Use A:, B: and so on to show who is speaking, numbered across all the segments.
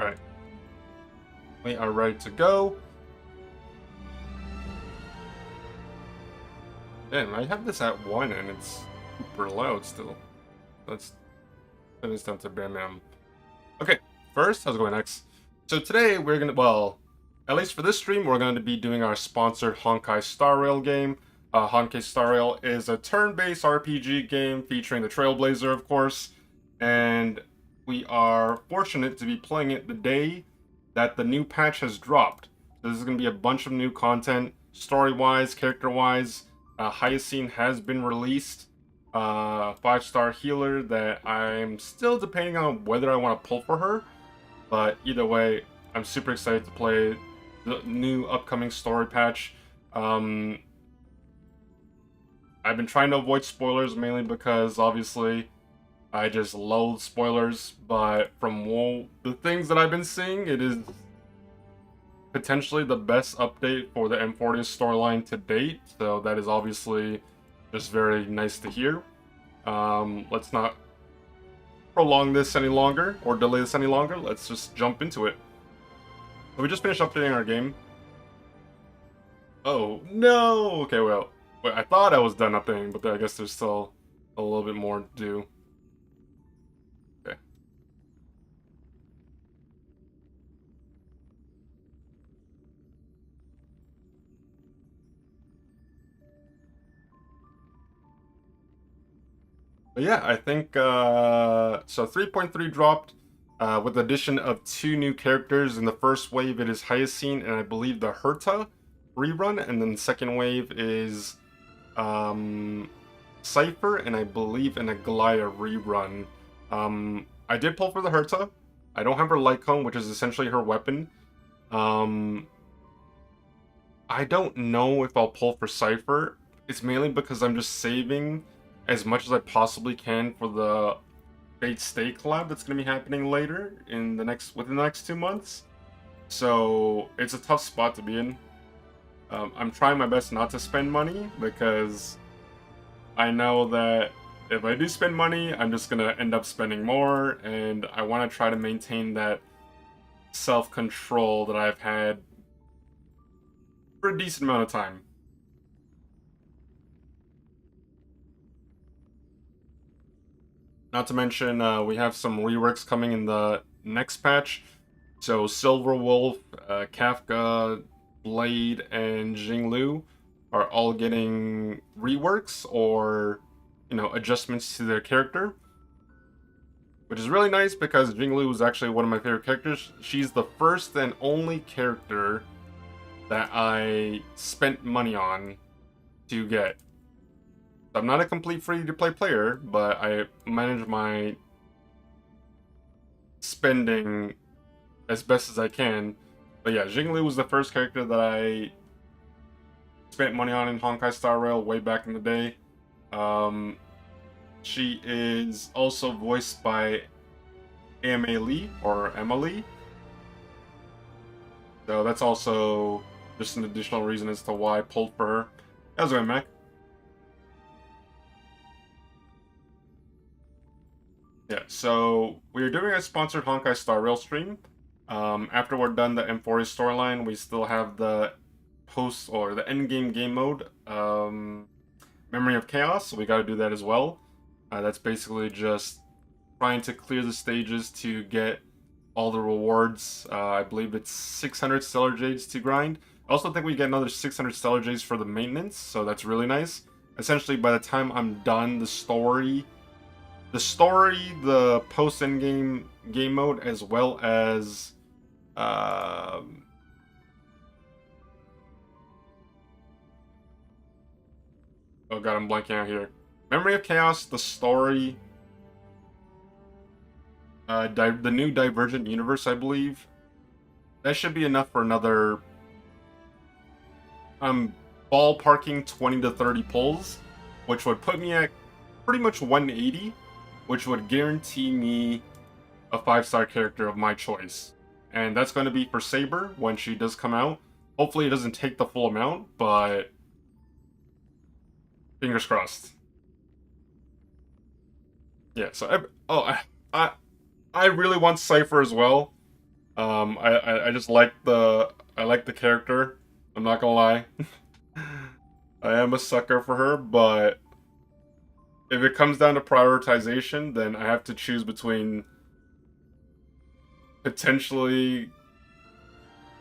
A: Alright. We are ready to go. Damn, I have this at 1 and it's super loud still. Let's turn this down to bare minimum. Okay, first, how's it going, X? So today we're gonna, well, at least for this stream, we're going to be doing our sponsored Honkai Star Rail game. Honkai Star Rail is a turn-based RPG game featuring the Trailblazer, of course, and we are fortunate to be playing it the day that the new patch has dropped. So this is going to be a bunch of new content, story-wise, character-wise. Hyacine has been released, 5-star healer that I'm still debating on whether I want to pull for her, but either way, I'm super excited to play the new upcoming story patch. I've been trying to avoid spoilers mainly because obviously I just loathe spoilers, but from the things that I've been seeing, it is potentially the best update for the M40 storyline to date, so that is obviously just very nice to hear. Let's not prolong this any longer, or delay this any longer, let's just jump into it. So we just finished updating our game. Oh, no! Okay, well, wait, I thought I was done updating, but I guess there's still a little bit more to do. Okay. But yeah, I think, so 3.3 dropped, with the addition of 2 new characters. In the first wave, it is Hyacine, and I believe the Herta rerun, and then the second wave is, Cypher, and I believe an Aglaya rerun. I did pull for the Herta. I don't have her light cone, which is essentially her weapon. I don't know if I'll pull for Cypher. It's mainly because I'm just saving as much as I possibly can for the Fate Stay collab that's going to be happening later in within the next 2 months. So it's a tough spot to be in. I'm trying my best not to spend money because I know that if I do spend money, I'm just going to end up spending more, and I want to try to maintain that self-control that I've had for a decent amount of time. Not to mention, we have some reworks coming in the next patch. So Silver Wolf, Kafka, Blade, and Jinglu are all getting reworks or, adjustments to their character. Which is really nice because Jinglu is actually one of my favorite characters. She's the first and only character that I spent money on to get. I'm not a complete free-to-play player, but I manage my spending as best as I can. But yeah, Jingli was the first character that I spent money on in Honkai Star Rail way back in the day. She is also voiced by AMA Lee, or Emma Lee. So that's also just an additional reason as to why I pulled for her. How's it going, Mac? Yeah, so we're doing a sponsored Honkai Star Rail stream. After we're done the M40 storyline, we still have the post or the endgame game mode, Memory of Chaos, so we gotta do that as well. That's basically just trying to clear the stages to get all the rewards. I believe it's 600 Stellar Jades to grind. I also think we get another 600 Stellar Jades for the maintenance, so that's really nice. Essentially, by the time I'm done the story, the post-endgame game mode, as well as oh god, I'm blanking out here. Memory of Chaos, the story, the new Divergent Universe, I believe. That should be enough for another, ballparking 20 to 30 pulls, which would put me at pretty much 180, which would guarantee me a 5-star character of my choice. And that's going to be for Saber when she does come out. Hopefully it doesn't take the full amount, but fingers crossed. Yeah, so I really want Cypher as well. I just like the character. I'm not gonna lie. I am a sucker for her, but if it comes down to prioritization, then I have to choose between potentially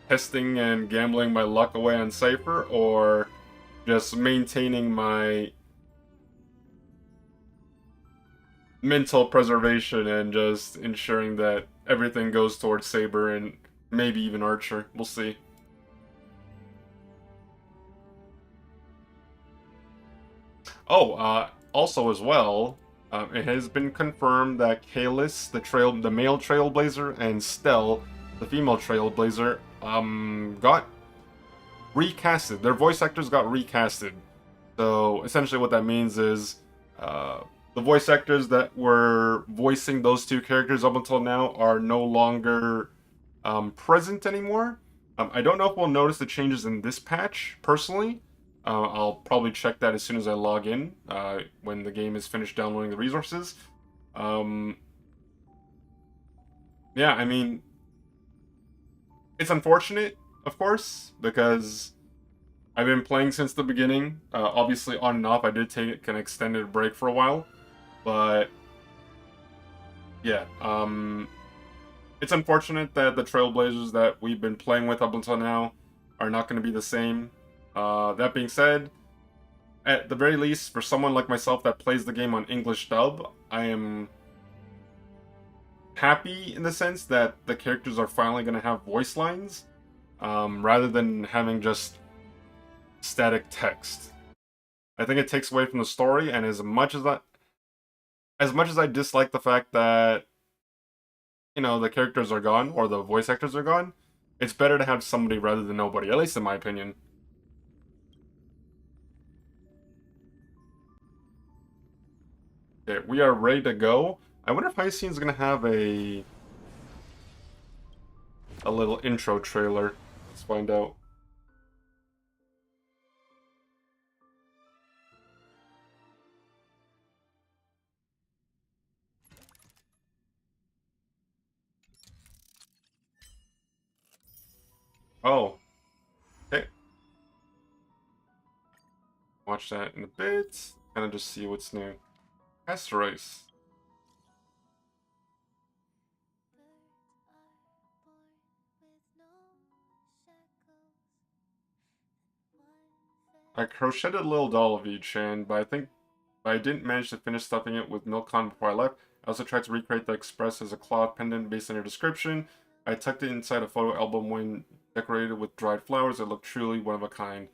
A: testing and gambling my luck away on Cypher or just maintaining my mental preservation and just ensuring that everything goes towards Saber and maybe even Archer. We'll see. Oh, also as well, it has been confirmed that Kalis, the male Trailblazer, and Stell, the female Trailblazer, got recasted. Their voice actors got recasted. So essentially, what that means is, the voice actors that were voicing those two characters up until now are no longer present anymore. I don't know if we'll notice the changes in this patch personally. I'll probably check that as soon as I log in when the game is finished downloading the resources. Um, yeah, I mean, it's unfortunate, of course, because I've been playing since the beginning. Obviously, on and off, I did take an extended break for a while, but yeah, it's unfortunate that the Trailblazers that we've been playing with up until now are not going to be the same. That being said, at the very least, for someone like myself that plays the game on English dub, I am happy in the sense that the characters are finally going to have voice lines, rather than having just static text. I think it takes away from the story, and as much as I dislike the fact that the characters are gone or the voice actors are gone, it's better to have somebody rather than nobody, at least in my opinion. Okay, we are ready to go. I wonder if Hyacine is gonna have a little intro trailer. Let's find out. Oh, okay. Watch that in a bit. Kind of just see what's new. Asteroids. I crocheted a little doll of each, but I didn't manage to finish stuffing it with milk con before I left. I also tried to recreate the express as a cloth pendant based on your description. I tucked it inside a photo album when decorated with dried flowers. It looked truly one of a kind.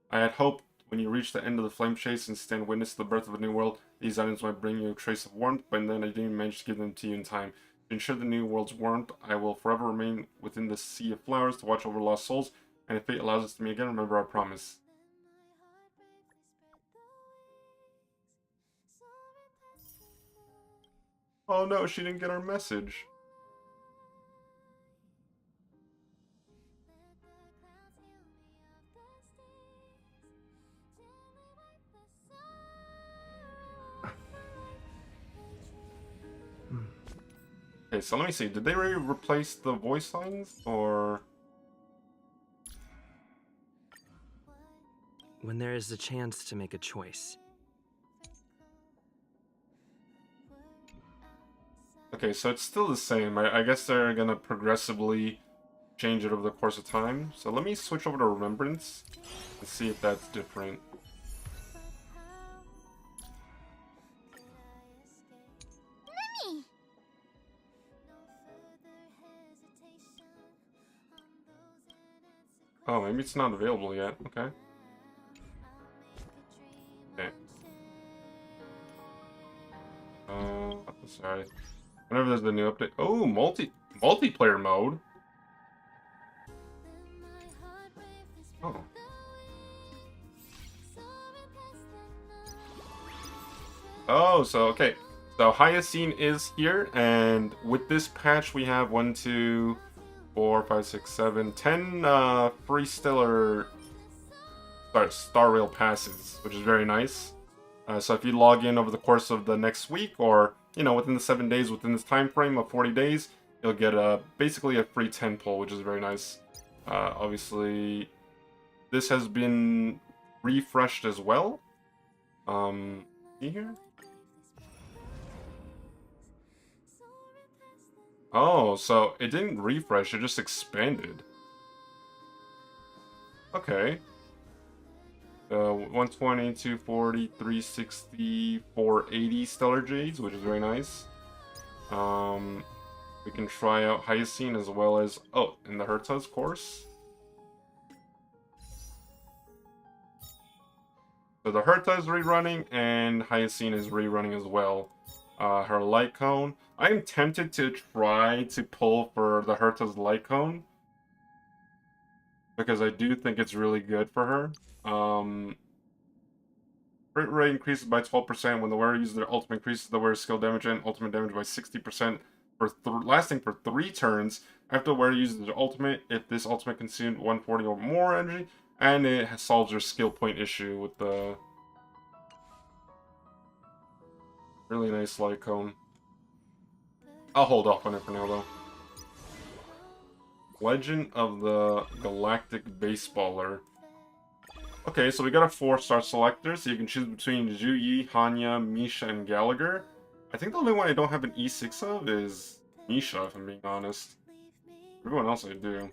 A: I had hoped when you reach the end of the flame chase and stand witness to the birth of a new world, these items might bring you a trace of warmth, but then I didn't manage to give them to you in time. To ensure the new world's warmth, I will forever remain within the sea of flowers to watch over lost souls, and if fate allows us to meet again, remember our promise. Oh no, she didn't get our message. Okay, so let me see. Did they already replace the voice lines, or...
B: When there is a chance to make a choice.
A: Okay, so it's still the same. I guess they're gonna progressively change it over the course of time. So let me switch over to Remembrance and see if that's different. Oh, maybe it's not available yet. Okay. Okay. Sorry. Whenever there's the new update. Oh, multiplayer mode. Oh. Oh, so okay. So Hyacine is here, and with this patch we have 1, 2, 4, 5, 6, 7, 10 free stellar Star Rail passes, which is very nice. So if you log in over the course of the next week, or within the 7 days within this time frame of 40 days, you'll get basically a free 10 pull, which is very nice. Obviously, this has been refreshed as well. See here? Oh, so it didn't refresh, it just expanded. Okay. 120, 240, 360, 480 Stellar Jades, which is very nice. We can try out Hyacine as well as... Oh, in the Herta's course. So the Herta is rerunning, and Hyacine is rerunning as well. Her Light Cone. I am tempted to try to pull for the Herta's Light Cone, because I do think it's really good for her. Crit rate increases by 12% when the wearer uses their ultimate, increases the wearer's skill damage and ultimate damage by 60% for lasting for 3 turns. After the wearer uses their ultimate, if this ultimate consumed 140 or more energy, and it solves your skill point issue with the really nice Light Cone. I'll hold off on it for now, though. Legend of the Galactic Baseballer. Okay, so we got a 4-star selector, so you can choose between Zhu Yi, Hanya, Misha, and Gallagher. I think the only one I don't have an E6 of is Misha, if I'm being honest. Everyone else I do.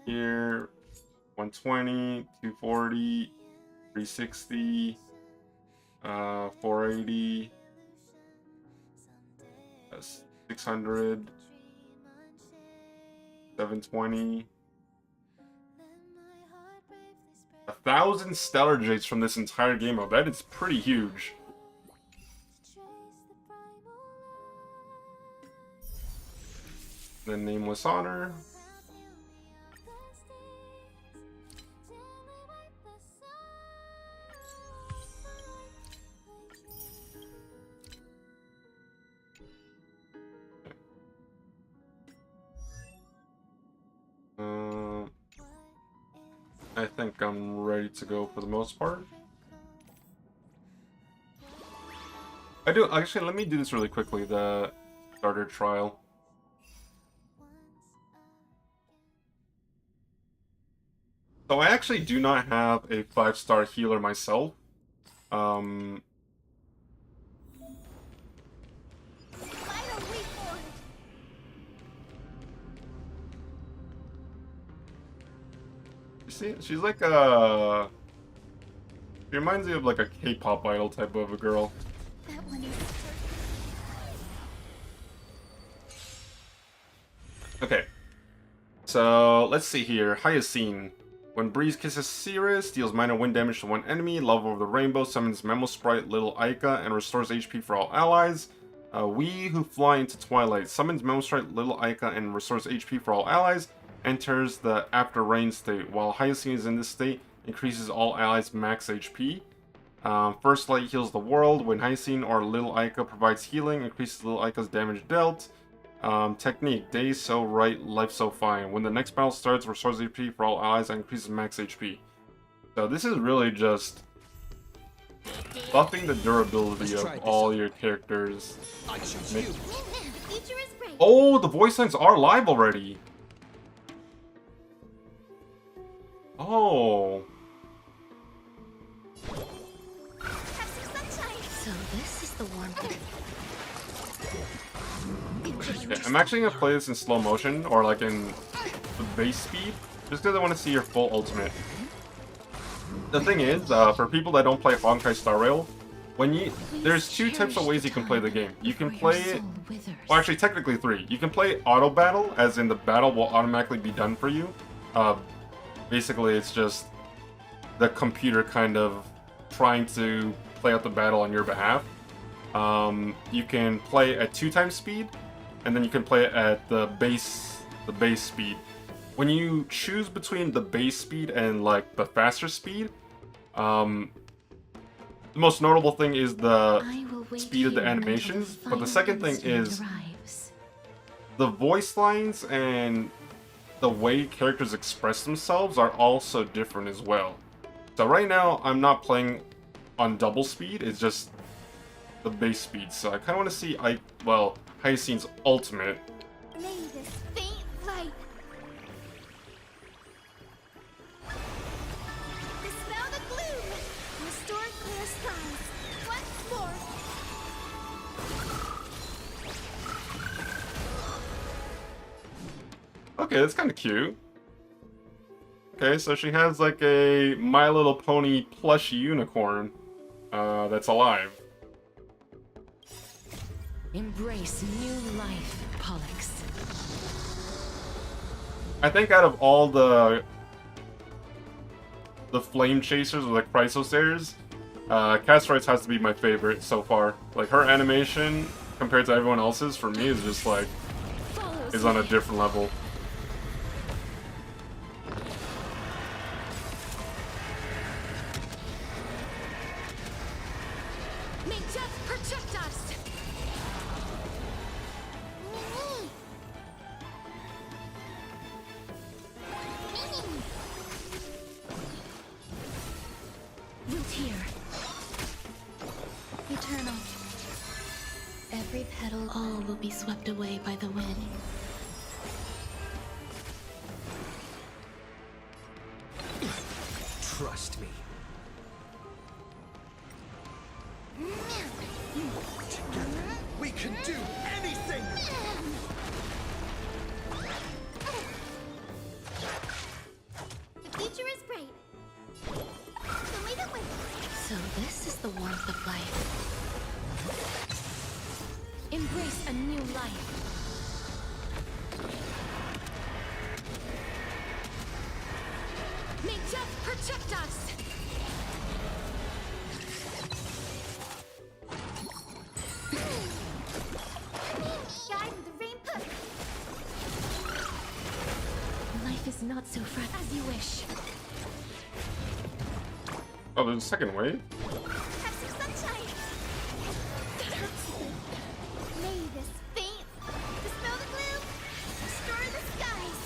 A: Here, 120, 240, 360, 480, 600, 720. 1,000 Stellar Jades from this entire game mode. That is pretty huge. The Nameless Honor. I think I'm ready to go for the most part. Actually, let me do this really quickly, the starter trial. So I actually do not have a 5-star healer myself. See, she's like a... She reminds me of like a K-pop idol type of a girl.
C: That one is
A: Okay. So, let's see here. Hyacine. When Breeze kisses Cirrus, deals minor wind damage to one enemy, Love Over the Rainbow, summons Memo Sprite Little Ica, and restores HP for all allies. We Who Fly into Twilight. Summons Memo Sprite Little Ica and restores HP for all allies. Enters the After Rain state. While Hyacine is in this state, increases all allies' max HP. First Light heals the world. When Hyacine or Little Ica provides healing, increases Little Ica's damage dealt. Technique. Day so right, life so fine. When the next battle starts, restores HP for all allies and increases max HP. So this is really just buffing the durability of all your characters. Oh, the voice lines are live already. Oh.
C: so this is the warmth.
A: Okay, I'm actually gonna play this in slow motion, or like in the base speed, just because I want to see your full ultimate. The thing is, for people that don't play Honkai Star Rail, there's 2 types of ways you can play the game. You can play it, well actually technically 3. You can play auto battle, as in the battle will automatically be done for you. Basically it's just the computer kind of trying to play out the battle on your behalf. You can play at 2 times speed, and then you can play it at the base speed. When you choose between the base speed and like the faster speed, the most notable thing is the speed of the animations, but the second thing is the voice lines and the way characters express themselves are also different as well. So right now I'm not playing on double speed, it's just the base speed. So I kind of want to see Hyacine's ultimate.
C: May this faint light dispel the gloom, restore clear skies once more.
A: Okay, that's kind of cute. Okay, so she has like a My Little Pony plush unicorn that's alive.
D: Embrace new life, Pollux.
A: I think out of all the flame chasers or the Chrysosairs, Castorites has to be my favorite so far. Like her animation compared to everyone else's for me is just like is on a different level.
D: May death protect us! Root here.
C: Eternal. Every petal,
D: All will be swept away by the wind.
B: Trust me.
E: Together, we can do anything!
C: the future is bright. Show me the way.
D: So this is the warmth of life. Embrace a new life. May death protect us!
C: Guide the rain push.
D: Life is not so fragile as you wish.
A: Oh, there's a second wave?
C: Have some sunshine. May this faint dispel the gloom, restore the skies.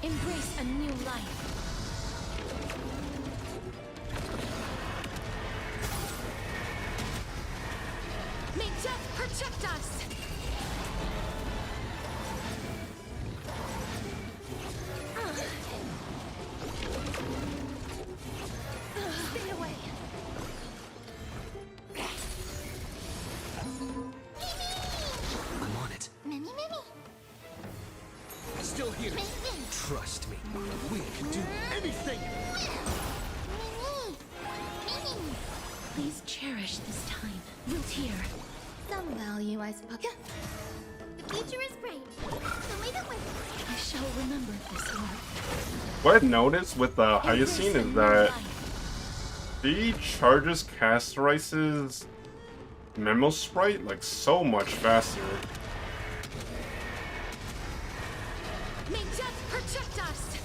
D: Embrace a new life. May death protect us!
C: Stay away.
B: I'm on it.
C: Many.
E: Still here.
B: Trust me.
E: We can do anything!
D: Please cherish this time. Root here.
C: Some value, I suppose. The future is bright. Show me the way.
D: I shall remember this one.
A: What I've noticed with the Hyacine is that she charges Castorice's Memo Sprite like so much faster.
D: May death protect us!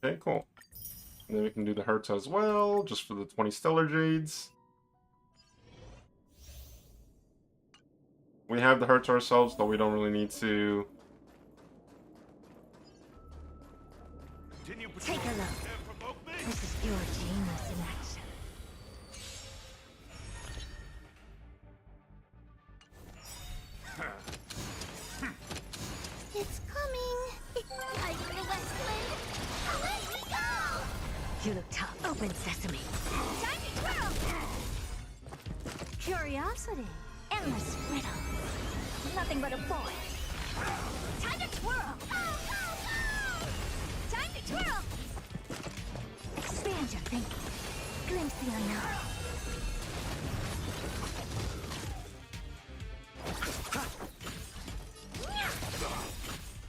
A: Okay, cool. And then we can do the Hertz as well, just for the 20 Stellar Jades. We have the Hertz ourselves, though we don't really need to.
C: Take a look. This is pure genius in action. It's coming. Like the west wind. Away we go. You look tough. Open sesame. Time to twirl. Curiosity. Endless riddle. Nothing but a boy. Time to twirl. Time to twirl. Expand your thinking. Glimpse the unknown.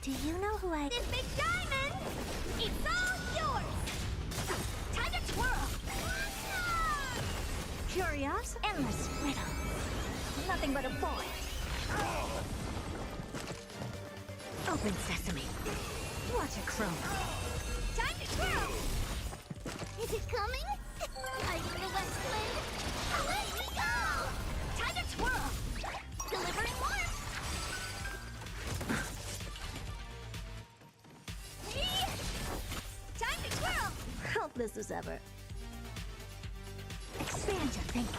C: Do you know who I... This big diamond! It's all yours! Time to twirl! Curious? Endless riddle. Nothing but a boy. Open sesame. Watch it chrome. Time to twirl! Is it coming? Like the west wind. Away we go! Time to twirl! Delivering warmth! Time to twirl! Helpless as ever. What you think?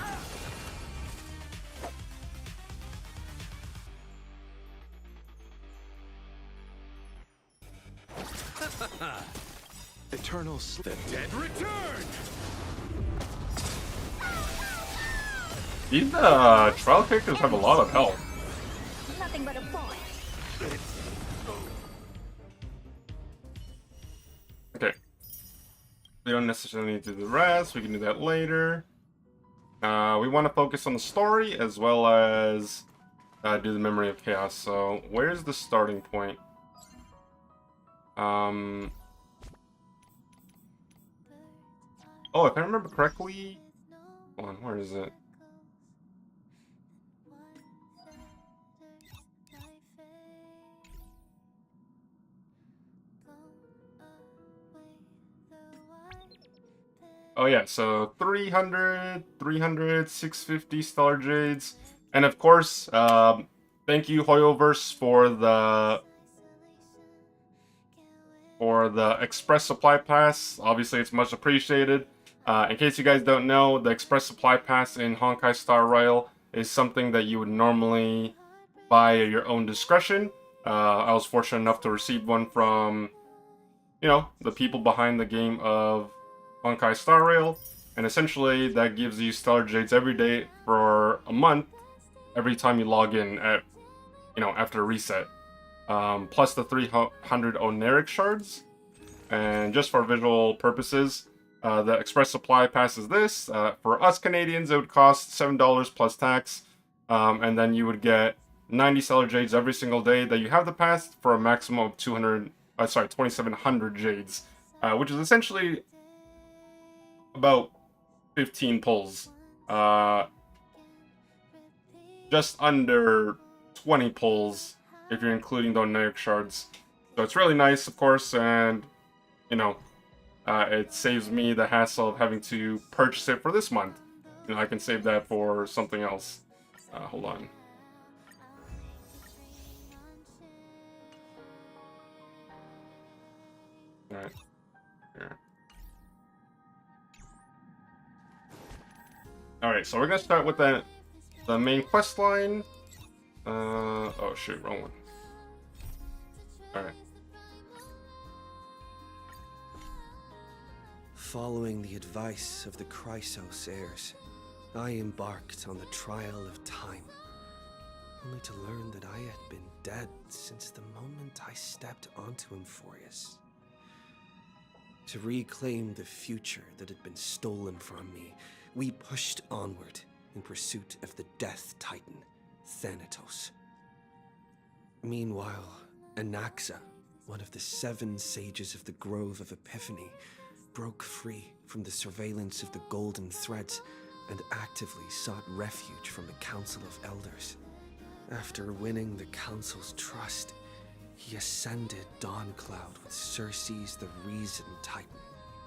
E: Eternal the dead return!
A: These trial characters have a lot of health.
C: Nothing but a boy.
A: Okay. We don't necessarily need to do the rest. We can do that later. We want to focus on the story as well as do the Memory of Chaos. So, where's the starting point? Oh, if I remember correctly... Hold on, where is it? Oh yeah, so 300, 650 Stellar Jades. And of course, thank you Hoyoverse for the Express Supply Pass. Obviously, it's much appreciated. In case you guys don't know, the Express Supply Pass in Honkai Star Rail is something that you would normally buy at your own discretion. I was fortunate enough to receive one from, you know, the people behind the game of Honkai Star Rail, and essentially that gives you Stellar Jades every day for a month, every time you log in at, you know, after a reset. Plus the 300 Oneric shards. And just for visual purposes, the Express Supply Pass is this. For us Canadians, it would cost $7 plus tax. And then you would get 90 Stellar Jades every single day that you have the pass for a maximum of 2,700 Jades. Which is essentially about 15 pulls. Just under 20 pulls if you're including the Oneric shards. So it's really nice, of course, and, you know, it saves me the hassle of having to purchase it for this month. You know, I can save that for something else. Hold on. Alright. Here. Alright, so we're gonna start with the main quest line. Oh shoot, wrong one. Alright.
B: Following the advice of the Chrysos heirs, I embarked on the trial of time, only to learn that I had been dead since the moment I stepped onto Euphorius. To reclaim the future that had been stolen from me, we pushed onward in pursuit of the Death Titan, Thanatos. Meanwhile, Anaxa, one of the 7 sages of the Grove of Epiphany, broke free from the surveillance of the Golden Threads and actively sought refuge from the Council of Elders. After winning the Council's trust, he ascended Dawncloud with Circe's the Reason Titan,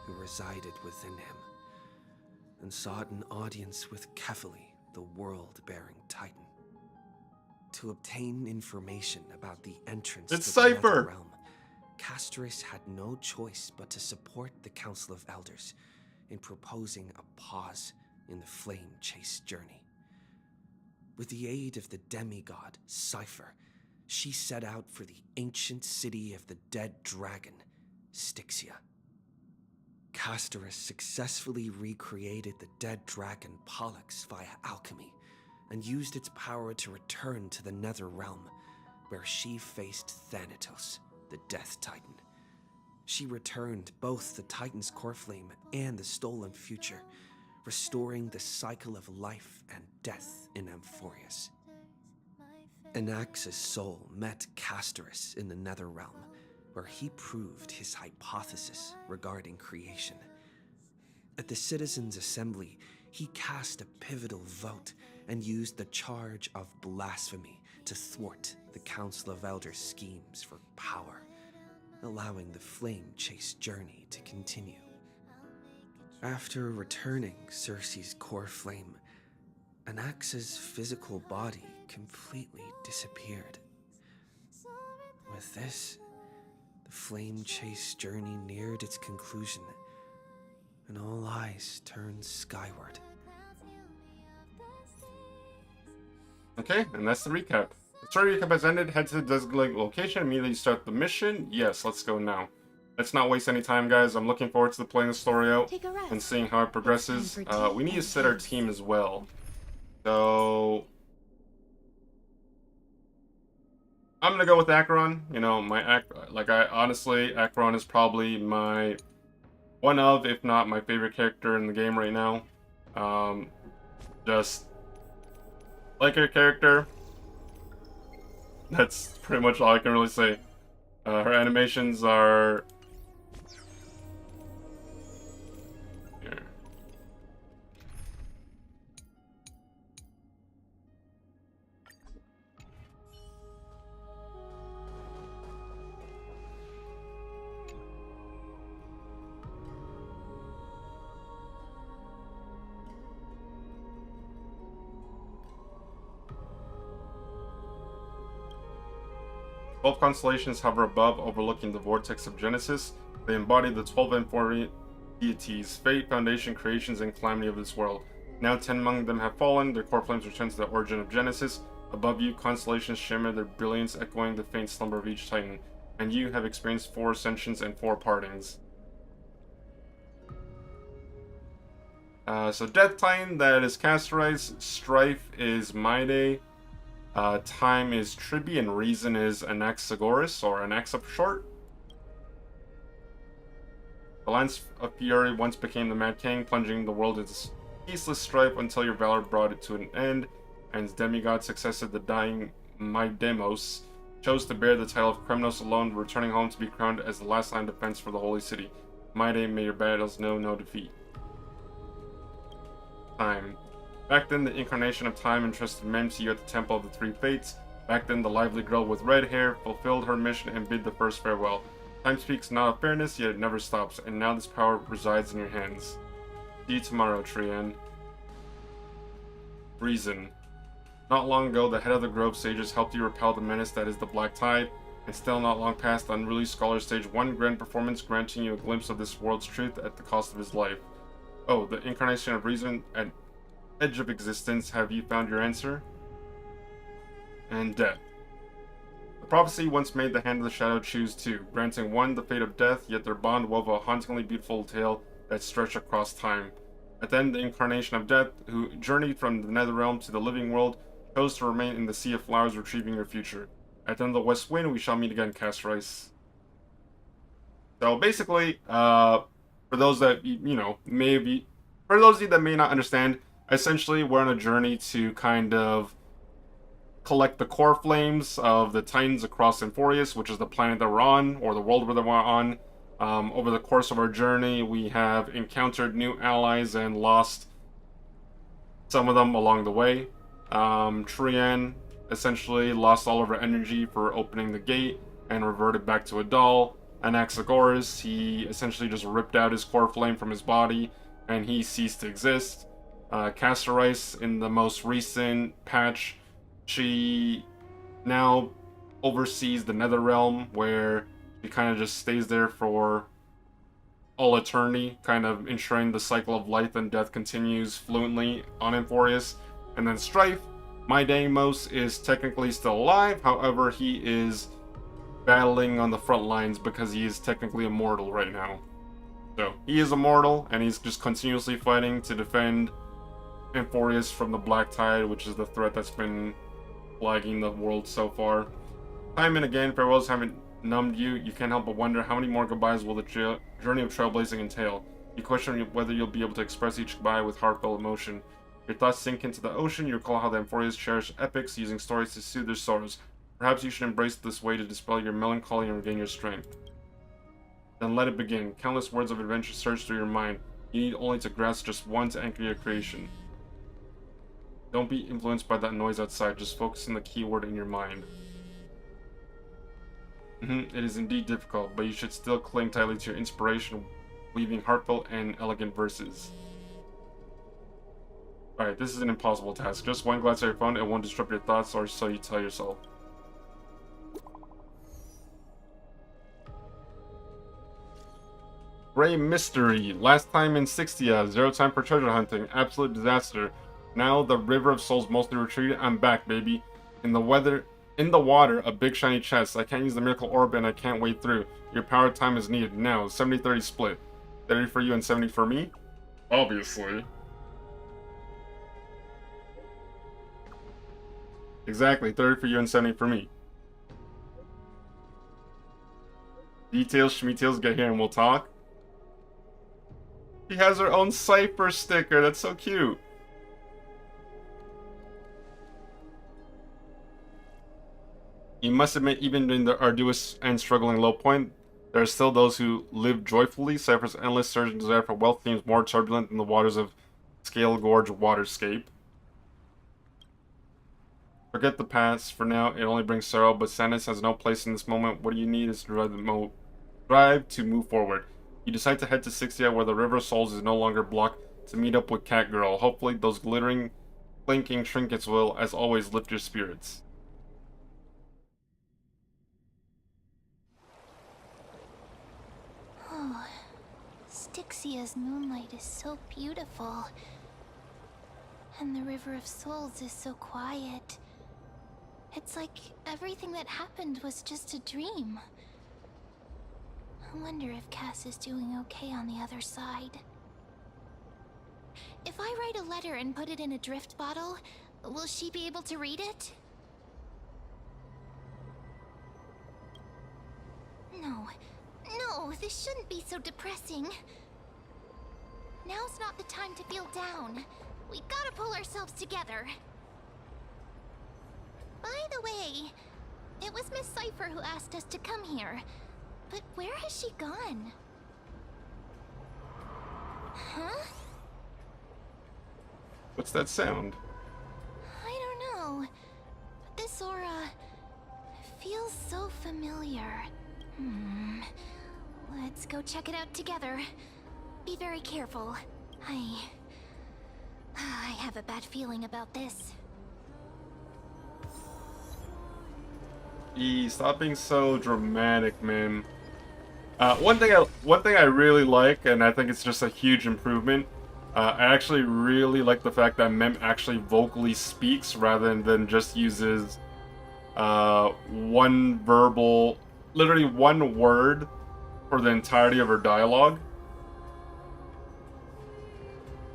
B: who resided within him, and sought an audience with Kefali, the World-Bearing Titan. To obtain information about the entrance
A: It's
B: to the
A: Cypher!
B: Netherrealm, Castorus had no choice but to support the Council of Elders in proposing a pause in the flame chase journey. With the aid of the demigod, Cypher, she set out for the ancient city of the dead dragon, Styxia. Castorus successfully recreated the dead dragon Pollux via alchemy and used its power to return to the Netherrealm, where she faced Thanatos, the Death Titan. She returned both the Titan's core flame and the stolen future, restoring the cycle of life and death in Euphorius. Anaxa's soul met Castorus in the Netherrealm, where he proved his hypothesis regarding creation. At the Citizens' Assembly, he cast a pivotal vote and used the charge of blasphemy to thwart the Council of Elders' schemes for power, allowing the flame chase journey to continue. After returning Circe's core flame, Anaxa's physical body completely disappeared. With this, the flame chase journey neared its conclusion, and all eyes turned skyward,
A: Okay, and that's the recap. The story recap has ended. Head to the designated location. Immediately start the mission. Yes, let's go now. Let's not waste any time, guys. I'm looking forward to playing the story out
D: Take a rest.
A: and seeing how it progresses.
D: It's time for tea
A: We need to
D: and
A: set our
D: games.
A: team as well. So I'm gonna go with Acheron. You know, honestly, Acheron is probably my one of, if not my favorite character in the game right now. Just like her character. That's pretty much all I can really say. Her animations are... Here. Both constellations hover above, overlooking the vortex of Genesis. They embody the 12 Amphorian deities, fate, foundation, creations, and calamity of this world. Now 10 among them have fallen, their core flames return to the origin of Genesis. Above you, constellations shimmer, their brilliance echoing the faint slumber of each titan. And you have experienced 4 ascensions and 4 partings. So Death Titan, that is Castorice. Strife is Maide. Time is Tribi, and Reason is Anaxagoras, or Anaxa for short. The Lance of Fury once became the Mad King, plunging the world into ceaseless strife until your valor brought it to an end, and demigod successor, the dying Maidemos, chose to bear the title of Kremnos alone, returning home to be crowned as the last line of defense for the Holy City. Maide, may your battles know no defeat. Time. Back then, the incarnation of time entrusted men to you at the Temple of the Three Fates. Back then, the lively girl with red hair fulfilled her mission and bid the first farewell. Time speaks not of fairness, yet it never stops, and now this power resides in your hands. See you tomorrow, Trian. Reason. Not long ago, the head of the Grove Sages helped you repel the menace that is the Black Tide, and still not long past, the unruly scholar staged one grand performance, granting you a glimpse of this world's truth at the cost of his life. Oh, the incarnation of Reason at edge of existence, have you found your answer? And death. The prophecy once made the hand of the shadow choose two, granting one the fate of death, yet their bond wove a hauntingly beautiful tale that stretched across time. At the end, the incarnation of death, who journeyed from the Netherrealm to the living world, chose to remain in the Sea of Flowers, retrieving your future. At the end of the West Wind, we shall meet again, Castorice. So basically, for those that, for those of you that may not understand, essentially, we're on a journey to kind of collect the core flames of the Titans across Amphorius, which is the planet that we're on, or the world that we're on. Over the course of our journey, we have encountered new allies and lost some of them along the way. Trian essentially lost all of her energy for opening the gate and reverted back to a doll. Anaxagoras, he essentially just ripped out his core flame from his body and he ceased to exist. Castorice, in the most recent patch, she now oversees the Netherrealm, where she kind of just stays there for all eternity, kind of ensuring the cycle of life and death continues fluently on Amphorius. And then Strife, Maidemos, is technically still alive, however, he is battling on the front lines because he is technically immortal right now. So, he is immortal, and he's just continuously fighting to defend Amphorius from the Black Tide, which is the threat that's been plaguing the world so far. Time and again, farewells haven't numbed you. You can't help but wonder how many more goodbyes will the journey of trailblazing entail. You question whether you'll be able to express each goodbye with heartfelt emotion. Your thoughts sink into the ocean. You recall how the Amphorians cherish epics, using stories to soothe their sorrows. Perhaps you should embrace this way to dispel your melancholy and regain your strength. Then let it begin. Countless words of adventure surge through your mind. You need only to grasp just one to anchor your creation. Don't be influenced by that noise outside, just focus on the keyword in your mind. It is indeed difficult, but you should still cling tightly to your inspiration, weaving heartfelt and elegant verses. Alright, this is an impossible task. Just one glance at your phone, it won't disrupt your thoughts, or so you tell yourself. Gray Mystery. Last time in 60, 0 time for treasure hunting. Absolute disaster. Now the River of Souls mostly retreated. I'm back, baby. In the water, a big shiny chest. I can't use the Miracle Orb and I can't wade through. Your power time is needed now. 70-30 split. 30 for you and 70 for me? Obviously. Exactly, 30 for you and 70 for me. Details, schmetails, get here and we'll talk. She has her own Cypher sticker, that's so cute. You must admit, even in the arduous and struggling low point, there are still those who live joyfully. Cypher's endless surge and desire for wealth seems more turbulent than the waters of Scale Gorge waterscape. Forget the past. For now, it only brings sorrow, but sadness has no place in this moment. What you need is to drive to move forward. You decide to head to 60 where the River of Souls is no longer blocked to meet up with Cat Girl. Hopefully, those glittering, blinking trinkets will, as always, lift your spirits.
C: Oh, Styxia's moonlight is so beautiful. And the River of Souls is so quiet. It's like everything that happened was just a dream. I wonder if Cass is doing okay on the other side. If I write a letter and put it in a drift bottle, will she be able to read it? No, this shouldn't be so depressing. Now's not the time to feel down. We gotta pull ourselves together. By the way, it was Miss Cypher who asked us to come here. But where has she gone? Huh?
A: What's that sound?
C: I don't know. But this aura feels so familiar. Let's go check it out together. Be very careful. I have a bad feeling about this.
A: Stop being so dramatic, man. One thing I really like, and I think it's just a huge improvement. I actually really like the fact that Mem actually vocally speaks rather than just uses one verbal, literally one word for the entirety of her dialogue.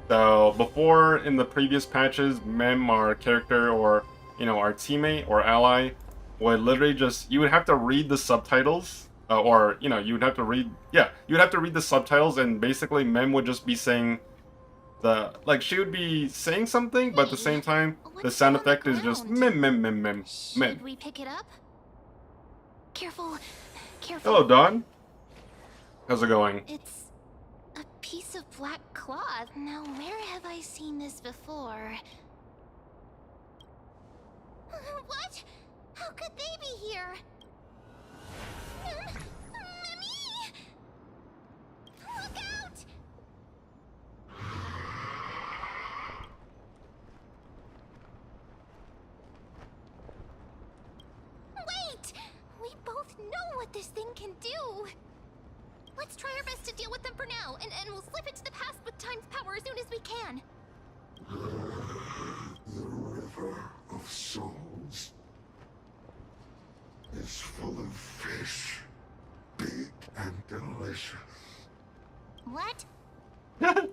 A: So before, in the previous patches, Mem, our character, or our teammate or ally, would literally just, you would have to read the subtitles, or you would have to read the subtitles, and basically Mem would just be saying she would be saying something, but at the same time the sound effect is just mem.
C: Should we pick it up? Careful.
A: Hello, Dawn. How's it going?
C: It's a piece of black cloth. Now, where have I seen this before? What? How could they be here? Mimi! Look out! Wait! We both know what this thing can do. Let's try our best to deal with them for now, and we'll slip into the past with Time's power as soon as we can.
F: The River of Souls is full of fish, big and delicious.
C: What?
F: The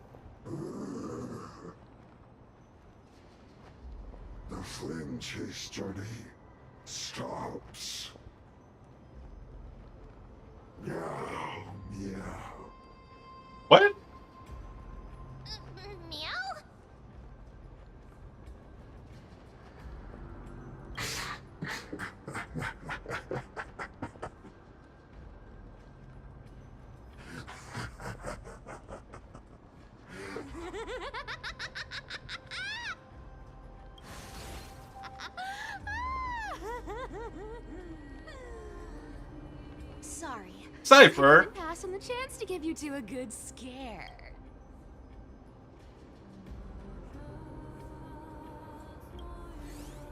F: flame chase journey stops. Meow, meow.
A: What?
C: Meow?
D: Sorry.
A: Cypher?
D: Pass on the chance to give you two a good scare.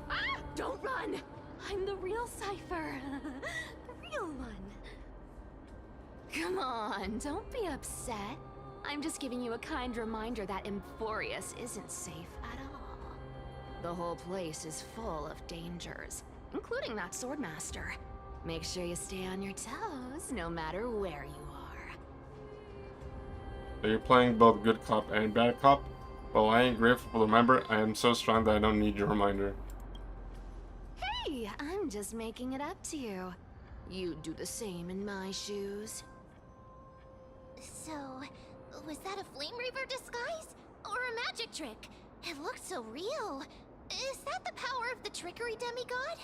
D: Ah! Don't run! I'm the real Cypher. The real one. Come on, don't be upset. I'm just giving you a kind reminder that Emphorius isn't safe at all. The whole place is full of dangers, including that swordmaster. Make sure you stay on your toes, no matter where you are.
A: So you're playing both good cop and bad cop? Well, I ain't grateful for the member. I am so strong that I don't need your reminder.
D: Hey, I'm just making it up to you. You'd do the same in my shoes.
C: So, was that a Flame Reaver disguise? Or a magic trick? It looked so real. Is that the power of the trickery demigod?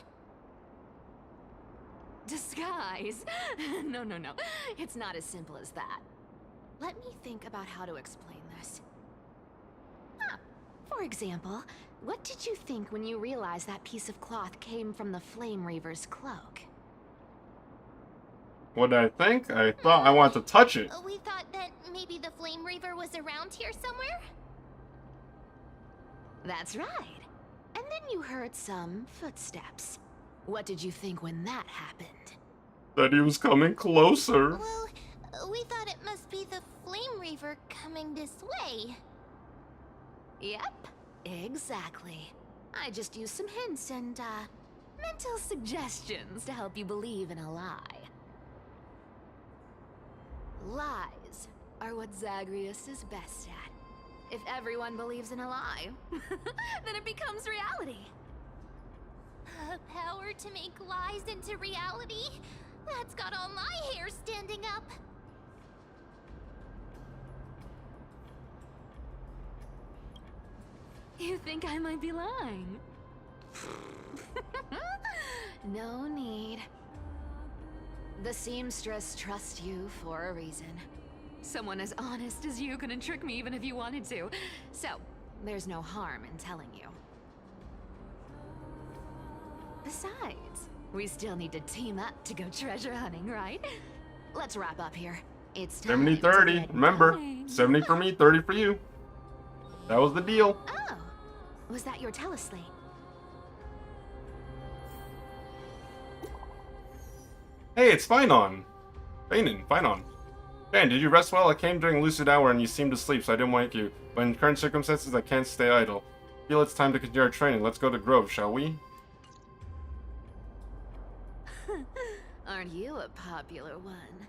D: Disguise? No. It's not as simple as that. Let me think about how to explain this. For example, what did you think when you realized that piece of cloth came from the Flame Reaver's cloak?
A: What did I think? I thought I wanted to touch it.
C: We thought that maybe the Flame Reaver was around here somewhere?
D: That's right. And then you heard some footsteps. What did you think when that happened?
A: That he was coming closer.
C: Well, we thought it must be the Flame Reaver coming this way.
D: Yep, exactly. I just used some hints and, mental suggestions to help you believe in a lie. Lies are what Zagreus is best at. If everyone believes in a lie, then it becomes reality.
C: Power to make lies into reality? That's got all my hair standing up.
D: You think I might be lying? No need. The seamstress trusts you for a reason. Someone as honest as you couldn't trick me even if you wanted to. So, there's no harm in telling you. Besides, we still need to team up to go treasure hunting, right? Let's wrap up here. It's time
A: 70-30.
D: to get
A: Remember,
D: going.
A: 70 for me, 30 for you. That was the deal.
D: Oh, was that your teleslate?
A: Hey, it's Finon. Finon. Dan, did you rest well? I came during lucid hour and you seemed asleep, so I didn't wake you. But in current circumstances, I can't stay idle. Feel it's time to continue our training. Let's go to Grove, shall we?
D: Aren't you a popular one?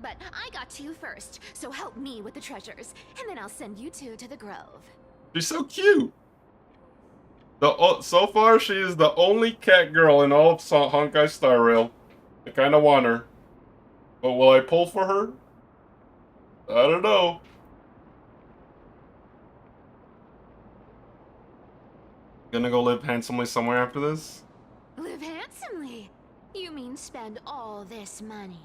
D: But I got to you first, so help me with the treasures, and then I'll send you two to the Grove.
A: She's so cute. So far, she is the only cat girl in all of Honkai Star Rail. I kind of want her. But will I pull for her? I don't know. Gonna go live handsomely somewhere after this?
D: Live handsomely? You mean spend all this money?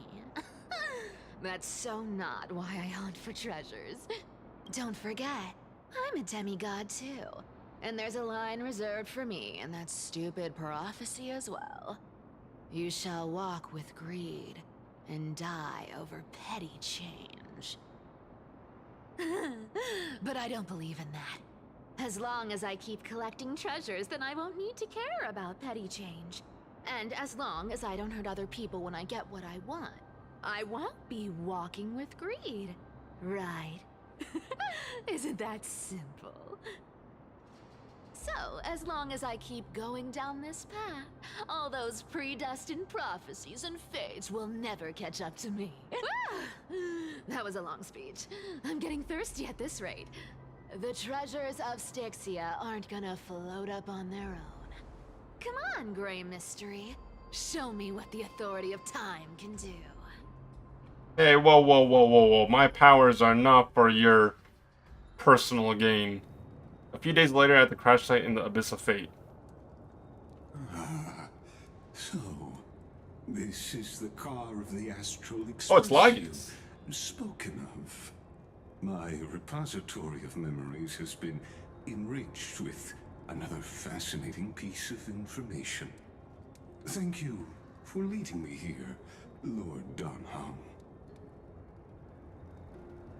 D: That's so not why I hunt for treasures. Don't forget, I'm a demigod too. And there's a line reserved for me in that stupid prophecy as well. You shall walk with greed and die over petty change. But I don't believe in that. As long as I keep collecting treasures, then I won't need to care about petty change. And as long as I don't hurt other people when I get what I want, I won't be walking with greed. Right? Isn't that simple? So, as long as I keep going down this path, all those predestined prophecies and fates will never catch up to me. That was a long speech. I'm getting thirsty at this rate. The treasures of Styxia aren't gonna float up on their own. Come on, Grey Mystery. Show me what the authority of time can do.
A: Hey, whoa. My powers are not for your personal gain. A few days later at the crash site in the Abyss of Fate.
F: So, this is the car of the Astral Express.
A: Oh, it's Lygus.
F: Spoken of. My repository of memories has been enriched with another fascinating piece of information. Thank you for leading me here, Lord Donham.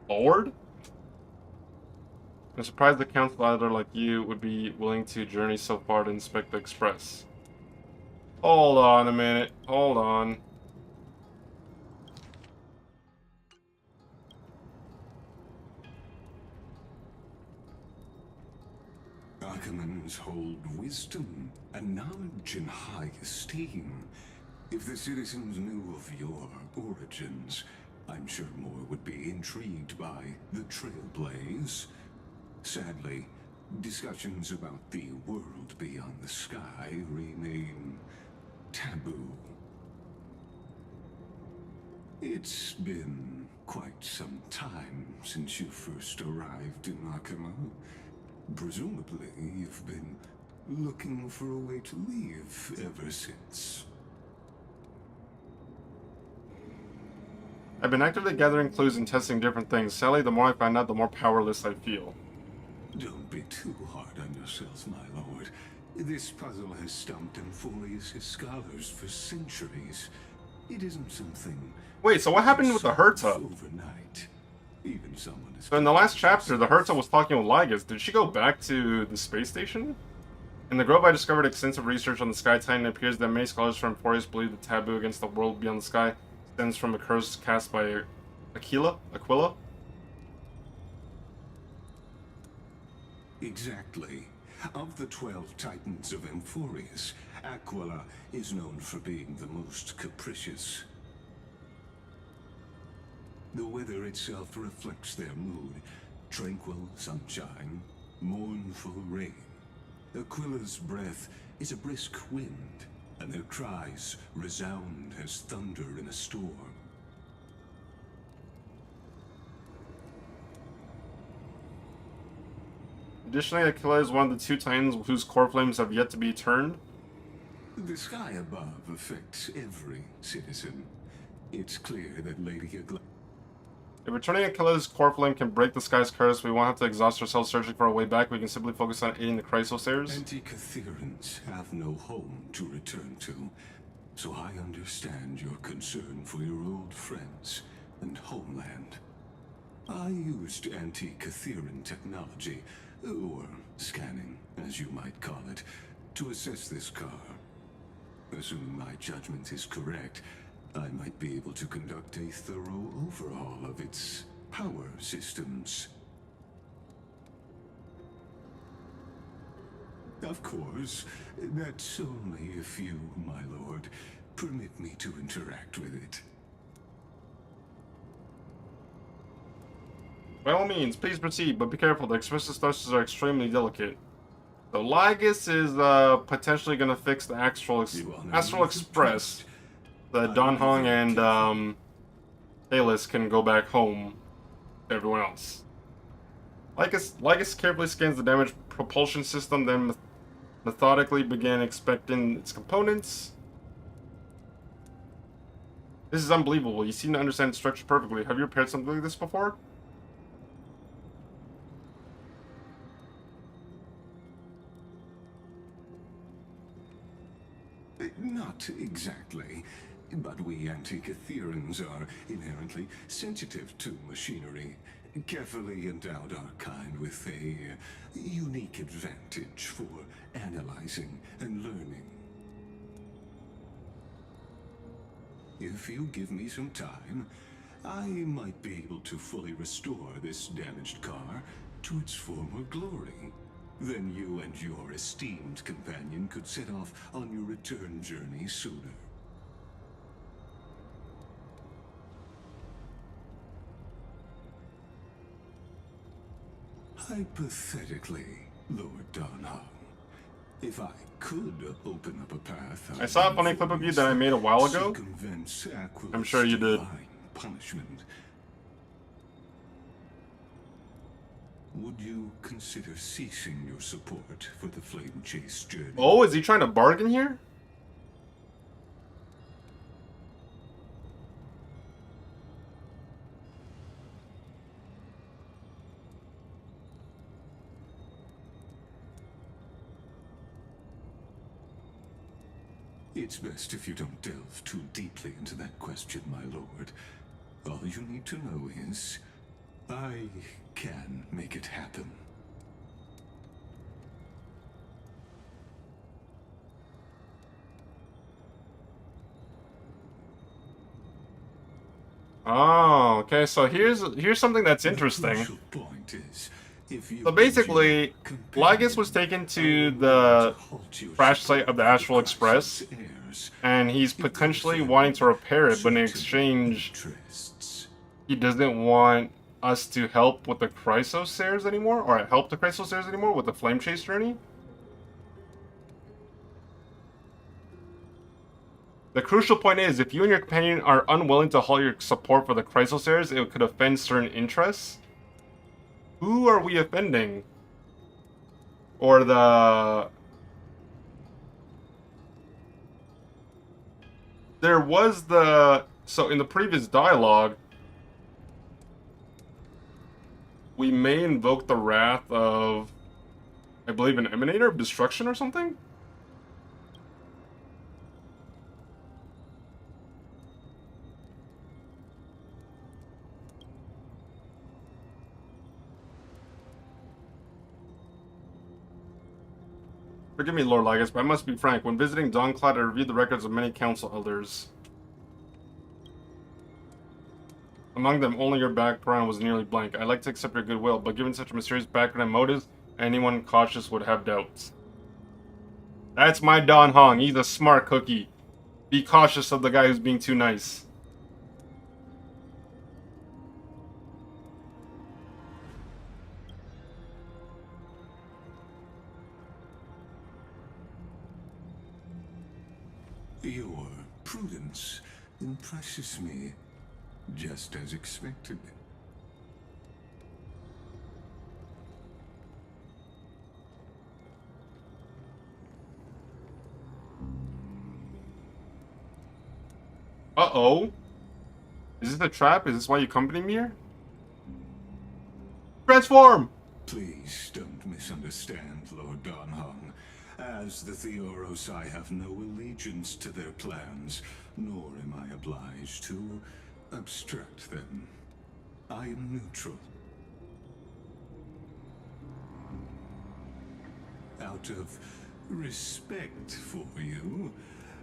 A: Lord? I'm surprised the council elder like you would be willing to journey so far to inspect the Express. Hold on a minute. Hold on.
F: Ackerman citizens hold wisdom and knowledge in high esteem. If the citizens knew of your origins, I'm sure more would be intrigued by the Trailblaze. Sadly, discussions about the world beyond the sky remain taboo. It's been quite some time since you first arrived in Akima. Presumably, you've been looking for a way to leave ever since.
A: I've been actively gathering clues and testing different things. Sadly, the more I find out, the more powerless I feel.
F: Don't be too hard on yourself, my lord. This puzzle has stumped Amphorius' scholars for centuries. It isn't something...
A: Wait, so what happened with the Herta?
F: Overnight. Even someone as
A: So in the last chapter, the Herta was talking with Lygus. Did she go back to the space station? In the Grove, I discovered extensive research on the Sky Titan. It appears that many scholars from Amphorius believe the taboo against the world beyond the sky stems from a curse cast by Aquila?
F: Exactly. Of the 12 Titans of Amphorius, Aquila is known for being the most capricious. The weather itself reflects their mood. Tranquil sunshine, mournful rain. Aquila's breath is a brisk wind, and their cries resound as thunder in a storm.
A: Additionally, Aquila is one of the 2 Titans whose core flames have yet to be turned.
F: The sky above affects every citizen. It's clear that Lady Agla...
A: If returning Aquila's core flame can break the sky's curse, we won't have to exhaust ourselves searching for a way back. We can simply focus on aiding the Chrysosayers.
F: Anti-Catherians have no home to return to, so I understand your concern for your old friends and homeland. I used anti-Catherian technology, or scanning, as you might call it, to assess this car. Assuming my judgment is correct, I might be able to conduct a thorough overhaul of its power systems. Of course, that's only if you, my lord, permit me to interact with it.
A: By all means, please proceed, but be careful. The expressive structures are extremely delicate. So Lygus is potentially going to fix the Astral Express. That Don Hong and Alis can go back home to everyone else. Lygus carefully scans the damaged propulsion system, then methodically began inspecting its components. This is unbelievable. You seem to understand the structure perfectly. Have you repaired something like this before?
F: Not exactly. But we Anti-Catherians are inherently sensitive to machinery. Carefully endowed our kind with a unique advantage for analyzing and learning. If you give me some time, I might be able to fully restore this damaged car to its former glory. Then you and your esteemed companion could set off on your return journey sooner. Hypothetically, Lord Donhong, if I could open up a path...
A: I saw a funny clip of you that I made a while ago. I'm sure you did.
F: Punishment. Would you consider ceasing your support for the Flame Chase journey?
A: Oh, is he trying to bargain here?
F: It's best if you don't delve too deeply into that question, my lord. All you need to know is, I can make it happen.
A: Oh, okay. So here's something that's
F: The
A: interesting.
F: crucial point is, If you
A: So basically,
F: and your companion
A: Lygus was taken
F: are
A: to
F: willing
A: the
F: to halt your
A: crash site of the Astral
F: crisis
A: Express,
F: heirs,
A: and he's
F: if their
A: potentially
F: family
A: wanting to repair it, but in
F: certain
A: exchange,
F: interests.
A: he doesn't want us to help with the Chrysosairs anymore, or help the Chrysosairs anymore with the Flame Chase journey. The crucial point is, if you and your companion are unwilling to halt your support for the Chrysosairs, it could offend certain interests. Who are we offending? Or the... There was the... So in the previous dialogue, we may invoke the wrath of, I believe, an Emanator of Destruction or something? Forgive me, Lord Lygus, but I must be frank. When visiting Dawncloud, I reviewed the records of many council elders. Among them, only your background was nearly blank. I'd like to accept your goodwill, but given such a mysterious background and motives, anyone cautious would have doubts. That's my Don Hong. He's a smart cookie. Be cautious of the guy who's being too nice.
F: Your prudence impresses me, just as expected.
A: Uh-oh. Is this a trap? Is this why you accompany me here? Transform!
F: Please don't misunderstand, Lord Donhong. As the Theoros, I have no allegiance to their plans, nor am I obliged to obstruct them. I am neutral. Out of respect for you,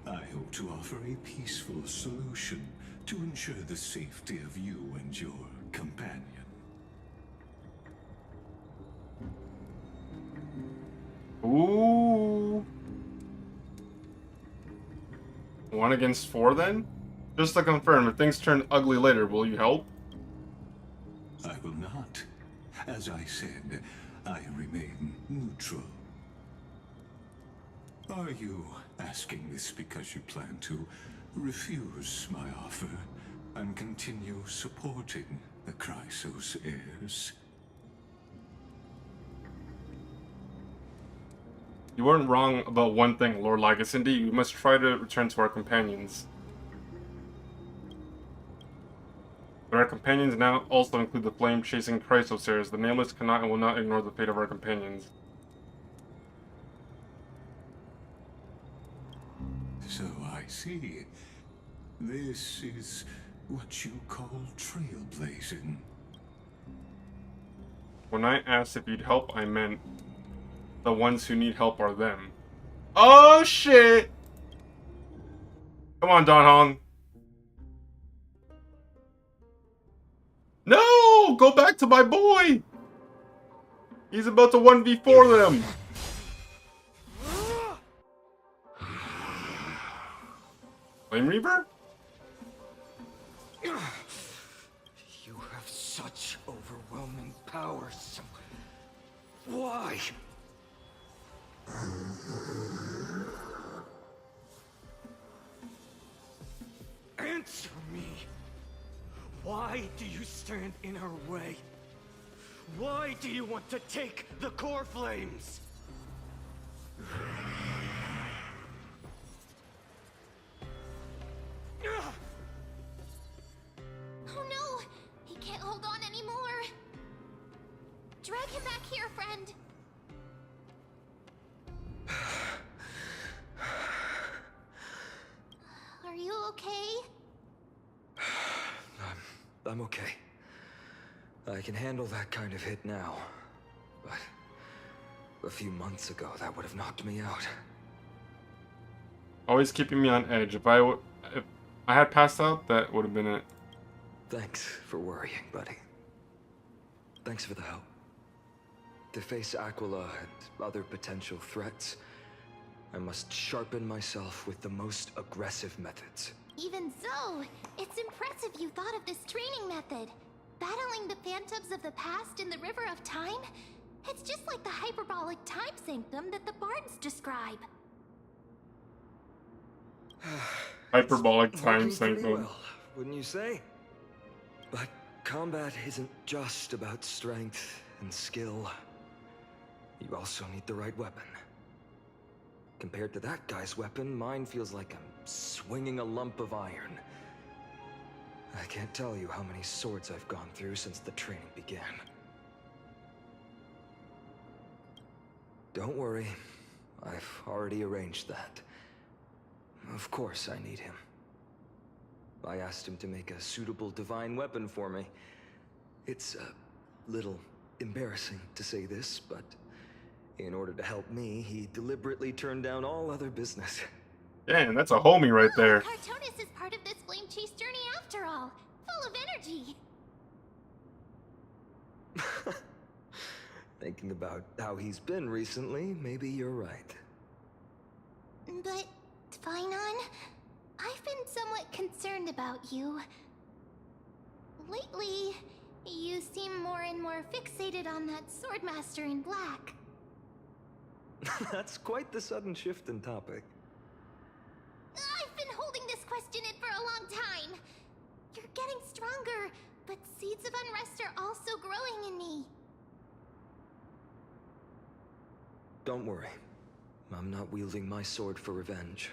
F: I hope to offer a peaceful solution to ensure the safety of you and your companion.
A: Ooh. 1 against 4 then? Just to confirm, if things turn ugly later, will you help?
F: I will not. As I said, I remain neutral. Are you asking this because you plan to refuse my offer and continue supporting the Chrysos heirs?
A: You weren't wrong about one thing, Lord Lygus. Indeed, we must try to return to our companions. But our companions now also include the flame-chasing Chrysosairs. The Nameless cannot and will not ignore the fate of our companions.
F: So I see. This is what you call trailblazing.
A: When I asked if you'd help, I meant the ones who need help are them. Oh shit! Come on, Don Hong. No! Go back to my boy! He's about to 1v4 them! Flame Reaper?
E: You have such overwhelming power, so why? Answer me. Why do you stand in our way? Why do you want to take the core flames?
C: Oh no! He can't hold on anymore! Drag him back here, friend! Are you okay?
E: I'm okay. I can handle that kind of hit now. But a few months ago, that would have knocked me out.
A: Always keeping me on edge. If I had passed out, that would have been it.
E: Thanks for worrying, buddy. Thanks for the help.
G: To face Aquila and other potential threats, I must sharpen myself with the most aggressive methods.
C: Even so, it's impressive you thought of this training method. Battling the phantoms of the past in the River of Time? It's just like the hyperbolic time sanctum that the bards describe.
A: Hyperbolic
G: It's
A: time
G: working pretty
A: sanctum.
G: well, wouldn't you say? But combat isn't just about strength and skill. You also need the right weapon. Compared to that guy's weapon, mine feels like I'm swinging a lump of iron. I can't tell you how many swords I've gone through since the training began. Don't worry, I've already arranged that. Of course I need him. I asked him to make a suitable divine weapon for me. It's a little embarrassing to say this, but in order to help me, he deliberately turned down all other business.
A: Damn, that's a homie right there.
C: Cartonis is part of this flame chase journey after all. Full of energy.
G: Thinking about how he's been recently, maybe you're right.
C: But, Finon, I've been somewhat concerned about you. Lately, you seem more and more fixated on that Swordmaster in black.
G: That's quite the sudden shift in topic.
C: I've been holding this question in for a long time. You're getting stronger, but seeds of unrest are also growing in me.
G: Don't worry. I'm not wielding my sword for revenge.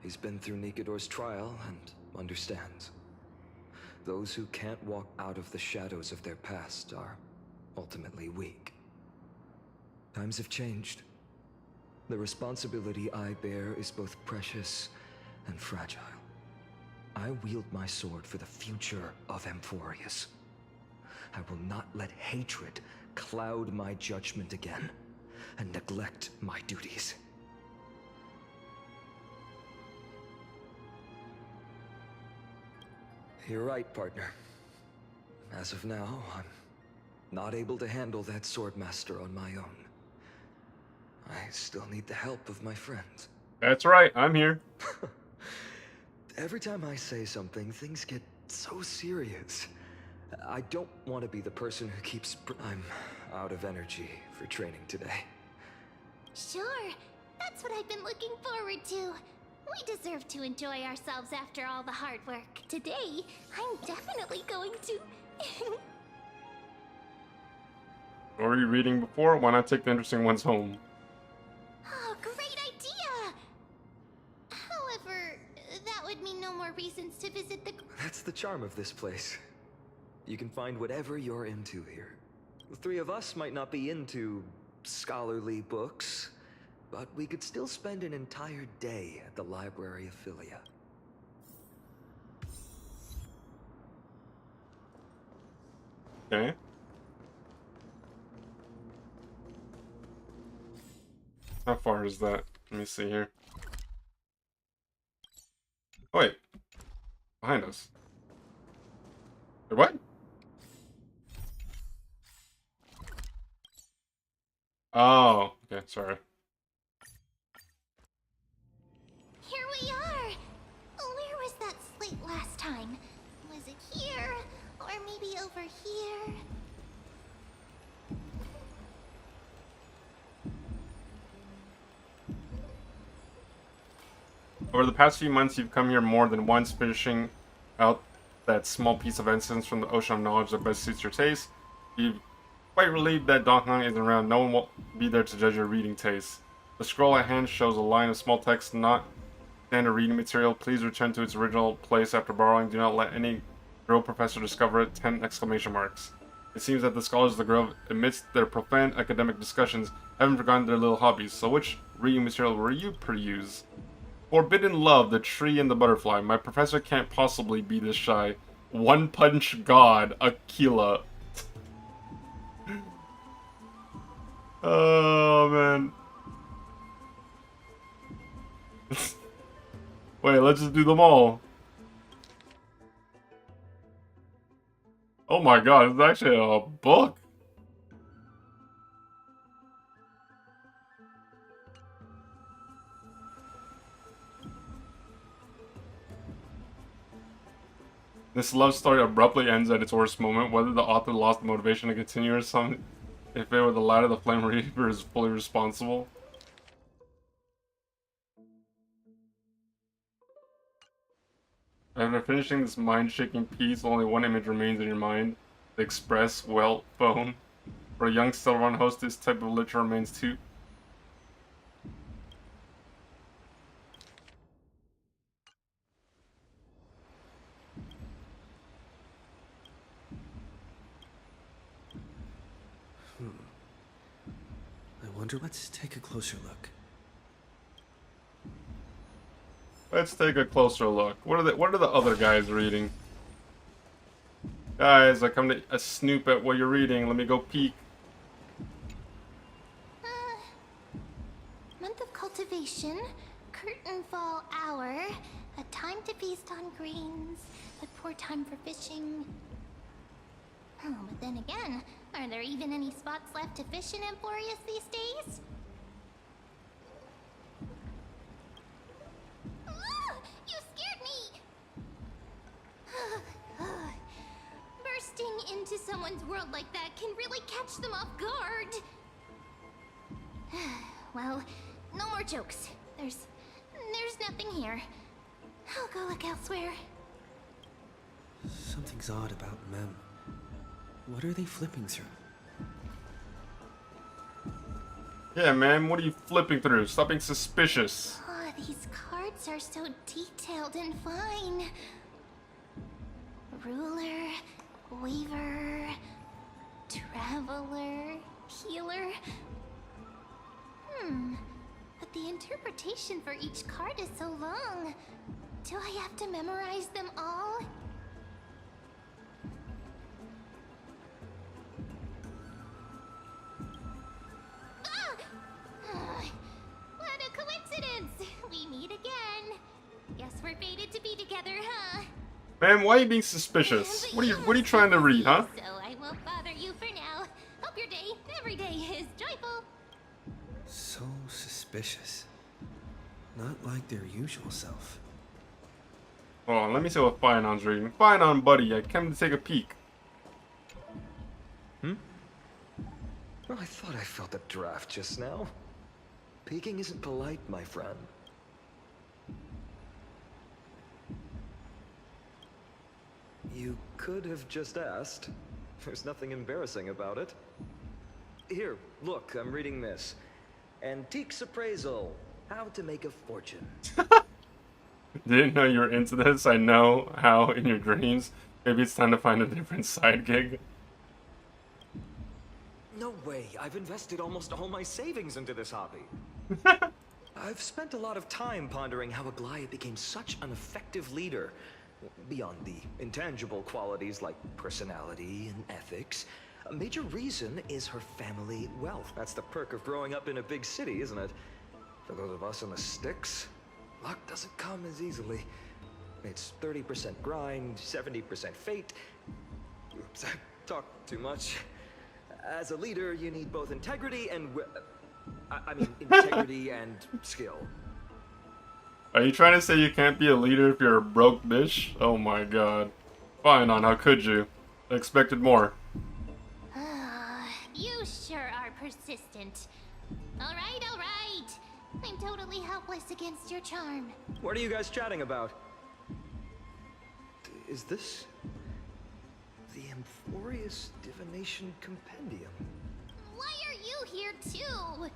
G: He's been through Nikador's trial and understands. Those who can't walk out of the shadows of their past are ultimately weak. Times have changed. The responsibility I bear is both precious and fragile. I wield my sword for the future of Amphorius. I will not let hatred cloud my judgment again and neglect my duties. You're right, partner. As of now, I'm not able to handle that Swordmaster on my own. I still need the help of my friends.
A: That's right, I'm here.
G: Every time I say something, things get so serious. I don't want to be the person who keeps... I'm out of energy for training today.
C: Sure, that's what I've been looking forward to. We deserve to enjoy ourselves after all the hard work. Today, I'm definitely going to...
A: What were you reading before? Why not take the interesting ones home?
C: Oh, great idea! However, that would mean no more reasons to visit the...
G: That's the charm of this place. You can find whatever you're into here. The three of us might not be into scholarly books, but we could still spend an entire day at the Library of Philia.
A: Okay. How far is that? Let me see here. Oh, wait. Behind us. Wait, what? Oh, okay, sorry.
C: Here we are! Where was that slate last time? Was it here? Or maybe over here?
A: Over the past few months, you've come here more than once, fishing out that small piece of essence from the ocean of knowledge that best suits your taste. You've quite relieved that Donghang isn't around. No one will be there to judge your reading taste. The scroll at hand shows a line of small text, not standard reading material. Please return to its original place after borrowing. Do not let any Grove professor discover it. 10 exclamation marks. It seems that the scholars of the Grove, amidst their profound academic discussions, haven't forgotten their little hobbies. So which reading material were you peruse? Forbidden Love, the Tree and the Butterfly. My professor can't possibly be this shy. One Punch God, Aquila. Oh, man. Wait, let's just do them all. Oh my god, it's actually a book. This love story abruptly ends at its worst moment, whether the author lost the motivation to continue or something. If it were the latter, the Flame Reaper is fully responsible. After finishing this mind-shaking piece, only one image remains in your mind. The Express Well phone. For a young Stellarun host, this type of literature remains too.
B: I wonder, let's take a closer look.
A: Let's take a closer look. What are the other guys reading? Guys, I come to snoop at what you're reading. Let me go peek.
C: Month of cultivation, curtain fall hour, a time to feast on grains, a poor time for fishing. Oh, but then again, are there even any spots left to fish in Emporius these days? Ah, you scared me! Bursting into someone's world like that can really catch them off guard. Well, no more jokes. There's nothing here. I'll go look elsewhere.
B: Something's odd about Mem. What are they flipping through?
A: Yeah, man, what are you flipping through? Stop being suspicious.
C: Oh, these cards are so detailed and fine. Ruler, weaver, traveler, healer. But the interpretation for each card is so long. Do I have to memorize them all? What a coincidence! We meet again. Guess we're fated to be together, huh?
A: Man, why are you being suspicious? What are you trying to read, huh?
C: So I won't bother you for now. Hope your day, every day, is joyful.
B: So suspicious. Not like their usual self.
A: Hold on, let me see what Fionon's reading. Fionon, buddy, I came to take a peek.
G: Well, I thought I felt a draft just now. Peeking isn't polite, my friend. You could have just asked. There's nothing embarrassing about it. Here, look, I'm reading this. Antiques Appraisal. How to make a fortune.
A: Didn't know you were into this. I know how in your dreams. Maybe it's time to find a different side gig.
G: No way. I've invested almost all my savings into this hobby. I've spent a lot of time pondering how Aglaia became such an effective leader. Beyond the intangible qualities like personality and ethics, a major reason is her family wealth. That's the perk of growing up in a big city, isn't it? For those of us in the sticks, luck doesn't come as easily. It's 30% grind, 70% fate. Oops, I talked too much. As a leader, you need both integrity and integrity and skill.
A: Are you trying to say you can't be a leader if you're a broke bitch? Oh my god. Fionon, how could you? I expected more.
C: You sure are persistent. All right, all right. I'm totally helpless against your charm.
G: What are you guys chatting about? Is this the Amphorius Divination Compendium?
C: Why are you here too?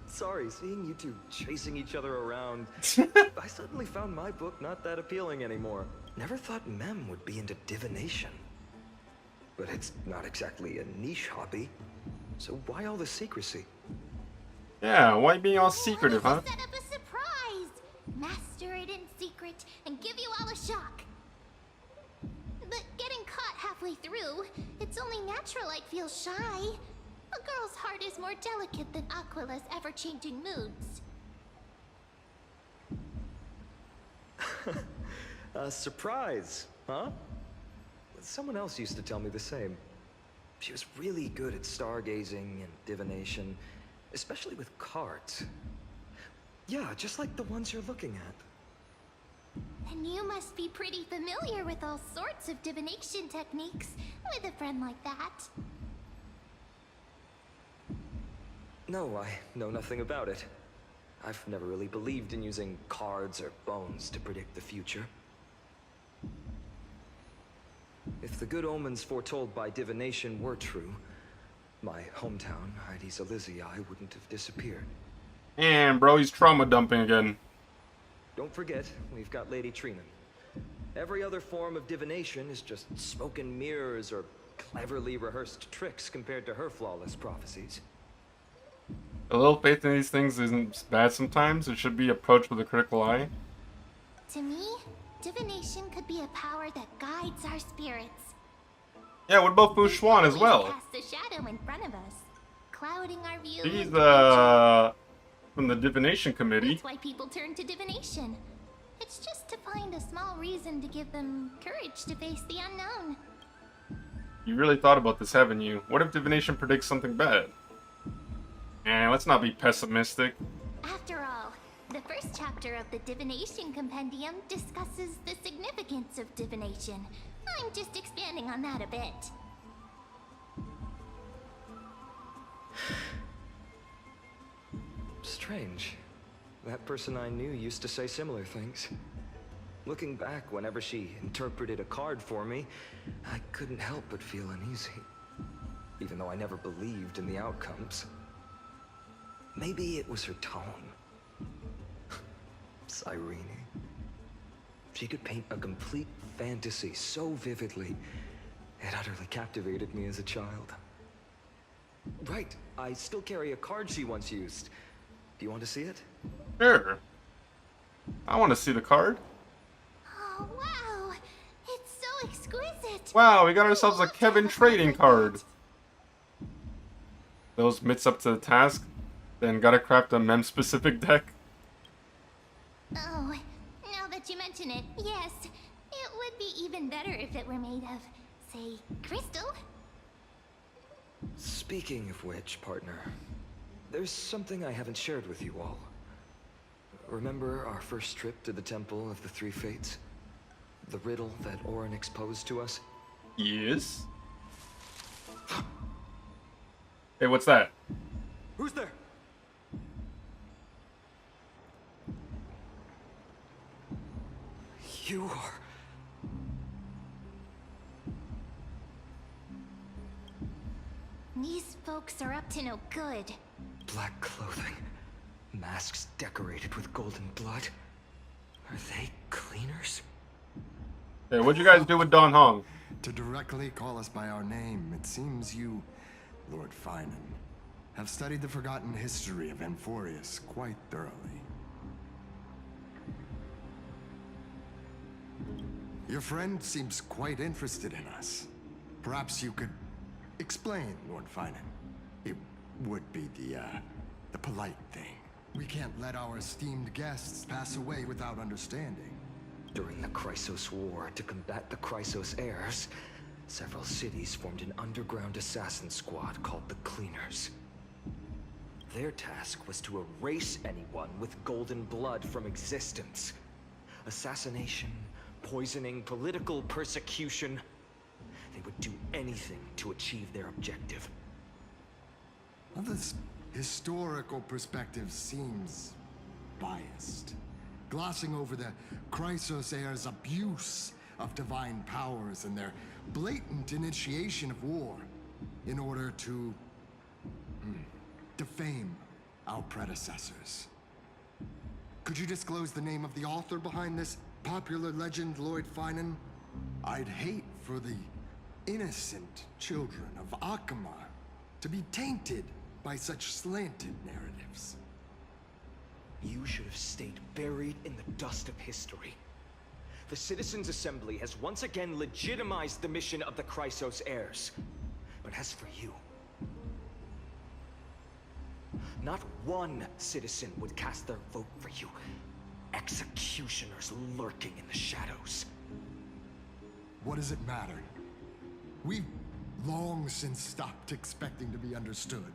G: Sorry, seeing you two chasing each other around. I suddenly found my book not that appealing anymore. Never thought Mem would be into divination. But it's not exactly a niche hobby. So why all the secrecy?
A: Yeah, why being all secretive, huh?
C: Set up a surprise. Master it in secret and give you all a shock. But getting caught halfway through, it's only natural I'd feel shy. A girl's heart is more delicate than Aquila's ever-changing moods.
G: A surprise, huh? Someone else used to tell me the same. She was really good at stargazing and divination, especially with cards. Yeah, just like the ones you're looking at.
C: Then Then you must be pretty familiar with all sorts of divination techniques with a friend like that.
G: No, I know nothing about it. I've never really believed in using cards or bones to predict the future. If the good omens foretold by divination were true, my hometown, Hydes Elysiae, wouldn't have disappeared.
A: And bro, he's trauma dumping again.
G: Don't forget, we've got Lady Trina. Every other form of divination is just smoke and mirrors or cleverly rehearsed tricks compared to her flawless prophecies.
A: A little faith in these things isn't bad sometimes. It should be approached with a critical eye.
C: To me, divination could be a power that guides our spirits.
A: Yeah, what about Fu Xuan as well?
C: Cast a shadow in front of us, clouding our view.
A: He's from the divination committee.
C: That's why people turn to divination. It's just to find a small reason to give them courage to face the unknown.
A: You really thought about this, haven't you? What if divination predicts something bad? And let's not be pessimistic.
C: After all, the first chapter of the Divination Compendium discusses the significance of divination. I'm just expanding on that a bit.
G: Strange. That person I knew used to say similar things. Looking back, whenever she interpreted a card for me, I couldn't help but feel uneasy. Even though I never believed in the outcomes. Maybe it was her tone. Cyrene. She could paint a complete fantasy so vividly, it utterly captivated me as a child. Right, I still carry a card she once used. Do you want to see it?
A: Sure. I want to see the card.
C: Oh, wow! It's so exquisite!
A: Wow, we got ourselves a Kevin trading card. Those mitts up to the task. Then gotta craft a mem-specific deck.
C: Oh, now that you mention it, yes. It would be even better if it were made of, say, crystal.
G: Speaking of which, partner, there's something I haven't shared with you all. Remember our first trip to the Temple of the Three Fates? The riddle that Orin exposed to us?
A: Yes. Hey, what's that?
G: Who's there? You are...
C: These folks are up to no good.
G: Black clothing. Masks decorated with golden blood. Are they cleaners?
A: Hey, what'd you guys do with Don Hong?
H: To directly call us by our name, it seems you, Lord Finan, have studied the forgotten history of Amphorius quite thoroughly. Your friend seems quite interested in us. Perhaps you could explain, Lord Finan. It would be the polite thing. We can't let our esteemed guests pass away without understanding.
G: During the Chrysos War, to combat the Chrysos heirs, several cities formed an underground assassin squad called the Cleaners. Their task was to erase anyone with golden blood from existence. Assassination, poisoning, political persecution. They would do anything to achieve their objective.
H: Well, this historical perspective seems biased, glossing over the Chrysos heirs' abuse of divine powers and their blatant initiation of war in order to defame our predecessors. Could you disclose the name of the author behind this popular legend, Lord Finan? I'd hate for the innocent children of Akamar to be tainted by such slanted narratives.
G: You should have stayed buried in the dust of history. The Citizens' Assembly has once again legitimized the mission of the Chrysos heirs. But as for you, not one citizen would cast their vote for you. Executioners lurking in the shadows.
H: What does it matter? We've long since stopped expecting to be understood.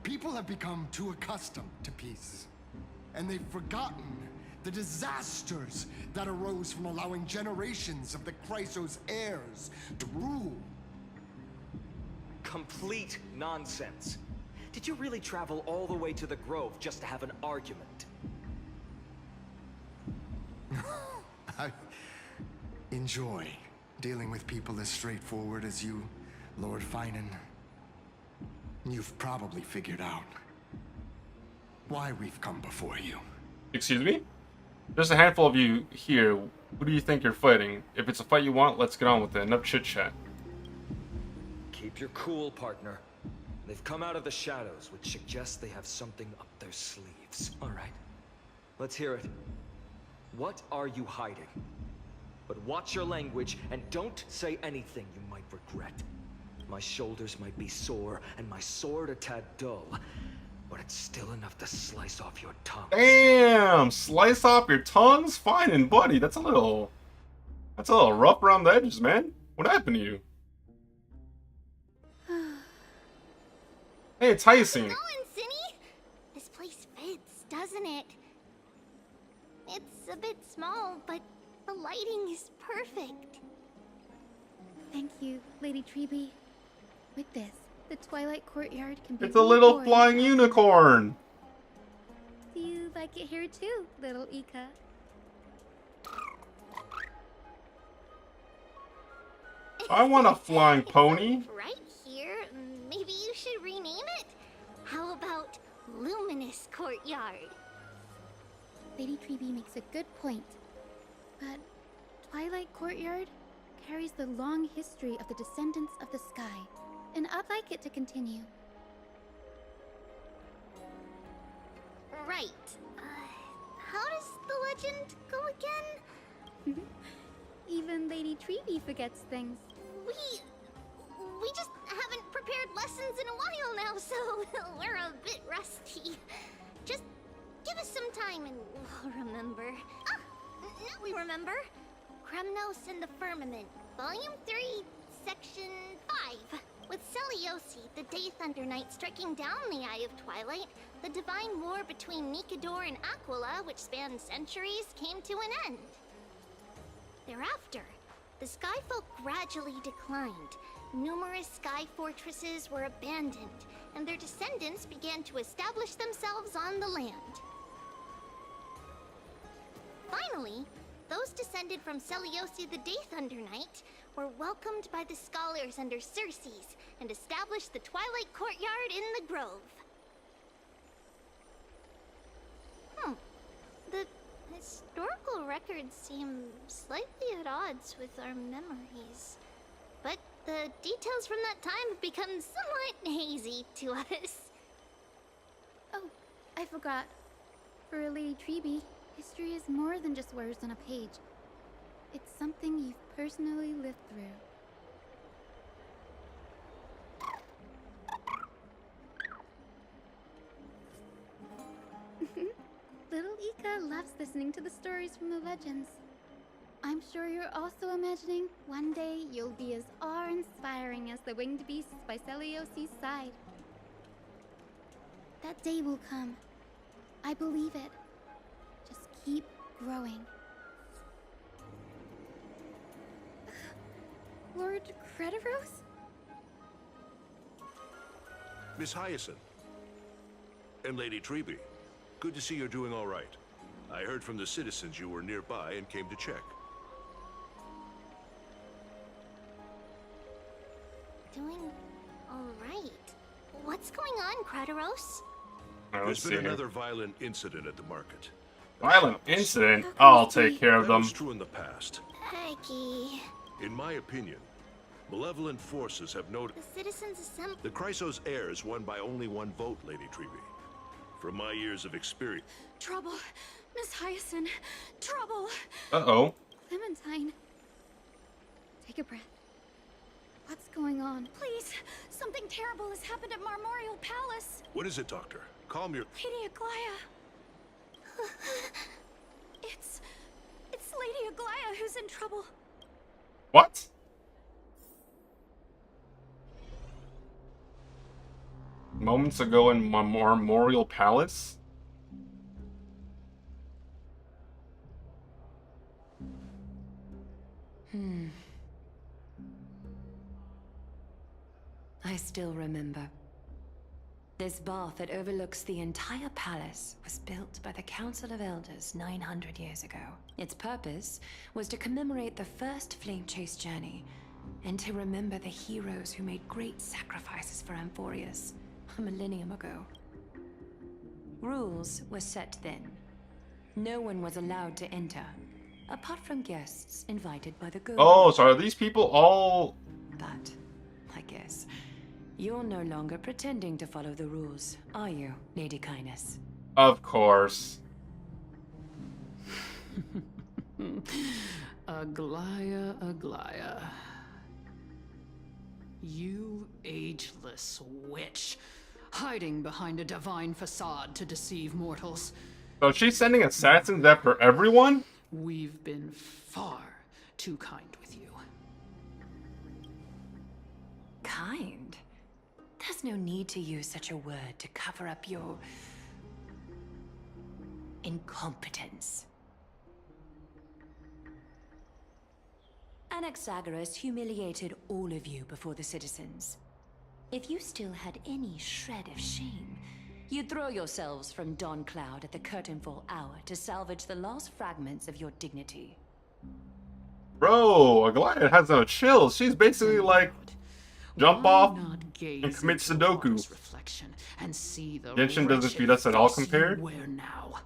H: People have become too accustomed to peace, and they've forgotten The disasters that arose from allowing generations of the Chrysos heirs to rule.
G: Complete nonsense. Did you really travel all the way to the Grove just to have an argument?
H: I enjoy dealing with people as straightforward as you, Lord Finan. You've probably figured out why we've come before you.
A: Excuse me? There's a handful of you here. Who do you think you're fighting? If it's a fight you want, let's get on with it. Enough chit-chat.
G: Keep your cool, partner. They've come out of the shadows, which suggests they have something up their sleeves. All right. Let's hear it. What are you hiding? But watch your language and don't say anything you might regret. My shoulders might be sore and my sword a tad dull, but it's still enough to slice off your tongue.
A: Damn! Slice off your tongues? Fine and buddy. That's a little rough around the edges, man. What happened to you? Hey, it's Hyacine.
C: Going, Cinny? This place fits, doesn't it? It's a bit small, but the lighting is perfect.
I: Thank you, Lady Treeby. With this, the Twilight Courtyard can be
A: It's a little
I: reborn.
A: flying unicorn.
I: Do you like it here too, little Ika?
A: I want a flying pony.
C: Right here, maybe you should rename it? How about Luminous Courtyard?
I: Lady Treeby makes a good point. But Twilight Courtyard carries the long history of the descendants of the sky, and I'd like it to continue.
C: Right. How does the legend go again?
I: Even Lady Treeby forgets things.
C: We just haven't prepared lessons in a while now, so we're a bit rusty. Just give us some time and we'll remember. Ah, now we remember. Kremnos and the Firmament, Volume 3, Section 5. With Seliosi, the Day Thunder Knight, striking down the Eye of Twilight, the divine war between Nikador and Aquila, which spanned centuries, came to an end. Thereafter, the Skyfolk gradually declined. Numerous sky fortresses were abandoned, and their descendants began to establish themselves on the land. Finally, those descended from Seliosi the Day Thunder Knight were welcomed by the scholars under Circes and established the Twilight Courtyard in the Grove. The historical records seem slightly at odds with our memories. But the details from that time have become somewhat hazy to us.
I: Oh, I forgot. For Lady Treeby, history is more than just words on a page. It's something you've personally lived through. Little Ika loves listening to the stories from the legends. I'm sure you're also imagining one day you'll be as awe-inspiring as the winged beasts by Seliosi's side. That day will come. I believe it. Just keep growing. Lord Crediros?
J: Miss Hyacine. And Lady Treeby. Good to see you're doing all right. I heard from the citizens you were nearby and came to check.
C: Doing all right. What's going on, Crediros?
J: There's been another violent incident at the market.
A: Violent incident? I'll take care of
J: That
A: them.
J: was true in the past.
C: Peggy.
J: In my opinion, malevolent forces have noted
C: The citizens assembled.
J: the Chrysos heirs won by only one vote, Lady Treeby. From my years of experience,
I: Trouble. Miss Hyacine. Trouble.
A: Uh-oh.
I: Clementine. Take a breath. What's going on? Please. Something terrible has happened at Marmorial Palace.
J: what is it, Doctor? Calm your...
I: Lady Aglaya. It's Lady Aglaya who's in trouble.
A: What? Moments ago in Marmorial Palace?
K: I still remember. This bath that overlooks the entire palace was built by the Council of Elders 900 years ago. Its purpose was to commemorate the first flame chase journey, and to remember the heroes who made great sacrifices for Amphorius a millennium ago. Rules were set then. No one was allowed to enter, apart from guests invited by the Gold.
A: Oh, so are these people all...
K: But, I guess, you're no longer pretending to follow the rules, are you, Lady Kindness?
A: Of course.
L: Aglaya, Aglaya. You ageless witch, hiding behind a divine facade to deceive mortals.
A: So she's sending assassins after everyone?
L: We've been far too kind with you.
K: Kind? There's no need to use such a word to cover up your... incompetence. Anaxagoras humiliated all of you before the citizens. If you still had any shred of shame, you'd throw yourselves from Dawn Cloud at the curtainfall hour to salvage the last fragments of your dignity.
A: Bro, Aglaya has no chills. She's basically like, jump off and commit Sudoku. Genshin doesn't treat us at all compared.
L: Where now?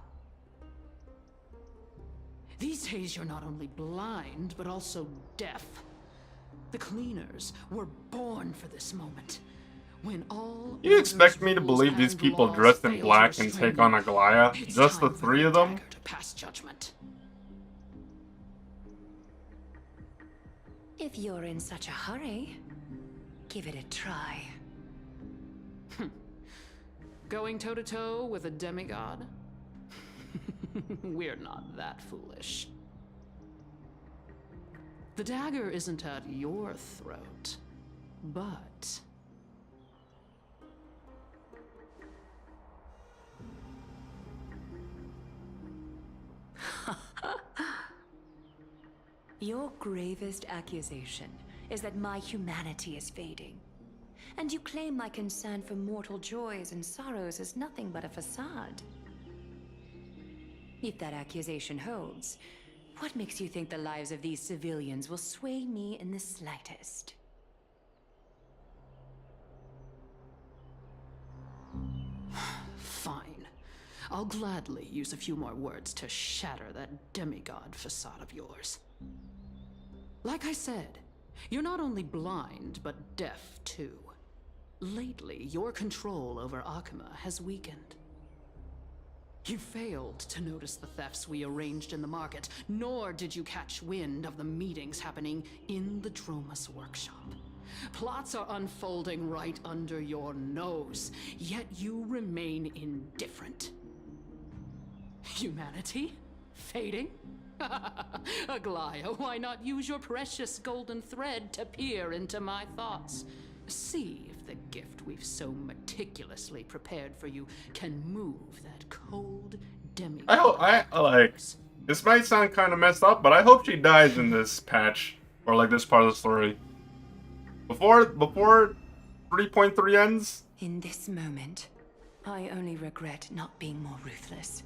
L: These days you're not only blind, but also deaf. The cleaners were born for this moment. When all
A: You expect me to believe these people dressed in black can take on Aglaya? Just the three of them?
L: To pass judgment.
K: If you're in such a hurry, give it a try.
L: Going toe-to-toe with a demigod? We're not that foolish. The dagger isn't at your throat, but...
K: Your gravest accusation is that my humanity is fading. And you claim my concern for mortal joys and sorrows is nothing but a facade. If that accusation holds, what makes you think the lives of these civilians will sway me in the slightest?
L: Fine. I'll gladly use a few more words to shatter that demigod facade of yours. Like I said, you're not only blind, but deaf too. Lately, your control over Akuma has weakened. You failed to notice the thefts we arranged in the market, nor did you catch wind of the meetings happening in the Dromus workshop. Plots are unfolding right under your nose, yet you remain indifferent. Humanity? Fading? Aglaya, why not use your precious golden thread to peer into my thoughts? See if the gift we've so meticulously prepared for you can move that cold demigod.
A: I like, this might sound kind of messed up, but I hope she dies in this patch, or like this part of the story. Before 3.3 ends?
K: In this moment, I only regret not being more ruthless.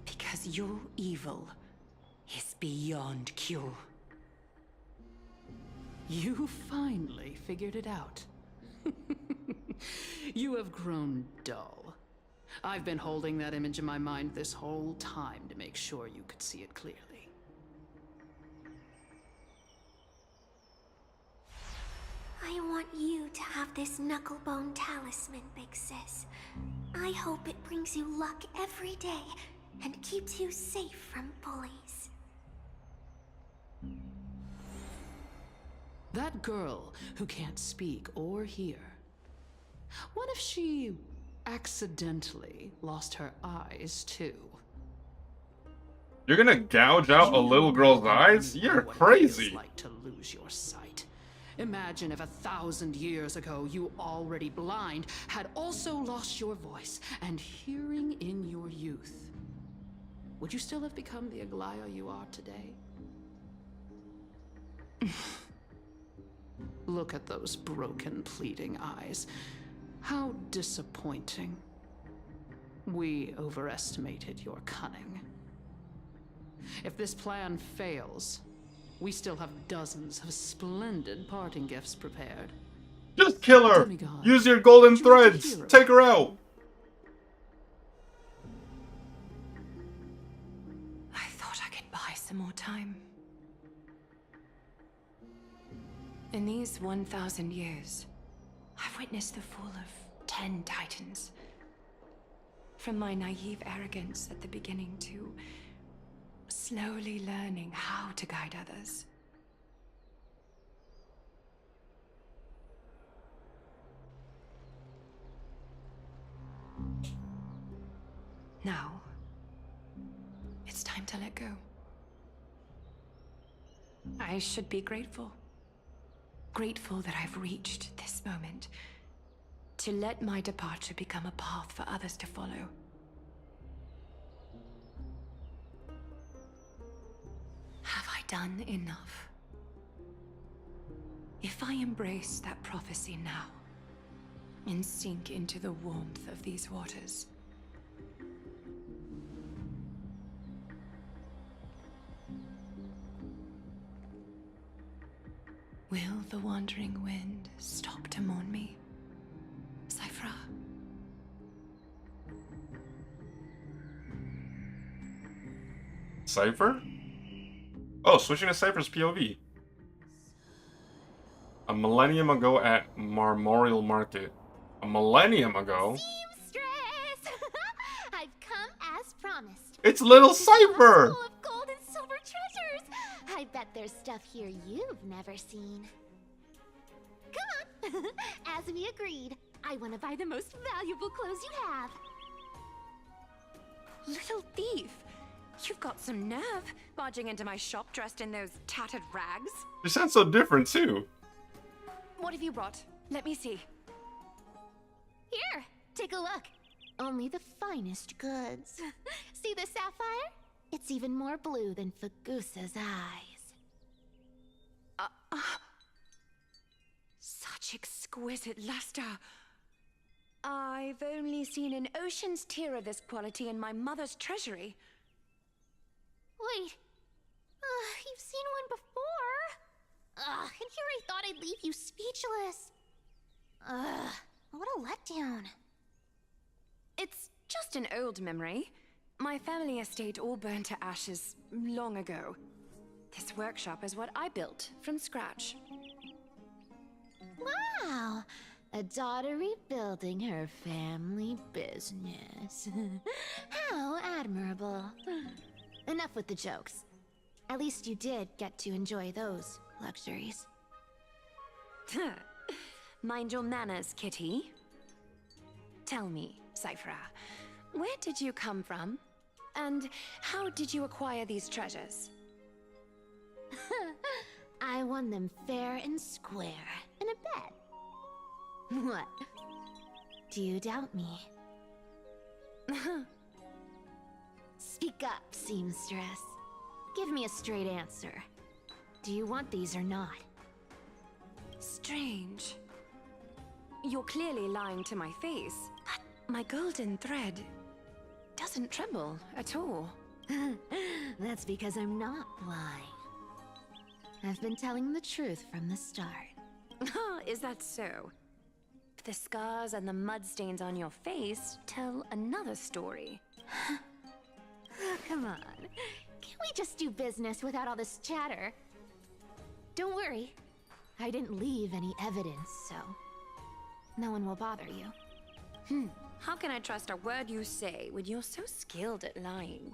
K: Because your evil is beyond cure.
L: You finally figured it out. You have grown dull. I've been holding that image in my mind this whole time to make sure you could see it clearly.
C: I want you to have this knucklebone talisman, Big Sis. I hope it brings you luck every day and keeps you safe from bullies.
L: That girl who can't speak or hear. What if she accidentally lost her eyes too?
A: You're gonna gouge out a little girl's eyes? You're crazy.
L: It's like to lose your sight. Imagine if 1,000 years ago you, already blind, had also lost your voice and hearing in your youth. Would you still have become the Aglaya you are today? Look at those broken, pleading eyes. How disappointing. We overestimated your cunning. If this plan fails, we still have dozens of splendid parting gifts prepared.
A: Just kill her!
L: Demigod,
A: Use your golden
L: would you like to
A: threads!
L: hear
A: Take her out!
K: I thought I could buy some more time. In these 1,000 years, I've witnessed the fall of 10 titans. From my naive arrogance at the beginning to slowly learning how to guide others. Now, it's time to let go. I should be grateful. Grateful that I've reached this moment. To let my departure become a path for others to follow. Have I done enough? If I embrace that prophecy now, and sink into the warmth of these waters, will the wandering wind stop to mourn me? Cyphra?
A: Cypher? Oh, switching to Cypher's POV. A millennium ago at Marmorial Market. A millennium ago?
C: Seamstress! I've come as promised.
A: It's little
C: This is a
A: Cypher!
C: full of gold and silver treasures. I bet there's stuff here you've never seen. Come on. As we agreed, I want to buy the most valuable clothes you have.
K: Little thief! You've got some nerve, barging into my shop dressed in those tattered rags.
A: You sound so different, too.
K: What have you brought? Let me see.
C: Here, take a look. Only the finest goods. See the sapphire? It's even more blue than Fagusa's eyes.
K: Such exquisite luster. I've only seen an ocean's tier of this quality in my mother's treasury.
C: Wait. You've seen one before. And here I thought I'd leave you speechless. What a letdown.
K: It's just an old memory. My family estate all burned to ashes long ago. This workshop is what I built from scratch.
C: Wow. A daughter rebuilding her family business. How admirable. Enough with the jokes. At least you did get to enjoy those luxuries.
K: Mind your manners, kitty. Tell me, Cyphra, where did you come from? And how did you acquire these treasures?
C: I won them fair and square in a bet. What? Do you doubt me? Speak up, seamstress. Give me a straight answer. Do you want these or not?
K: Strange. You're clearly lying to my face, but my golden thread doesn't tremble at all.
C: That's because I'm not lying. I've been telling the truth from the start.
K: Is that so? The scars and the mud stains on your face tell another story.
C: Come on. Can't we just do business without all this chatter? Don't worry. I didn't leave any evidence, so no one will bother you.
K: How can I trust a word you say when you're so skilled at lying?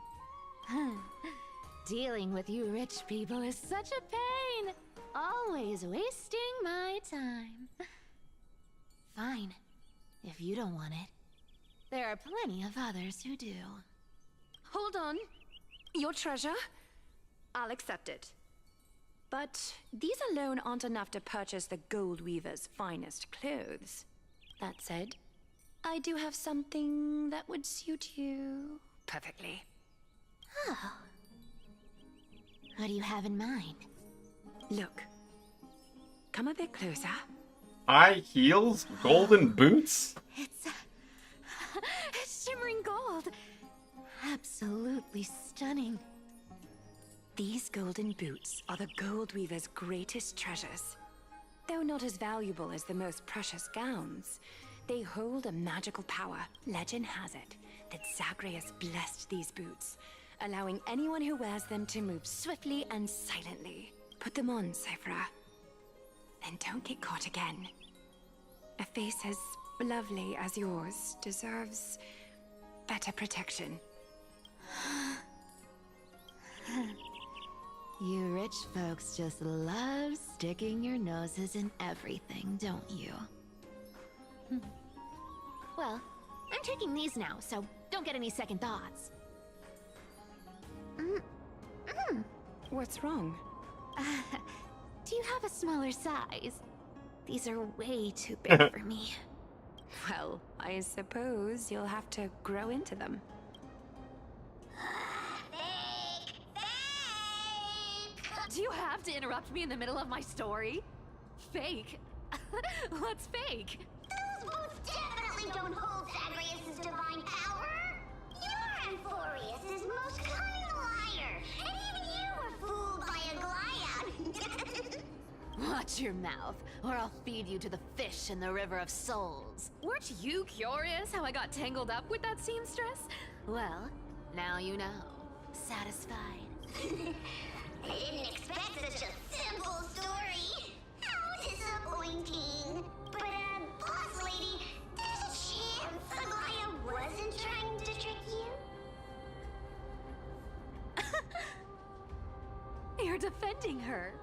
C: Dealing with you rich people is such a pain. Always wasting my time. Fine, if you don't want it. There are plenty of others who do.
K: Hold on. Your treasure? I'll accept it. But these alone aren't enough to purchase the gold weaver's finest clothes. That said, I do have something that would suit you perfectly.
C: Oh. What do you have in mind?
K: Look, Come a bit closer.
A: High heels, golden boots.
D: It's shimmering gold. Absolutely stunning.
K: These golden boots are the Gold Weaver's greatest treasures. Though not as valuable as the most precious gowns, they hold a magical power. Legend has it that Zagreus blessed these boots, allowing anyone who wears them to move swiftly and silently. Put them on, Cyphra. And don't get caught again. A face as lovely as yours deserves better protection.
D: You rich folks just love sticking your noses in everything, don't you? Well, I'm taking these now, so don't get any second thoughts.
K: What's wrong?
D: Do you have a smaller size? These are way too big for me.
K: Well, I suppose you'll have to grow into them.
D: Do you have to interrupt me in the middle of my story? Fake? What's fake?
C: Those boots definitely don't hold Zagreus' divine power. You're Amphorius' most cunning liar, and even you were fooled by a Glyad.
D: Watch your mouth, or I'll feed you to the fish in the River of Souls. Weren't you curious how I got tangled up with that seamstress? Well, now you know. Satisfied?
C: I didn't expect such a simple story. How disappointing. But, boss lady, there's a chance Aglaya wasn't trying to trick you?
D: You're defending her.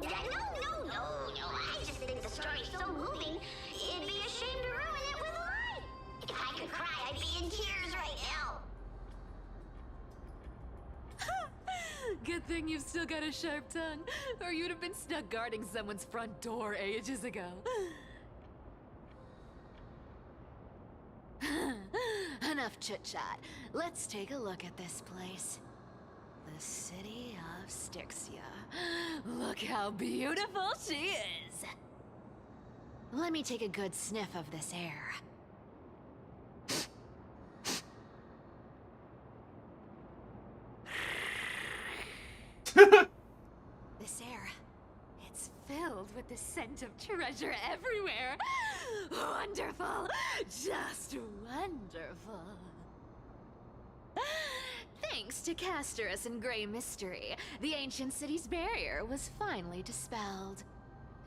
C: No. I just think the story's so moving, it'd be a shame to ruin it with a lie. If I could cry, I'd be in tears right now.
D: Good thing you've still got a sharp tongue, or you'd have been stuck guarding someone's front door ages ago. Enough chit-chat. Let's take a look at this place. The city of Styxia. Look how beautiful she is! Let me take a good sniff of this air. This air, it's filled with the scent of treasure everywhere. Wonderful! Just wonderful. Thanks to Castorus and Grey Mystery, the ancient city's barrier was finally dispelled.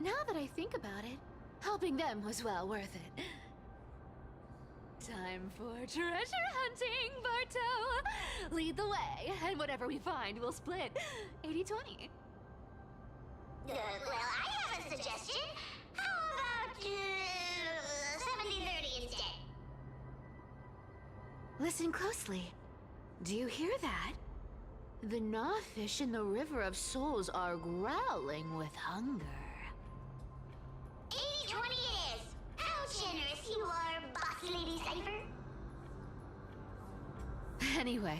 D: Now that I think about it, helping them was well worth it. Time for treasure hunting, Barto! Lead the way, and whatever we find, we'll split 80-20.
C: Well, I have a suggestion. How about 70-30 instead?
D: Listen closely. Do you hear that? The gnawfish in the River of Souls are growling with hunger.
C: 80-20 it is. How generous you are, Boss Lady Cypher.
D: Anyway,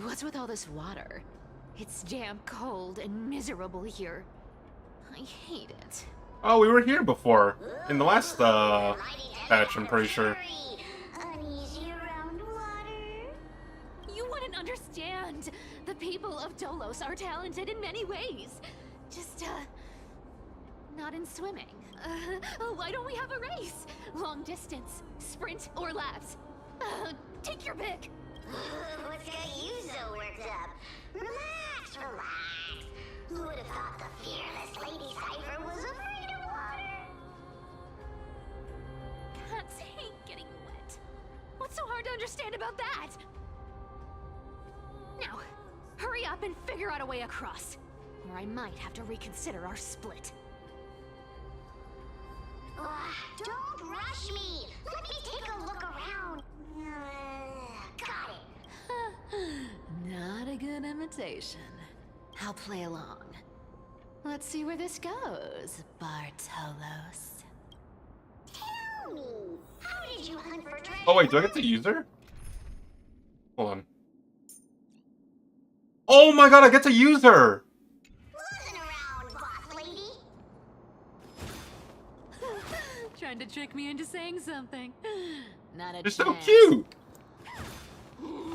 D: what's with all this water? It's damp, cold, and miserable here. I hate it.
A: Oh, we were here before. In the last, patch, I'm pretty sure.
C: Uneasy around water.
D: You wouldn't understand. The people of Dolos are talented in many ways. Just, not in swimming. Why don't we have a race? Long distance, sprint, or laps? Take your pick.
C: What's got you so worked up? Relax. Who would have thought the fearless Lady Cypher was afraid of water?
D: Cats hate getting wet. What's so hard to understand about that? Now, hurry up and figure out a way across, or I might have to reconsider our split.
C: Don't rush me. Let me take a look around. Got it.
D: Not a good imitation. I'll play along. Let's see where this goes, Bartolos.
C: Tell me, how did you hunt for treasure?
A: Oh wait, do I get to use her? Hold on. Oh my god, I get to use her!
C: Wasn't around, Boss Lady.
D: trying to trick me into saying something. Not a
A: They're so
D: chance.
A: cute.
C: You're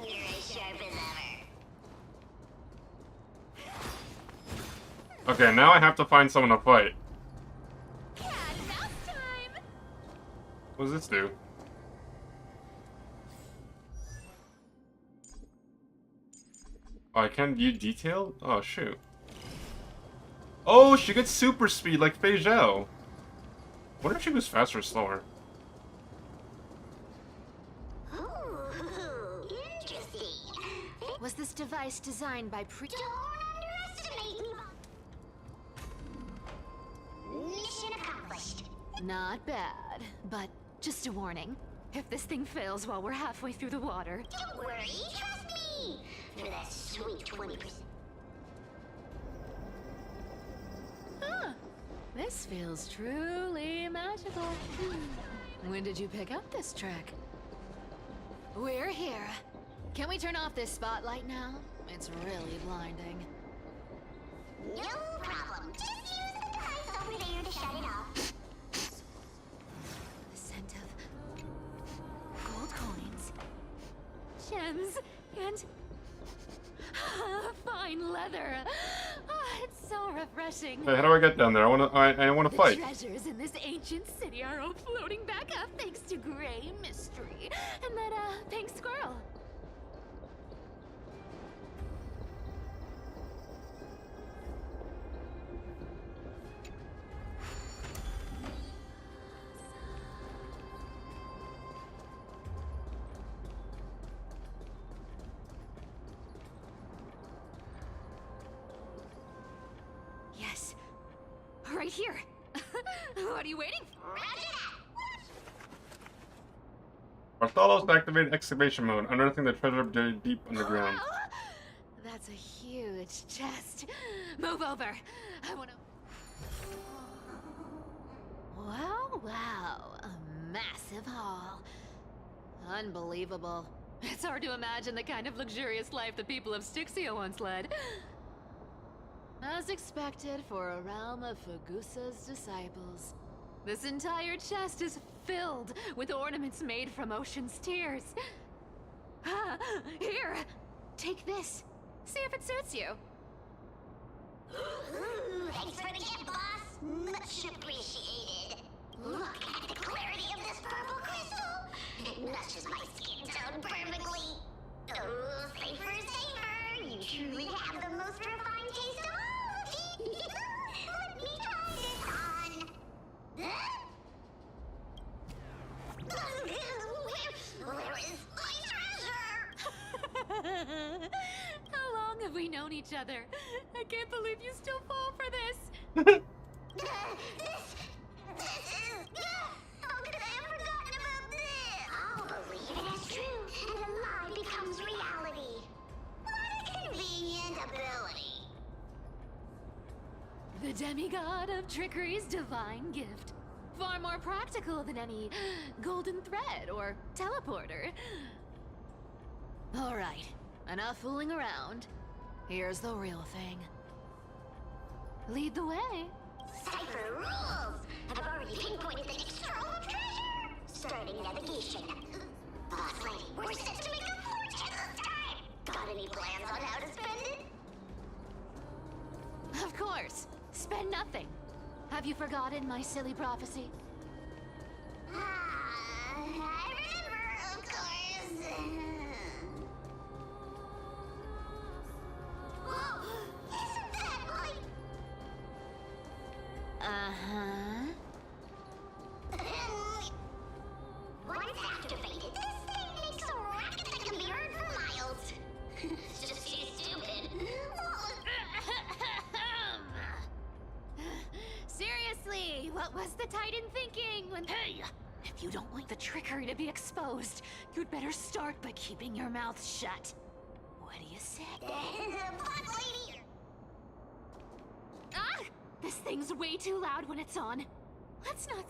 C: as sharp as ever.
A: Okay, now I have to find someone to fight.
C: Cat and mouse time!
A: What does this do? Oh, I can't view detail? Oh, shoot. Oh, she gets super speed like Fei Zhou. Wonder if she goes faster or slower.
C: Ooh, interesting.
D: Was this device designed by
C: Don't underestimate me. Mission accomplished.
D: Not bad, but just a warning. If this thing fails while we're halfway through the water...
C: Don't worry, trust me. For that sweet 20%.
D: Huh. This feels truly magical. When did you pick up this trick? We're here. Can we turn off this spotlight now? It's really blinding.
C: No problem. Just use the device over there to shut it off.
D: The scent of gold coins, gems, and fine leather. Ah, it's so refreshing.
A: Hey, how do I get down there? I wanna
D: The
A: fight.
D: treasures in this ancient city are all floating back up thanks to Gray Mystery and that pink squirrel. Yes, right here. What are you waiting for?
A: Bartholo's activated excavation mode, unearthing the treasure buried deep underground.
D: That's a huge chest. Move over. I want to. Wow, wow. A massive haul. Unbelievable. It's hard to imagine the kind of luxurious life the people of Styxia once led. As expected for a realm of Fagusa's disciples. This entire chest is filled with ornaments made from ocean's tears. Here, take this. See if it suits you.
C: Ooh, thanks for the gift, boss. Much appreciated. Look at the clarity of this purple crystal. It matches my skin tone perfectly. Oh, safer, safer. You truly have the most refined taste of all. Let me try this on. Where is my treasure?
D: How long have we known each other? I can't believe you still fall for this.
C: How could I have forgotten about this? I'll believe it as true, and a lie becomes reality. What a convenient ability.
D: The demigod of trickery's divine gift. Far more practical than any golden thread or teleporter. Alright, enough fooling around. Here's the real thing. Lead the way.
C: Cipher rules! I've already pinpointed the next trove of treasure! Starting navigation. Boss lady, we're set to make a fortune this time! Got any plans on how to spend it?
D: Of course. Spend nothing. Have you forgotten my silly prophecy?
C: I remember, of course. Whoa! Isn't that like...
D: Uh-huh.
C: Once activated, this thing makes a racket that can be heard for miles. It's just too stupid.
D: Seriously, what was the Titan thinking when... Hey! If you don't want the trickery to be exposed, you'd better start by keeping your mouth shut. What do you say?
C: Boss lady!
D: Ah! This thing's way too loud when it's on. Let's not...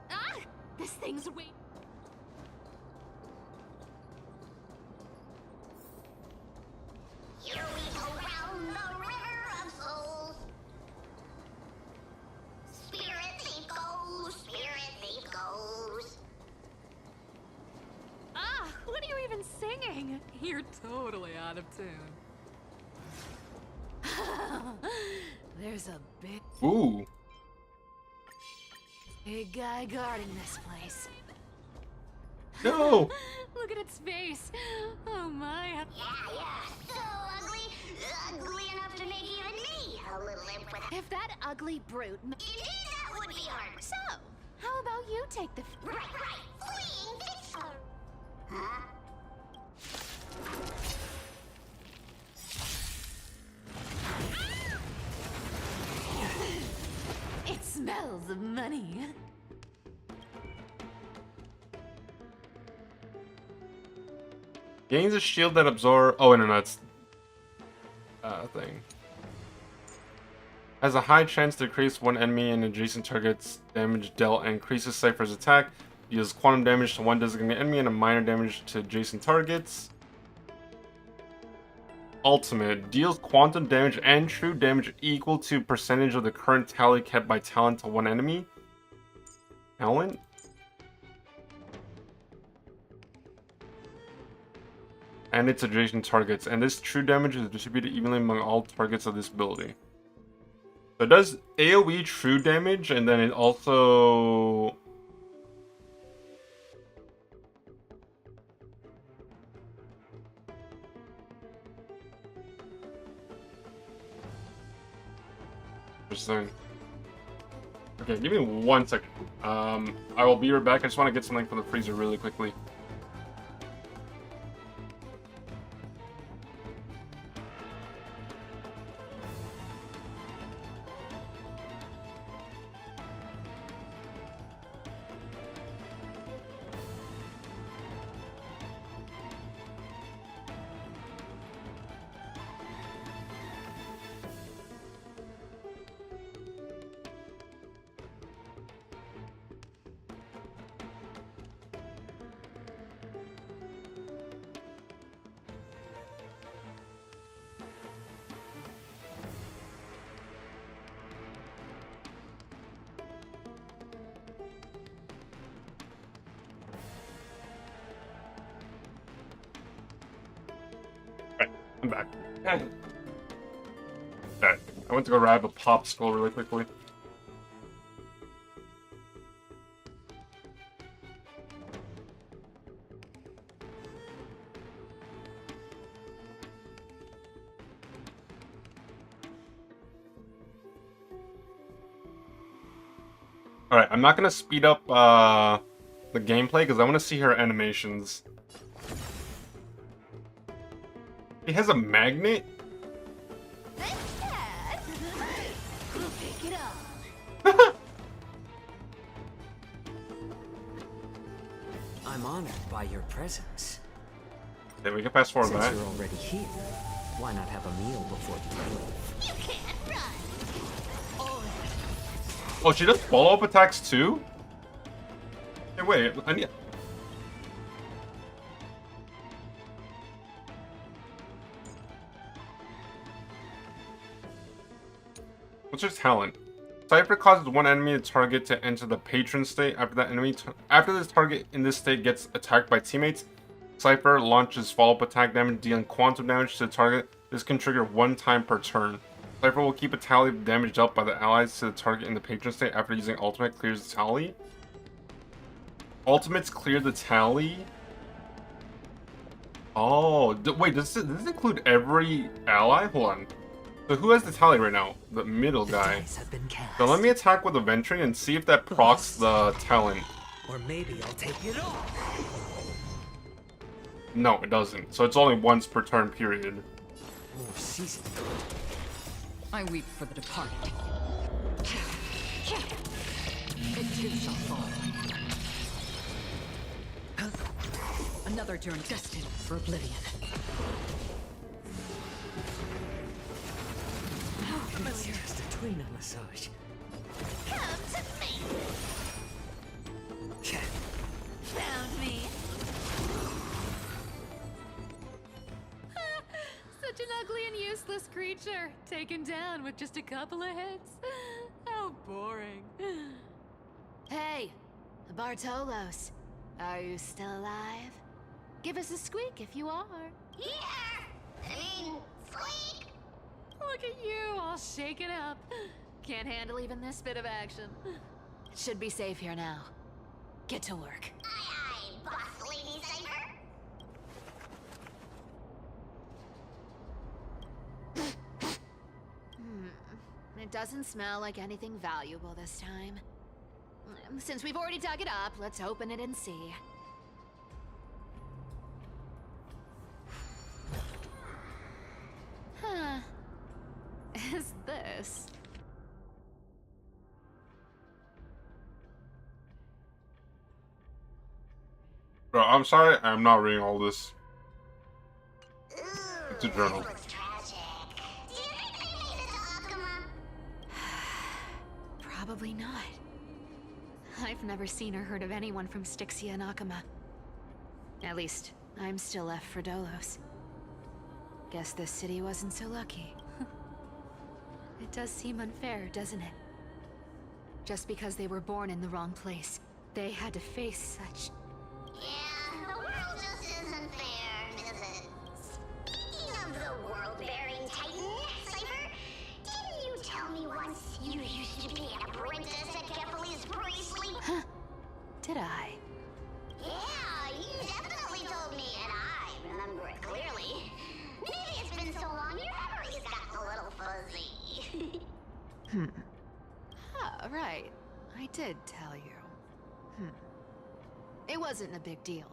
D: Ah! This thing's way...
C: Here we go
D: You're totally out of tune. There's a
A: Ooh.
D: big guy guarding this place.
A: No.
D: Look at its face. Oh my.
C: Yeah, so ugly. Ugly enough to make even me a little imp with.
D: If that ugly brute.
C: Indeed, that would be hard.
D: So, how about you take the.
C: Right. Fleeing this. Huh?
D: It smells of money.
A: Gains a shield that absorb. Oh, no, that's thing. Has a high chance to increase one enemy and adjacent target's damage dealt and increases Cypher's attack. Deals quantum damage to one designated enemy and a minor damage to adjacent targets. Ultimate deals quantum damage and true damage equal to percentage of the current tally kept by talent to one enemy. Talent? And its adjacent targets, and this true damage is distributed evenly among all targets of this ability. So it does AoE true damage, and then it also... Interesting. Okay, give me 1 second. I will be right back. I just want to get something from the freezer really quickly. I'm back. Okay. I went to go grab a popsicle really quickly. Alright, I'm not gonna speed up the gameplay because I want to see her animations. He has a magnet?
D: Thanks, Dad. We'll pick it up.
M: I'm honored by your presence.
A: Okay, we can fast forward
M: Since
A: that.
M: you're already here, why not have a meal before you leave?
C: You can't run.
A: Oh, she does follow-up attacks too? Hey, wait, I need... What's her talent? Cypher causes one enemy target to enter the patron state. After this target in this state gets attacked by teammates, Cypher launches follow-up attack damage, dealing quantum damage to the target. This can trigger 1 time per turn. Cypher will keep a tally of damage dealt by the allies to the target in the patron state after using ultimate clears the tally. Ultimates clear the tally? Oh, wait, does this include every ally? Hold on. So who has the tally right now? The middle guy. So let me attack with Adventuring and see if that procs the talent.
M: Or maybe I'll take it off.
A: No, it doesn't. So it's only once per turn period.
M: More seasoned.
L: I weep for the departed. It too shall fall. Another journey destined for oblivion.
M: It's just a tweener massage.
C: Come to me. Found me.
D: Such an ugly and useless creature, taken down with just a couple of hits. How boring. Hey, Bartolos, are you still alive? Give us a squeak if you are.
C: Here! I mean, sleep!
D: Look at you, all shaken up. Can't handle even this bit of action. Should be safe here now. Get to work.
C: Aye, aye, boss lady Cypher.
D: It doesn't smell like anything valuable this time. Since we've already dug it up, let's open it and see. Huh. Is this?
A: Bro, I'm sorry, I'm not reading all this. It's a journal.
C: Looks tragic. Do you think they made it to Akuma?
D: Probably not. I've never seen or heard of anyone from Styxia and Akuma. At least, I'm still left for Dolos. Guess this city wasn't so lucky. It does seem unfair, doesn't it? Just because they were born in the wrong place, they had to face such...
C: Yeah, the world just isn't fair, is it? Speaking of the world-bearing titan, Cypher, didn't you tell me once you used to be an apprentice at Kephal's priestly?
D: Huh? Did I?
C: Yeah, you definitely told me, and I remember it clearly. Maybe it's been so long your memory's gotten a little fuzzy.
D: Ah, right. I did tell you. It wasn't a big deal.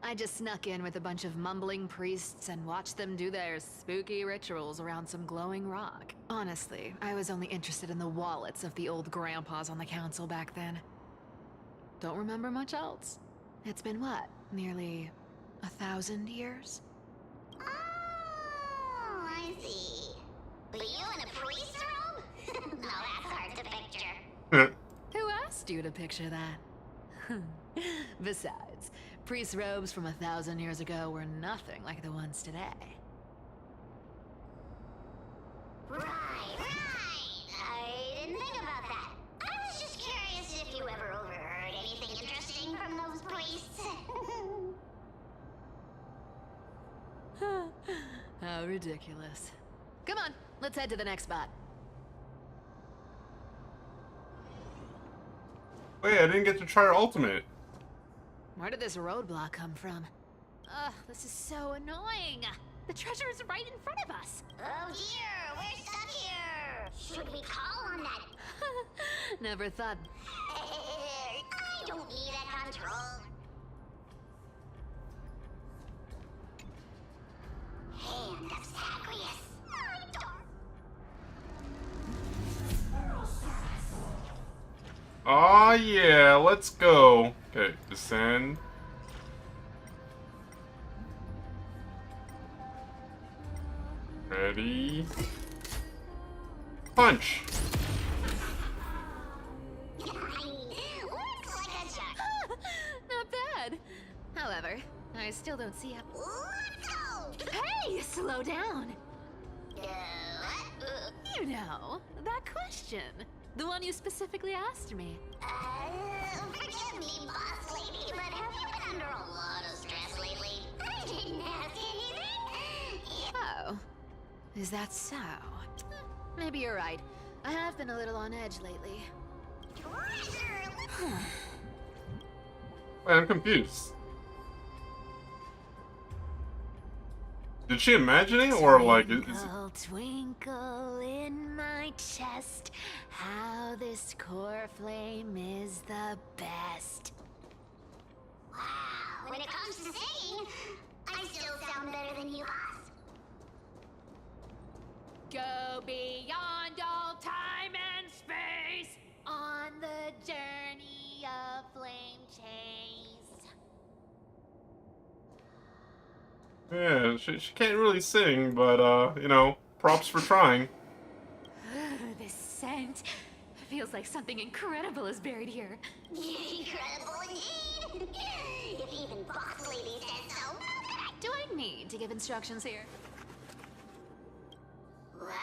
D: I just snuck in with a bunch of mumbling priests and watched them do their spooky rituals around some glowing rock. Honestly, I was only interested in the wallets of the old grandpas on the council back then. Don't remember much else. It's been what? Nearly 1,000 years?
C: Oh, I see. But you in a priest robe? No, that's hard to picture.
D: Who asked you to picture that? Besides, priest robes from 1,000 years ago were nothing like the ones today.
C: Right. I didn't think about that. I was just curious if you ever overheard anything interesting from those priests.
D: How ridiculous. Come on, let's head to the next spot.
A: Wait, I didn't get to try her ultimate.
D: Where did this roadblock come from? Ugh, this is so annoying. The treasure is right in front of us.
C: Oh dear, we're stuck here. Should we call on that?
D: Never thought.
C: I don't need that control. Hand of Zagreus.
A: Aw, yeah, let's go. Okay, descend. Ready. Punch.
D: Not bad. However, I still don't see how.
C: Let's go.
D: Hey, slow down.
C: What?
D: You know, that question. The one you specifically asked me.
C: Forgive me, boss lady, but have you been under a lot of stress lately? I didn't ask anything.
D: Oh, is that so? Maybe you're right. I have been a little on edge lately.
C: Treasure!
A: Wait, I'm confused. Did she imagine it, or like...
D: Twinkle, twinkle in my chest, how this core flame is the best.
C: Wow, when it comes to singing, I still sound better than you, boss.
D: Go beyond all time and space on the journey of flame chase.
A: Yeah, she can't really sing, but, you know, props for trying.
D: This scent feels like something incredible is buried here.
C: Incredible indeed. If even boss lady said so.
D: Do I need to give instructions here?
C: What?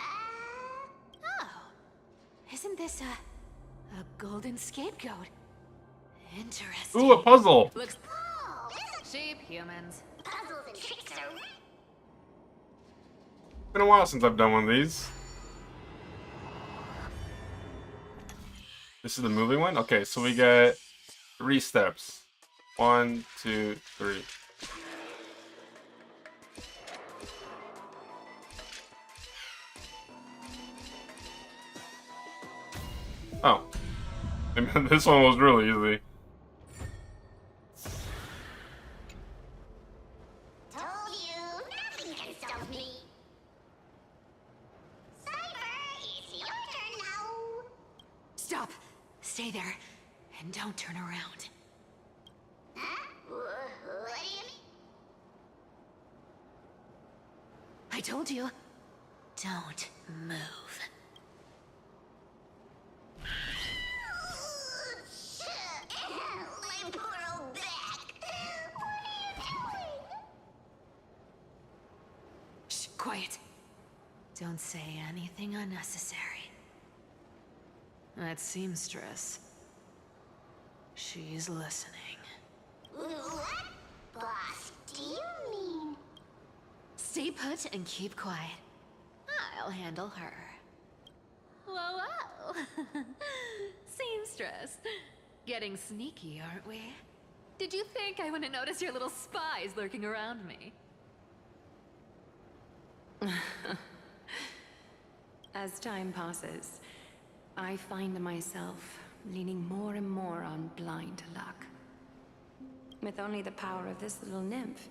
D: Oh, isn't this a golden scapegoat? Interesting.
A: Ooh, a puzzle!
D: Looks
C: Oh,
D: cheap, humans.
C: puzzles and tricks are...
A: Been a while since I've done one of these. This is the moving one? Okay, so we get 3 steps. 1, 2, 3. Oh. This one was really easy.
C: Told you, nothing can stop me. Cyber, it's your turn now.
D: Stop! Stay there, and don't turn around.
C: Huh? What do you mean?
D: I told you, don't move.
C: My poor old back. What are you doing?
D: Shh, quiet. Don't say anything unnecessary. That seamstress. She's listening.
C: What? Boss, do you mean?
D: Stay put and keep quiet. I'll handle her. Whoa, whoa! Seamstress. Getting sneaky, aren't we? Did you think I wouldn't notice your little spies lurking around me?
K: As time passes, I find myself leaning more and more on blind luck. With only the power of this little nymph,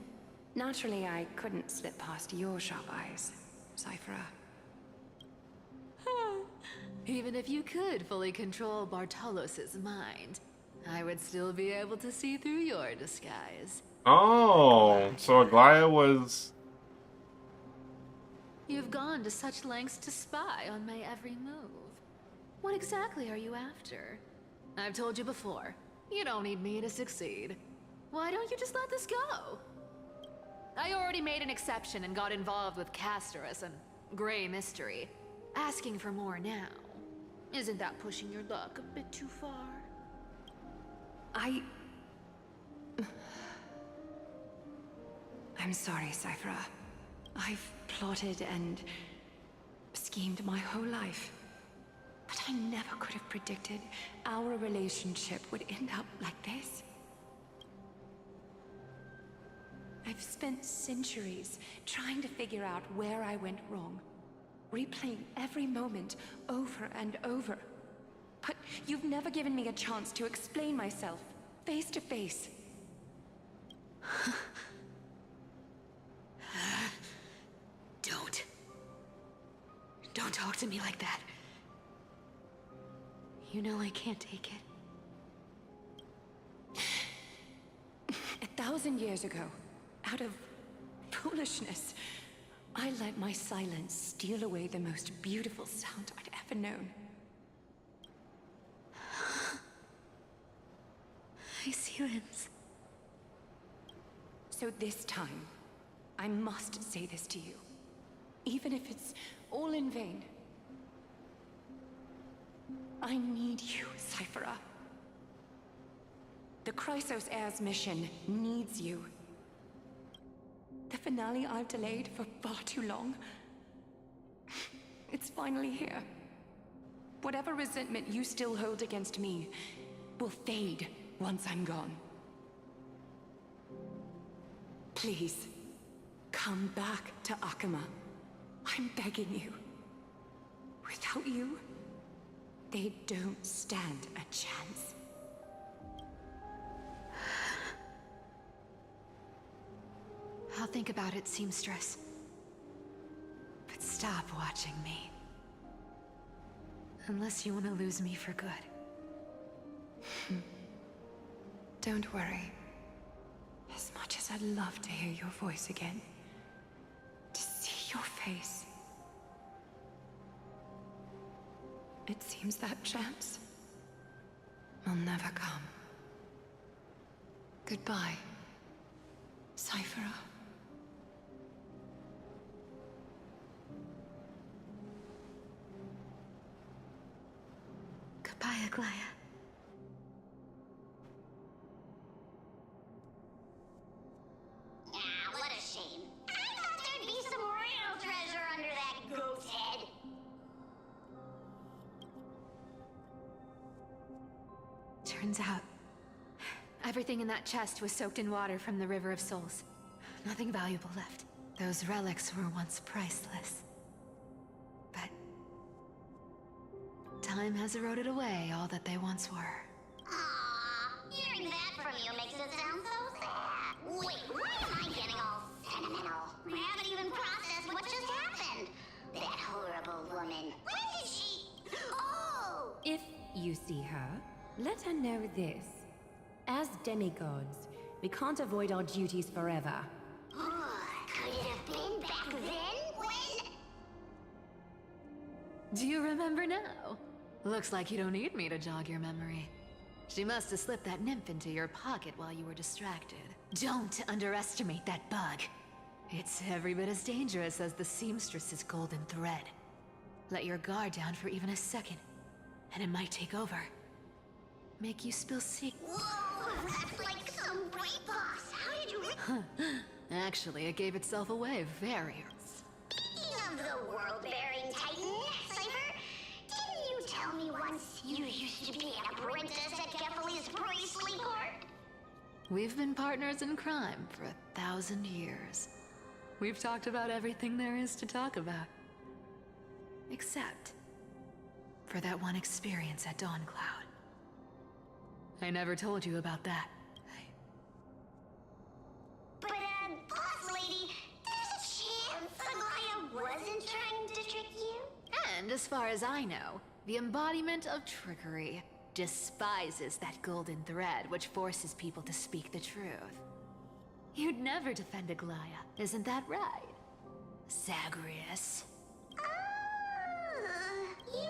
K: naturally I couldn't slip past your sharp eyes, Cyphera.
D: Even if you could fully control Bartolos's mind, I would still be able to see through your disguise.
A: Oh, so Aglaya was...
D: You've gone to such lengths to spy on my every move. What exactly are you after? I've told you before, you don't need me to succeed. Why don't you just let this go? I already made an exception and got involved with Castorus and Grey Mystery. Asking for more now. Isn't that pushing your luck a bit too far?
K: I'm sorry, Cyphera. I've plotted and schemed my whole life. But I never could have predicted our relationship would end up like this. I've spent centuries trying to figure out where I went wrong, replaying every moment over and over. But you've never given me a chance to explain myself, face to face.
D: Don't talk to me like that. You know I can't take it.
K: 1,000 years ago, out of foolishness, I let my silence steal away the most beautiful sound I'd ever known.
D: Hyacines.
K: So this time, I must say this to you, even if it's all in vain. I need you, Cyphera. The Chrysos Heir's mission needs you. The finale I've delayed for far too long. It's finally here. Whatever resentment you still hold against me will fade once I'm gone. Please, come back to Akama. I'm begging you. Without you, they don't stand a chance.
D: I'll think about it, seamstress. But stop watching me. Unless you want to lose me for good.
K: Don't worry. As much as I'd love to hear your voice again, to see your face, it seems that chance will never come. Goodbye, Cyphera.
D: Goodbye, Aglaya.
C: Ah, what a shame. I thought there'd be some real treasure under
D: turns out, everything in that chest was soaked in water from the River of Souls. Nothing valuable left. Those relics were once priceless. But time has eroded away all that they once were.
C: Aww, hearing that from you makes it sound so sad. Wait, why am I getting all sentimental? I haven't even processed what just happened. That horrible woman. When did she... Oh!
N: If you see her, let her know this. As demigods, we can't avoid our duties forever.
C: Could it have been back then? When...
D: Do you remember now? Looks like you don't need me to jog your memory. She must have slipped that nymph into your pocket while you were distracted. Don't underestimate that bug. It's every bit as dangerous as the seamstress's golden thread. Let your guard down for even a second, and it might take over. Make you spill
C: Whoa, that's like some rape boss. How did you...
D: Actually, it gave itself away very...
C: Speaking of the world-bearing titan, Cypher, didn't you tell me once you used to be an apprentice at Kefali's priestly court?
D: We've been partners in crime for 1,000 years. We've talked about everything there is to talk about. Except for that one experience at Dawncloud. I never told you about that.
C: But, boss lady, there's a chance Aglaya wasn't trying to trick you?
D: And as far as I know, the embodiment of trickery despises that golden thread which forces people to speak the truth. You'd never defend Aglaya, isn't that right, Zagreus?
C: You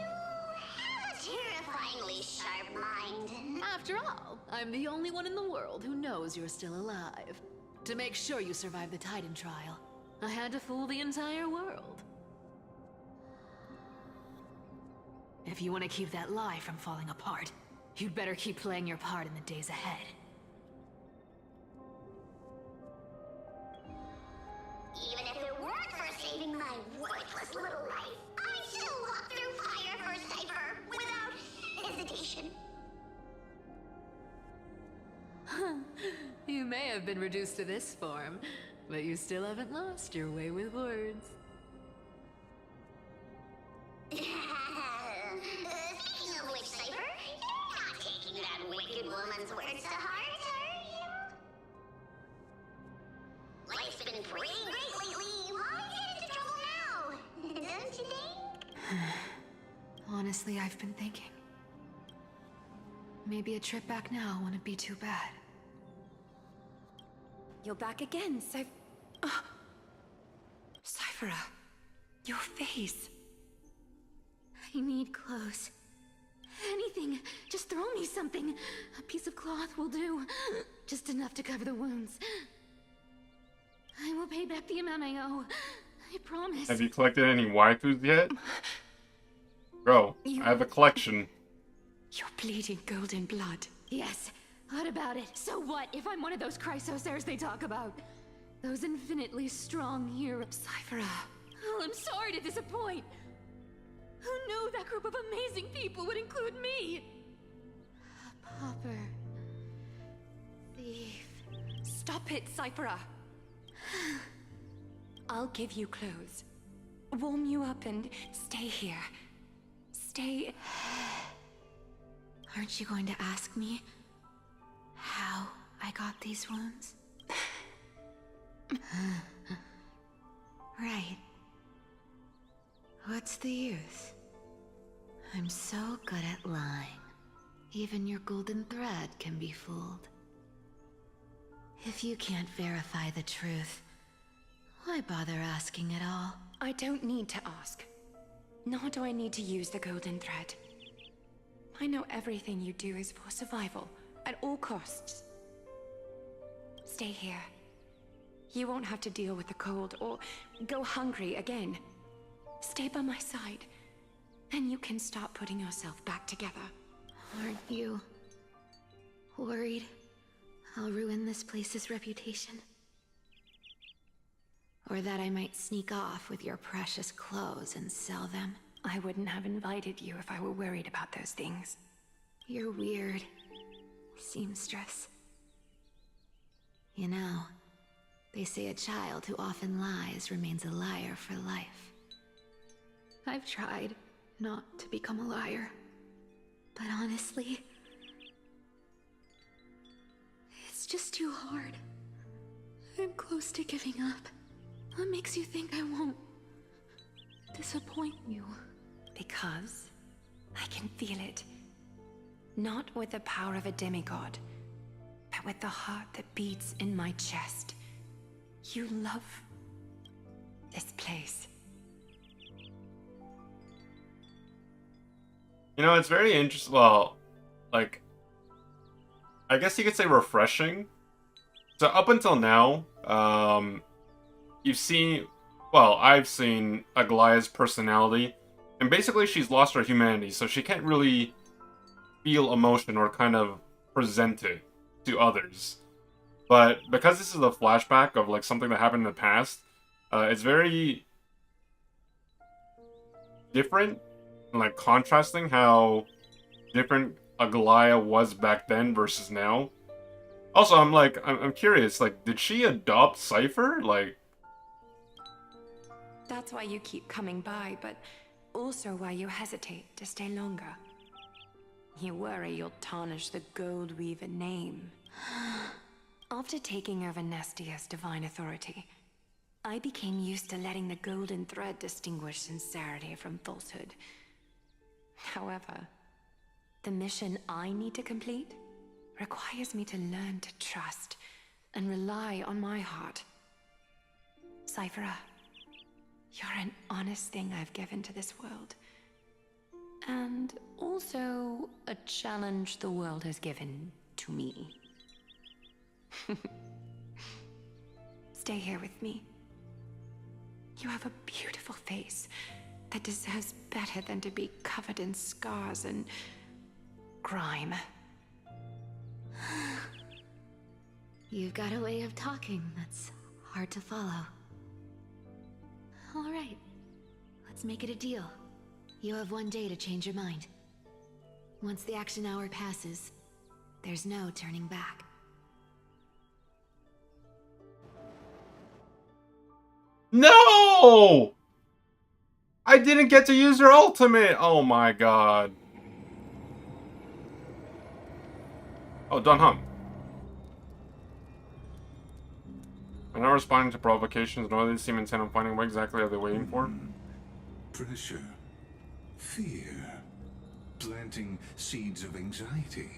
C: have a terrifyingly sharp mind.
D: After all, I'm the only one in the world who knows you're still alive. To make sure you survive the Titan trial, I had to fool the entire world. If you want to keep that lie from falling apart, you'd better keep playing your part in the days ahead.
C: Even if it weren't for saving my worthless little life, I'd still walk through fire for Cypher without hesitation.
D: You may have been reduced to this form, but you still haven't lost your way with words.
C: Speaking of which, Cypher, you're not taking that wicked woman's words to heart, are you? Life's been pretty great lately. Why get into trouble now? Don't you think?
D: Honestly, I've been thinking. Maybe a trip back now wouldn't be too bad.
N: You're back again, Cyphera, your face.
D: I need clothes. Anything. Just throw me something. A piece of cloth will do. Just enough to cover the wounds. I will pay back the amount I owe. I promise.
A: Have you collected any waifus yet? Bro, I have a collection.
N: You're bleeding golden blood.
D: Yes. What about it? So what if I'm one of those chrysosairs they talk about? Those infinitely strong heroes.
N: Cyphera.
D: Oh, I'm sorry to disappoint. Who knew that group of amazing people would include me? A pauper. Thief.
N: Stop it, Cyphera. I'll give you clothes. Warm you up and stay here. Stay...
D: Aren't you going to ask me how I got these wounds? Right. What's the use? I'm so good at lying. Even your golden thread can be fooled. If you can't verify the truth, why bother asking at all?
N: I don't need to ask. Nor do I need to use the golden thread. I know everything you do is for survival, at all costs. Stay here. You won't have to deal with the cold or go hungry again. Stay by my side, and you can start putting yourself back together.
D: Aren't you worried I'll ruin this place's reputation? Or that I might sneak off with your precious clothes and sell them?
N: I wouldn't have invited you if I were worried about those things.
D: You're weird. seamstress. You know, they say a child who often lies remains a liar for life. I've tried not to become a liar, but honestly, it's just too hard. I'm close to giving up. What makes you think I won't disappoint you?
K: Because I can feel it. Not with the power of a demigod, but with the heart that beats in my chest. You love this place.
A: You know, it's very interesting. Well, like, I guess you could say refreshing. So up until now, you've seen, well, I've seen Aglaya's personality, and basically she's lost her humanity, so she can't really feel emotion or kind of present it to others. But because this is a flashback of like something that happened in the past, it's very different and like contrasting how different Aglaya was back then versus now. Also, I'm curious, like, did she adopt Cypher? Like,
K: That's why you keep coming by, but also why you hesitate to stay longer. You worry you'll tarnish the Gold Weaver name. After taking over Nestia's divine authority, I became used to letting the golden thread distinguish sincerity from falsehood. However, the mission I need to complete requires me to learn to trust and rely on my heart. Cyphera, you're an honest thing I've given to this world. And also a challenge the world has given to me. Stay here with me. You have a beautiful face that deserves better than to be covered in scars and grime.
D: You've got a way of talking that's hard to follow. All right, let's make it a deal. You have 1 day to change your mind. Once the action hour passes, there's no turning back.
A: no! I didn't get to use her ultimate! Oh my god. Oh, done hum. I'm not responding to provocations, nor do they seem intent on finding what exactly are they waiting for.
F: Pressure. Fear. Planting seeds of anxiety.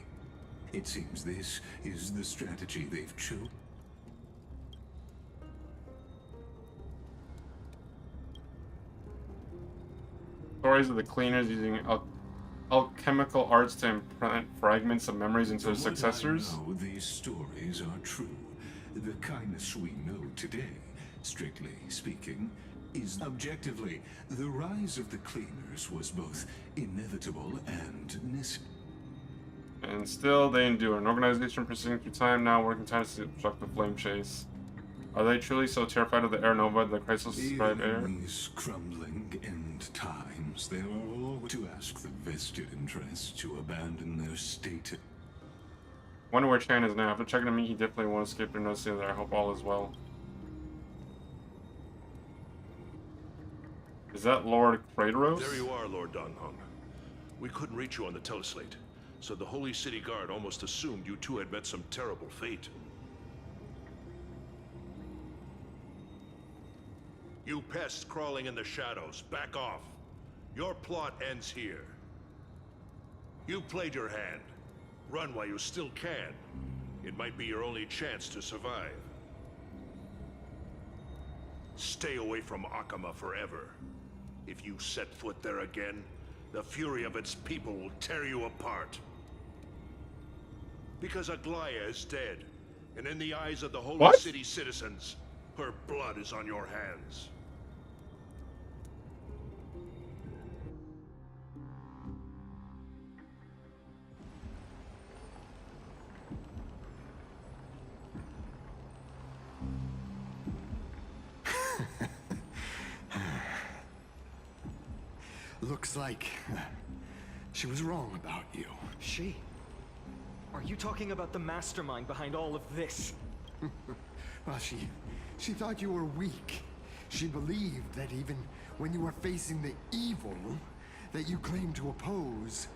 F: It seems this is the strategy they've chosen.
A: Stories of the cleaners using alchemical arts to implant fragments of memories into their successors.
F: From what I know, these stories are true. The kindness we know today, strictly speaking, is objectively. The rise of the cleaners was both inevitable and necessary.
A: And still, they endure. An organization persisting through time, now working tirelessly to obstruct the flame chase. Are they truly so terrified of the air nova, the crisis-described air?
F: In these crumbling end times, they are all to ask the vested interests to abandon their state.
A: Wonder where Chan is now. After checking to me, he definitely won't escape their notice either. I hope all is well. Is that Lord Kratos?
J: There you are, Lord Donghung. We couldn't reach you on the teleslate, so the Holy City Guard almost assumed you two had met some terrible fate. You pests crawling in the shadows, back off. Your plot ends here. You played your hand. Run while you still can. It might be your only chance to survive. Stay away from Akama forever. If you set foot there again, the fury of its people will tear you apart. Because Aglaya is dead, and in the eyes of the Holy City citizens, her blood is on your hands.
H: Looks like she was wrong about you.
G: She? Are
E: you talking about the mastermind behind all of this?
H: Well, she thought you were weak. She believed that even when you were facing the evil that you claimed to oppose,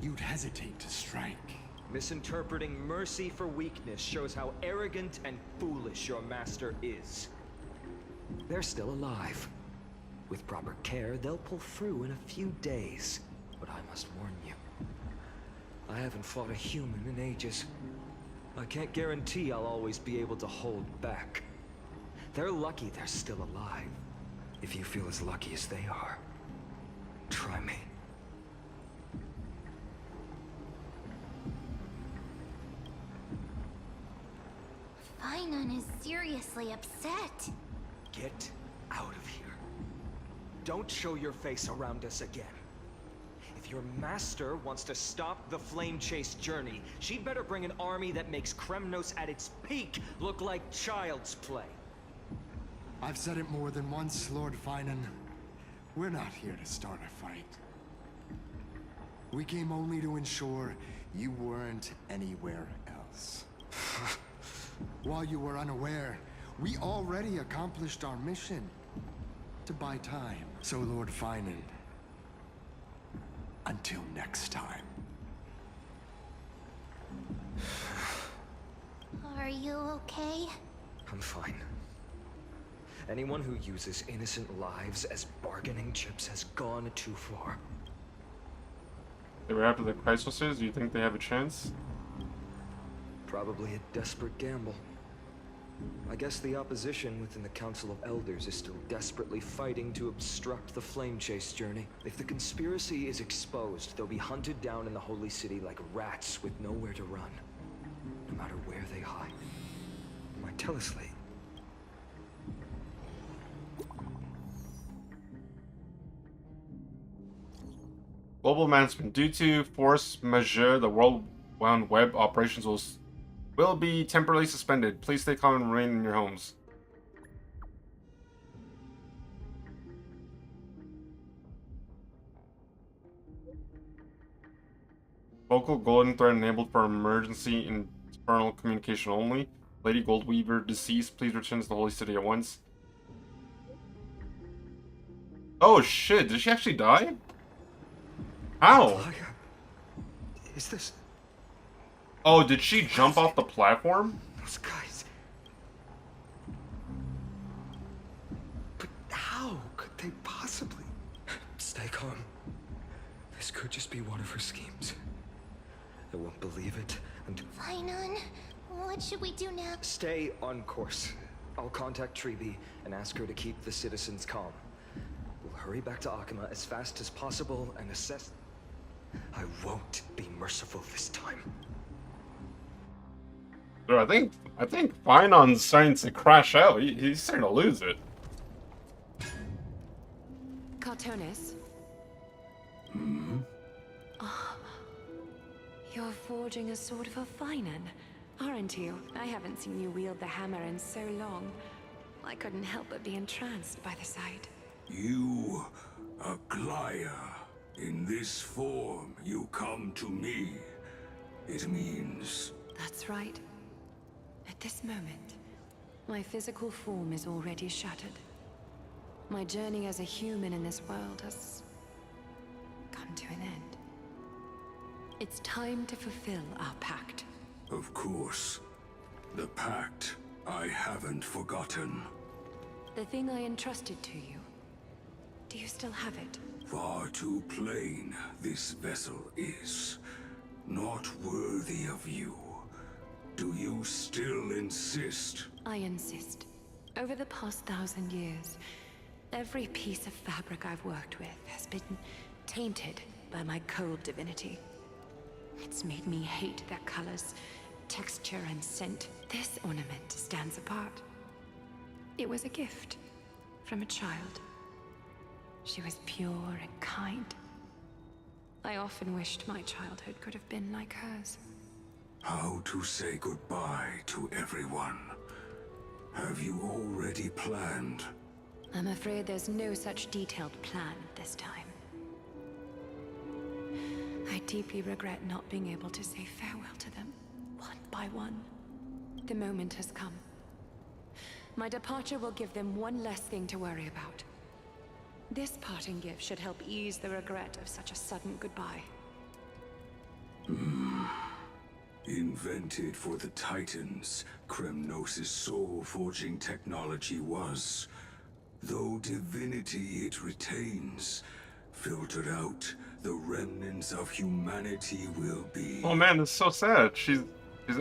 H: you'd hesitate to strike.
G: Misinterpreting mercy for weakness shows how arrogant and foolish your master is. They're still alive. With proper care, they'll pull through in a few days. But I must warn you, I haven't fought a human in ages. I can't guarantee I'll always be able to hold back. They're lucky they're still alive. If you feel as lucky as they are, try me.
C: Finon is seriously upset.
G: Get out of here. Don't show your face around us again. If your master wants to stop the flame chase journey, she'd better bring an army that makes Kremnos at its peak look like child's play.
H: I've said it more than once, Lord Finan. We're not here to start a fight. We came only to ensure you weren't anywhere else. While you were unaware, we already accomplished our mission to buy time. So, Lord Finan, until next time.
C: Are you okay?
G: I'm fine. Anyone who uses innocent lives as bargaining chips has gone too far.
A: They were after the Chrysosers. Do you think they have a chance?
G: Probably a desperate gamble. I guess the opposition within the Council of Elders is still desperately fighting to obstruct the flame chase journey. If the conspiracy is exposed, they'll be hunted down in the Holy City like rats with nowhere to run. No matter where they hide. My teleslate.
A: Global announcement. Due to force majeure, the World Wide Web operations will be temporarily suspended. Please stay calm and remain in your homes. Vocal golden thread enabled for emergency internal communication only. Lady Goldweaver deceased. Please return to the Holy City at once. Oh shit, did she actually die? How?
G: Is this...
A: Oh, did she jump off the platform?
G: Those guys... But how could they possibly... Stay calm. This could just be one of her schemes. I won't believe it until...
C: Finon, what should we do now?
G: Stay on course. I'll contact Treeby and ask her to keep the citizens calm. We'll hurry back to Akima as fast as possible and assess... I won't be merciful this time.
A: Dude, I think Finon's starting to crash out. He's starting to lose it.
K: Cartonis?
F: Hmm?
K: Oh, you're forging a sword for Finan, aren't you? I haven't seen you wield the hammer in so long. I couldn't help but be entranced by the sight.
F: You, Aglaya. In this form, you come to me. It means...
K: That's right. At this moment, my physical form is already shattered. My journey as a human in this world has come to an end. It's time to fulfill our pact.
F: Of course. The pact I haven't forgotten.
K: The thing I entrusted to you. Do you still have it?
F: Far too plain this vessel is. Not worthy of you. Do you still insist?
K: I insist. Over the past 1,000 years, every piece of fabric I've worked with has been tainted by my cold divinity. It's made me hate their colors, texture, and scent. This ornament stands apart. It was a gift from a child. She was pure and kind. I often wished my childhood could have been like hers.
F: How to say goodbye to everyone? Have you already planned?
K: I'm afraid there's no such detailed plan this time. I deeply regret not being able to say farewell to them. by one. The moment has come. My departure will give them one less thing to worry about. This parting gift should help ease the regret of such a sudden goodbye.
F: Invented for the Titans, Kremnos' soul-forging technology was. Though divinity it retains, filtered out, the remnants of humanity will be.
A: Oh man, this is so sad. She's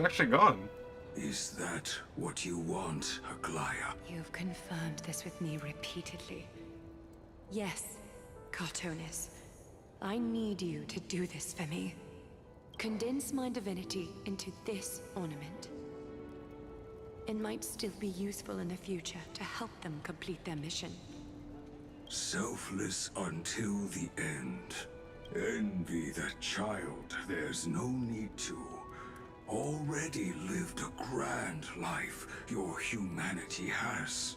A: actually gone.
F: Is that what you want, Aglaya?
K: You've confirmed this with me repeatedly. Yes, Cartonis. I need you to do this for me. Condense my divinity into this ornament. It might still be useful in the future to help them complete their mission.
F: Selfless until the end. Envy that child, there's no need to. Already lived a grand life your humanity has.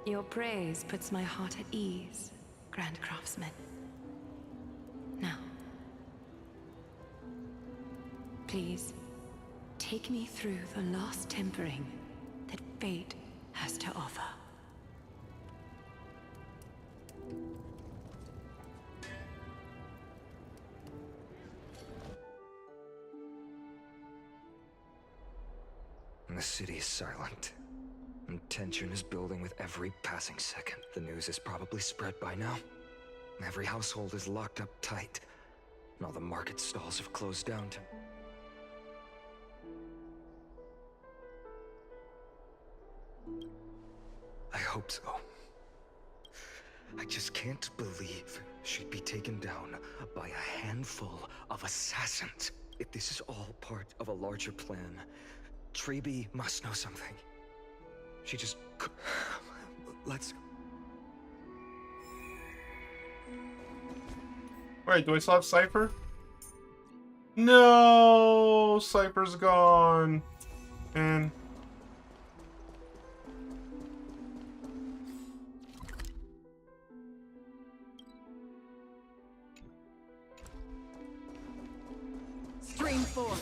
K: Your praise puts my heart at ease, Grand Craftsman. Now, please, take me through the last tempering that fate has to offer.
G: The city is silent, and tension is building with every passing second. The news is probably spread by now. Every household is locked up tight, and all the market stalls have closed down to... I hope so. I just can't believe she'd be taken down by a handful of assassins. If this is all part of a larger plan, Treeby must know something. She just... Let's...
A: Wait, do I still have Cypher? No, Cypher's gone. And
L: Stream 4.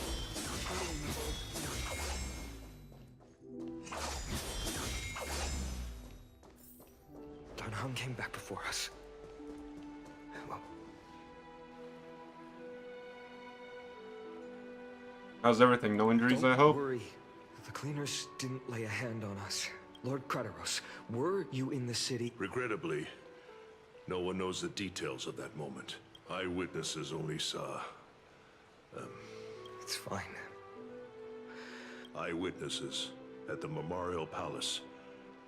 G: Dunham came back before us. Well,
A: how's everything? No injuries, I hope?
G: don't worry. The cleaners didn't lay a hand on us. Lord Crateros, were you in the city?
J: Regrettably, no one knows the details of that moment. Eyewitnesses only saw...
G: It's fine.
J: Eyewitnesses at the Memorial Palace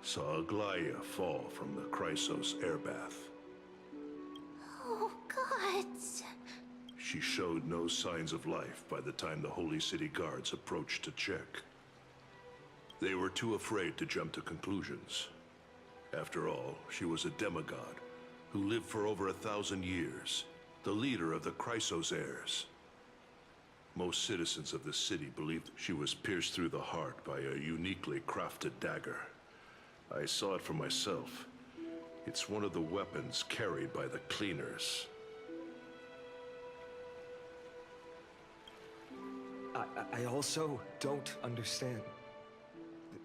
J: saw Aglaya fall from the Chrysos airbath.
C: Oh, God.
J: She showed no signs of life by the time the Holy City guards approached to check. They were too afraid to jump to conclusions. After all, she was a demigod who lived for over 1,000 years, the leader of the Chrysos heirs. Most citizens of the city believed she was pierced through the heart by a uniquely crafted dagger. I saw it for myself. It's one of the weapons carried by the cleaners.
G: I also don't understand.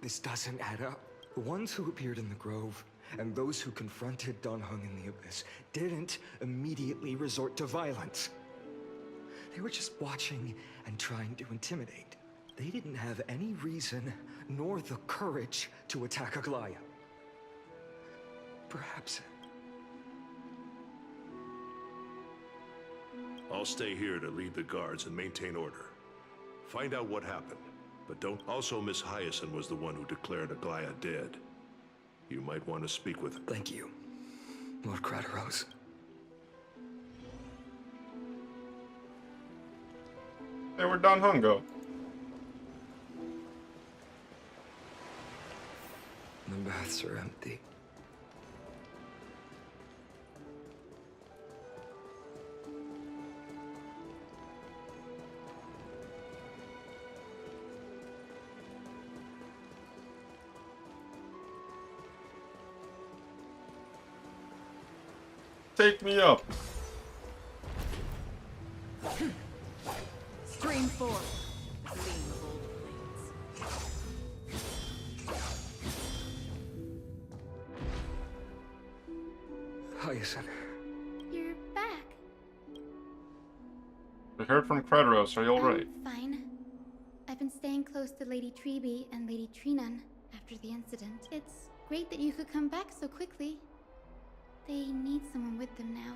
G: This doesn't add up. The ones who appeared in the Grove and those who confronted Dunhung in the Abyss didn't immediately resort to violence. They were just watching and trying to intimidate. They didn't have any reason nor the courage to attack Aglaya. Perhaps...
J: I'll stay here to lead the guards and maintain order. Find out what happened, but don't... Also, Miss Hyacine was the one who declared Aglaya dead. You might want to speak with her.
G: Thank you, Lord Crateros.
A: Hey, where'd Don Hung go?
G: The baths are empty.
A: Take me up.
L: Stream 4.
G: Hyacine.
I: You're back.
A: We heard from Credros. Are you alright?
I: I'm fine. I've been staying close to Lady Treby and Lady Trinan after the incident. It's great that you could come back so quickly. They need someone with them now.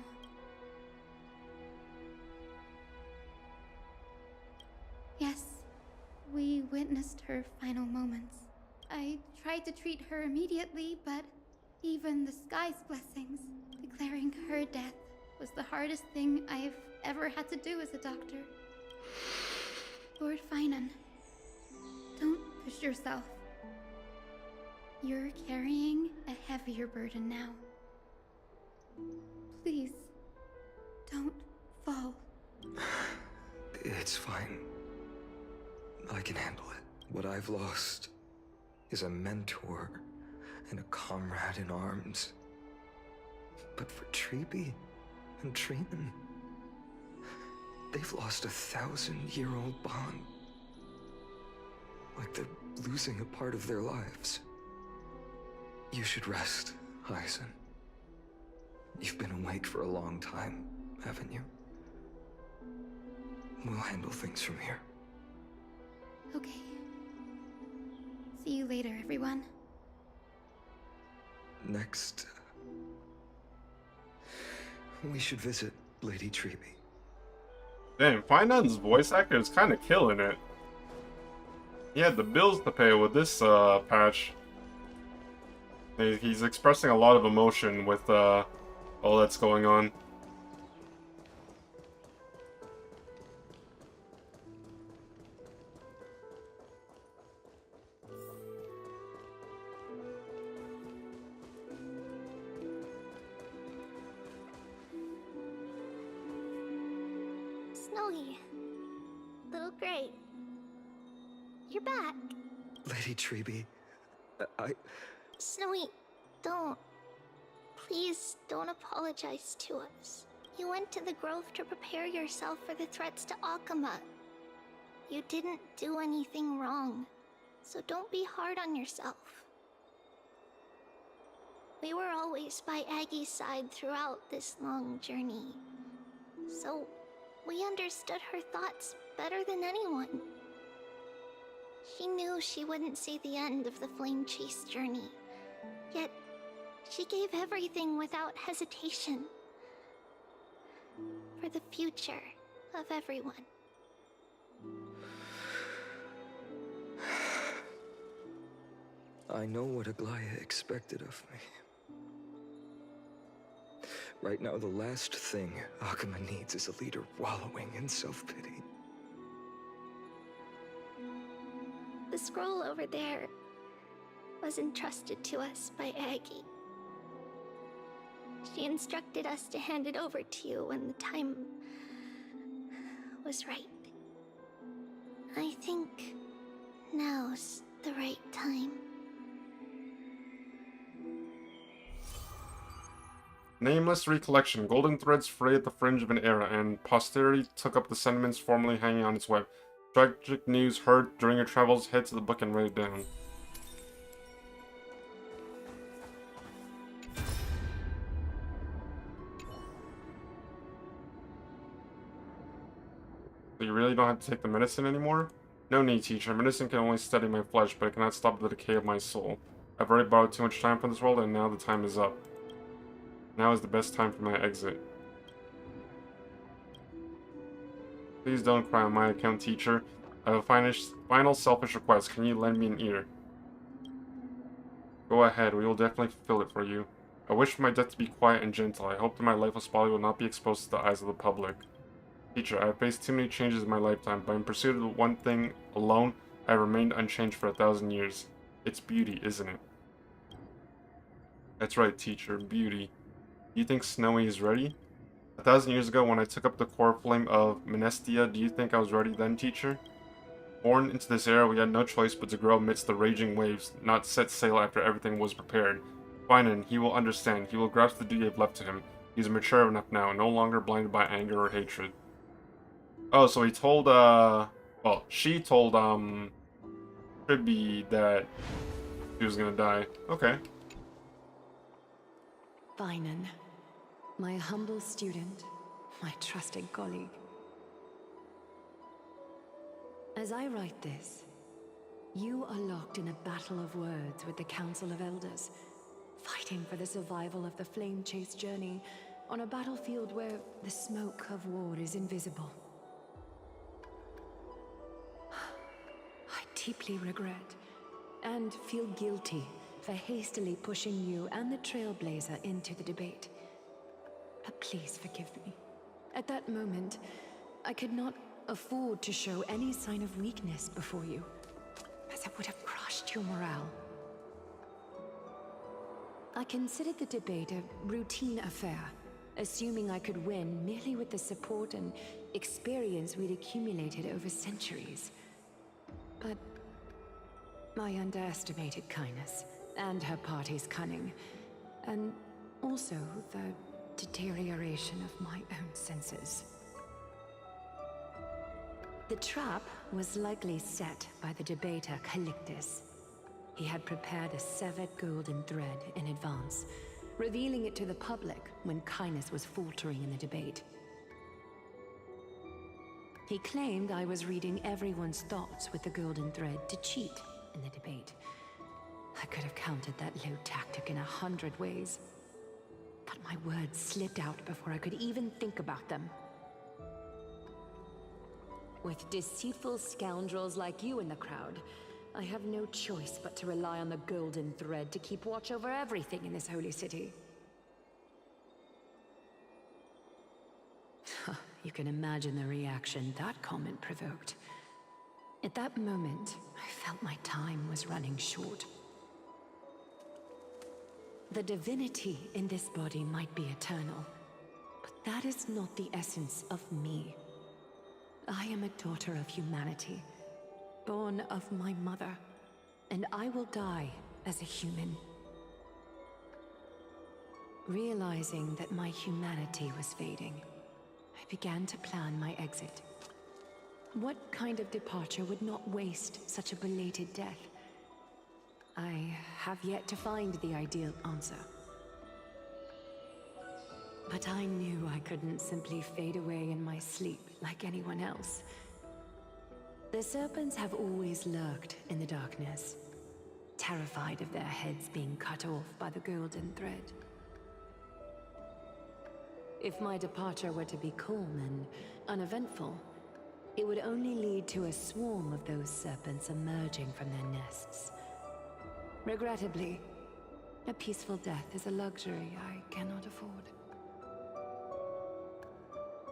I: Yes, we witnessed her final moments. I tried to treat her immediately, but even the sky's blessings, declaring her death was the hardest thing I've ever had to do as a doctor. Lord Finan, don't push yourself. You're carrying a heavier burden now. Please, don't fall.
G: It's fine. I can handle it. What I've lost is a mentor and a comrade in arms. But for Treby and Trinan, they've lost a 1,000-year-old bond. Like they're losing a part of their lives. You should rest, Hyacine. You've been awake for a long time, haven't you? We'll handle things from here.
I: Okay. See you later, everyone.
G: Next, we should visit Lady Treby.
A: Damn, Finan's voice actor is kind of killing it. He had the bills to pay with this patch. He's expressing a lot of emotion with all that's going on.
C: Snowy. Little Gray. You're back.
G: Lady Treby,
C: Snowy, don't. Please don't apologize to us. You went to the Grove to prepare yourself for the threats to Akama. You didn't do anything wrong, so don't be hard on yourself. We were always by Aggie's side throughout this long journey, so we understood her thoughts better than anyone. She knew she wouldn't see the end of the Flame Chase journey, yet she gave everything without hesitation. For the future of everyone.
G: I know what Aglaya expected of me. Right now, the last thing Akama needs is a leader wallowing in self-pity.
C: The scroll over there was entrusted to us by Aggie. She instructed us to hand it over to you when the time was right. I think now's the right time.
A: Nameless recollection. Golden threads frayed at the fringe of an era, and posterity took up the sentiments formerly hanging on its web. Tragic news heard during your travels. Head to the book and write it down. So you really don't have to take the medicine anymore? No need, teacher. Medicine can only steady my flesh, but it cannot stop the decay of my soul. I've already borrowed too much time from this world, and now the time is up. Now is the best time for my exit. Please don't cry on my account, teacher. I have a final selfish request. Can you lend me an ear? Go ahead, we will definitely fulfill it for you. I wish for my death to be quiet and gentle. I hope that my lifeless body will not be exposed to the eyes of the public. Teacher, I have faced too many changes in my lifetime, but in pursuit of the one thing alone, I have remained unchanged for 1,000 years. It's beauty, isn't it? That's right, teacher, beauty. Do you think Snowy is ready? 1,000 years ago, when I took up the core flame of Menestia, do you think I was ready then, teacher? Born into this era, we had no choice but to grow amidst the raging waves, not set sail after everything was prepared. Finan, he will understand. He will grasp the duty I've left to him. He's mature enough now, no longer blinded by anger or hatred. Oh, so he told, well, she told, Tribby that he was gonna die. Okay.
K: Finan, My humble student, my trusted colleague. As I write this, you are locked in a battle of words with the Council of Elders, fighting for the survival of the flame-chased journey on a battlefield where the smoke of war is invisible. I deeply regret and feel guilty for hastily pushing you and the Trailblazer into the debate. But please forgive me. At that moment, I could not afford to show any sign of weakness before you, as it would have crushed your morale. I considered the debate a routine affair, assuming I could win merely with the support and experience we'd accumulated over centuries. But I underestimated Kindness and her party's cunning, and also the deterioration of my own senses. The trap was likely set by the debater Calictus. He had prepared a severed golden thread in advance, revealing it to the public when Kindness was faltering in the debate. He claimed I was reading everyone's thoughts with the golden thread to cheat in the debate. I could have countered that low tactic in 100 ways, but my words slipped out before I could even think about them. With deceitful scoundrels like you in the crowd, I have no choice but to rely on the golden thread to keep watch over everything in this holy city. You can imagine the reaction that comment provoked. At that moment, I felt my time was running short. The divinity in this body might be eternal, but that is not the essence of me. I am a daughter of humanity, born of my mother, and I will die as a human. Realizing that my humanity was fading, I began to plan my exit. What kind of departure would not waste such a belated death? I have yet to find the ideal answer. But I knew I couldn't simply fade away in my sleep like anyone else. The serpents have always lurked in the darkness, terrified of their heads being cut off by the golden thread. If my departure were to be calm and uneventful, it would only lead to a swarm of those serpents emerging from their nests. Regrettably, a peaceful death is a luxury I cannot afford.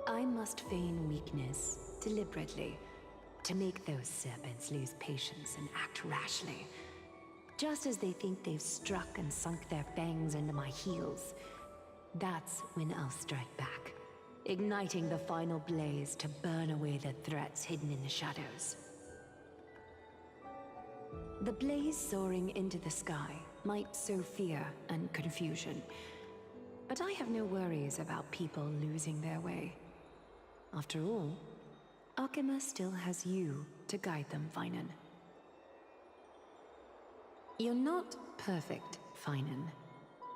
K: I must feign weakness deliberately to make those serpents lose patience and act rashly. Just as they think they've struck and sunk their fangs into my heels, that's when I'll strike back, igniting the final blaze to burn away the threats hidden in the shadows. The blaze soaring into the sky might sow fear and confusion, but I have no worries about people losing their way. After all, Alchema still has you to guide them, Finan. You're not perfect, Finan.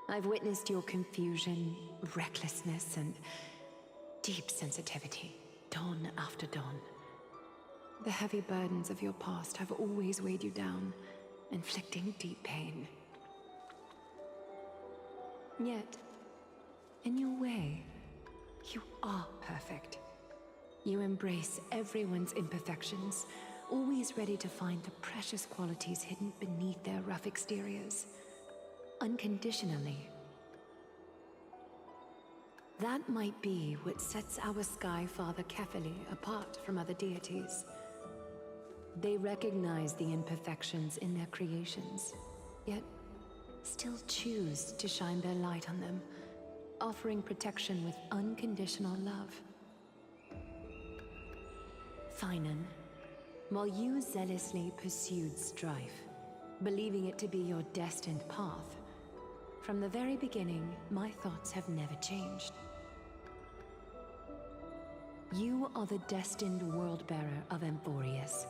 K: I've witnessed your confusion, recklessness, and deep sensitivity, dawn after dawn. The heavy burdens of your past have always weighed you down, inflicting deep pain. Yet, in your way, you are perfect. You embrace everyone's imperfections, always ready to find the precious qualities hidden beneath their rough exteriors. Unconditionally. That might be what sets our Sky Father Kefili apart from other deities. They recognize the imperfections in their creations, yet still choose to shine their light on them, offering protection with unconditional love. Finan, while you zealously pursued strife, believing it to be your destined path, from the very beginning, my thoughts have never changed. You are the destined world-bearer of Amphorius,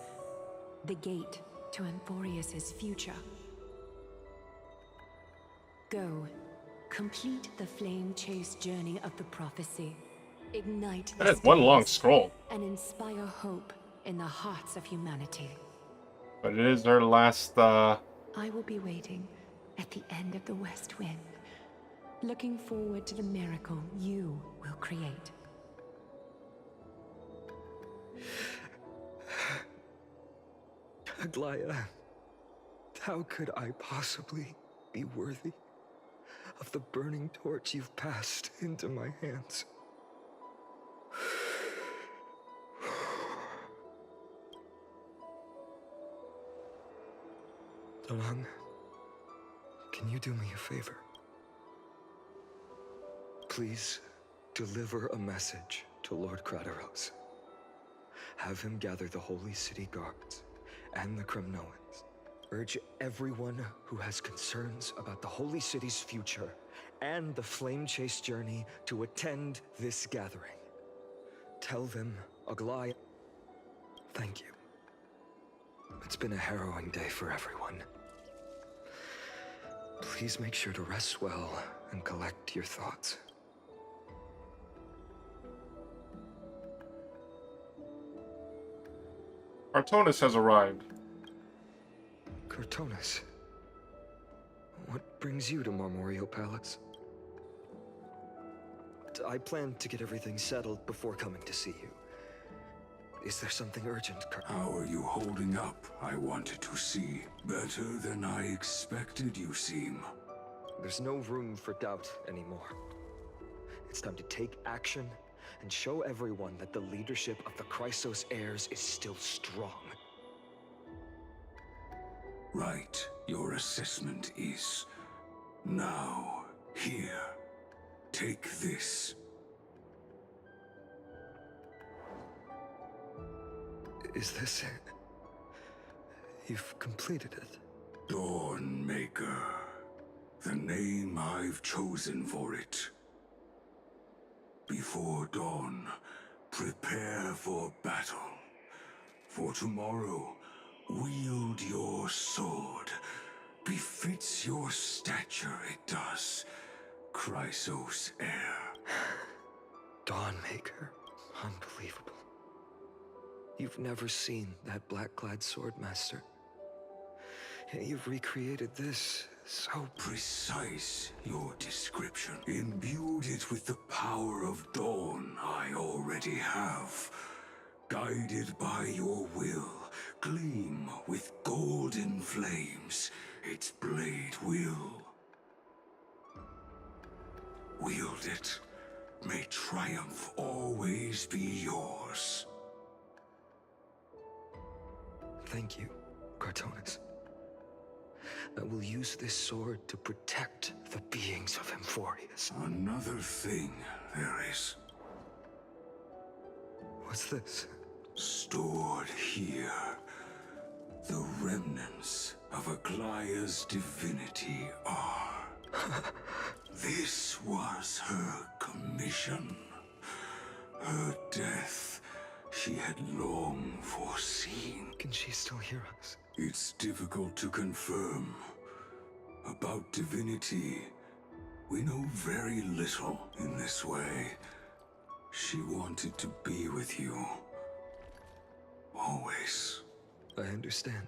K: the gate to Amphorius's future. Go, Complete the flame chase journey of the prophecy. Ignite the
A: That is one long
K: stars
A: scroll.
K: and inspire hope in the hearts of humanity.
A: But it is our last,
K: I will be waiting at the end of the West Wind, looking forward to the miracle you will create.
G: Aglaya, how could I possibly be worthy of the burning torch you've passed into my hands? Dalong, can you do me a favor? Please deliver a message to Lord Krateros. Have him gather the Holy City guards and the Kremnoans. Urge everyone who has concerns about the Holy City's future and the Flame Chase journey to attend this gathering. Tell them, Aglaya, thank you. It's been a harrowing day for everyone. Please make sure to rest well and collect your thoughts.
A: Artonis has arrived.
G: Cortonis, what brings you to Marmorio Palace? I plan to get everything settled before coming to see you. Is there something urgent,
F: How are you holding up? I wanted to see. Better than I expected, you seem.
G: There's no room for doubt anymore. It's time to take action and show everyone that the leadership of the Chrysos heirs is still strong.
F: Right. Your assessment is... Now, here. Take this.
G: Is this it? You've completed it.
F: Dawnmaker. The name I've chosen for it. Before dawn, prepare for battle. For tomorrow, wield your sword. Befits your stature, it does. Chrysos heir.
G: Dawnmaker. Unbelievable. You've never seen that black-clad sword master. Yet you've recreated this so
F: precise, your description. Imbued it with the power of dawn I already have. Guided by your will, gleam with golden flames, its blade will. Wield it. May triumph always be yours.
G: Thank you, Cortonis. I will use this sword to protect the beings of Amphorius.
F: Another thing there is.
G: What's this?
F: Stored here. The remnants of Aglaya's divinity are. This was her commission. Her death she had long foreseen.
G: Can she still hear us?
F: It's difficult to confirm. About divinity, we know very little in this way. She wanted to be with you. Always.
G: I understand.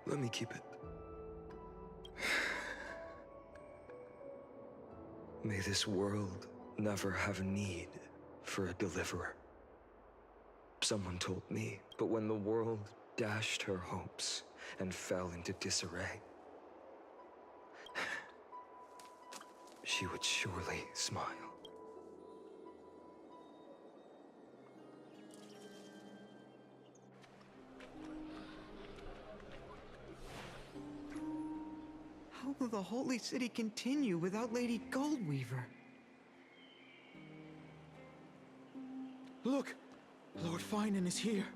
G: Let me keep it. May this world never have a need for a deliverer. Someone told me, but when the world dashed her hopes and fell into disarray, she would surely smile.
O: How will the Holy City continue without Lady Goldweaver? Look! Lord Finan is here.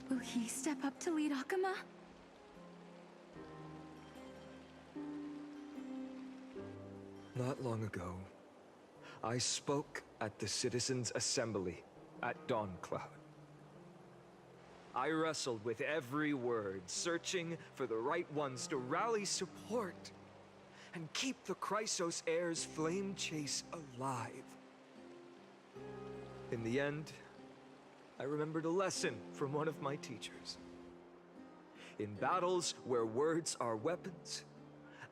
N: Will he step up to lead Akama?
G: Not long ago, I spoke at the Citizens' Assembly at Dawncloud. I wrestled with every word, searching for the right ones to rally support and keep the Chrysos heir's flame chase alive. In the end, I remembered a lesson from one of my teachers. In battles where words are weapons,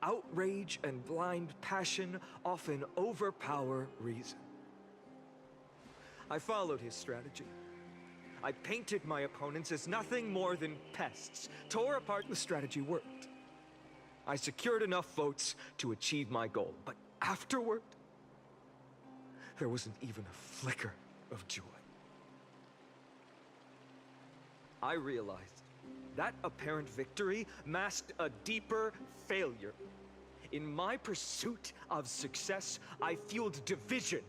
G: outrage and blind passion often overpower reason. I followed his strategy. I painted my opponents as nothing more than pests, tore apart the strategy worked. I secured enough votes to achieve my goal, but afterward, there wasn't even a flicker of joy. I realized that apparent victory masked a deeper failure. In my pursuit of success, I fueled division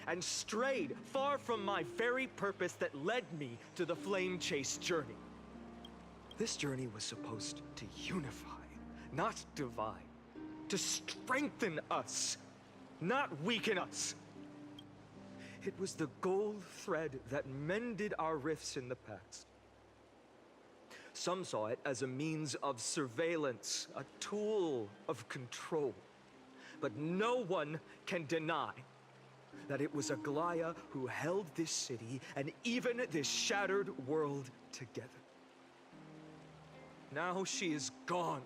G: and strayed far from my very purpose that led me to the flame chase journey. This journey was supposed to unify, not divide, to strengthen us, not weaken us. It was the gold thread that mended our rifts in the past. Some saw it as a means of surveillance, a tool of control. But no one can deny that it was Aglaya who held this city and even this shattered world together. Now she is gone.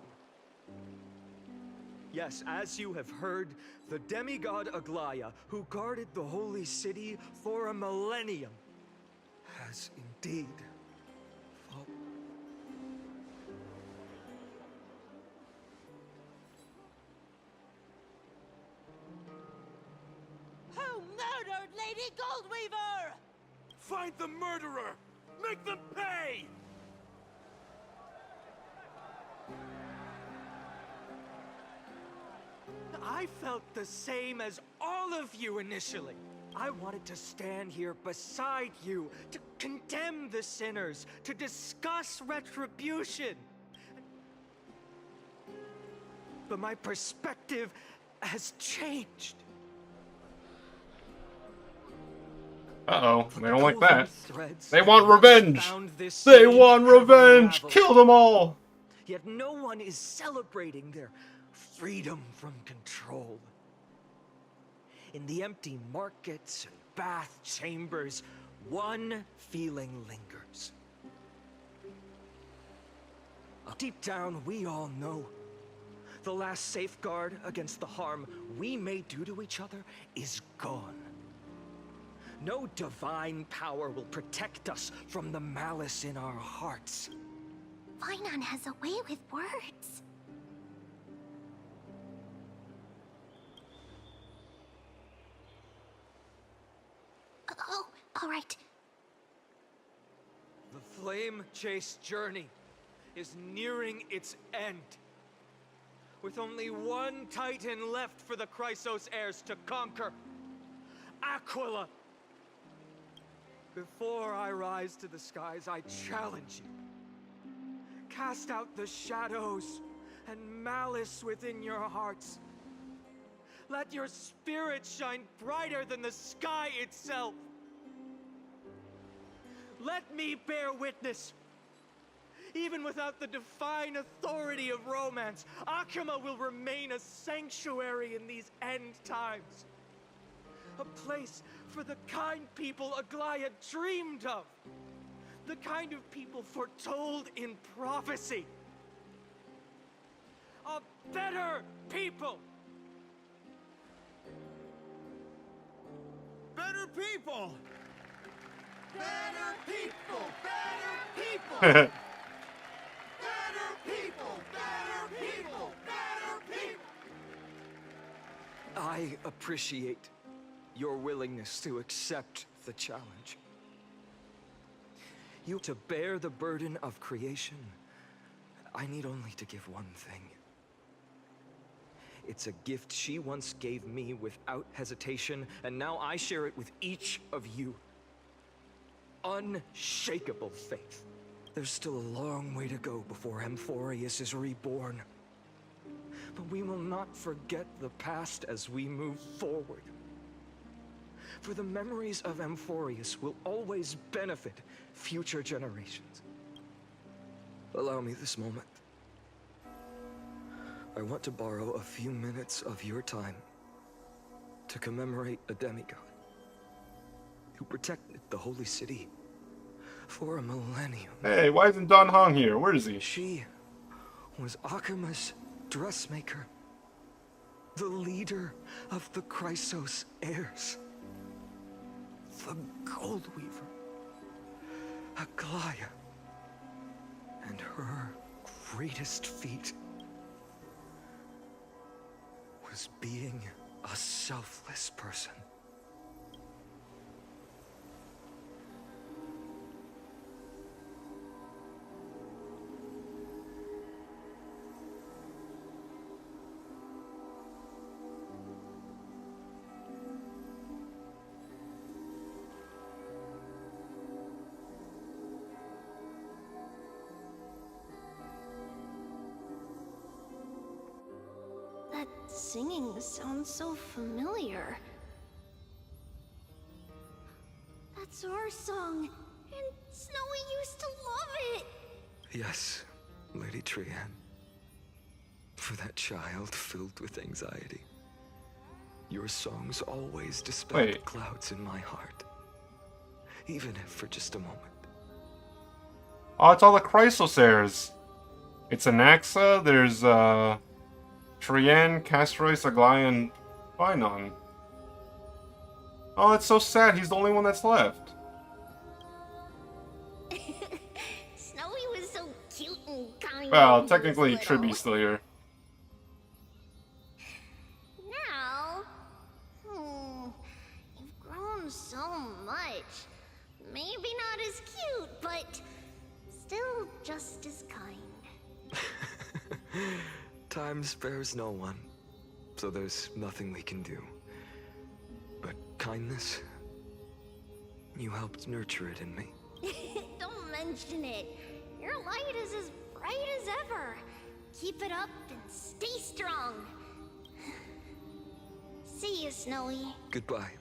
G: Yes, as you have heard, the demigod Aglaya, who guarded the holy city for a millennium, has indeed fallen.
P: Who murdered Lady Goldweaver?
E: Find the murderer! Make them pay! I felt the same as all of you initially. I wanted to stand here beside you, to condemn the sinners, to discuss retribution. But my perspective has changed.
A: Uh-oh, they don't like that. They want revenge! They want revenge! Kill them all!
G: Yet no one is celebrating their freedom from control. In the empty markets and bath chambers, one feeling lingers. Deep down, we all know the last safeguard against the harm we may do to each other is gone. No divine power will protect us from the malice in our hearts.
C: Finan has a way with words. Oh, all right.
G: The flame chase journey is nearing its end. With only one Titan left for the Chrysos heirs to conquer, Aquila. Before I rise to the skies, I challenge you. Cast out the shadows and malice within your hearts. Let your spirit shine brighter than the sky itself. Let me bear witness. Even without the divine authority of romance, Akima will remain a sanctuary in these end times. A place for the kind people Aglaya dreamed of. The kind of people foretold in prophecy. A better people.
E: Better people! Better people! Better people!
A: Better
E: people! Better people! Better people!
G: I appreciate your willingness to accept the challenge. You to bear the burden of creation, I need only to give one thing. It's a gift she once gave me without hesitation, and now I share it with each of you. Unshakable faith. There's still a long way to go before Amphorius is reborn. But we will not forget the past as we move forward. For the memories of Amphorius will always benefit future generations. Allow me this moment. I want to borrow a few minutes of your time to commemorate a demigod who protected the holy city for a millennium.
A: Hey, why isn't Don Hong here? Where is he?
G: She was Akima's dressmaker, the leader of the Chrysos heirs, the Gold Weaver, Aglaya, and her greatest feat was being a selfless person.
C: That singing sounds so familiar. That's our song, and Snowy used to love it!
G: Yes, Lady Trian. For that child filled with anxiety, your songs always dispelled clouds in my heart. Even if for just a moment.
A: Oh, it's all the Chrysos heirs. It's Anaxa, there's, Trian, Castrois, Aglaya, and Finon. Oh, it's so sad. He's the only one that's left.
C: Snowy was so cute and kind.
A: Well, technically, Tribby's still here.
C: Now, you've grown so much. Maybe not as cute, but still just as kind.
G: Time spares no one, so there's nothing we can do. But kindness, you helped nurture it in me.
C: Don't mention it. Your light is as bright as ever. Keep it up and stay strong. See you, Snowy.
G: Goodbye,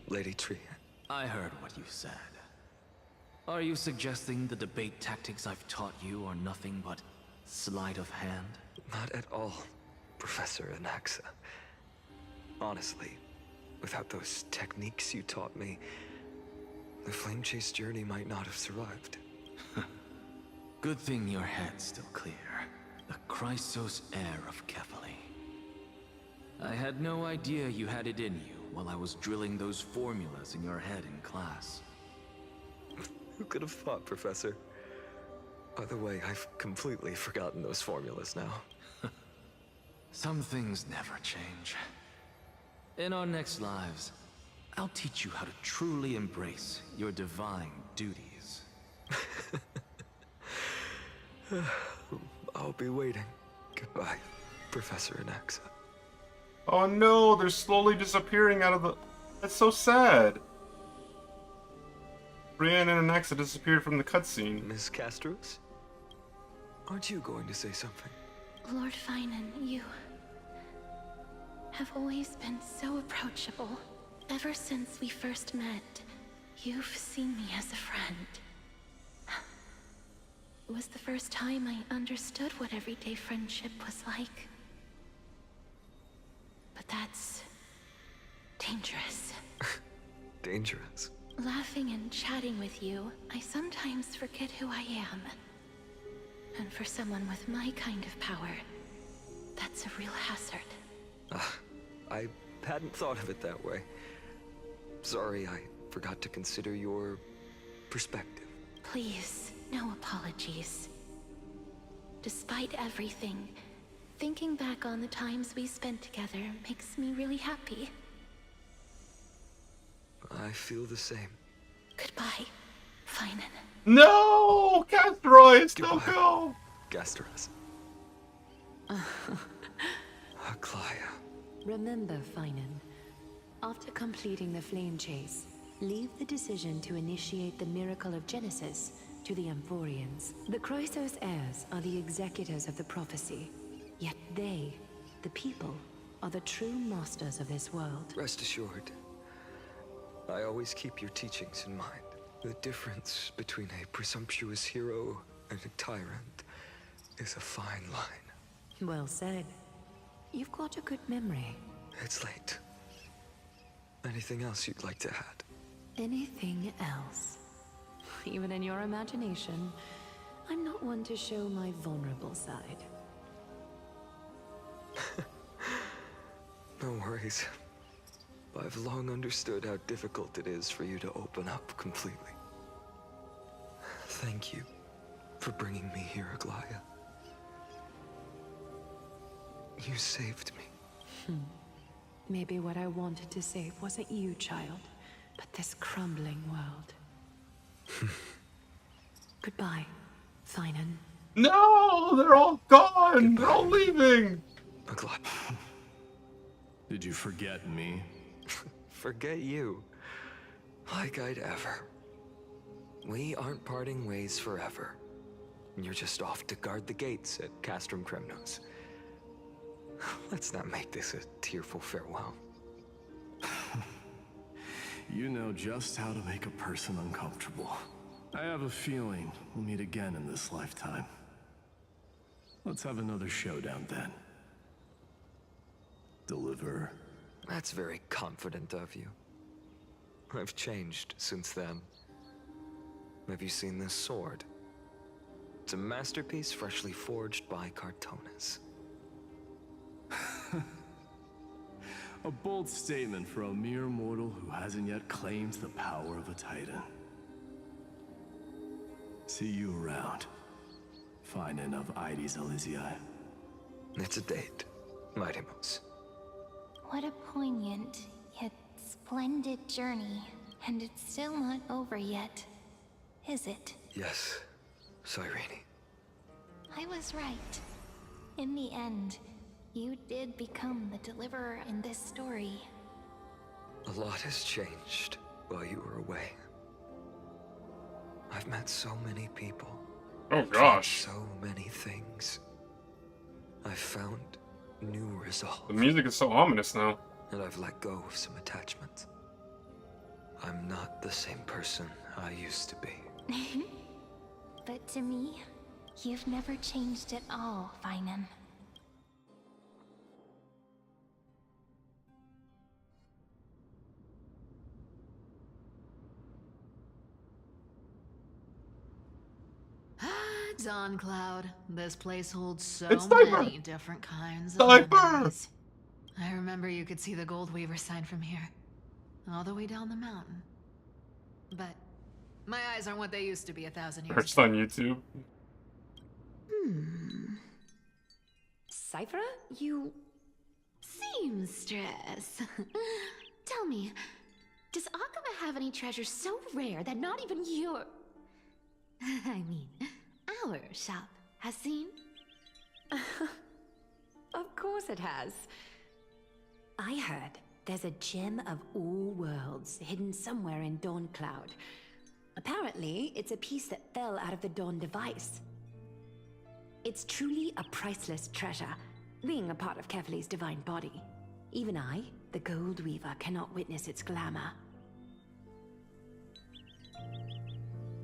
G: Lady Trian.
Q: I heard what you said. Are you suggesting the debate tactics I've taught you are nothing but sleight of hand?
G: Not at all, Professor Anaxa. Honestly, without those techniques you taught me, the flame chase journey might not have survived.
Q: Good thing your head's still clear. The Chrysos heir of Kefali. I had no idea you had it in you while I was drilling those formulas in your head in class.
G: Who could have thought, Professor? By the way, I've completely forgotten those formulas now.
Q: Some things never change. In our next lives, I'll teach you how to truly embrace your divine duties.
G: I'll be waiting. Goodbye, Professor Anaxa.
A: Oh no, they're slowly disappearing out of the... That's so sad. Brienne and Anaxa disappeared from the cutscene.
G: Miss Castros? Aren't you going to say something?
I: Lord Finan, you have always been so approachable. Ever since we first met, you've seen me as a friend. It was the first time I understood what everyday friendship was like. But that's dangerous.
G: Dangerous?
I: Laughing and chatting with you, I sometimes forget who I am. And for someone with my kind of power, that's a real hazard.
G: I hadn't thought of it that way. Sorry, I forgot to consider your perspective.
I: Please, no apologies. Despite everything, thinking back on the times we spent together makes me really happy.
G: I feel the same.
I: Goodbye, Finan.
A: No! Castrois, don't go!
G: Gastros. Aglaya.
K: Remember, Finan, after completing the flame chase, leave the decision to initiate the miracle of Genesis to the Amphorians. The Chrysos heirs are the executors of the prophecy, yet they, the people, are the true masters of this world.
G: Rest assured, I always keep your teachings in mind. The difference between a presumptuous hero and a tyrant is a fine line.
K: Well said. You've got a good memory.
G: It's late. Anything else you'd like to add?
K: Anything else? Even in your imagination, I'm not one to show my vulnerable side.
G: No worries. I've long understood how difficult it is for you to open up completely. Thank you for bringing me here, Aglaya. You saved me.
K: Maybe what I wanted to save wasn't you, child, but this crumbling world. Goodbye, Finan.
A: No, they're all gone. They're all leaving.
G: Aglaya.
R: Did you forget me?
G: Forget you. Like I'd ever. We aren't parting ways forever. You're just off to guard the gates at Castrum Kremnos. Let's not make this a tearful farewell.
R: You know just how to make a person uncomfortable. I have a feeling we'll meet again in this lifetime. Let's have another showdown then. Deliver.
G: That's very confident of you. I've changed since then. Have you seen this sword? It's a masterpiece freshly forged by Cartonis.
R: A bold statement for a mere mortal who hasn't yet claimed the power of a titan. See you around. Finan of Ides Elysiae.
G: It's a date, Mightimos.
C: What a poignant, yet splendid journey. And it's still not over yet, is it?
G: Yes, Cyrene.
C: I was right. In the end, you did become the deliverer in this story.
G: A lot has changed while you were away. I've met so many people.
A: Oh gosh.
G: So many things. I've found new resolve.
A: The music is so ominous now.
G: And I've let go of some attachments. I'm not the same person I used to be.
C: But to me, you've never changed at all, Finan.
D: Dawn Cloud. This place holds so
A: It's Sniper!
D: many different kinds of
A: Sniper!
D: memories. I remember you could see the Gold Weaver sign from here, all the way down the mountain. But my eyes aren't what they used to be 1,000 years
A: Searched
D: ago.
A: on YouTube.
K: Cyphera, you...
D: Seamstress. Tell me, does Akaba have any treasures so rare that not even your... I mean, our shop has seen?
K: Of course it has. I heard there's a gem of all worlds hidden somewhere in Dawn Cloud. Apparently, it's a piece that fell out of the Dawn device. It's truly a priceless treasure, being a part of Kefali's divine body. Even I, the Gold Weaver, cannot witness its glamour.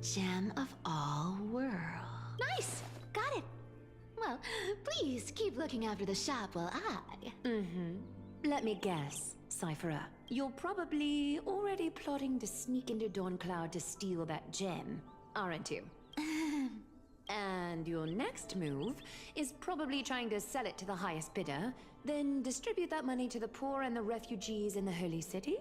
D: Gem of all worlds. Nice! Got it! Well, please keep looking after the shop while I...
K: Let me guess, Cyphera. You're probably already plotting to sneak into Dawn Cloud to steal that gem, aren't you? And your next move is probably trying to sell it to the highest bidder, then distribute that money to the poor and the refugees in the Holy City?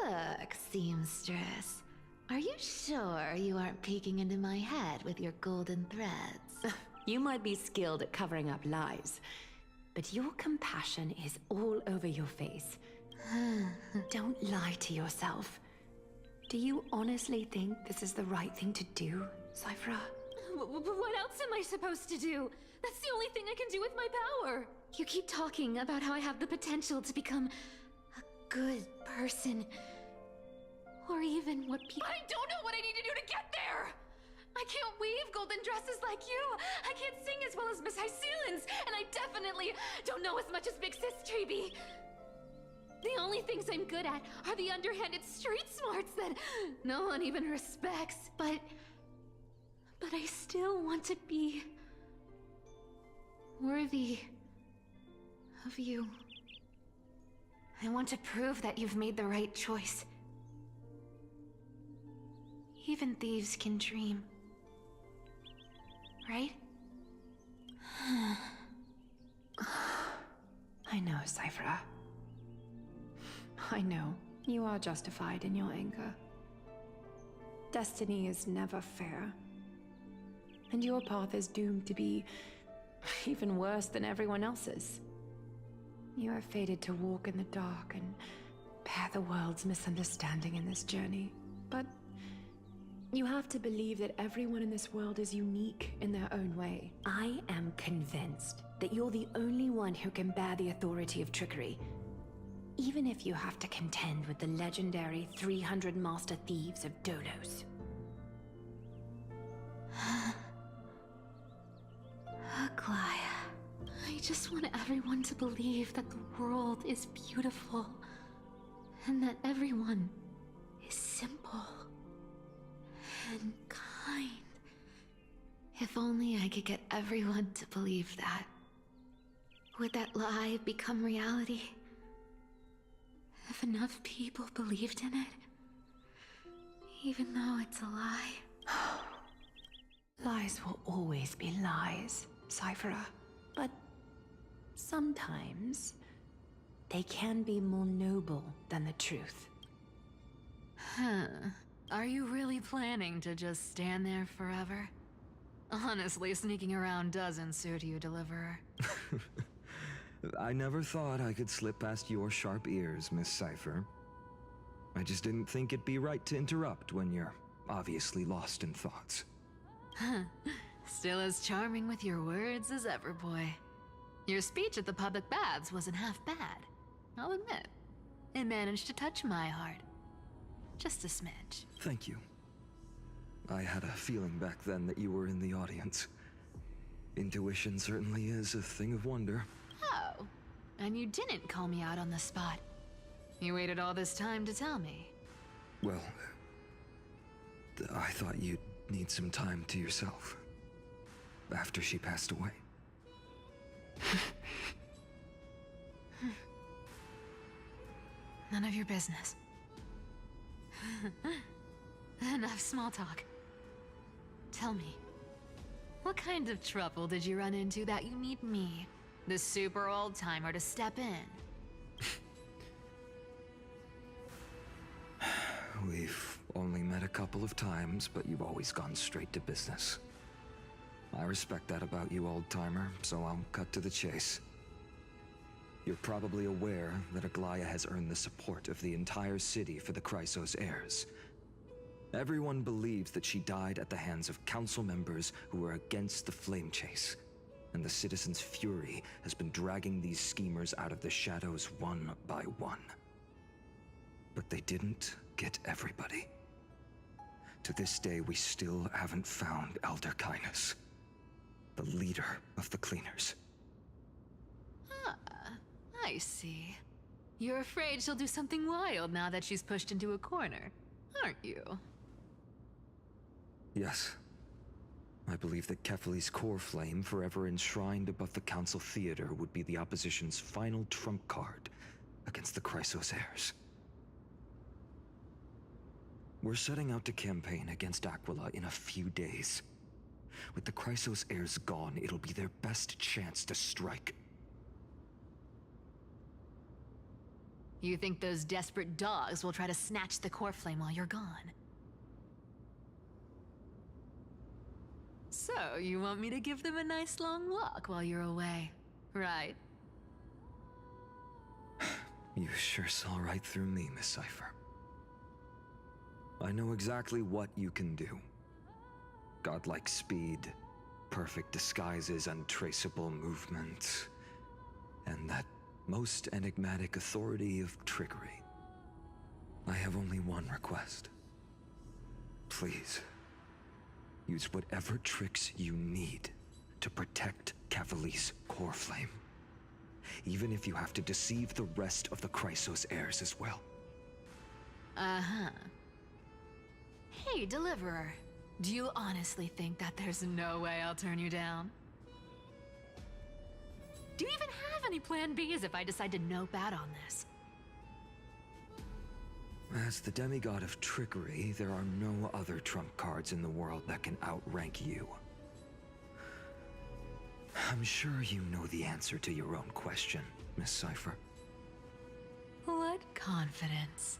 D: Look, seamstress. Are you sure you aren't peeking into my head with your golden threads?
K: You might be skilled at covering up lies, but your compassion is all over your face. Don't lie to yourself. Do you honestly think this is the right thing to do, Cyphera?
D: What else am I supposed to do? That's the only thing I can do with my power. You keep talking about how I have the potential to become a good person. Or even what people... I don't know what I need to do to get there! I can't weave golden dresses like you! I can't sing as well as Miss Hyacine, and I definitely don't know as much as Big Sis Treby. The only things I'm good at are the underhanded street smarts that no one even respects, but But I still want to be worthy of you. I want to prove that you've made the right choice. Even thieves can dream. Right?
K: I know, Cyphera. I know. You are justified in your anger. Destiny is never fair. And your path is doomed to be even worse than everyone else's. You are fated to walk in the dark and bear the world's misunderstanding in this journey. But you have to believe that everyone in this world is unique in their own way. I am convinced that you're the only one who can bear the authority of trickery. Even if you have to contend with the legendary 300 master thieves of Dolos.
D: Aglaya, I just want everyone to believe that the world is beautiful and that everyone is simple and kind. If only I could get everyone to believe that. Would that lie become reality? If enough people believed in it, even though it's a lie.
K: Lies will always be lies, Cyphera. But sometimes they can be more noble than the truth.
D: Huh. Are you really planning to just stand there forever? Honestly, sneaking around doesn't suit you, Deliverer.
G: I never thought I could slip past your sharp ears, Miss Cypher. I just didn't think it'd be right to interrupt when you're obviously lost in thoughts.
D: Still as charming with your words as ever, boy. Your speech at the public baths wasn't half bad, I'll admit. It managed to touch my heart. Just a smidge.
G: Thank you. I had a feeling back then that you were in the audience. Intuition certainly is a thing of wonder.
D: Oh, and you didn't call me out on the spot. You waited all this time to tell me.
G: Well, I thought you'd need some time to yourself. After she passed away.
D: None of your business. Enough small talk. Tell me, what kind of trouble did you run into that you need me, the super old-timer, to step in?
G: We've only met a couple of times, but you've always gone straight to business. I respect that about you, old-timer, so I'll cut to the chase. You're probably aware that Aglaya has earned the support of the entire city for the Chrysos heirs. Everyone believes that she died at the hands of council members who were against the flame chase, and the citizens' fury has been dragging these schemers out of the shadows one by one. But they didn't get everybody. To this day, we still haven't found Elder Kynus, the leader of the Cleaners.
D: Ah, I see. You're afraid she'll do something wild now that she's pushed into a corner, aren't you?
G: Yes. I believe that Kefali's core flame, forever enshrined above the Council Theater, would be the opposition's final trump card against the Chrysos heirs. We're setting out to campaign against Aquila in a few days. With the Chrysos heirs gone, it'll be their best chance to strike.
D: You think those desperate dogs will try to snatch the core flame while you're gone? So, you want me to give them a nice long walk while you're away, right?
G: You sure saw right through me, Miss Cypher. I know exactly what you can do. Godlike speed, perfect disguises, untraceable movement, and that most enigmatic authority of trickery. I have only one request. Please, use whatever tricks you need to protect Kefali's core flame. Even if you have to deceive the rest of the Chrysos heirs as well.
D: Uh-huh. Hey, Deliverer. Do you honestly think that there's no way I'll turn you down? Do you even have any plan Bs if I decide to nope out on this?
G: As the demigod of trickery, there are no other trump cards in the world that can outrank you. I'm sure you know the answer to your own question, Miss Cypher.
D: What confidence.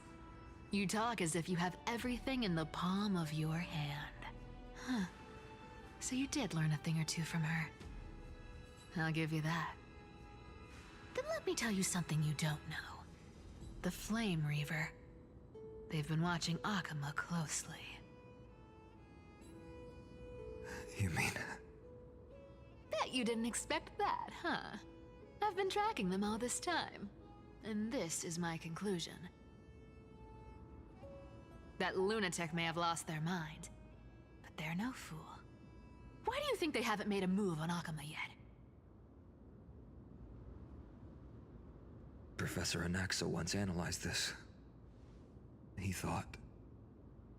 D: You talk as if you have everything in the palm of your hand. Huh. So you did learn a thing or two from her. I'll give you that. Then let me tell you something you don't know. The Flame Reaver. They've been watching Akama closely.
G: You mean...
D: Bet you didn't expect that, huh? I've been tracking them all this time. And this is my conclusion. That lunatic may have lost their mind, but they're no fool. Why do you think they haven't made a move on Akama yet?
G: Professor Anaxa once analyzed this. He thought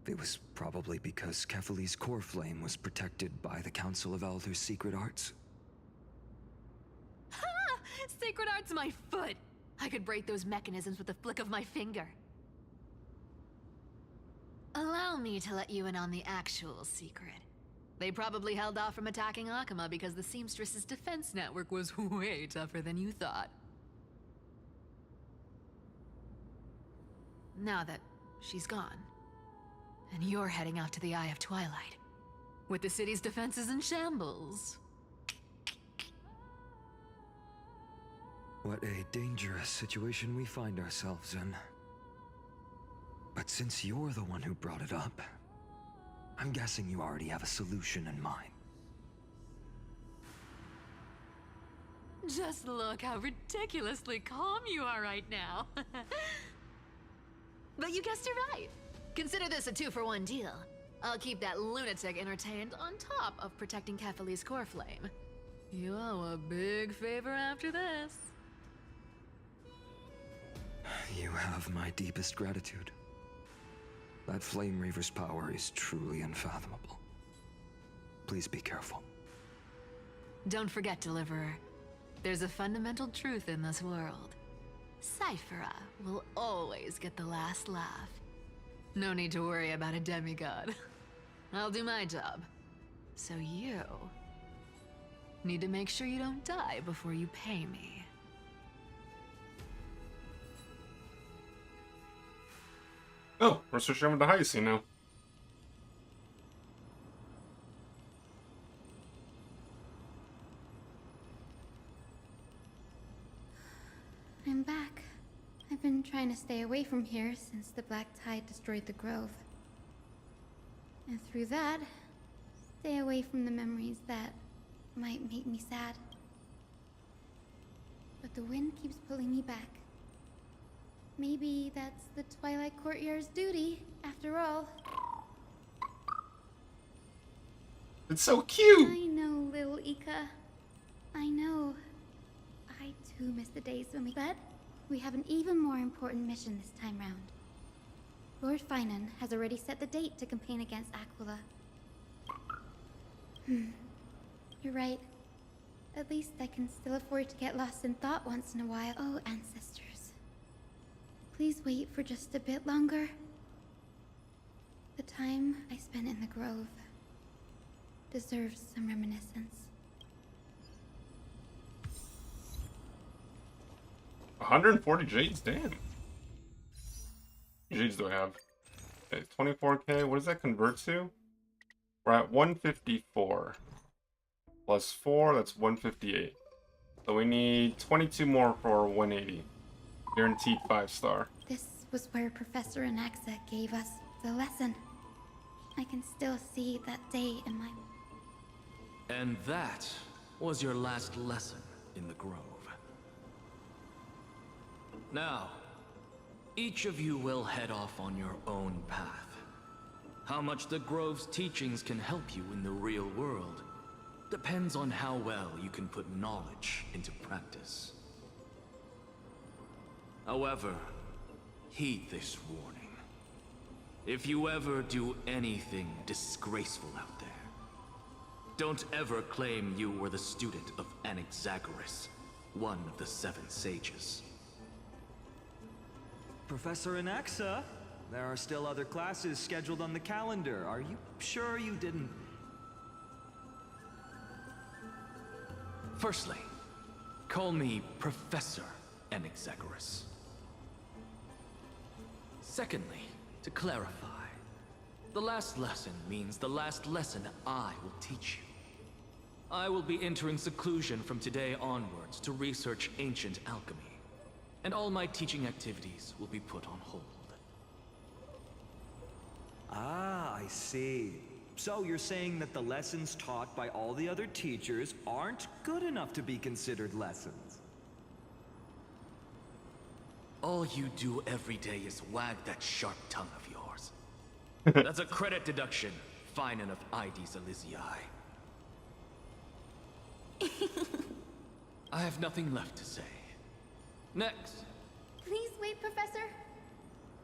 G: it was probably because Kefali's core flame was protected by the Council of Elders' secret arts.
D: Ha! Sacred art's my foot! I could break those mechanisms with the flick of my finger. Allow me to let you in on the actual secret. They probably held off from attacking Akama because the Seamstress's defense network was way tougher than you thought. Now that she's gone, and you're heading out to the Eye of Twilight, with the city's defenses in shambles.
G: What a dangerous situation we find ourselves in. But since you're the one who brought it up, I'm guessing you already have a solution in mind.
D: Just look how ridiculously calm you are right now. But you guessed it right. Consider this a 2-for-1 deal. I'll keep that lunatic entertained on top of protecting Kefali's core flame. You owe a big favor after this.
G: You have my deepest gratitude. That Flame Reaver's power is truly unfathomable. Please be careful.
D: Don't forget, Deliverer. There's a fundamental truth in this world. Cyphera will always get the last laugh. No need to worry about a demigod. I'll do my job. So you need to make sure you don't die before you pay me.
A: Oh, we're switching over to Hyacine now.
I: I'm back. I've been trying to stay away from here since the Black Tide destroyed the grove. And through that, stay away from the memories that might make me sad. But the wind keeps pulling me back. Maybe that's the Twilight Courtyard's duty, after all.
A: It's so cute!
I: I know, little Ika. I know. I too miss the days when But we have an even more important mission this time round. Lord Finan has already set the date to campaign against Aquila. You're right. At least I can still afford to get lost in thought once in a while. Oh, ancestors. Please wait for just a bit longer. The time I spent in the grove deserves some reminiscence.
A: 140 Jades? Damn. Jades do I have? Okay, 24k. What does that convert to? We're at 154. Plus 4, that's 158. So we need 22 more for 180. Guaranteed 5-star.
I: This was where Professor Anaxa gave us the lesson. I can still see that day in my...
Q: And that was your last lesson in the Grove. Now, each of you will head off on your own path. How much the Grove's teachings can help you in the real world depends on how well you can put knowledge into practice. However, heed this warning. If you ever do anything disgraceful out there, don't ever claim you were the student of Anaxagoras, one of the 7 sages.
E: Professor Anaxa, there are still other classes scheduled on the calendar. Are you sure you didn't...
Q: Firstly, call me Professor Anaxagoras. Secondly, to clarify, the last lesson means the last lesson I will teach you. I will be entering seclusion from today onwards to research ancient alchemy, and all my teaching activities will be put on hold.
E: Ah, I see. So you're saying that the lessons taught by all the other teachers aren't good enough to be considered lessons?
Q: All you do every day is wag that sharp tongue of yours. That's a credit deduction, fine enough IDs Elysiae. I have nothing left to say. Next.
I: Please wait, Professor.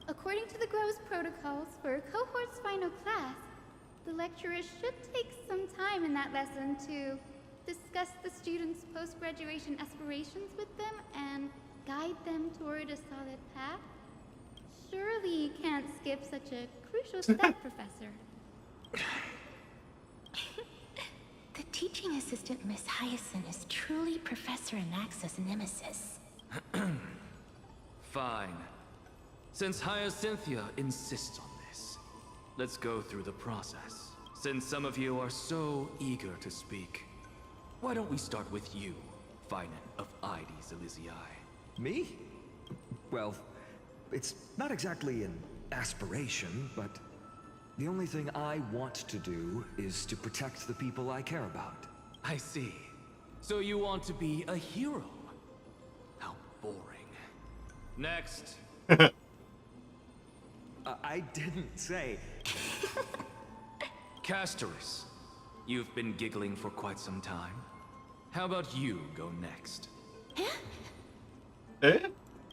I: According to the Grove's protocols for a cohort's final class, the lecturer should take some time in that lesson to discuss the students' post-graduation aspirations with them and guide them toward a solid path. Surely you can't skip such a crucial step, Professor.
C: The teaching assistant, Miss Hyacine, is truly Professor Anaxa's nemesis.
Q: Fine. Since Hyacinthia insists on this, let's go through the process. Since some of you are so eager to speak, why don't we start with you, Finan of IDs Elysiae?
E: Me? Well, it's not exactly an aspiration, but the only thing I want to do is to protect the people I care about.
Q: I see. So you want to be a hero? How boring. Next.
E: I didn't say...
Q: Castoris, you've been giggling for quite some time. How about you go next?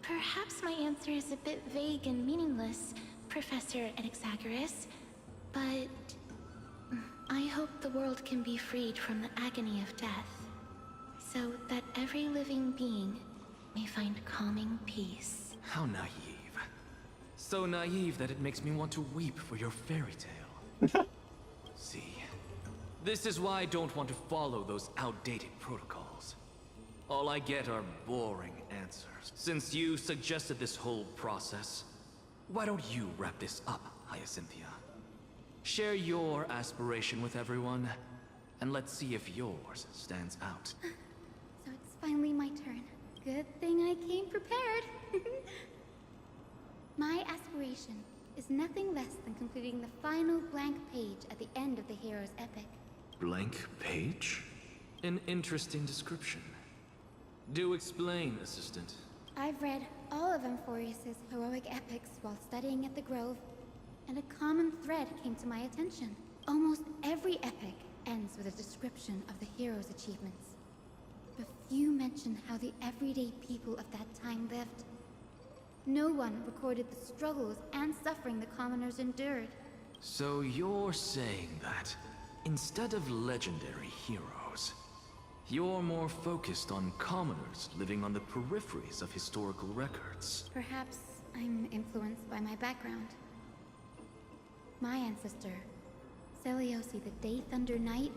C: Perhaps my answer is a bit vague and meaningless, Professor Anaxagoras, but I hope the world can be freed from the agony of death, so that every living being may find calming peace.
Q: How naive. So naive that it makes me want to weep for your fairy tale. See, this is why I don't want to follow those outdated protocols. All I get are boring answers. Since you suggested this whole process, why don't you wrap this up, Hyacinthia? Share your aspiration with everyone, and let's see if yours stands out.
I: So it's finally my turn. Good thing I came prepared. My aspiration is nothing less than completing the final blank page at the end of the hero's epic.
Q: Blank page? An interesting description. Do explain, Assistant.
I: I've read all of Amphorius's heroic epics while studying at the Grove, and a common thread came to my attention. Almost every epic ends with a description of the hero's achievements. But few mention how the everyday people of that time lived. No one recorded the struggles and suffering the commoners endured.
Q: So you're saying that, instead of legendary heroes, you're more focused on commoners living on the peripheries of historical records.
I: Perhaps I'm influenced by my background. My ancestor, Seliosi the Day Thunder Knight,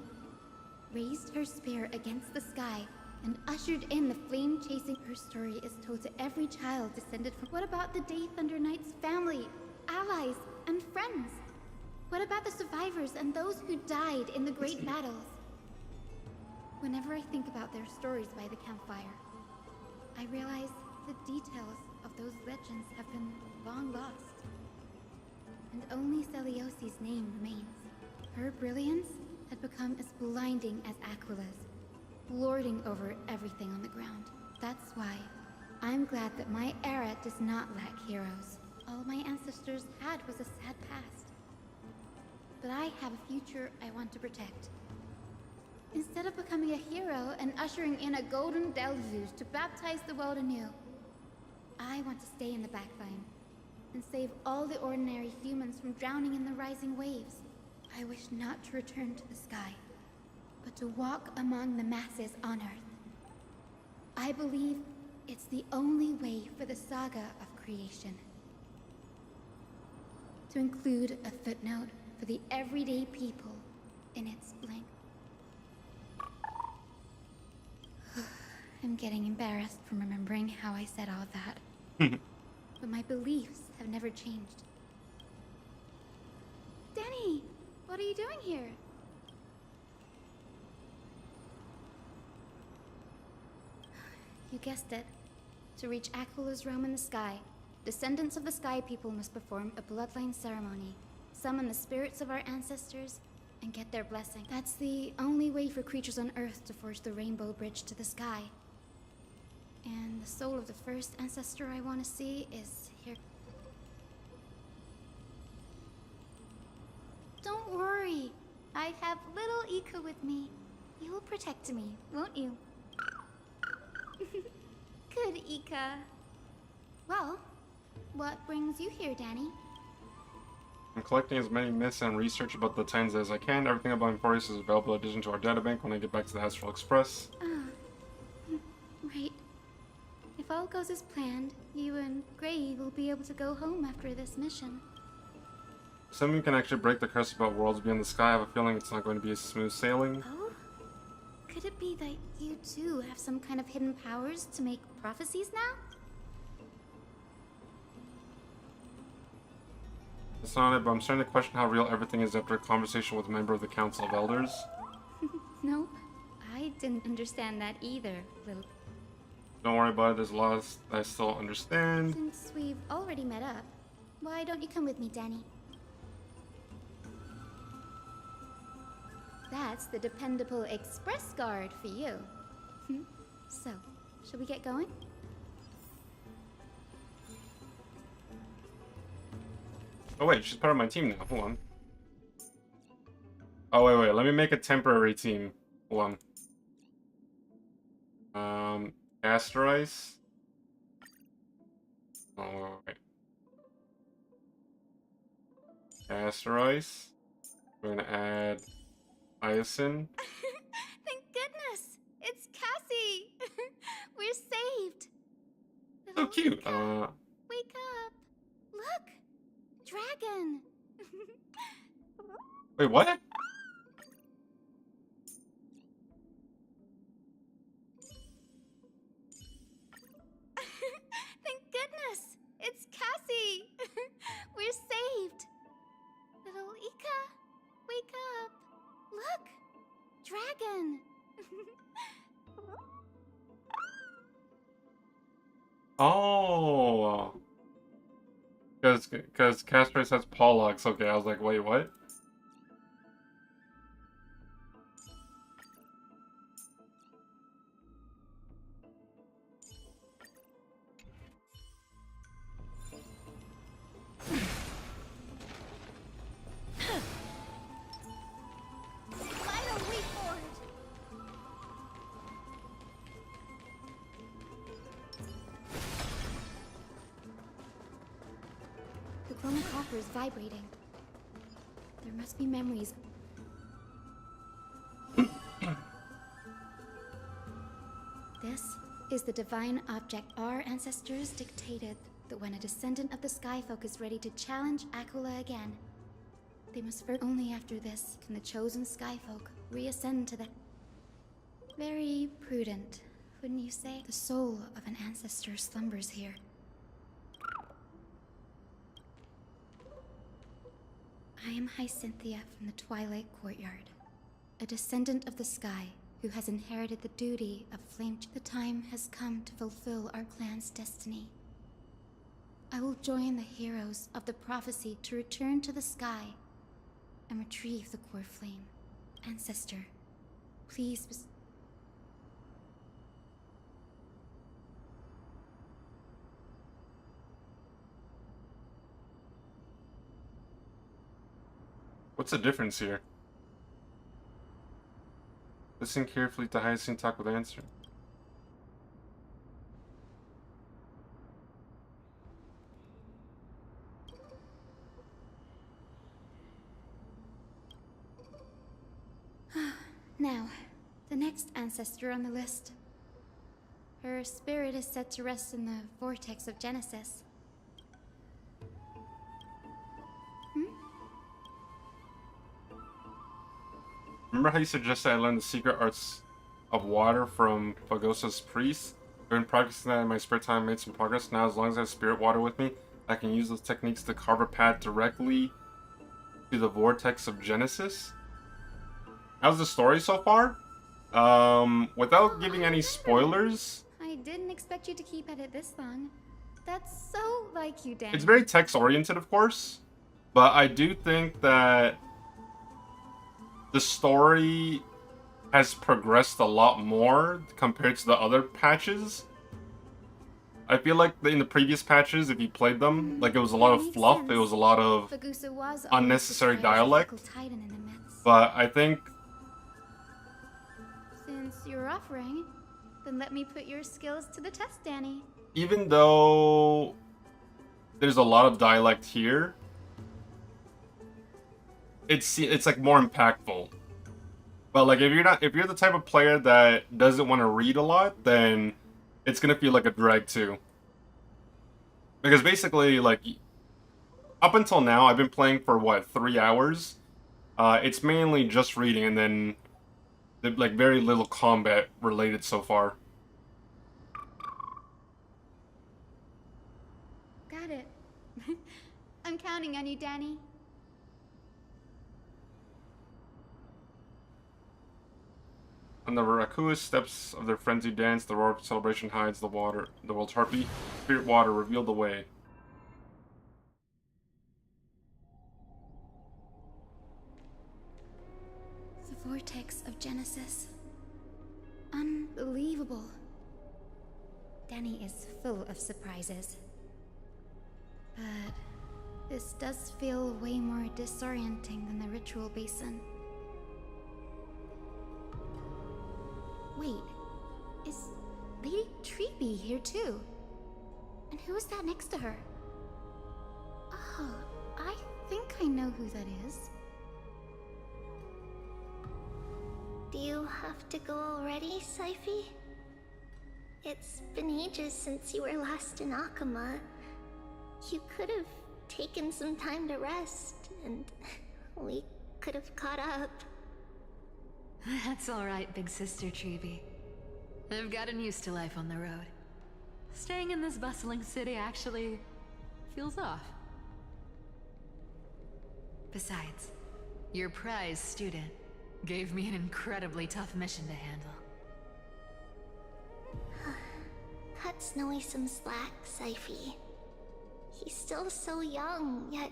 I: raised her spear against the sky and ushered in the flame-chasing. Her story is told to every child descended from... What about the Day Thunder Knight's family, allies, and friends? What about the survivors and those who died in the great battles? Whenever I think about their stories by the campfire, I realize the details of those legends have been long lost. And only Celiosi's name remains. Her brilliance had become as blinding as Aquila's, lording over everything on the ground. That's why I'm glad that my era does not lack heroes. All my ancestors had was a sad past. But I have a future I want to protect. Instead of becoming a hero and ushering in a golden deluge to baptize the world anew, I want to stay in the backline and save all the ordinary humans from drowning in the rising waves. I wish not to return to the sky, but to walk among the masses on Earth. I believe it's the only way for the saga of creation. To include a footnote for the everyday people in its blank. I'm getting embarrassed from remembering how I said all that. But my beliefs have never changed. Danny, what are you doing here? You guessed it. To reach Aquala's realm in the sky, descendants of the Sky People must perform a bloodline ceremony, summon the spirits of our ancestors, and get their blessing. That's the only way for creatures on Earth to forge the rainbow bridge to the sky. And the soul of the first ancestor I want to see is here. Don't worry. I have little Ika with me. You will protect me, won't you? Good, Ika. Well, what brings you here, Danny?
A: I'm collecting as many myths and research about the Titans as I can. Everything about Emphorius is available in addition to our databank when I get back to the Astral Express.
I: Right. If all goes as planned, you and Gray will be able to go home after this mission.
A: Someone can actually break the curse about worlds beyond the sky. I have a feeling it's not going to be a smooth sailing.
I: Oh? Could it be that you too have some kind of hidden powers to make prophecies now?
A: It's not it, but I'm starting to question how real everything is after a conversation with a member of the Council of Elders.
I: Nope. I didn't understand that either, little...
A: Don't worry about it, there's a lot I still understand.
I: Since we've already met up, why don't you come with me, Danny? That's the dependable express guard for you. So, shall we get going?
A: Oh wait, she's part of my team now. Hold on. Oh wait, let me make a temporary team. Hold on. Asterice. Oh wait. Asterice. We're gonna add Hyacine.
I: Thank goodness! It's Cassie! We're saved!
A: So cute.
I: Wake up! Look! Dragon!
A: Wait, what?
I: Thank goodness! It's Cassie! We're saved! Little Ika, wake up! Look! Dragon!
A: Oh. Because Castrace has Pollux. Okay, I was like, wait, what?
I: The chroma copper is vibrating. There must be memories. This is the divine object our ancestors dictated that when a descendant of the Skyfolk is ready to challenge Aquila again, they must first. Only after this can the chosen Skyfolk reascend to the... Very prudent, wouldn't you say? The soul of an ancestor slumbers here. I am Hyacine from the Twilight Courtyard, a descendant of the sky who has inherited the duty of flame. The time has come to fulfill our clan's destiny. I will join the heroes of the prophecy to return to the sky and retrieve the core flame. Ancestor, please...
A: What's the difference here? Listen carefully to Hyacine talk with answer.
I: Now, the next ancestor on the list. Her spirit is said to rest in the vortex of Genesis.
A: Remember how you suggested I learn the secret arts of water from Fagosa's priest? I've been practicing that in my spare time, made some progress. Now, as long as I have spirit water with me, I can use those techniques to carve a path directly to the vortex of Genesis. How's the story so far? Without giving any spoilers,
I: I didn't expect you to keep at it this long. That's so like you, Dan.
A: it's very text-oriented, of course, but I do think that the story has progressed a lot more compared to the other patches. I feel like in the previous patches, if you played them, like it was a lot of fluff, it was a lot of unnecessary dialect. But I think
I: Since you're offering, then let me put your skills to the test, Danny.
A: even though there's a lot of dialect here, it's like more impactful. But like if you're the type of player that doesn't want to read a lot, then it's gonna feel like a drag too. Because basically, like, up until now, I've been playing for what, 3 hours? It's mainly just reading, and then like very little combat related so far.
I: Got it. I'm counting on you, Danny.
A: On the miraculous steps of their frenzied dance, the roar of celebration hides the world's heartbeat. Spirit water revealed the way.
I: The vortex of Genesis. Unbelievable. Danny is full of surprises. But this does feel way more disorienting than the ritual basin. Wait, is Lady Treeby here too? And who is that next to her? Oh, I think I know who that is.
C: Do you have to go already, Syphi? It's been ages since you were last in Akama. You could have taken some time to rest, and we could have caught up.
D: That's alright, big sister Treeby. I've gotten used to life on the road. Staying in this bustling city actually feels off. Besides, your prize student gave me an incredibly tough mission to handle.
C: Cut Snowy some slack, Syphi. He's still so young, yet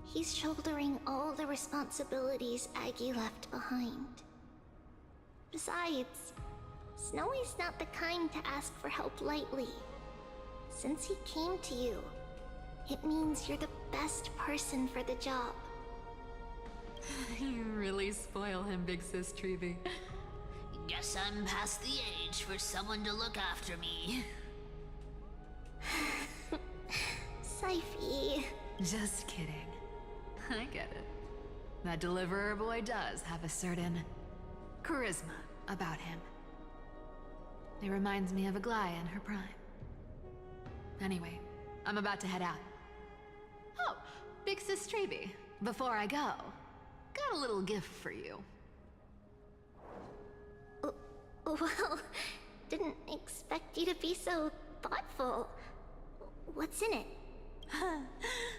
C: he's shouldering all the responsibilities Aggie left behind. Besides, Snowy's not the kind to ask for help lightly. Since he came to you, it means you're the best person for the job.
D: You really spoil him, big sis Treeby.
S: Guess I'm past the age for someone to look after me.
C: Syphi.
D: Just kidding. I get it. That deliverer boy does have a certain charisma about him. It reminds me of Aglaya in her prime. Anyway, I'm about to head out. Oh, big sis Treeby, before I go, got a little gift for you.
C: Well, didn't expect you to be so thoughtful. What's in it?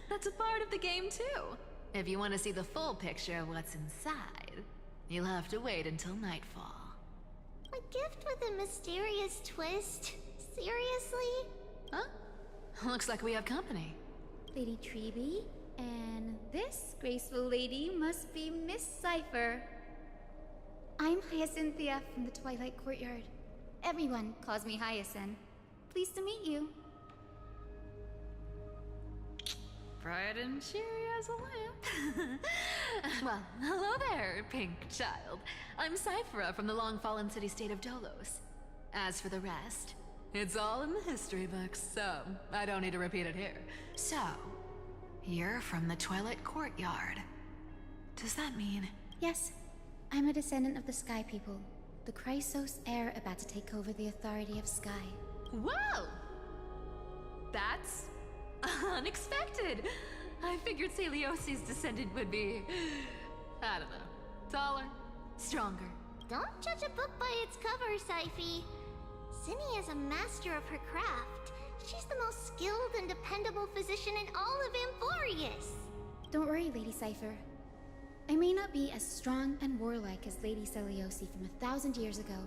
D: That's a part of the game too. If you want to see the full picture of what's inside, you'll have to wait until nightfall.
C: A gift with a mysterious twist? Seriously?
D: Huh? Looks like we have company.
I: Lady Treeby, and this graceful lady must be Miss Cypher. I'm Hyacinthia from the Twilight Courtyard. Everyone calls me Hyacine. Pleased to meet you.
D: Bright and cheery as a lamp. Well, hello there, pink child. I'm Cyphera from the long-fallen city-state of Dolos. As for the rest, it's all in the history books, so I don't need to repeat it here. So, you're from the Twilight Courtyard. Does that mean...
I: Yes, I'm a descendant of the Sky People, the Chrysos heir about to take over the authority of Sky.
D: Whoa! That's unexpected. I figured Celiosi's descendant would be, I don't know, taller, stronger.
C: Don't judge a book by its cover, Syphe. Cinny is a master of her craft. She's the most skilled and dependable physician in all of Amphorius.
I: Don't worry, Lady Cypher. I may not be as strong and warlike as Lady Celiosi from 1,000 years ago,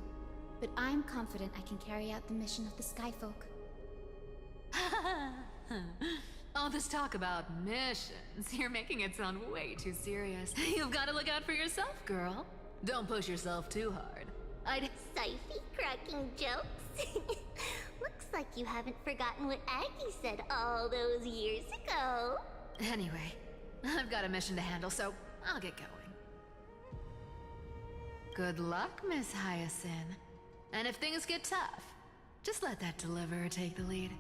I: but I'm confident I can carry out the mission of the Skyfolk.
D: All this talk about missions, you're making it sound way too serious. You've got to look out for yourself, girl. Don't push yourself too hard.
C: Syphe cracking jokes? Looks like you haven't forgotten what Aggie said all those years ago.
D: Anyway, I've got a mission to handle, so I'll get going. Good luck, Miss Hyacine. And if things get tough, just let that deliverer take the lead.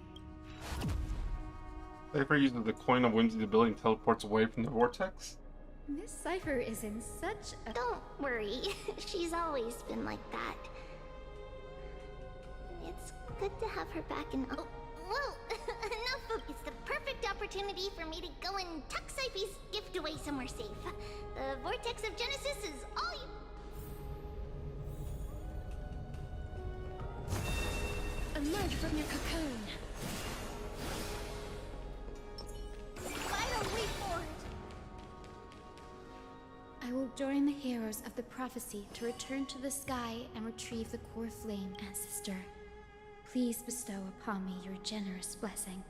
A: Cypher uses the coin of whimsy ability and teleports away from the vortex.
I: Miss Cypher is in such a...
C: Don't worry, she's always been like that. It's good to have her back in... Oh, well, enough of... It's the perfect opportunity for me to go and tuck Syphe's gift away somewhere safe. The Vortex of Genesis is all you...
I: Emerge from your cocoon.
C: Finally forth!
I: I will join the heroes of the prophecy to return to the sky and retrieve the core flame, ancestor. Please bestow upon me your generous blessing.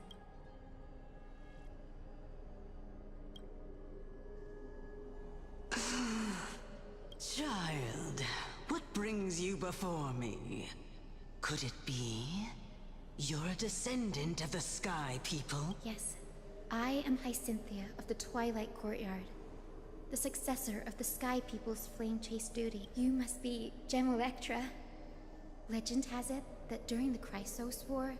T: Child, what brings you before me? Could it be you're a descendant of the Sky People?
I: Yes, I am Hyacine of the Twilight Courtyard, the successor of the Sky People's flame chase duty. You must be Gemelectra. Legend has it that during the Chrysos War,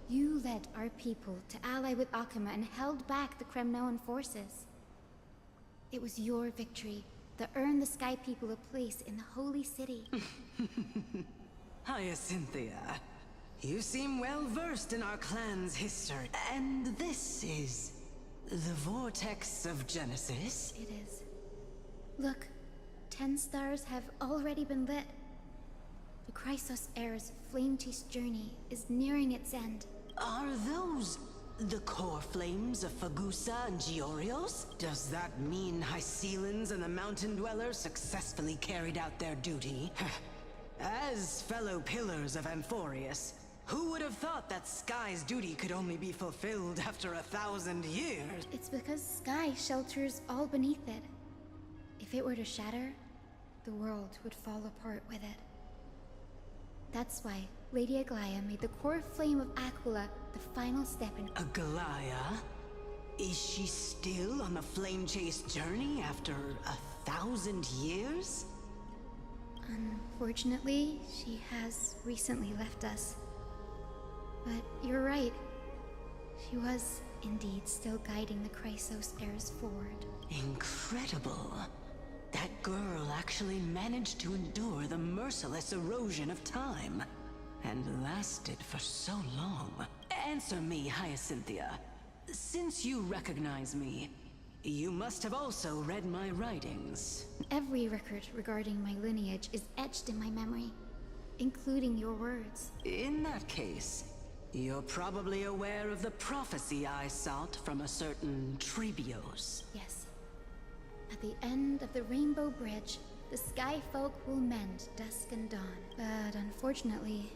I: you led our people to ally with Akama and held back the Kremnoan forces. It was your victory that earned the Sky People a place in the Holy City.
T: Hyacine, you seem well versed in our clan's history. And this is the Vortex of Genesis?
I: It is. Look, 10 stars have already been lit. The Chrysos heir's flame chase journey is nearing its end.
T: Are those the core flames of Fagusa and Giorios? Does that mean Hyacines and the Mountain Dwellers successfully carried out their duty? As fellow pillars of Amphorius, who would have thought that Sky's duty could only be fulfilled after 1,000 years?
I: It's because Sky shelters all beneath it. If it were to shatter, the world would fall apart with it. That's why Lady Aglaya made the core flame of Aquila the final step in...
T: Aglaya? Is she still on the flame chase journey after 1,000 years?
I: Unfortunately, she has recently left us. But you're right. She was indeed still guiding the Chrysos heirs forward.
T: Incredible. That girl actually managed to endure the merciless erosion of time. And lasted for so long. Answer me, Hyacine. Since you recognize me, you must have also read my writings.
I: Every record regarding my lineage is etched in my memory, including your words.
T: In that case, you're probably aware of the prophecy I sought from a certain Trebios.
I: Yes. At the end of the Rainbow Bridge, the Sky Folk will mend dusk and dawn. But unfortunately...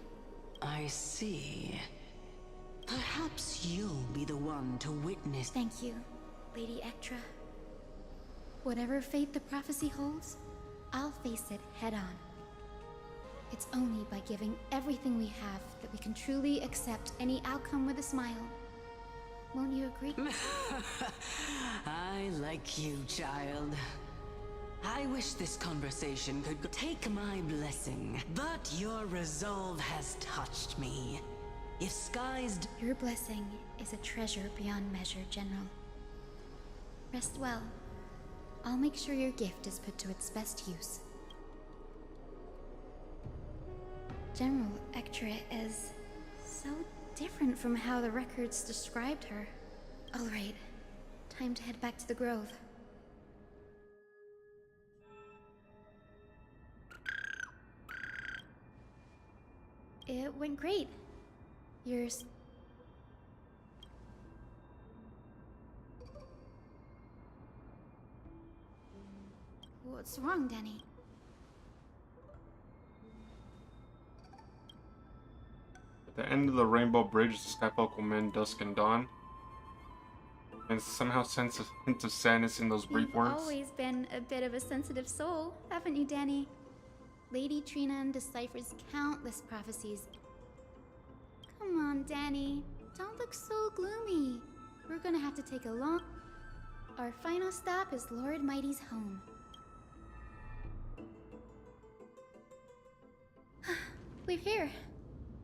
T: I see. Perhaps you'll be the one to witness...
I: Thank you, Lady Ectra. Whatever fate the prophecy holds, I'll face it head on. It's only by giving everything we have that we can truly accept any outcome with a smile. Won't you agree?
T: I like you, child. I wish this conversation could take my blessing, but your resolve has touched me. If Sky's...
I: Your blessing is a treasure beyond measure, General. Rest well. I'll make sure your gift is put to its best use. General Ectra is so different from how the records described her. Alright, time to head back to the Grove. It went great. Yours. What's wrong, Danny?
A: At the end of the Rainbow Bridge, the Skyfolk will mend dusk and dawn. And somehow sense a hint of sadness in those brief
I: You've
A: words.
I: always been a bit of a sensitive soul, haven't you, Danny? Lady Trinan deciphers countless prophecies. Come on, Danny. Don't look so gloomy. We're gonna have to take a long... Our final stop is Lord Mighty's home. We're here.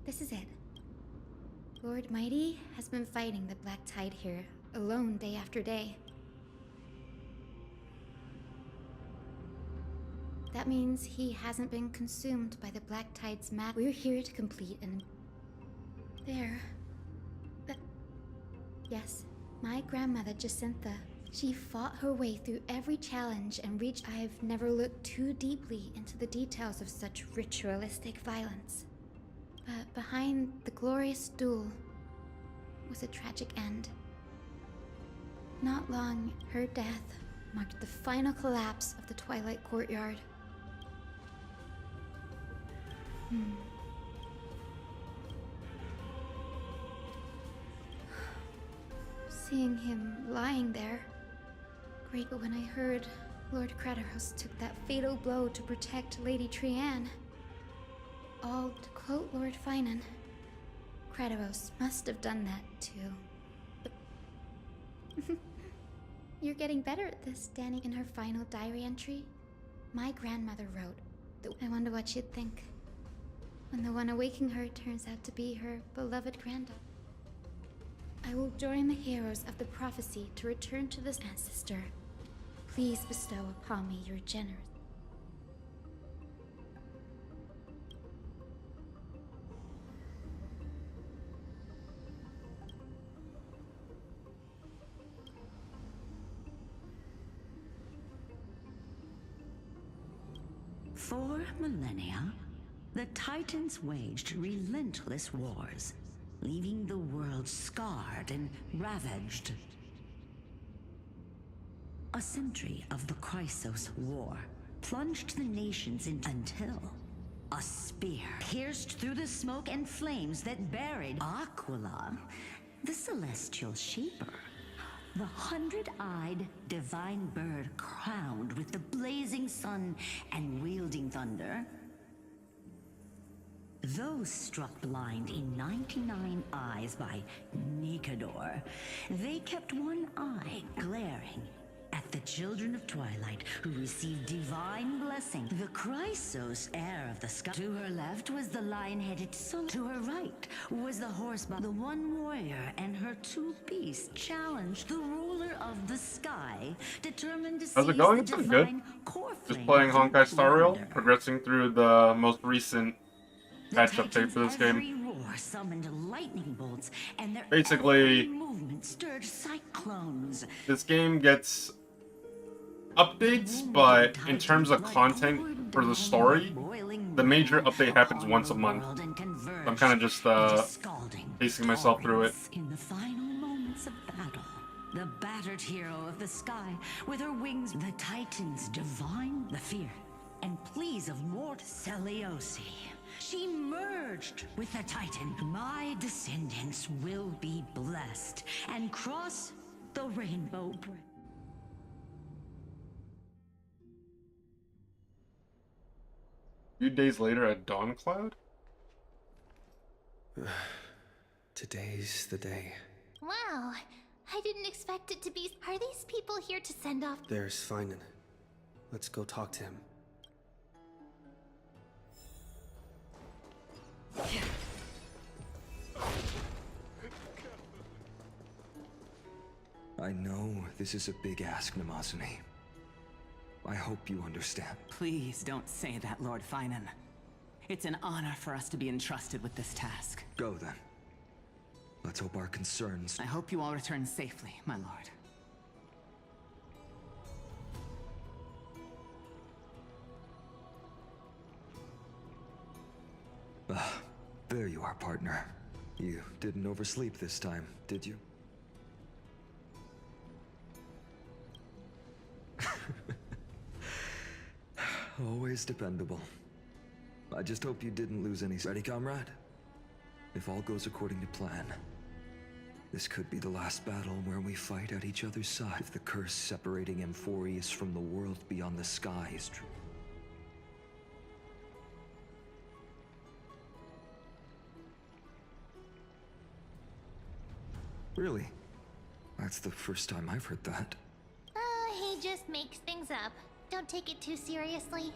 I: This is it. Lord Mighty has been fighting the Black Tide here, alone day after day. That means he hasn't been consumed by the Black Tide's mad. We're here to complete an... There. Yes, my grandmother Jacintha. She fought her way through every challenge and reached... I've never looked too deeply into the details of such ritualistic violence. But behind the glorious duel was a tragic end. Not long, her death marked the final collapse of the Twilight Courtyard. Seeing him lying there, great. But when I heard Lord Kratos took that fatal blow to protect Lady Trian, all to quote Lord Finan, Kratos must have done that too. You're getting better at this, Danny. In her final diary entry, my grandmother wrote, I wonder what she'd think when the one awaking her turns out to be her beloved granddaughter. I will join the heroes of the prophecy to return to this ancestor. Please bestow upon me your generous...
U: For millennia, the Titans waged relentless wars, leaving the world scarred and ravaged. A century of the Chrysos War plunged the nations until a spear pierced through the smoke and flames that buried Aquila, the celestial shaper. The 100-eyed divine bird crowned with the blazing sun and wielding thunder. Those struck blind in 99 eyes by Nikador, they kept one eye glaring at the children of Twilight who received divine blessing. The Chrysos, heir of the sky. To her left was the lion-headed Sol. To her right was the horse. The one warrior and her two beasts challenged the ruler of the sky, determined to
A: How's it
U: seize
A: going?
U: the
A: It's been good.
U: divine core
A: Just
U: flame
A: playing
U: from
A: Honkai Star Rail,
U: wonder.
A: progressing through the most recent patch update
U: Titans'
A: for this
U: every
A: game.
U: roar summoned lightning bolts, and their
A: Basically,
U: every movement stirred cyclones.
A: this game gets updates, but in terms of content for the story, the major update happens once a month. So I'm kind of just pacing myself through it.
U: In the final moments of battle, the battered hero of the sky, with her wings, the Titans divine the fear and pleas of mortal Seliosi. She merged with the Titan. My descendants will be blessed and cross the rainbow bridge.
A: A few days later at Dawn Cloud?
B: Today's the day.
C: Wow, I didn't expect it to be... Are these people here to send off...
B: There's Finan. Let's go talk to him.
G: I know this is a big ask, Namazune. I hope you understand.
V: Please don't say that, Lord Finan.
M: It's an honor for us to be entrusted with this task.
G: Go then. Let's hope our concerns...
M: I hope you all return safely, my lord.
G: There you are, partner. You didn't oversleep this time, did you? Always dependable. I just hope you didn't lose any... Ready, comrade? If all goes according to plan, this could be the last battle where we fight at each other's side. If the curse separating Amphorius from the world beyond the sky is true. Really? That's the first time I've heard that.
C: He just makes things up. Don't take it too seriously.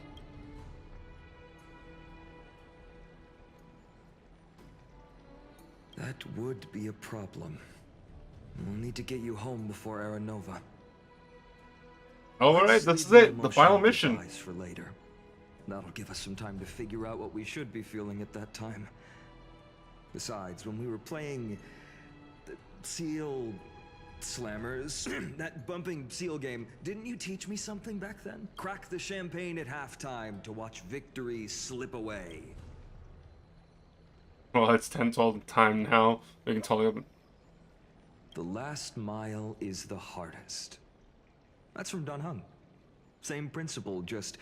G: That would be a problem. We'll need to get you home before Aranova.
A: Alright, this is it. The final mission.
G: For later. That'll give us some time to figure out what we should be feeling at that time. Besides, when we were playing... Seal... Slammers, that bumping seal game, didn't you teach me something back then? Crack the champagne at halftime to watch victory slip away.
A: Well, it's 10-12 time now. We can totally open.
G: The last mile is the hardest. That's from Dan Heng. Same principle, just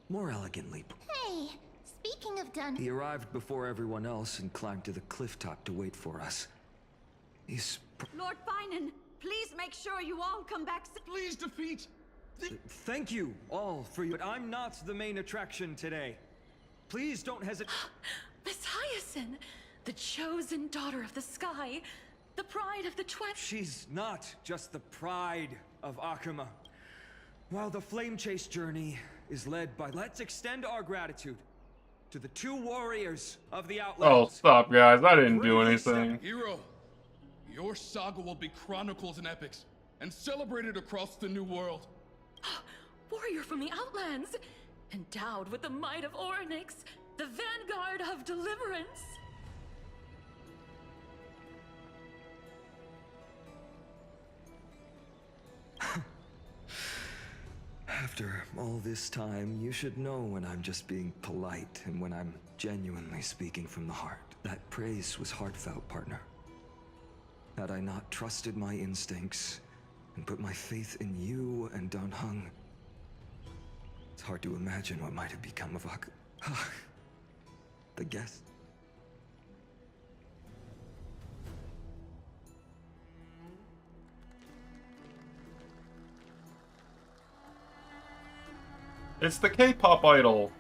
G: more elegantly.
C: Hey, speaking of Dan...
G: He arrived before everyone else and climbed to the cliff top to wait for us. He's...
V: Lord Finan, please make sure you all come back.
W: Please defeat.
G: Thank you all for you, but I'm not the main attraction today. Please don't hesitate.
V: Miss Hyacine, the chosen daughter of the sky, the pride of the
G: She's not just the pride of Akuma. While the flame chase journey is led by... Let's extend our gratitude to the 2 warriors of the Outlands.
A: Oh, stop, guys. I didn't do anything.
W: Hero, your saga will be chronicles and epics, and celebrated across the New World.
V: Warrior from the Outlands, endowed with the might of Orynyx, the vanguard of deliverance.
G: After all this time, you should know when I'm just being polite and when I'm genuinely speaking from the heart. That praise was heartfelt, partner. Had I not trusted my instincts and put my faith in you and Dan Heng, it's hard to imagine what might have become of the guest.
A: It's the K-pop idol.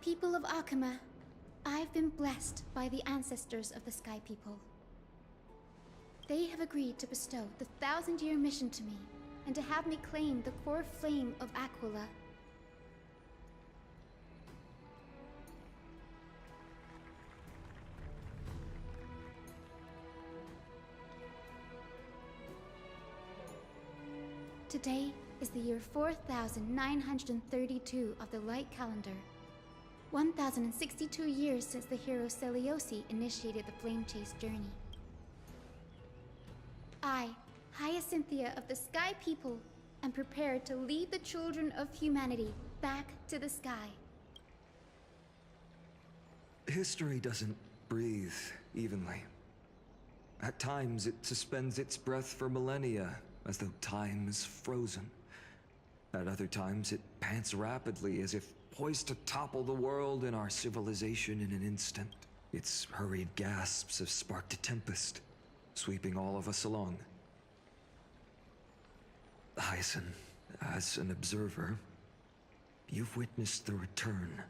I: People of Akuma, I've been blessed by the ancestors of the Sky People. They have agreed to bestow the 1,000-year mission to me, and to have me claim the core flame of Aquila. Today is the year 4932 of the Light Calendar. 1062 years since the hero Seliosi initiated the Flame Chase journey. I, Hyacynthia of the Sky People, am prepared to lead the children of humanity back to the sky.
G: History doesn't breathe evenly. At times, it suspends its breath for millennia, as though time is frozen. At other times, it pants rapidly, as if poised to topple the world and our civilization in an instant. Its hurried gasps have sparked a tempest, sweeping all of us along. Hyacine, as an observer, you've witnessed the return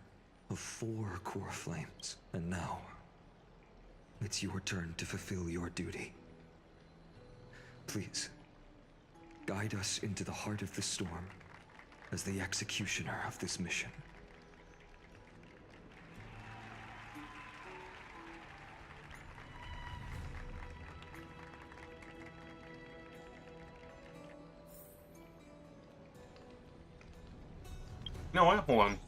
G: of 4 core flames, and now it's your turn to fulfill your duty. Please, guide us into the heart of the storm as the executioner of this mission.
A: You know what? Hold on.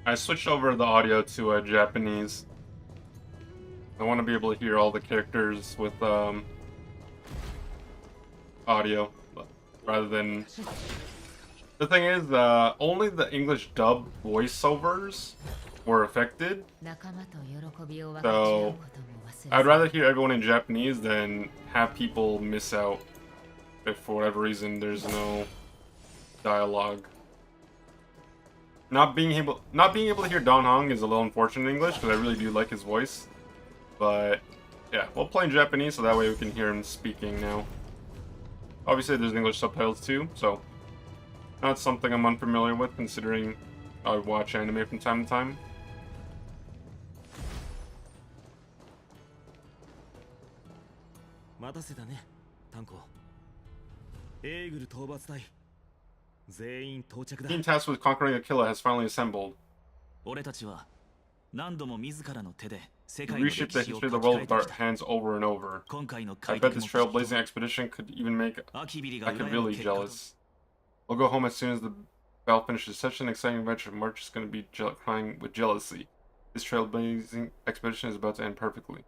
A: I switched over the audio to Japanese. I want to be able to hear all the characters with audio, rather than... The thing is, only the English dub voiceovers were affected. So, I'd rather hear everyone in Japanese than have people miss out if for whatever reason there's no dialogue. Not being able to hear Don Hong is a little unfortunate in English, because I really do like his voice. But yeah, we'll play in Japanese so that way we can hear him speaking now. Obviously there's English subtitles too, so not something I'm unfamiliar with, considering I watch anime from time to time.
H: 待たせたね、タンコ。エーグル討伐隊。全員到着だ。
A: Team tasked with conquering Aquila has finally assembled.
H: 俺たちは何度も自らの手で世
A: We
H: 界の
A: reshipped
H: 歴
A: the
H: 史を
A: history
H: 書
A: of
H: き
A: the
H: 換
A: world
H: え
A: with
H: て
A: our
H: きた。
A: hands over and over.
H: 今回の
A: I
H: 開
A: bet
H: 拓
A: this
H: 目的
A: trailblazing expedition could even make
H: アキビリが
A: I could
H: 羨む
A: really
H: 結果と
A: jealous. We'll go home as soon as the battle finishes. Such an exciting adventure. March is going to be crying with jealousy. This trailblazing expedition is about to end perfectly.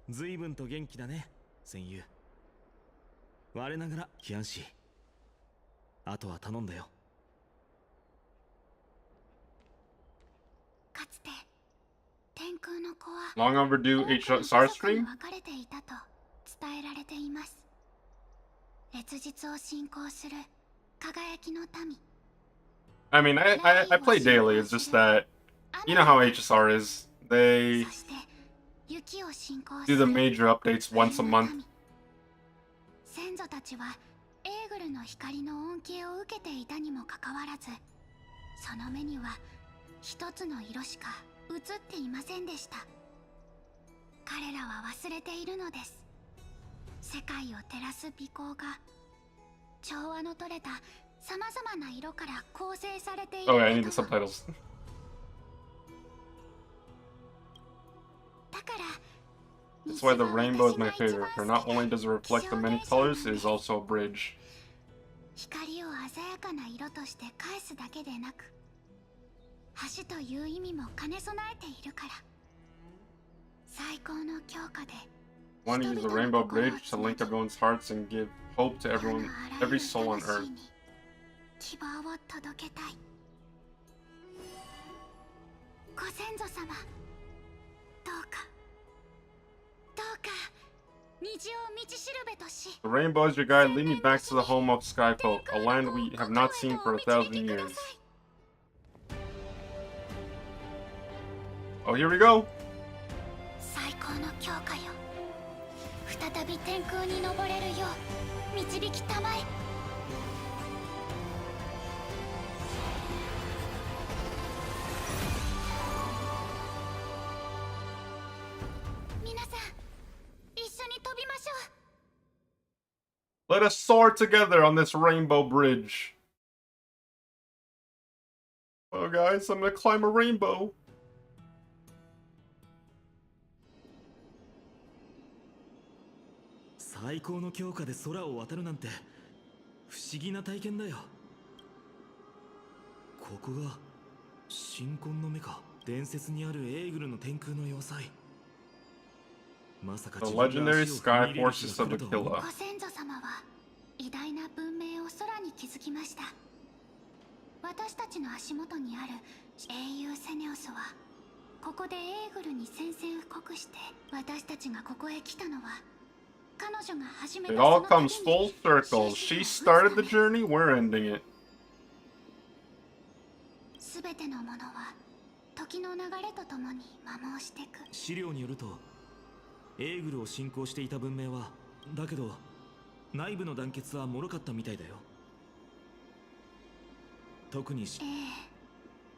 H: 随分と元気だね、戦友。我ながらヒアンシー。あとは頼んだよ。
C: かつて天空の子は
A: Long overdue HR stream?
C: 分かれていたと伝えられています。烈日を信仰する輝きの民。
A: I mean, I play daily. It's just that, you know how HSR is. They do the major updates once a month.
C: 先祖たちはエーグルの光の恩恵を受けていたにもかかわらず、その目には一つの色しか映っていませんでした。彼らは忘れているのです。世界を照らす美光が調和の取れたさまざまな色から構成されている。
A: Oh yeah, I need the subtitles.
C: だから
A: That's why the rainbow is my favorite, for not only does it reflect the many colors, it is also a bridge.
C: 光を鮮やかな色として返すだけでなく、橋という意味も兼ね備えているから。最高の強化で
A: Want to use the rainbow bridge to link everyone's hearts and give hope to everyone, every soul on earth.
C: 希望を届けたい。ご先祖様、どうかどうか虹を道しるべとし。
A: The rainbow is your guide. Lead me back to the home of Skyfolk, a land we have not seen for 1,000 years. Oh, here we go.
C: 最高の強化よ。再び天空に昇れるよう導きたまえ。皆さん、一緒に飛びましょう。
A: Let us soar together on this rainbow bridge. Oh, guys, I'm gonna climb a rainbow.
H: 最高の強化で空を渡るなんて不思議な体験だよ。ここが神婚の目か。伝説にあるエーグルの天空の要塞。まさか
A: The legendary sky forces of Aquila.
C: ご先祖様は偉大な文明を空に築きました。私たちの足元にある英雄セネオスはここでエーグルに宣戦布告して、私たちがここへ来たのは
A: It all comes full circle. She started the journey, we're ending it.
C: すべてのものは時の流れとともに摩耗していく。
H: 資料によるとエーグルを信仰していた文明はだけど内部の団結は脆かったみたいだよ。特に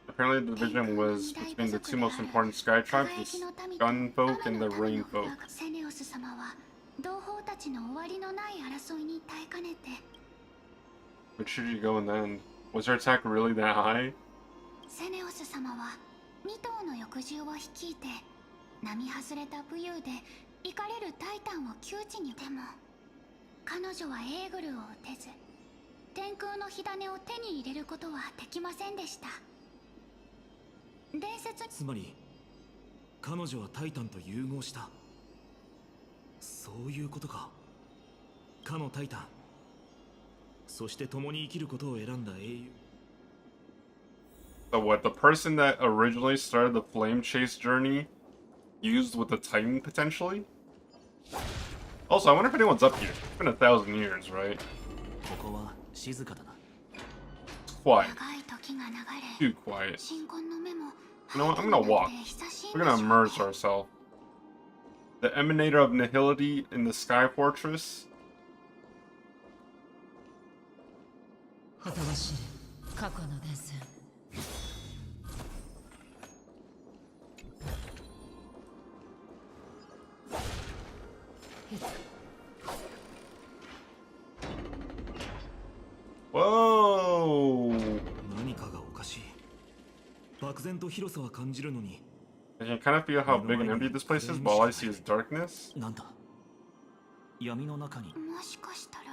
A: Apparently the division was between the two most important sky tribes, the Gun Folk and the Rain Folk.
C: セネオス様は同胞たちの終わりのない争いに耐えかねて
A: But should you go in the end? Was her attack really that high?
C: セネオス様は2頭の翼獣を率いて並外れた武勇で怒れるタイタンを窮地に。でも彼女はエーグルを撃てず天空の火種を手に入れることはできませんでした。伝説。
H: つまり彼女はタイタンと融合した。そういうことか。かのタイタン、そして共に生きることを選んだ英雄。
A: So what, the person that originally started the flame chase journey used with the Titan potentially? Also, I wonder if anyone's up here. It's been 1,000 years, right?
H: ここは静かだな。
A: It's quiet. Too quiet. You know what? I'm gonna walk. We're gonna immerse ourselves. The emanator of nihility in the Sky Fortress.
V: 新しい過去の伝線。
A: Whoa!
H: 何かがおかしい。漠然と広さは感じるのに。
A: I can kind of feel how big and empty this place is, but all I see is darkness.
H: なんだ。闇の中に。
C: もしかしたら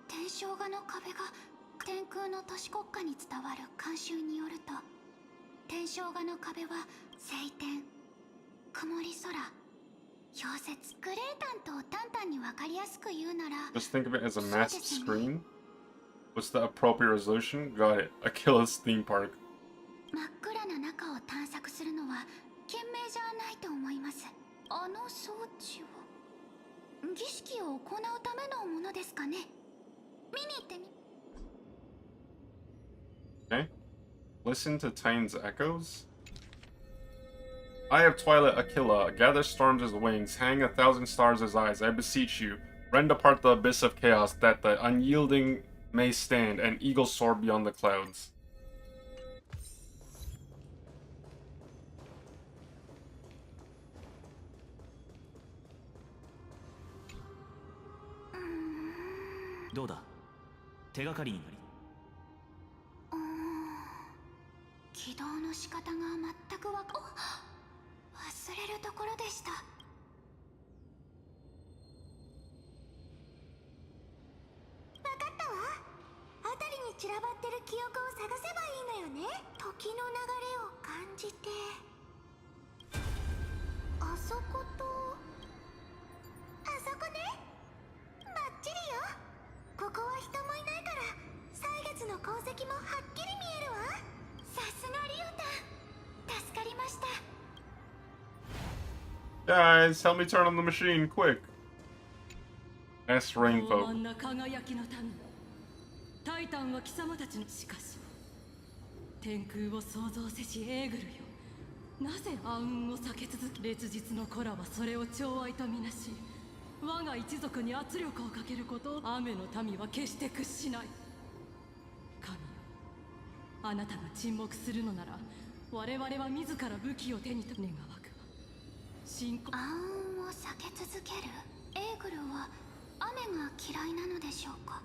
C: 天正画の壁が天空の都市国家に伝わる慣習によると、天正画の壁は晴天、曇り空、氷雪、グレータンとタンタンに分かりやすく言うなら
A: Just think of it as a masked screen. What's the appropriate resolution? Got it. Achilles theme park.
C: 真っ暗な中を探索するのは賢明じゃないと思います。あの装置を儀式を行うためのものですかね。見に行ってみ。
A: Okay. Listen to Titan's echoes. Eye of Twilight Aquila, gather storms as wings, hang 1,000 stars as eyes. I beseech you, rend apart the abyss of chaos, that the unyielding may stand, and eagles soar beyond the clouds.
H: How?手がかりになり。
C: 起動の仕方が全く忘れるところでした。わかったわ。辺りに散らばってる記憶を探せばいいのよね。時の流れを感じて、あそことあそこね。バッチリよ。ここは人もいないから歳月の痕跡もはっきり見えるわ。さすがリオタン、助かりました。
A: Guys, help me turn on the machine, quick. Ask Rainbow.
V: 真ん中輝きの民、タイタンは貴様たちの。しかし天空を創造せしエーグルよ、なぜ暗雲を避け続け。烈日の子らはそれを寵愛とみなし、我が一族に圧力をかけることを雨の民は決して屈しない。神よ、あなたが沈黙するのなら我々は自ら武器を手にと願わくわ。暗
C: 雲を避け続けるエーグルは雨が嫌いなのでしょうか。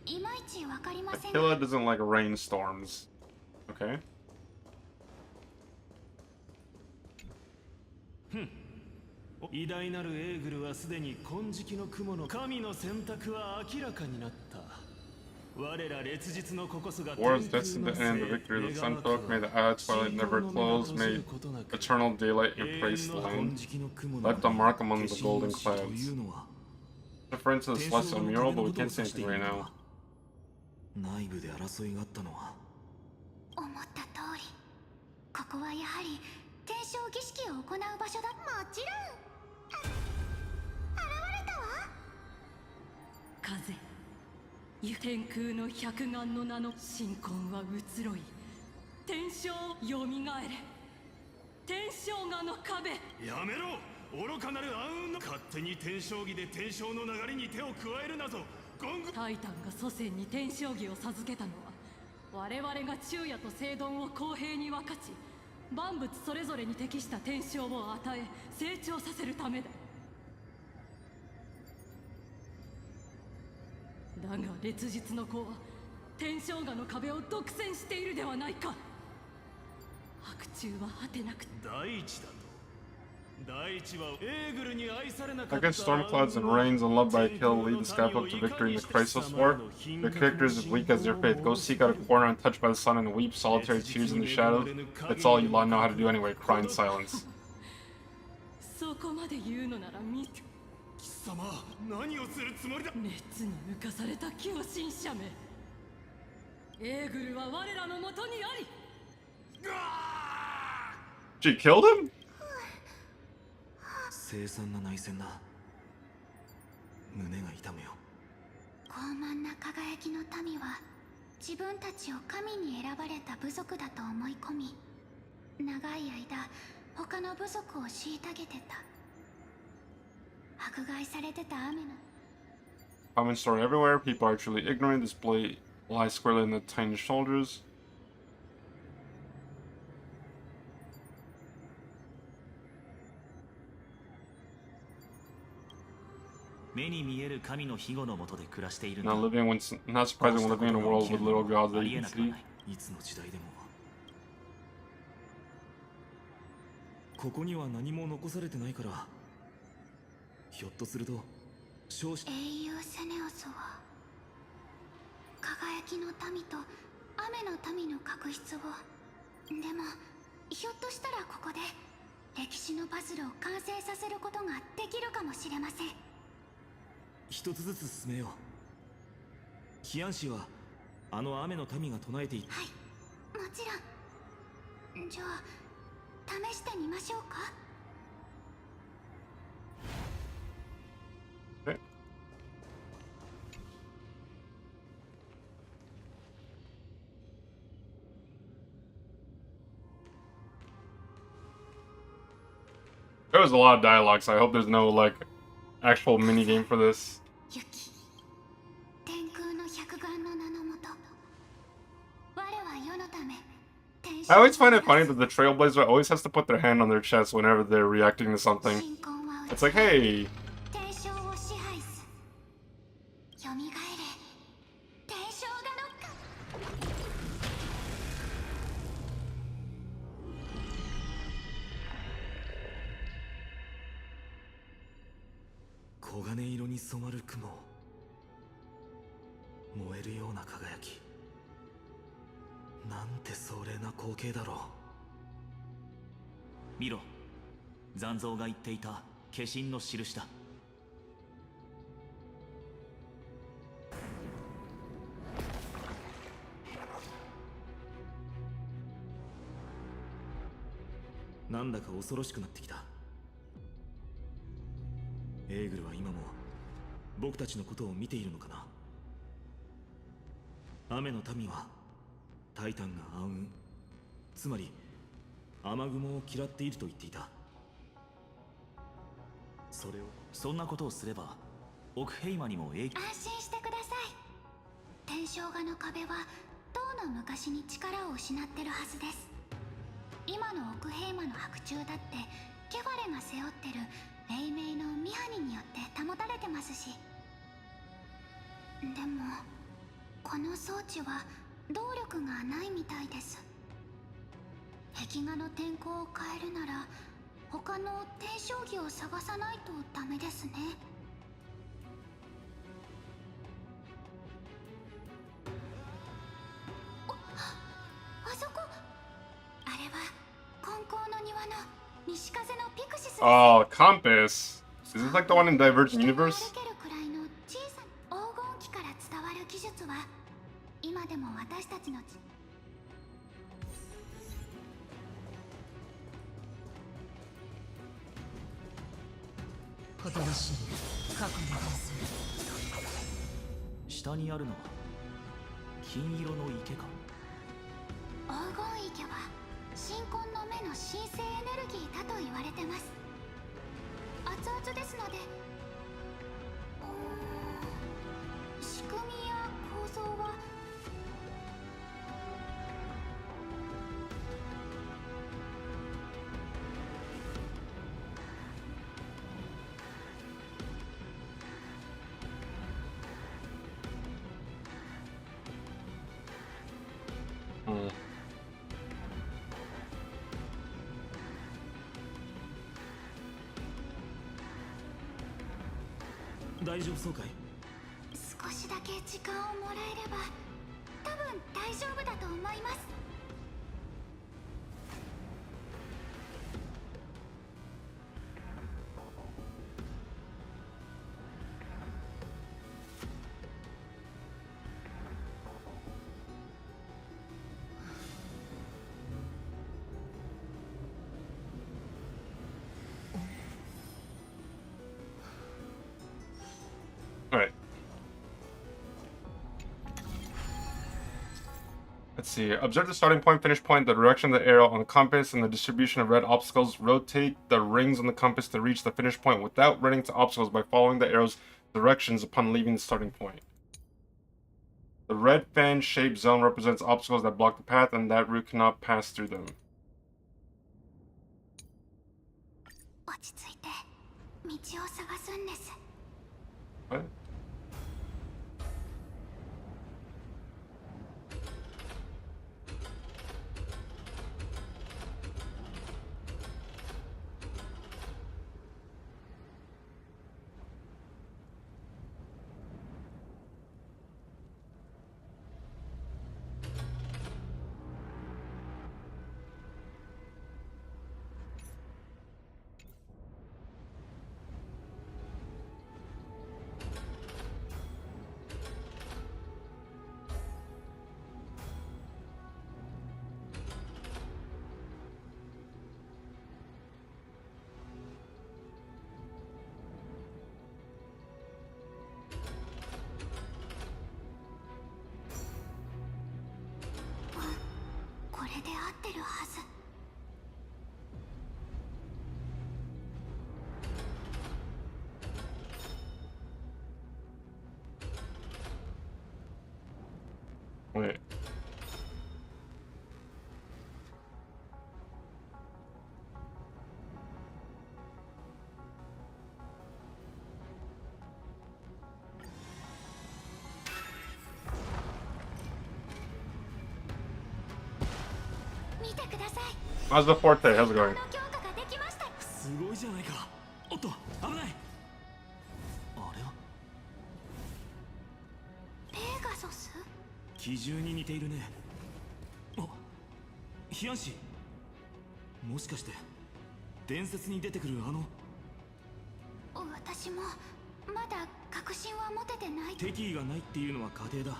C: いまいちわかりません。
A: Aquila doesn't like rainstorms. Okay.
H: 偉大なるエーグルはすでに金色の雲の神の選択は明らかになった。我ら烈日の子こそが
A: War is destined to end. The victory of the sun folk. May the eye of twilight never close. May eternal daylight embrace the land. Left a mark among the golden clouds. Reference to the celestial mural, but we can't see anything right now.
H: 内部で争いがあったのは。
C: 思った通り、ここはやはり天正儀式を行う場所だ。もちろん。現れたわ。
V: 風、天空の百眼の名の神婚は移ろい、天正よみがえれ。天正画の壁。
H: やめろ。愚かなる暗雲の勝手に天将棋で天将の流れに手を加えるなぞ。
V: タイタンが祖先に天将棋を授けたのは、我々が昼夜と聖丼を公平に分かち、万物それぞれに適した天将を与え成長させるためだ。だが烈日の子は天将画の壁を独占しているではないか。白昼は果てなく
H: 大地だと。大地はエーグルに愛されなかった。
A: Against storm clouds and rains, unloved by a kill, lead the skyfolk to victory in the Chrysos War. Their characters as weak as their faith. Go seek out a corner untouched by the sun and weep solitary tears in the shadows. That's all you lot know how to do anyway. Cry in silence.
V: そこまで言うのなら見て。
H: 貴様、何をするつもりだ。
V: 熱に浮かされた狂信者め。エーグルは我らのもとにあり。
A: She killed him?
G: 凄惨な内戦だ。胸が痛むよ。
I: 傲慢な輝きの民は自分たちを神に選ばれた部族だと思い込み、長い間他の部族を虐げてた。迫害されてた雨の
A: Common story everywhere. People are truly ignorant. This blade lies squarely in the tiny shoulders.
F: 目に見える神の庇護の下で暮らしている。
A: Not living when, not surprising when living in a world with little gods that you can see.
G: いつの時代でもここには何も残されてないから、ひょっとすると
I: 英雄セネオスは輝きの民と雨の民の確執を、でもひょっとしたらここで歴史のパズルを完成させることができるかもしれません。
G: 一つずつ進めよう。ヒアン氏はあの雨の民が唱えていた。
I: はい、もちろん。じゃあ試してみましょうか。
A: There was a lot of dialogue, so I hope there's no like actual mini game for this. I always find it funny that the Trailblazer always has to put their hand on their chest whenever they're reacting to something. It's like, hey.
G: 黄金色に染まる雲、燃えるような輝き、なんて壮麗な光景だろう。
F: 見ろ、残像が言っていた化身の印だ。
G: なんだか恐ろしくなってきた。エーグルは今も僕たちのことを見ているのかな。雨の民はタイタンが暗雲、つまり雨雲を嫌っていると言っていた。それを
F: そんなことをすればオクヘイマにも影響。
I: 安心してください。天正画の壁はとうの昔に力を失ってるはずです。今のオクヘイマの白昼だってケファレが背負ってる黎明のミハニによって保たれてますし。でもこの装置は動力がないみたいです。壁画の天候を変えるなら他の天正儀を探さないとダメですね。あそこ、あれは金光の庭の西風のピクシス。
A: Oh, compass. Is this like the one in Divergent Universe?
I: 小さな黄金期から伝わる技術は今でも私たちの
P: おとなしい過去の伝説。
F: 下にあるのは金色の池か。
I: 黄金池は神婚の目の神聖エネルギーだと言われてます。
C: 熱々ですので。仕組みや構造は。
A: うん
H: 大丈夫そうかい？
C: 少しだけ時間をもらえれば多分大丈夫だと思います。
A: Alright. Let's see. Observe the starting point, finish point, the direction of the arrow on the compass, and the distribution of red obstacles. Rotate the rings on the compass to reach the finish point without running into obstacles by following the arrow's directions upon leaving the starting point. The red fan-shaped zone represents obstacles that block the path, and that route cannot pass through them.
C: 落ち着いて道を探すんです。
A: What? Wait. How's the forte? How's it going?
H: すごいじゃないか。おっと、危ない。あれは
C: ペガソス？
H: 奇獣に似ているね。あ、ヒアンシー。もしかして伝説に出てくるあの。
C: 私もまだ確信は持ててない。
H: 敵意がないっていうのは過程だ。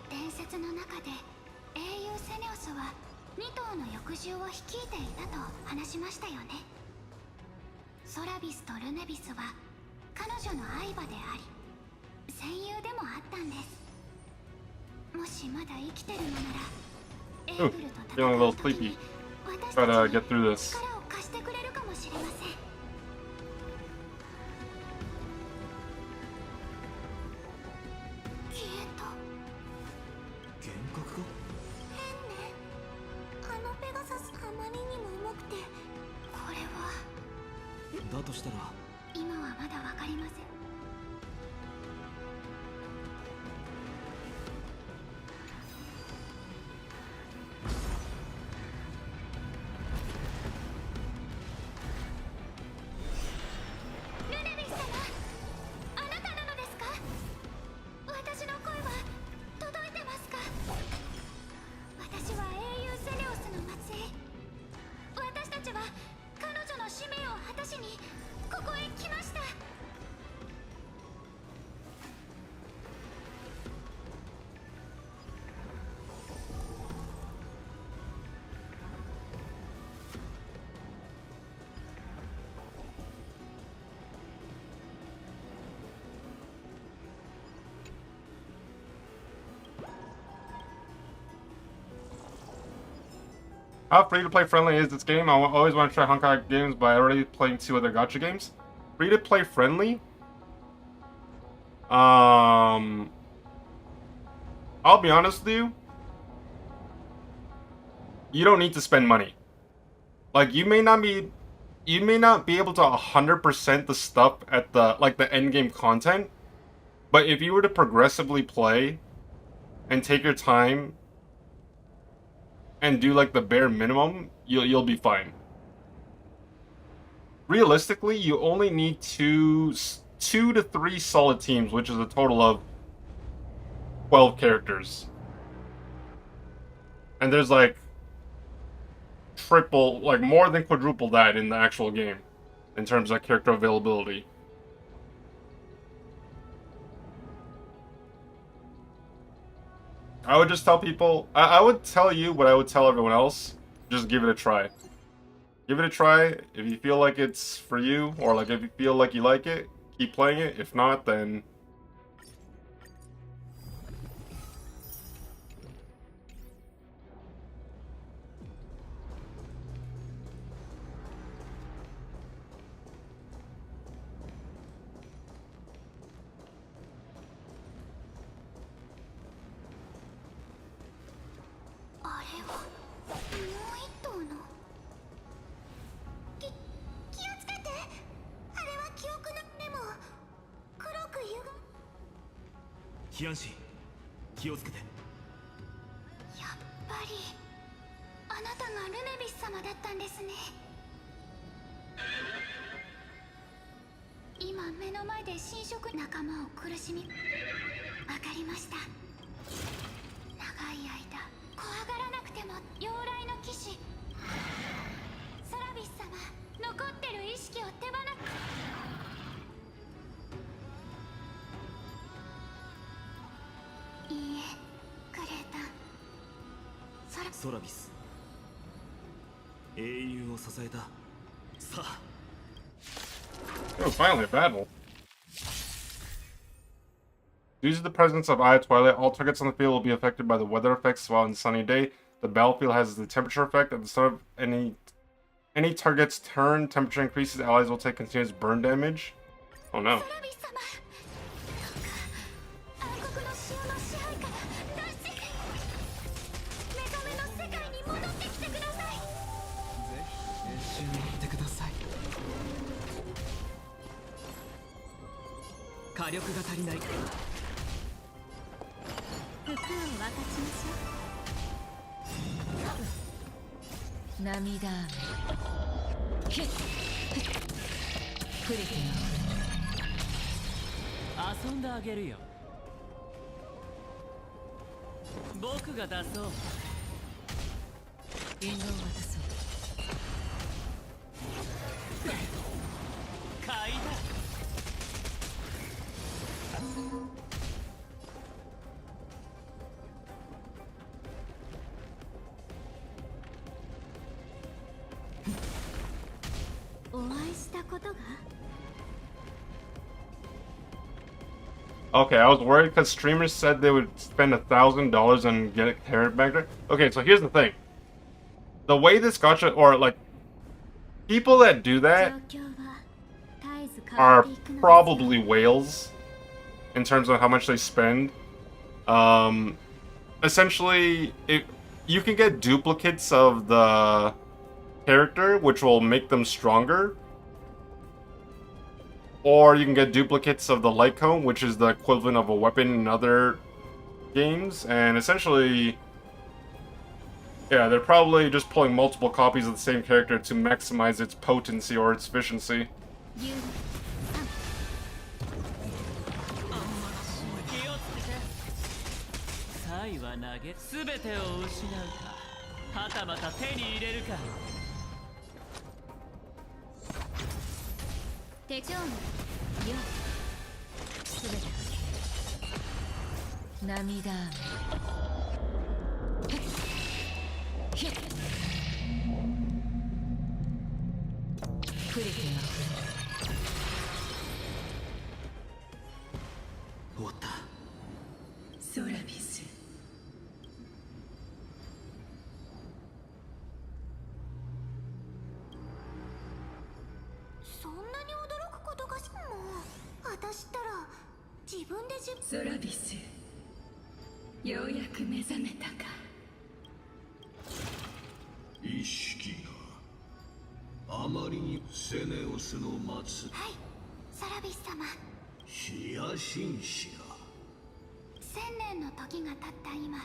C: 伝説の中で英雄セネオスは2頭の翼獣を率いていたと話しましたよね。ソラビスとルネビスは彼女の愛馬であり戦友でもあったんです。もしまだ生きてるのならエーグルと戦う時に私たちに力を貸してくれるかもしれません。
H: だとしたら
C: 今はまだわかりません。ルネビス様、あなたなのですか？私の声は届いてますか？私は英雄セネオスの末裔。私たちは彼女の使命を果たしにここへ来ました。
A: How free-to-play friendly is this game? Always want to try Honkai games, but I already playing 2 other gacha games. Free-to-play friendly? I'll be honest with you. You don't need to spend money. Like, you may not be able to 100% the stuff at the, like, the endgame content, but if you were to progressively play and take your time and do, like, the bare minimum, you'll be fine. Realistically, you only need 2 to 3 solid teams, which is a total of 12 characters. And there's, like, triple, like, more than quadruple that in the actual game in terms of character availability. I would just tell people, I would tell you what I would tell everyone else. Just give it a try. Give it a try. If you feel like it's for you, or like if you feel like you like it, keep playing it. If not, then
H: Hyacine, 気をつけて。
C: やっぱりあなたがルネビス様だったんですね。今目の前で侵食仲間を苦しみ、わかりました。長い間怖がらなくても妖雷の騎士ソラビス様、残ってる意識を手放いいえ、クレータン。
H: ソラビス、英雄を支えた。さあ。
A: Oh, finally a battle. Due to the presence of Eye of Twilight, all targets on the field will be affected by the weather effects while on a sunny day. The battlefield has the temperature effect. At the start of any target's turn, temperature increases, allies will take continuous burn damage. Oh no. Okay, I was worried because streamers said they would spend $1,000 and get a carrot back there. Okay, so here's the thing. The way this gacha, or like, people that do that are probably whales in terms of how much they spend. Essentially, you can get duplicates of the character, which will make them stronger. Or you can get duplicates of the light cone, which is the equivalent of a weapon in other games. And essentially, yeah, they're probably just pulling multiple copies of the same character to maximize its potency or its efficiency.
C: そんなに驚くことがしもう私ったら自分で
V: ソラビス、ようやく目覚めたか。
J: 意識があまりにセネオスの末
C: はい、ソラビス様。
J: ヒヤシン氏が
C: 1000年の時が経った今、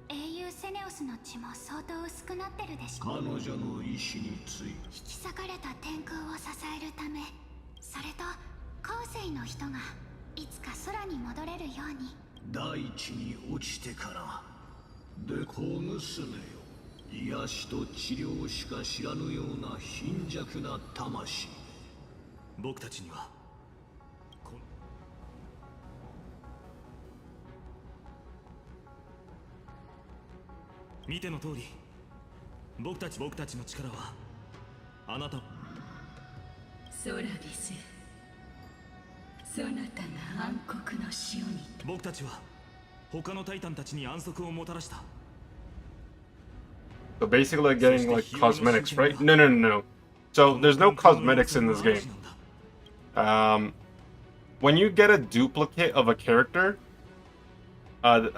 C: 英雄セネオスの血も相当薄くなってるでしょ。
J: 彼女の意志について
C: 引き裂かれた天空を支えるため、それと後世の人がいつか空に戻れるように。
J: 大地に落ちてからで小娘よ、癒しと治療しか知らぬような貧弱な魂。
H: 僕たちには見ての通り、僕たちの力はあなた。
V: ソラビス、そなたが暗黒の潮に。
H: 僕たちは他のタイタンたちに安息をもたらした。
A: So basically getting like cosmetics, right? No, no, no, no. So there's no cosmetics in this game. When you get a duplicate of a character,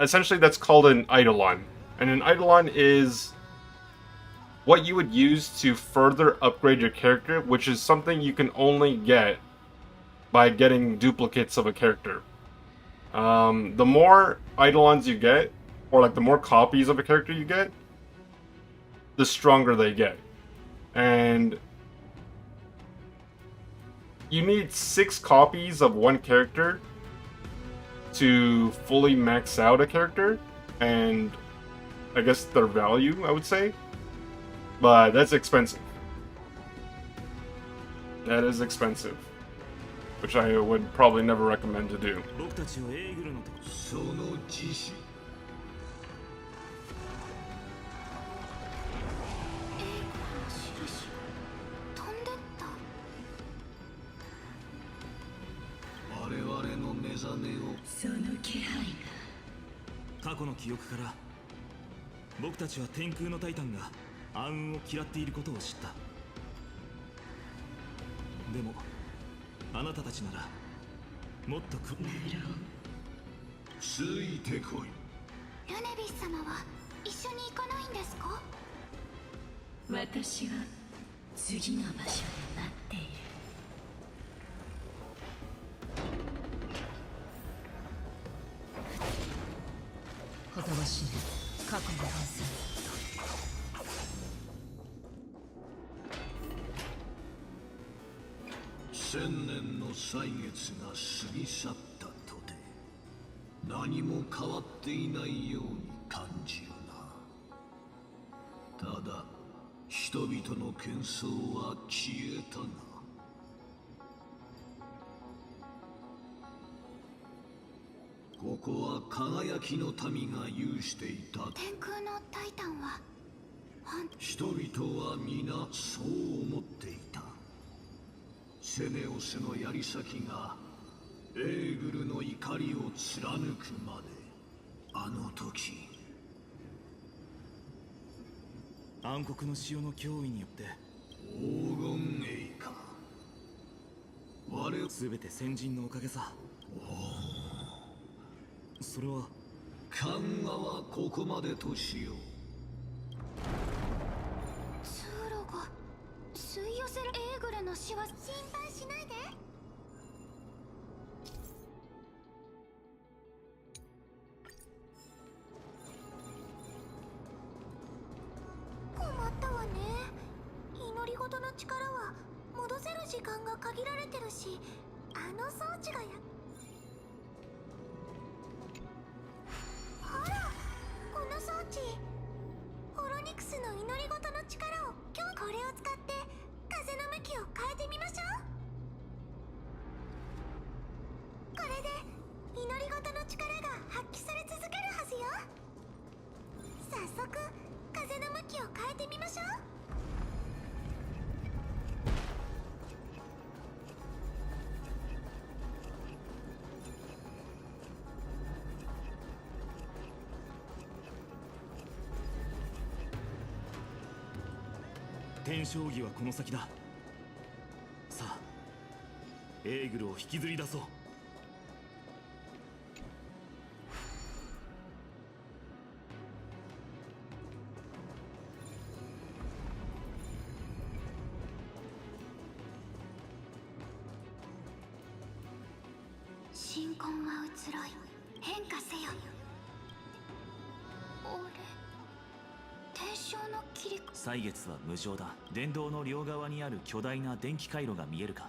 A: essentially that's called an eidolon. And an eidolon is what you would use to further upgrade your character, which is something you can only get by getting duplicates of a character. The more eidolons you get, or like the more copies of a character you get, the stronger they get. And you need 6 copies of one character to fully max out a character, and I guess their value, I would say. But that's expensive. That is expensive. Which I would probably never recommend to do.
J: その自死我々の目覚めを
V: その気配が。
H: 過去の記憶から僕たちは天空のタイタンが暗雲を嫌っていることを知った。でもあなたたちならもっと
J: ついてこい。
C: ルネビス様は一緒に行かないんですか？
V: 私は次の場所で待っている。
P: ほとばしる過去の反省。
J: 1000年の歳月が過ぎ去ったとて何も変わっていないように感じるな。ただ人々の喧騒は消えたな。ここは輝きの民が有していた。
C: 天空のタイタンは
J: 人々は皆そう思っていた。セネオスの槍先がエーグルの怒りを貫くまで。あの時
H: 暗黒の潮の脅威によって
J: 黄金栄華
H: 全て先人のおかげさ。それは
J: 緩和はここまでとしよう。
C: 通路が吸い寄せるエーグルの死は心配しないで。困ったわね。祈り事の力は戻せる時間が限られてるし、あの装置がほら、この装置ホロニクスの祈り事の力をこれを使って風の向きを変えてみましょう。これで祈り事の力が発揮され続けるはずよ。早速風の向きを変えてみましょう。
H: 天正儀はこの先だ。さエーグルを引きずり出そう。
C: 新婚は移ろい変化せよ。俺天正の切り
F: 歳月は無情だ。殿堂の両側にある巨大な電気回路が見えるか。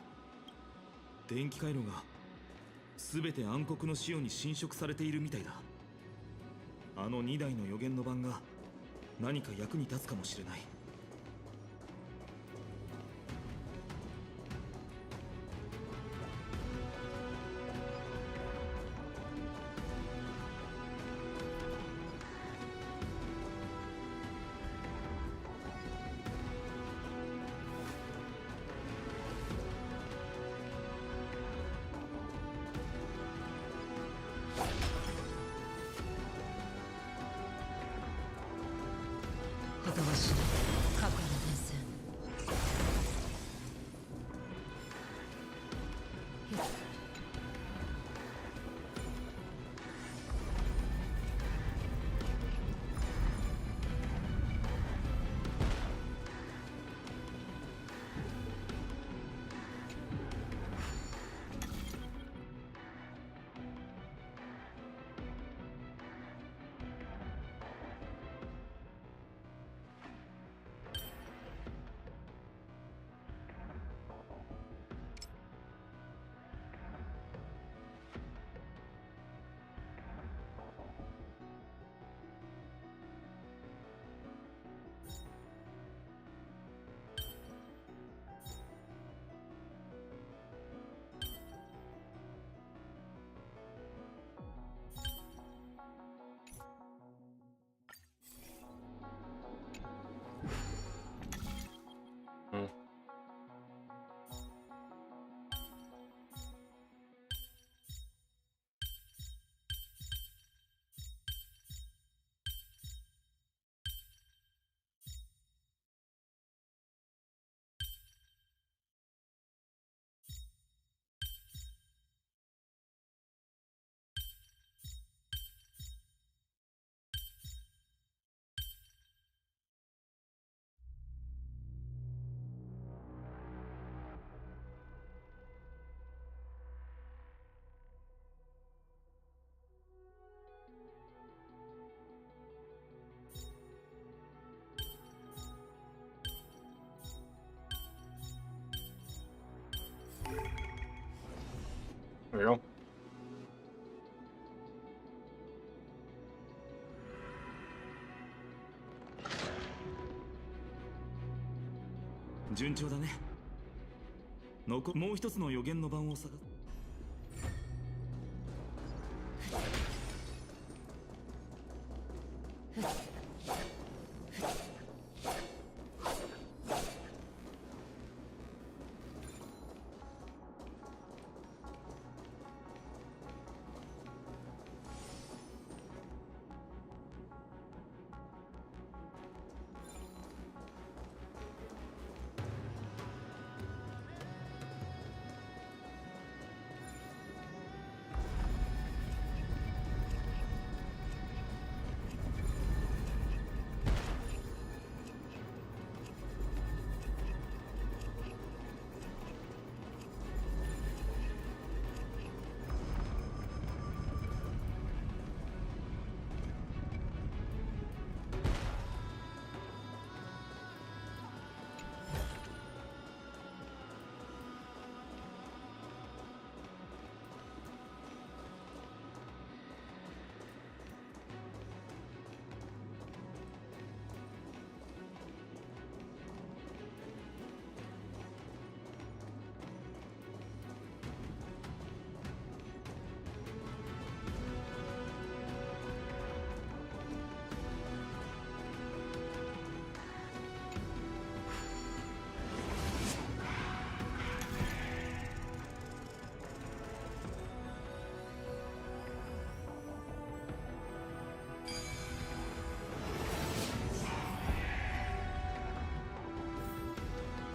H: 電気回路が全て暗黒の潮に侵食されているみたいだ。あの2台の予言の盤が何か役に立つかもしれない。
P: 果たし過去の伝線。
A: There we go.
H: 順調だね。もう一つの予言の盤を探す。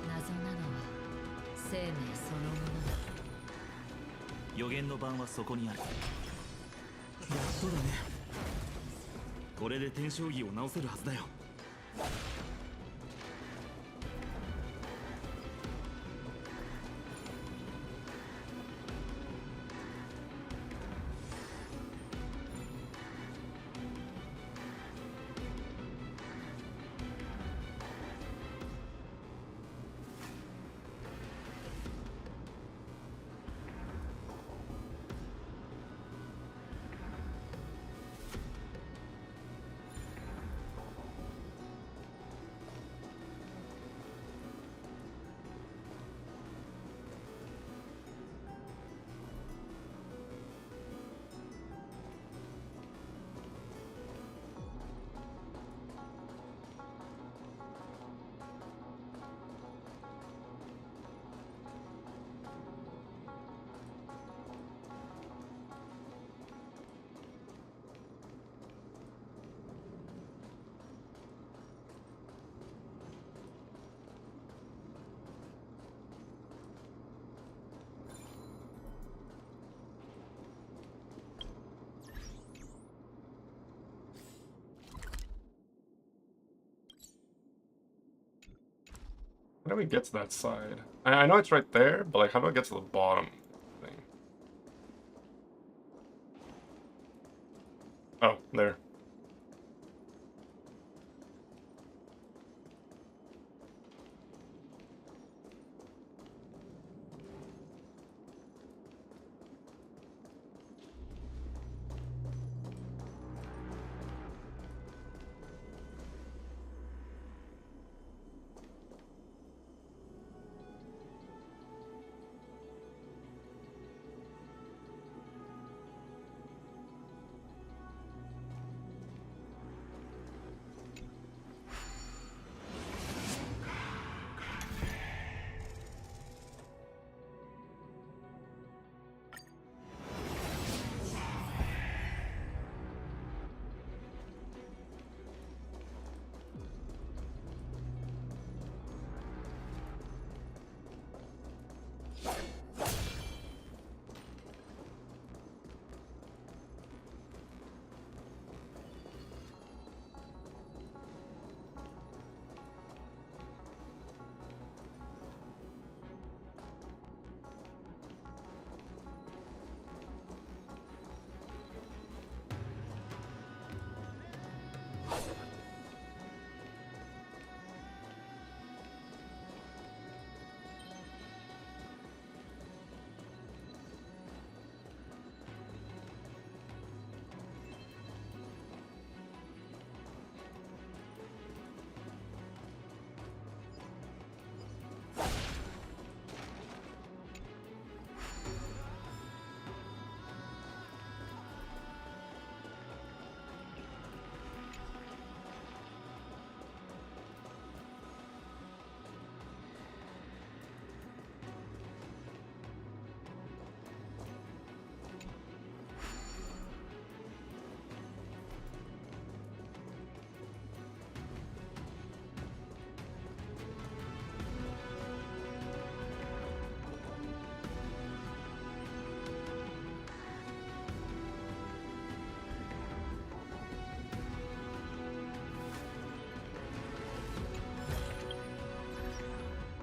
P: 謎なのは生命そのものだ。
F: 予言の番はそこにある。
H: やっとだね。これで天正儀を直せるはずだよ。
A: How do we get to that side? I know it's right there, but like, how do I get to the bottom thing? Oh, there.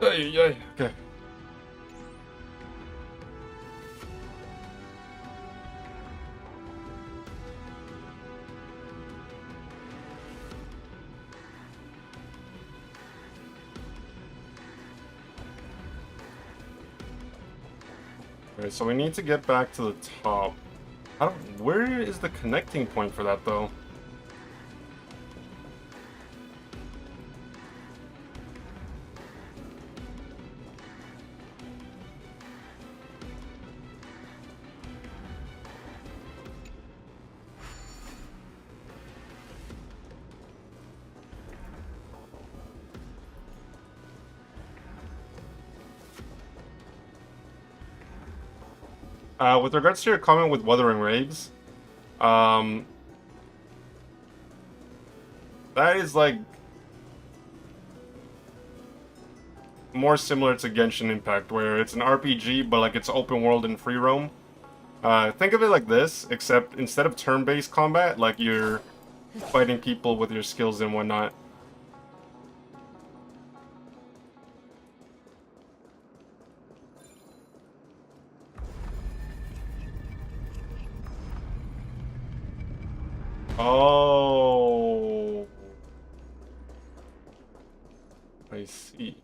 A: Ay, okay. Okay, so we need to get back to the top. Where is the connecting point for that, though? With regards to your comment with Wuthering Waves, that is like more similar to Genshin Impact, where it's an RPG, but like it's open world and free roam. Think of it like this, except instead of turn-based combat, like you're fighting people with your skills and whatnot. Oh, I see.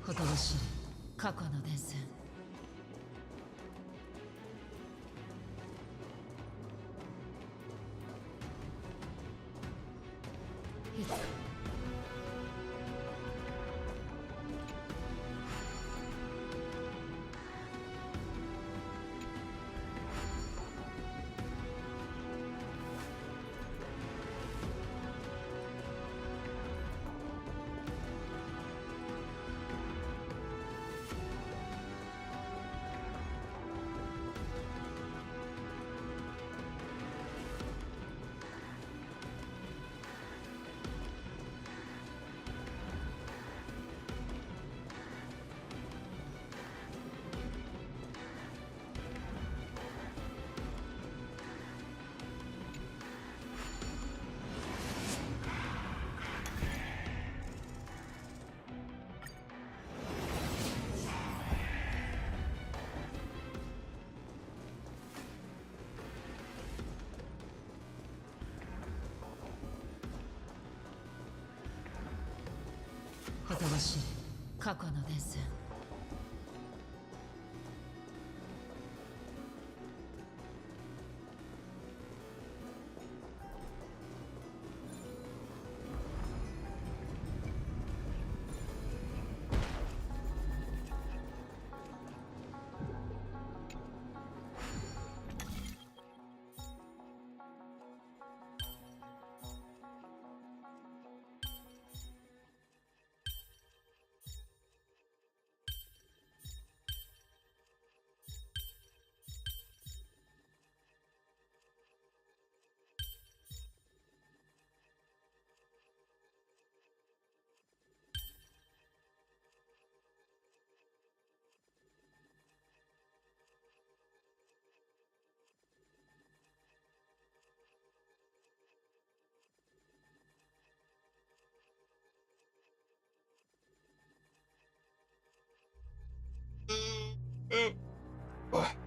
P: ことを知る過去の伝線。いつことを知る過去の伝線。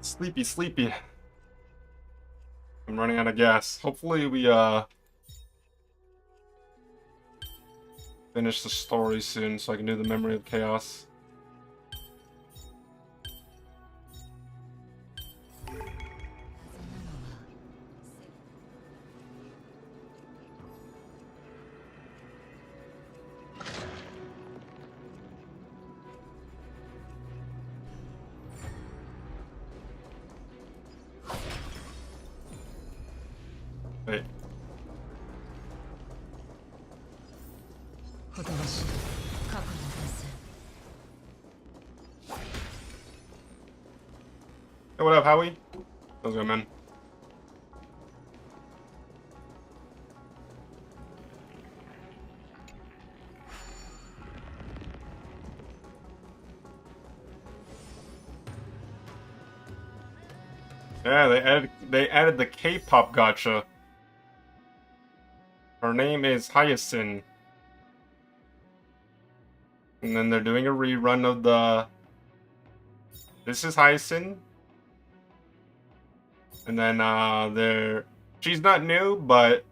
A: Sleepy, sleepy. I'm running out of gas. Hopefully we finish the story soon so I can do the Memory of Chaos. Wait.
P: ことを知る過去の伝線。
A: Hey, what up, Howie? How's it going, man? Yeah, they added the K-pop gotcha. Her name is Hyacine. And then they're doing a rerun of the... This is Hyacine. And then she's not new, but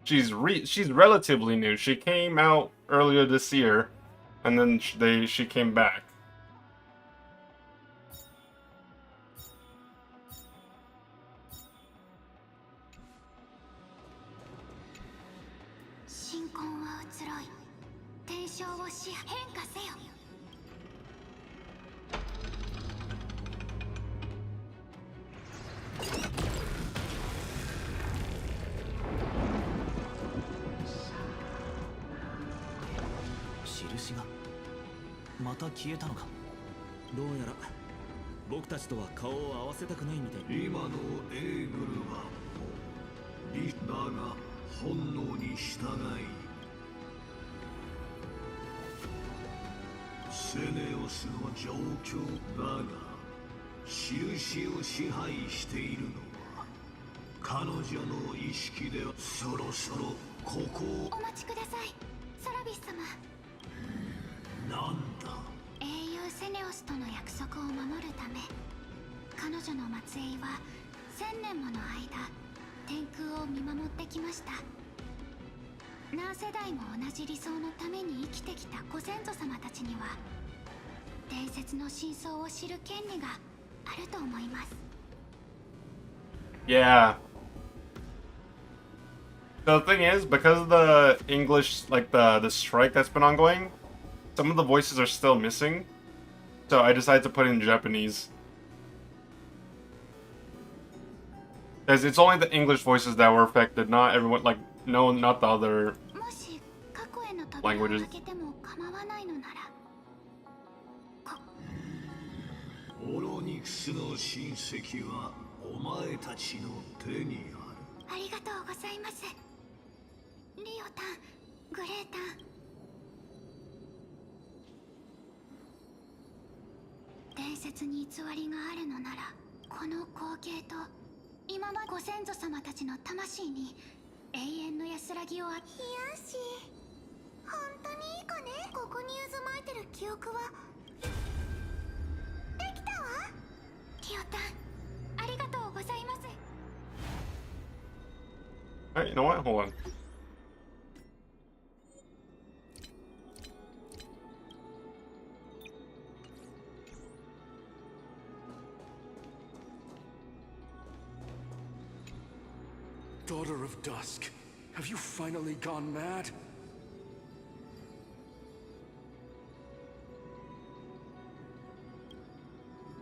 A: she's relatively new. She came out earlier this year, and then she came back.
J: 今のエーグルはリだが本能に従いセネオスの状況だが印を支配しているのは彼女の意識ではそろそろここを
C: お待ちくださいソラビス様
J: なんだ
C: 英雄セネオスとの約束を守るため彼女の末裔は1000年もの間天空を見守ってきました何世代も同じ理想のために生きてきたご先祖様たちには伝説の真相を知る権利があると思います
A: Yeah. The thing is, because of the English, like the strike that's been ongoing, some of the voices are still missing. So I decided to put in Japanese. Because it's only the English voices that were affected, not everyone, like, no, not the other languages.
J: オロニクスの親戚はお前たちの手にある。
C: ありがとうございます。リオタン、グレータン。伝説に偽りがあるのなら、この光景と今までご先祖様たちの魂に永遠の安らぎを。ヒヤシ、本当にいいかね？ここに渦巻いてる記憶は。
A: Hey, you know what? Hold on.
L: Daughter of Dusk, have you finally gone mad?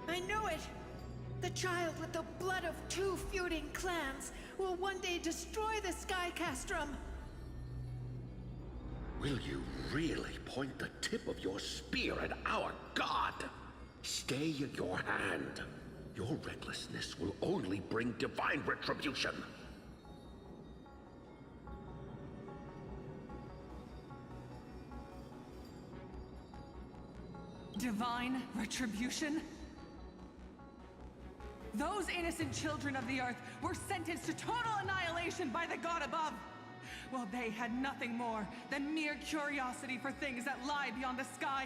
N: I know it! The child with the blood of two feuding clans will one day destroy the Sky Castrum.
O: Will you really point the tip of your spear at our god? Stay in your hand. Your recklessness will only bring divine retribution.
M: Divine retribution? Those innocent children of the earth were sentenced to total annihilation by the god above, while they had nothing more than mere curiosity for things that lie beyond the sky.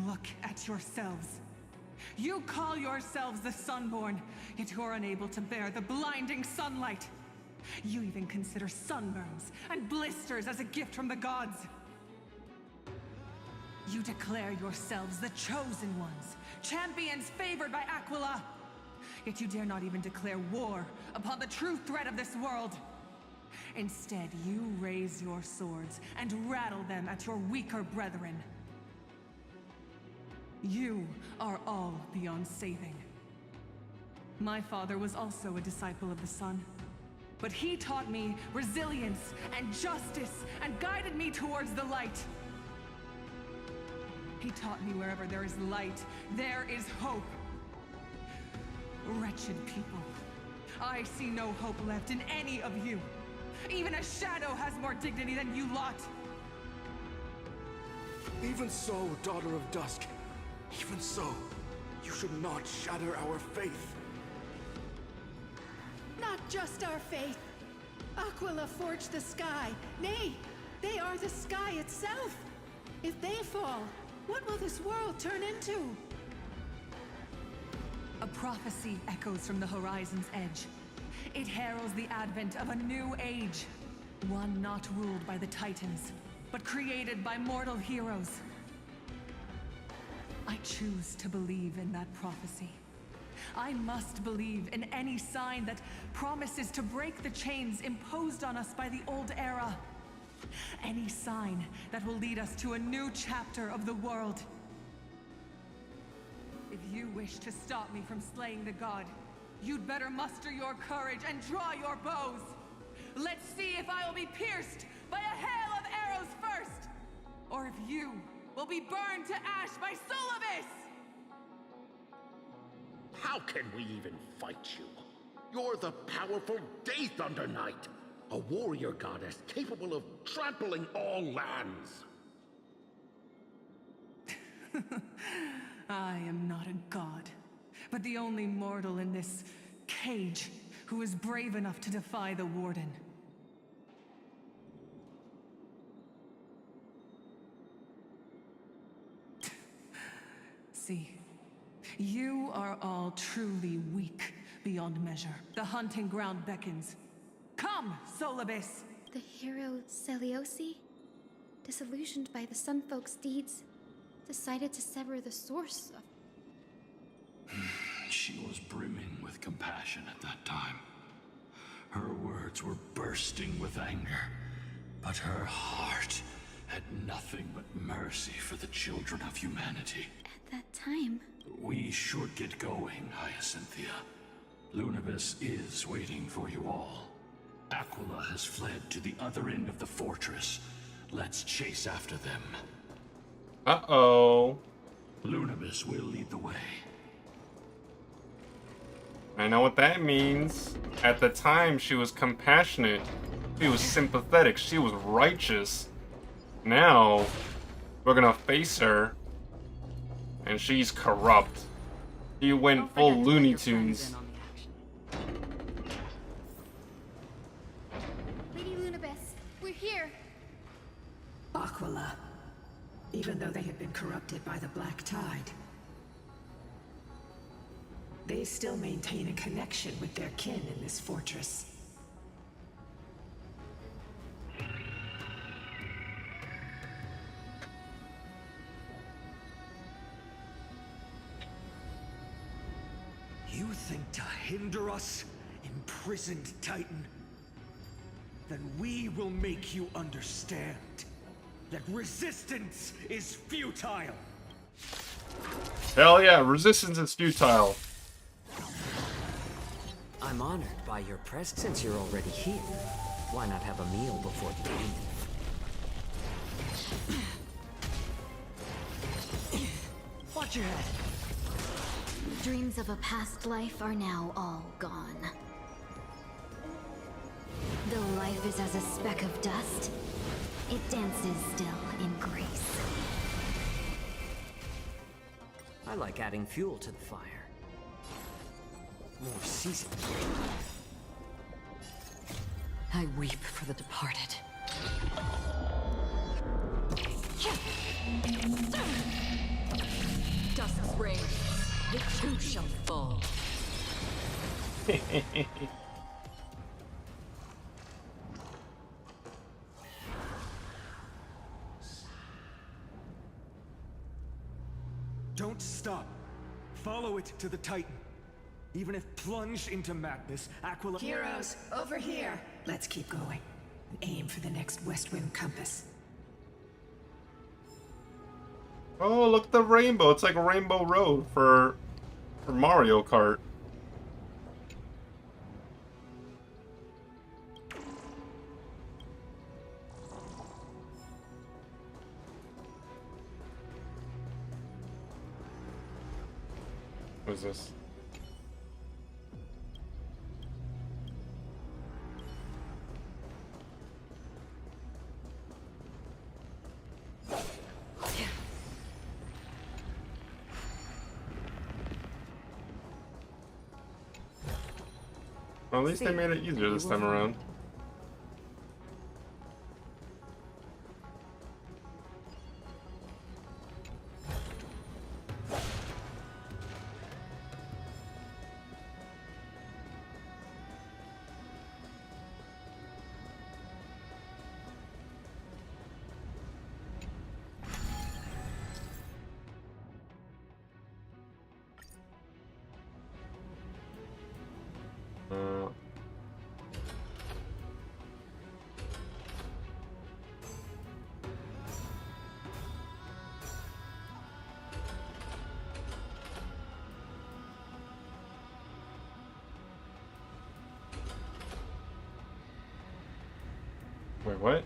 M: Look at yourselves. You call yourselves the Sunborn, yet you're unable to bear the blinding sunlight. You even consider sunburns and blisters as a gift from the gods. You declare yourselves the chosen ones, champions favored by Aquila. Yet you dare not even declare war upon the true threat of this world. Instead, you raise your swords and rattle them at your weaker brethren. You are all beyond saving. My father was also a disciple of the sun, but he taught me resilience and justice and guided me towards the light. He taught me wherever there is light, there is hope. Wretched people. I see no hope left in any of you. Even a shadow has more dignity than you lot.
L: Even so, Daughter of Dusk. Even so, you should not shatter our faith.
N: Not just our faith. Aquila forged the sky. Nay, they are the sky itself. If they fall, what will this world turn into?
M: A prophecy echoes from the horizon's edge. It heralds the advent of a new age. One not ruled by the Titans, but created by mortal heroes. I choose to believe in that prophecy. I must believe in any sign that promises to break the chains imposed on us by the old era. Any sign that will lead us to a new chapter of the world. If you wish to stop me from slaying the god, you'd better muster your courage and draw your bows. Let's see if I will be pierced by a hail of arrows first, or if you will be burned to ash by Solobis!
O: How can we even fight you? You're the powerful Day Thunder Knight, a warrior goddess capable of trampling all lands.
M: I am not a god, but the only mortal in this cage who is brave enough to defy the Warden. See, you are all truly weak beyond measure. The hunting ground beckons. Come, Solobis!
I: The hero Seliosi, disillusioned by the Sun Folk's deeds, decided to sever the source of...
J: She was brimming with compassion at that time. Her words were bursting with anger, but her heart had nothing but mercy for the children of humanity.
I: At that time...
J: We should get going, Hyacinthia. Lunabis is waiting for you all. Aquila has fled to the other end of the fortress. Let's chase after them.
A: Uh-oh.
J: Lunabis will lead the way.
A: I know what that means. At the time, she was compassionate. She was sympathetic. She was righteous. Now, we're gonna face her. And she's corrupt. She went full Looney Tunes.
I: Lady Lunabis, we're here.
T: Aquila, even though they had been corrupted by the Black Tide, they still maintain a connection with their kin in this fortress.
E: You think to hinder us, imprisoned Titan? Then we will make you understand that resistance is futile!
A: Hell yeah, resistance is futile.
K: I'm honored by your presence since you're already here. Why not have a meal before the end?
I: Watch your head. Dreams of a past life are now all gone. Though life is as a speck of dust, it dances still in grace.
K: I like adding fuel to the fire. More seasoned.
D: I weep for the departed. Dusk's reign, the two shall fall.
E: Don't stop. Follow it to the Titan. Even if plunged into madness, Aquila...
T: Heroes, over here! Let's keep going. And aim for the next West Wind compass.
A: Oh, look at the rainbow. It's like a Rainbow Road for Mario Kart. is this? Well, at least they made it easier this time around. Wait, what?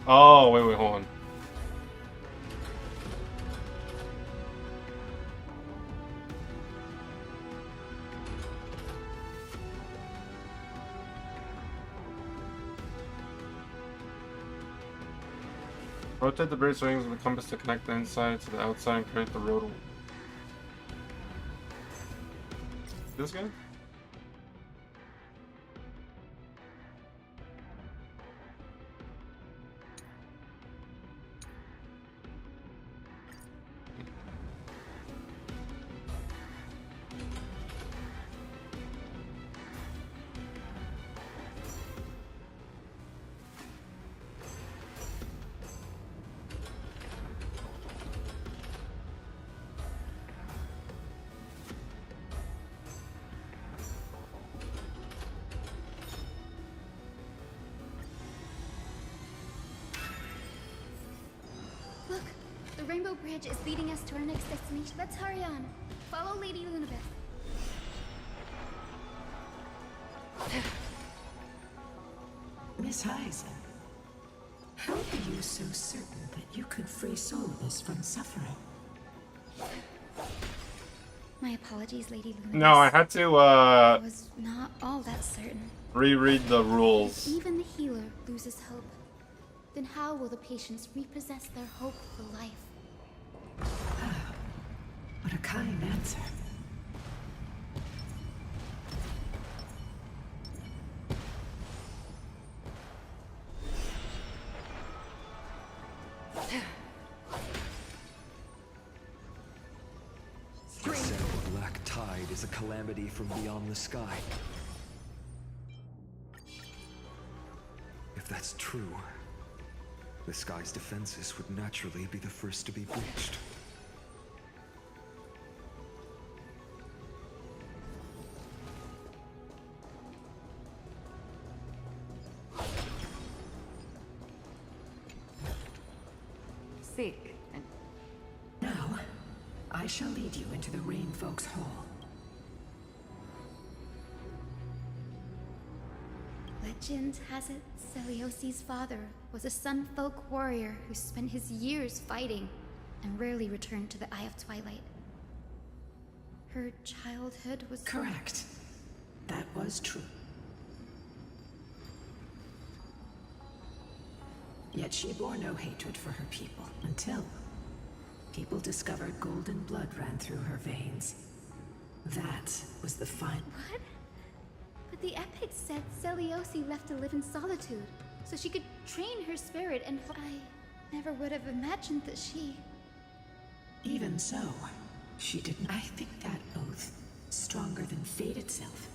A: Oh, wait, hold on. Rotate the bird's wings with the compass to connect the inside to the outside and create the road. This guy?
I: Look, the Rainbow Bridge is leading us to our next destination. Let's hurry on. Follow Lady Lunabeth.
P: Miss Hyacine, how are you so certain that you could free Solus from suffering?
I: My apologies, Lady Lunabeth.
A: No, I had to
I: I was not all that certain.
A: reread the rules.
I: If even the healer loses hope, then how will the patients repossess their hope for life?
P: What a kind answer.
G: They said the black tide is a calamity from beyond the sky. If that's true, the sky's defenses would naturally be the first to be breached.
P: Seek. Now, I shall lead you into the Rain Folks Hall.
I: Legend has it Celiosi's father was a Sun Folk warrior who spent his years fighting and rarely returned to the Eye of Twilight. Her childhood was...
P: Correct. That was true. Yet she bore no hatred for her people until people discovered golden blood ran through her veins. That was the final...
I: What? But the epic said Celiosi left to live in solitude, so she could train her spirit, and I never would have imagined that she...
P: Even so, she didn't... I think that oath, stronger than fate itself,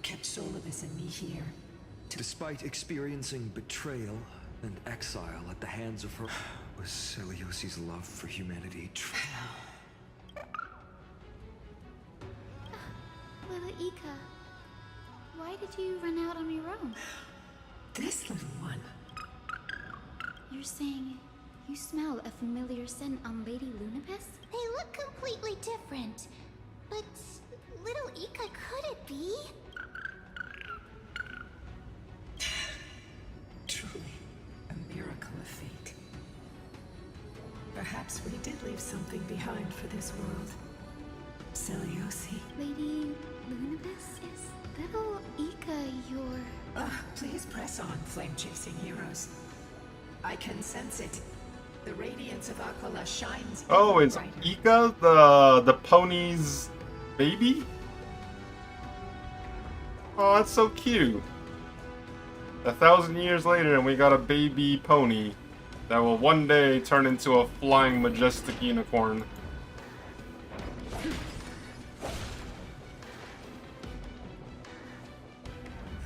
P: kept Solus and me here.
G: Despite experiencing betrayal and exile at the hands of her, was Celiosi's love for humanity true?
I: Little Ika, why did you run out on your own?
P: This little one.
I: You're saying you smell a familiar scent on Lady Lunapis?
C: They look completely different. But little Ika, could it be?
P: Truly, a miracle of fate. Perhaps we did leave something behind for this world. Celiosi.
I: Lady Lunapis, is little Ika your...
P: Please press on, flame-chasing heroes. I can sense it. The radiance of Aquila shines.
A: Oh,
P: even
A: it's
P: brighter.
A: Ika, the pony's baby? Oh, that's so cute. 1,000 years later, and we got a baby pony that will one day turn into a flying majestic unicorn.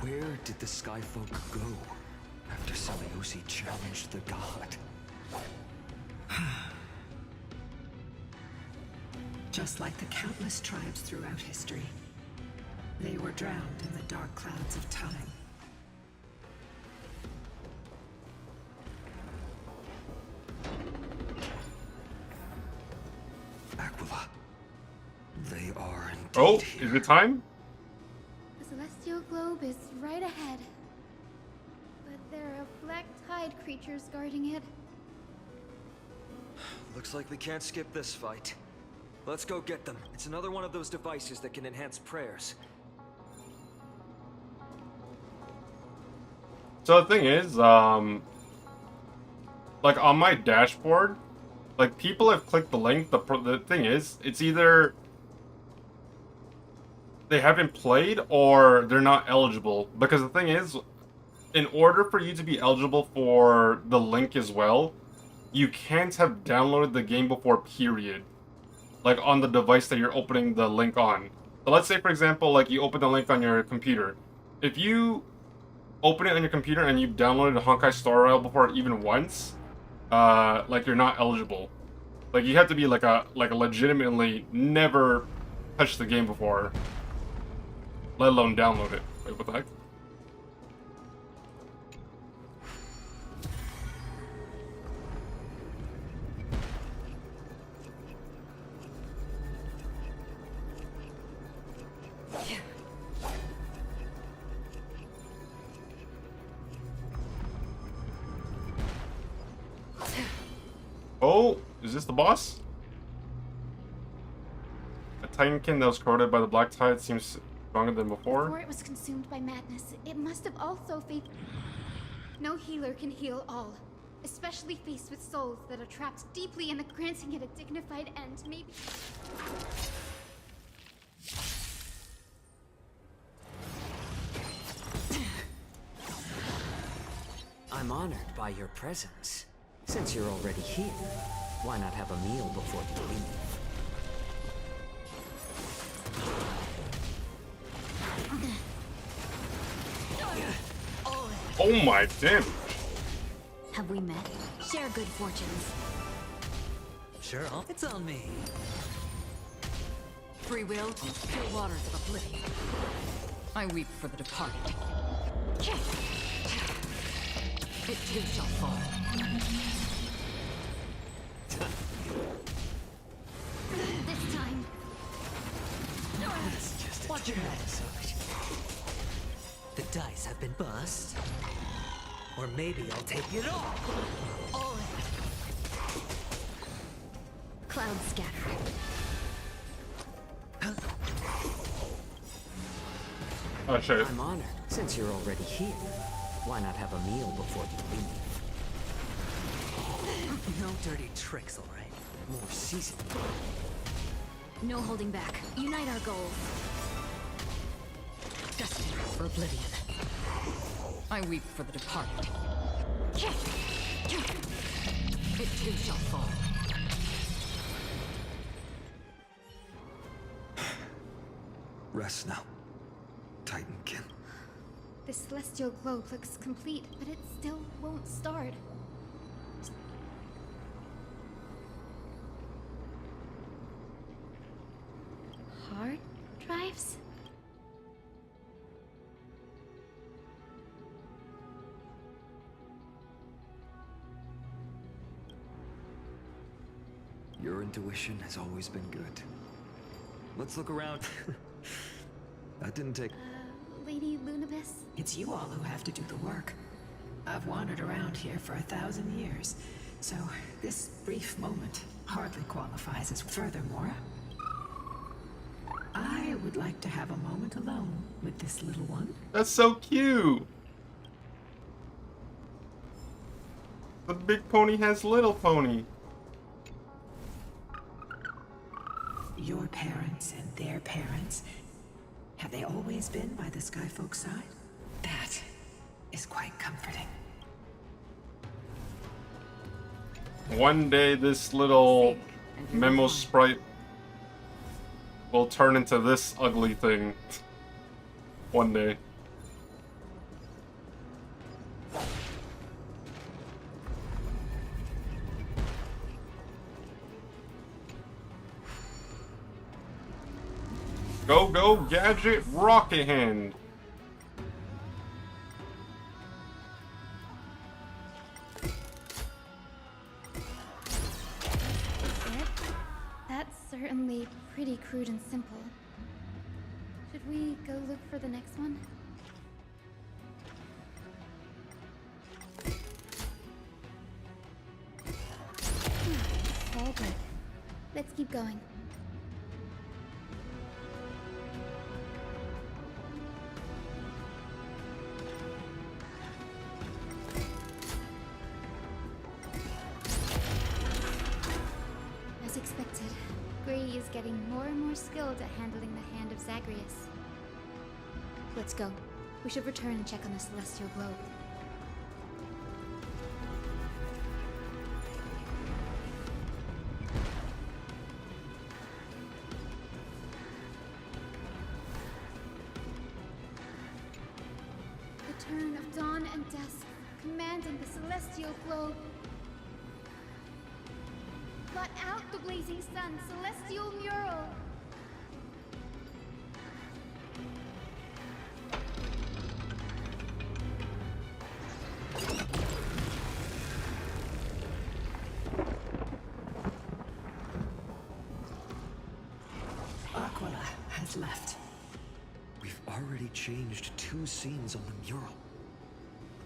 G: Where did the Skyfolk go after Celiosi challenged the god?
P: Just like the countless tribes throughout history, they were drowned in the dark clouds of time.
G: Aquila. They are indeed
A: Oh,
G: here.
A: is it time?
I: The celestial globe is right ahead. But there are black tide creatures guarding it.
G: Looks like we can't skip this fight. Let's go get them. It's another one of those devices that can enhance prayers.
A: So the thing is, like on my dashboard, like people have clicked the link. The thing is, it's either they haven't played or they're not eligible. Because the thing is, in order for you to be eligible for the link as well, you can't have downloaded the game before, period. Like on the device that you're opening the link on. So let's say, for example, like you open the link on your computer. If you open it on your computer and you've downloaded Honkai Star Rail before even once, like you're not eligible. Like you have to be like a legitimately never touched the game before, let alone download it. Wait, what the heck? Oh, is this the boss? A Titankin that was corroded by the black tide seems stronger than before.
I: Before it was consumed by madness, it must have also faced... No healer can heal all, especially faced with souls that are trapped deeply in the granting it a dignified end, maybe...
K: I'm honored by your presence. Since you're already here, why not have a meal before you leave?
A: Oh my damn.
D: Have we met? Share good fortunes.
K: Sure, it's on me.
V: Free will, pure waters of oblivion. I weep for the departed. It too shall fall.
C: This time.
K: It's just watch your head. The dice have been bust. Or maybe I'll take it all.
D: Clouds scatter.
A: Oh shit.
K: I'm honored. Since you're already here, why not have a meal before you leave? No dirty tricks, all right? More seasoned.
D: No holding back. Unite our goals.
V: Destined for oblivion. I weep for the departed. It too shall fall.
G: Rest now, Titankin.
I: The celestial globe looks complete, but it still won't start. Hard drives?
G: Your intuition has always been good. Let's look around. That didn't take...
I: Lady Lunabis?
P: It's you all who have to do the work. I've wandered around here for 1,000 years, so this brief moment hardly qualifies as... Furthermore, I would like to have a moment alone with this little one.
A: That's so cute. The big pony has little pony.
P: Your parents and their parents, have they always been by the Skyfolk's side? That is quite comforting.
A: One day this little memo sprite will turn into this ugly thing. One day. Go, go, Gadget, Rocket Hand!
I: That's certainly pretty crude and simple. Should we go look for the next one? All good. Let's keep going. As expected, Grady is getting more and more skilled at handling the hand of Zagreus. Let's go. We should return and check on the celestial globe. The turn of dawn and dusk, commanding the celestial globe. Blot out the blazing sun, celestial mural.
P: Aquila has left.
G: We've already changed 2 scenes on the mural.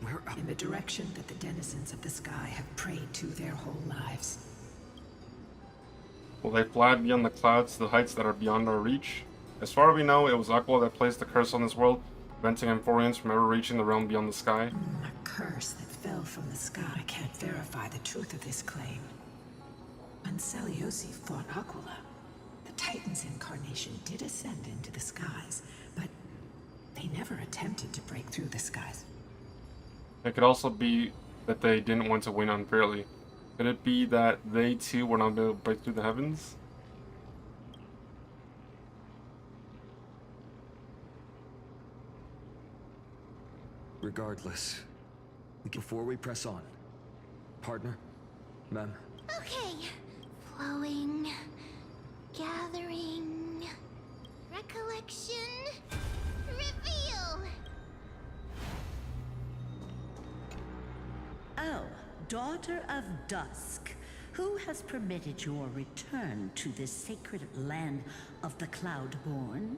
G: Where are...
P: In the direction that the denizens of the sky have prayed to their whole lives.
A: Will they fly beyond the clouds to the heights that are beyond our reach? As far as we know, it was Aquila that placed the curse on this world, preventing Amphorians from ever reaching the realm beyond the sky.
P: A curse that fell from the sky. I can't verify the truth of this claim. When Seliosi fought Aquila, the Titan's incarnation did ascend into the skies, but they never attempted to break through the skies.
A: It could also be that they didn't want to win unfairly. Could it be that they too were not able to break through the heavens?
G: Regardless, before we press on, partner, ma'am.
C: Okay. Flowing. Gathering. Recollection. Reveal!
U: Oh, daughter of dusk, who has permitted your return to this sacred land of the Cloudborn?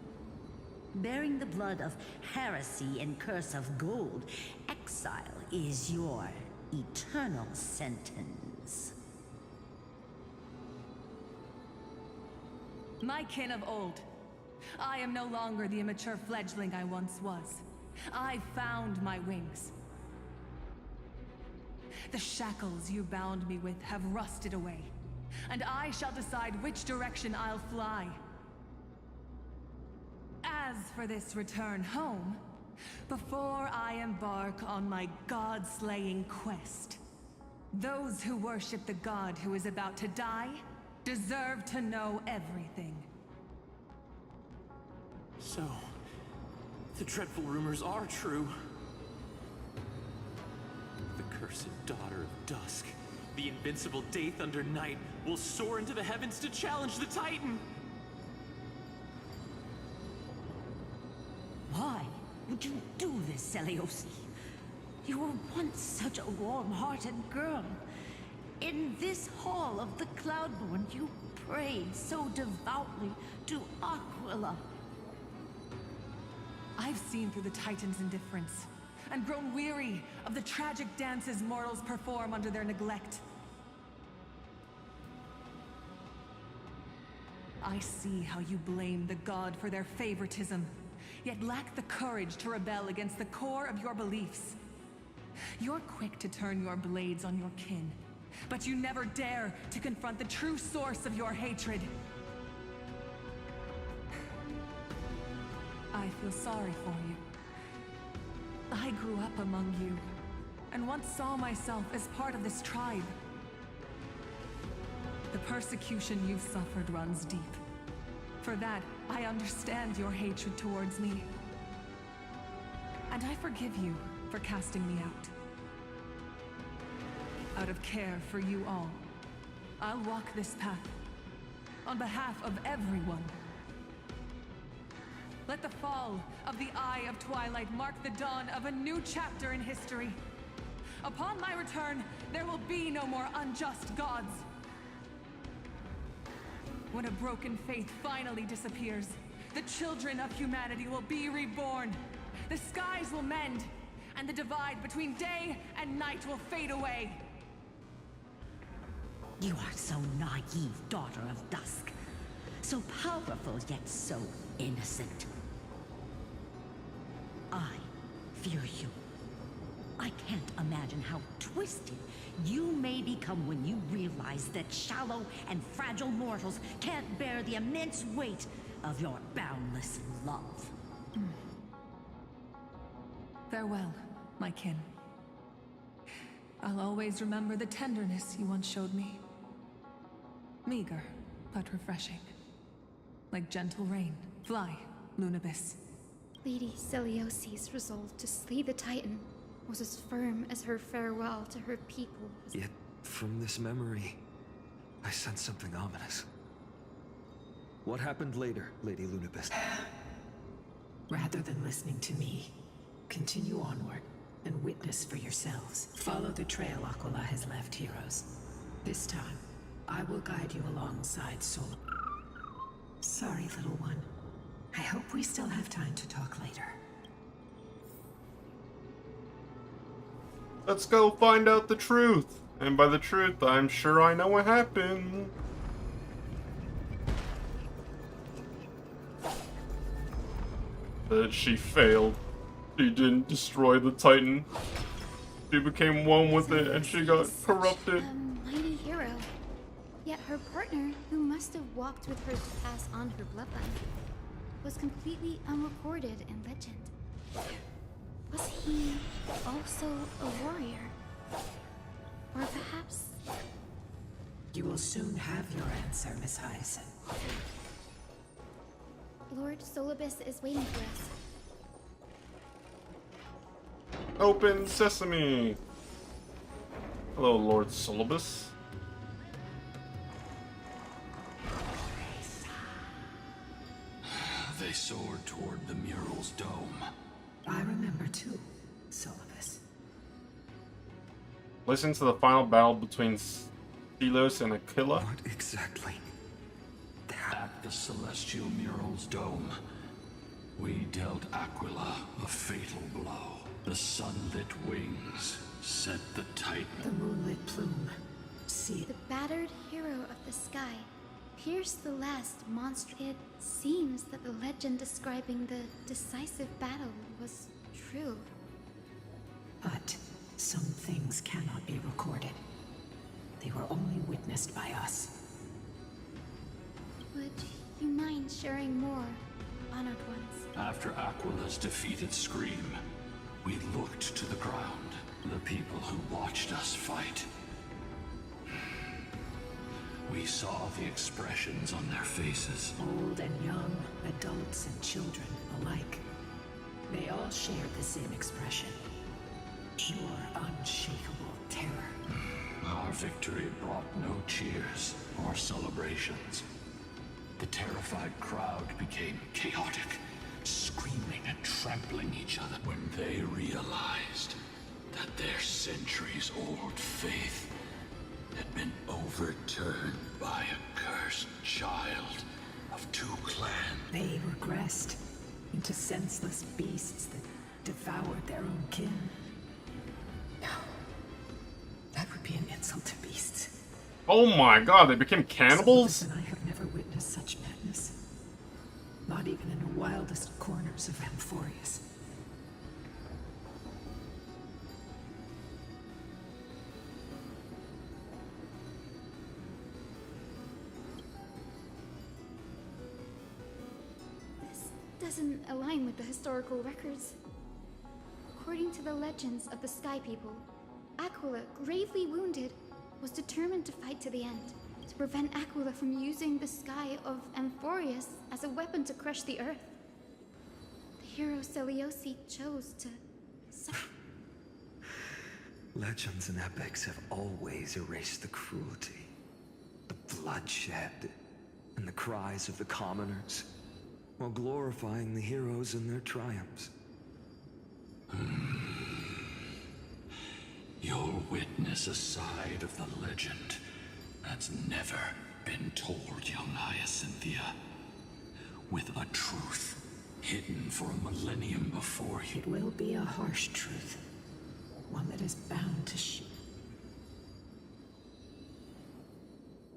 U: Bearing the blood of heresy and curse of gold, exile is your eternal sentence.
M: My kin of old. I am no longer the immature fledgling I once was. I found my wings. The shackles you bound me with have rusted away, and I shall decide which direction I'll fly. As for this return home, before I embark on my god-slaying quest, those who worship the god who is about to die deserve to know everything.
L: So, the dreadful rumors are true. The cursed daughter of dusk, the invincible Day Thunder Knight, will soar into the heavens to challenge the Titan!
U: Why would you do this, Seliosi? You were once such a warm-hearted girl. in this hall of the Cloudborn, you prayed so devoutly to Aquila.
M: I've seen through the Titan's indifference, and grown weary of the tragic dances mortals perform under their neglect. I see how you blame the god for their favoritism, yet lack the courage to rebel against the core of your beliefs. You're quick to turn your blades on your kin, but you never dare to confront the true source of your hatred. I feel sorry for you. I grew up among you, and once saw myself as part of this tribe. The persecution you've suffered runs deep. For that, I understand your hatred towards me. And I forgive you for casting me out. Out of care for you all, I'll walk this path on behalf of everyone. Let the fall of the Eye of Twilight mark the dawn of a new chapter in history. Upon my return, there will be no more unjust gods. When a broken faith finally disappears, the children of humanity will be reborn. The skies will mend, and the divide between day and night will fade away.
U: You are so naive, daughter of dusk. So powerful, yet so innocent. I fear you. I can't imagine how twisted you may become when you realize that shallow and fragile mortals can't bear the immense weight of your boundless love.
M: Farewell, my kin. I'll always remember the tenderness you once showed me. Meager, but refreshing. Like gentle rain. Fly, Lunibus.
I: Lady Celiosi's resolve to slay the Titan was as firm as her farewell to her people.
G: Yet, from this memory, I sense something ominous. What happened later, Lady Lunibus?
P: Rather than listening to me, continue onward and witness for yourselves. Follow the trail Aquila has left, heroes. This time, I will guide you alongside Sol. Sorry, little one. I hope we still have time to talk later.
A: Let's go find out the truth. And by the truth, I'm sure I know what happened. That she failed. She didn't destroy the Titan. She became one with it and she got corrupted.
I: A mighty hero. Yet her partner, who must have walked with her to pass on her bloodline, was completely unrecorded in legend. Was he also a warrior? Or perhaps...
P: You will soon have your answer, Miss Hyacine.
I: Lord Solibus is waiting for us.
A: Open sesame! Hello, Lord Solibus.
J: They soared toward the mural's dome.
P: I remember too, Solibus.
A: Listen to the final battle between Stelos and Aquila.
G: What exactly?
J: At the celestial mural's dome, we dealt Aquila a fatal blow. The sunlit wings set the Titan.
P: The moonlit plume. See
I: The battered hero of the sky pierced the last monster. It seems that the legend describing the decisive battle was true.
P: But some things cannot be recorded. They were only witnessed by us.
I: Would you mind sharing more, honored ones?
J: After Aquila's defeated scream, we looked to the ground. The people who watched us fight. We saw the expressions on their faces.
P: Old and young, adults and children alike. They all shared the same expression. Pure, unshakable terror.
J: Our victory brought no cheers or celebrations. The terrified crowd became chaotic, screaming and trampling each other when they realized that their centuries-old faith had been overturned by a cursed child of two clans.
P: They regressed into senseless beasts that devoured their own kin. No. That would be an insult to beasts.
A: Oh my god, they became cannibals?
P: And I have never witnessed such madness. Not even in the wildest corners of Amphorius.
I: Doesn't align with the historical records. According to the legends of the Sky People, Aquila, gravely wounded, was determined to fight to the end, to prevent Aquila from using the sky of Amphorius as a weapon to crush the earth. The hero Seleuci chose to suffer.
G: Legends and epics have always erased the cruelty, the bloodshed, and the cries of the commoners, while glorifying the heroes and their triumphs.
J: You'll witness a side of the legend that's never been told, young Hyacinthia. With a truth hidden for a millennium before you.
P: It will be a harsh truth. One that is bound to shoot.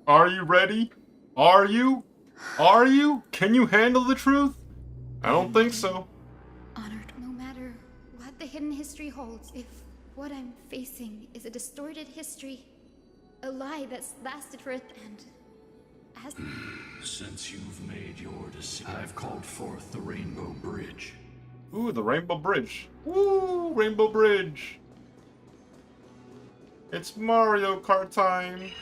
A: Are you ready? Are you? Are you? Can you handle the truth? I don't think so.
I: Honored, no matter what the hidden history holds, if what I'm facing is a distorted history, a lie that's lasted for and as
J: Since you've made your decision, I've called forth the Rainbow Bridge.
A: Ooh, the Rainbow Bridge. Ooh, Rainbow Bridge. It's Mario Kart time.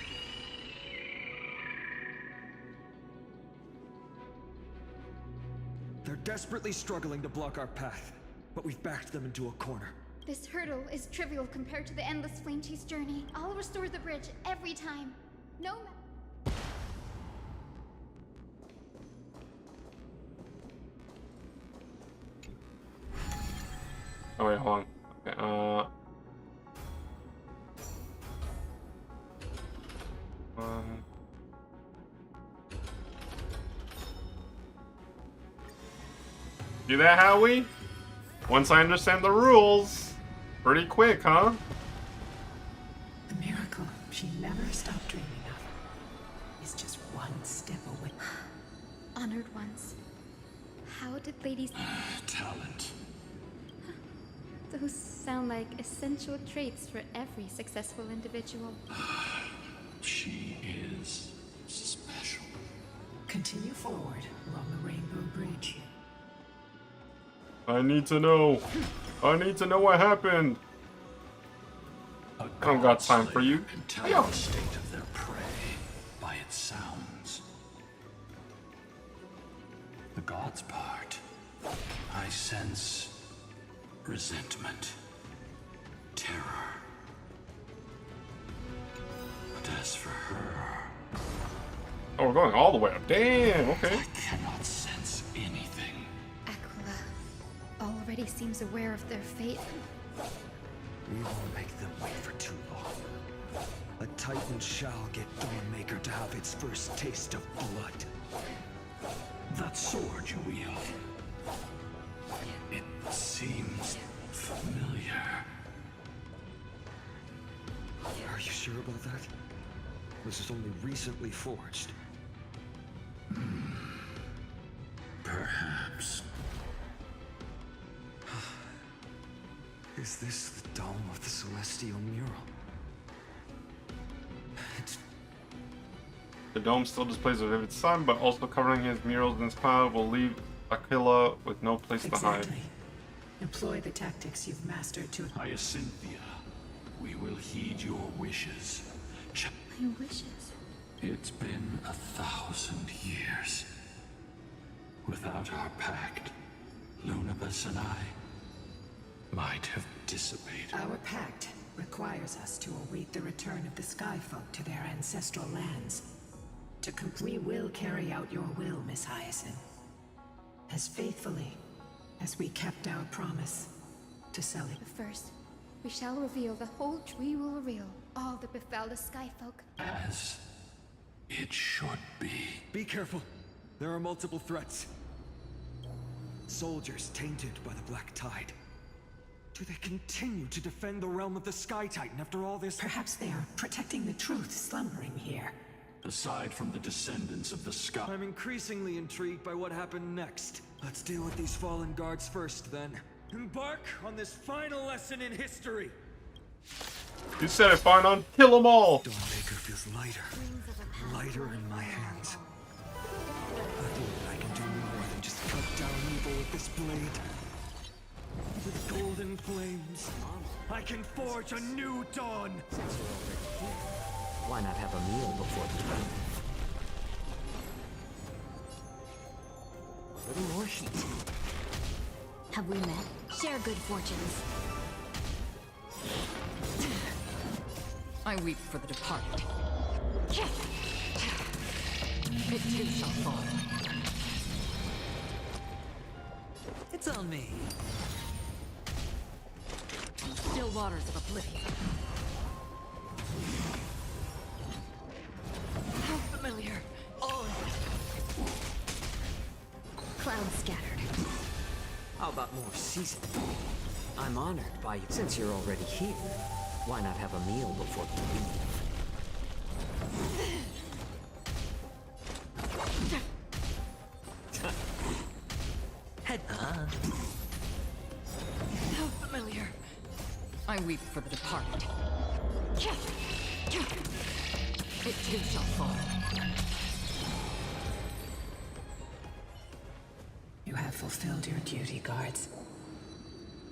G: They're desperately struggling to block our path, but we've backed them into a corner.
I: this hurdle is trivial compared to the endless flame chase journey. I'll restore the bridge every time. No matter.
A: Oh wait, hold on. Okay, do that, Howie? Once I understand the rules. Pretty quick, huh?
P: The miracle she never stopped dreaming of is just one step away.
I: Honored ones. How did ladies...
J: Talent.
I: Those sound like essential traits for every successful individual.
J: She is special.
P: Continue forward along the Rainbow Bridge.
A: I need to know. I need to know what happened. I don't got time for you.
J: Can tell the state of their prey by its sounds. The gods part, I sense resentment, terror. But as for her,
A: oh, we're going all the way up. Damn. Okay.
J: I cannot sense anything.
I: Aquila already seems aware of their fate.
G: We won't make them wait for too long. A Titan shall get Dawnmaker to have its first taste of blood.
J: That sword you wield, it seems familiar.
G: Are you sure about that? This is only recently forged.
J: Perhaps.
G: Is this the dome of the Celestial Mural?
A: The dome still displays a vivid sun, but also covering his murals in this cloud will leave Aquila with no place to hide.
P: Employ the tactics you've mastered to...
J: Hyacinthia, we will heed your wishes.
I: My wishes?
J: It's been 1,000 years. Without our pact, Lunabus and I might have dissipated.
P: Our pact requires us to await the return of the Sky Folk to their ancestral lands. We will carry out your will, Miss Hyacine. As faithfully as we kept our promise to Selly.
I: But first, We shall reveal, the whole tree will reveal all that befell the sky folk.
J: As it should be.
E: Be careful. There are multiple threats. Soldiers tainted by the Black Tide. Do they continue to defend the realm of the Sky Titan after all this?
P: Perhaps they are protecting the truth slumbering here.
J: Aside from the descendants of the sky.
E: I'm increasingly intrigued by what happened next. Let's deal with these fallen guards first, then. Embark on this final lesson in history.
A: You said it, Farnon. Kill them all.
E: Dawnmaker feels lighter. Lighter in my hands. I believe I can do more than just cut down evil with this blade. With golden flames, I can forge a new dawn.
K: Why not have a meal before the dawn? A little more heat.
C: Have we met? Share good fortunes.
M: I weep for the departed. It too shall fall.
K: It's on me.
M: Still waters of oblivion. How familiar. Oh.
C: Clouds scattered.
K: How about more season? I'm honored by you. Since you're already here, why not have a meal before you leave? Head on.
M: How familiar. I weep for the departed. It too shall fall.
P: You have fulfilled your duty, guards.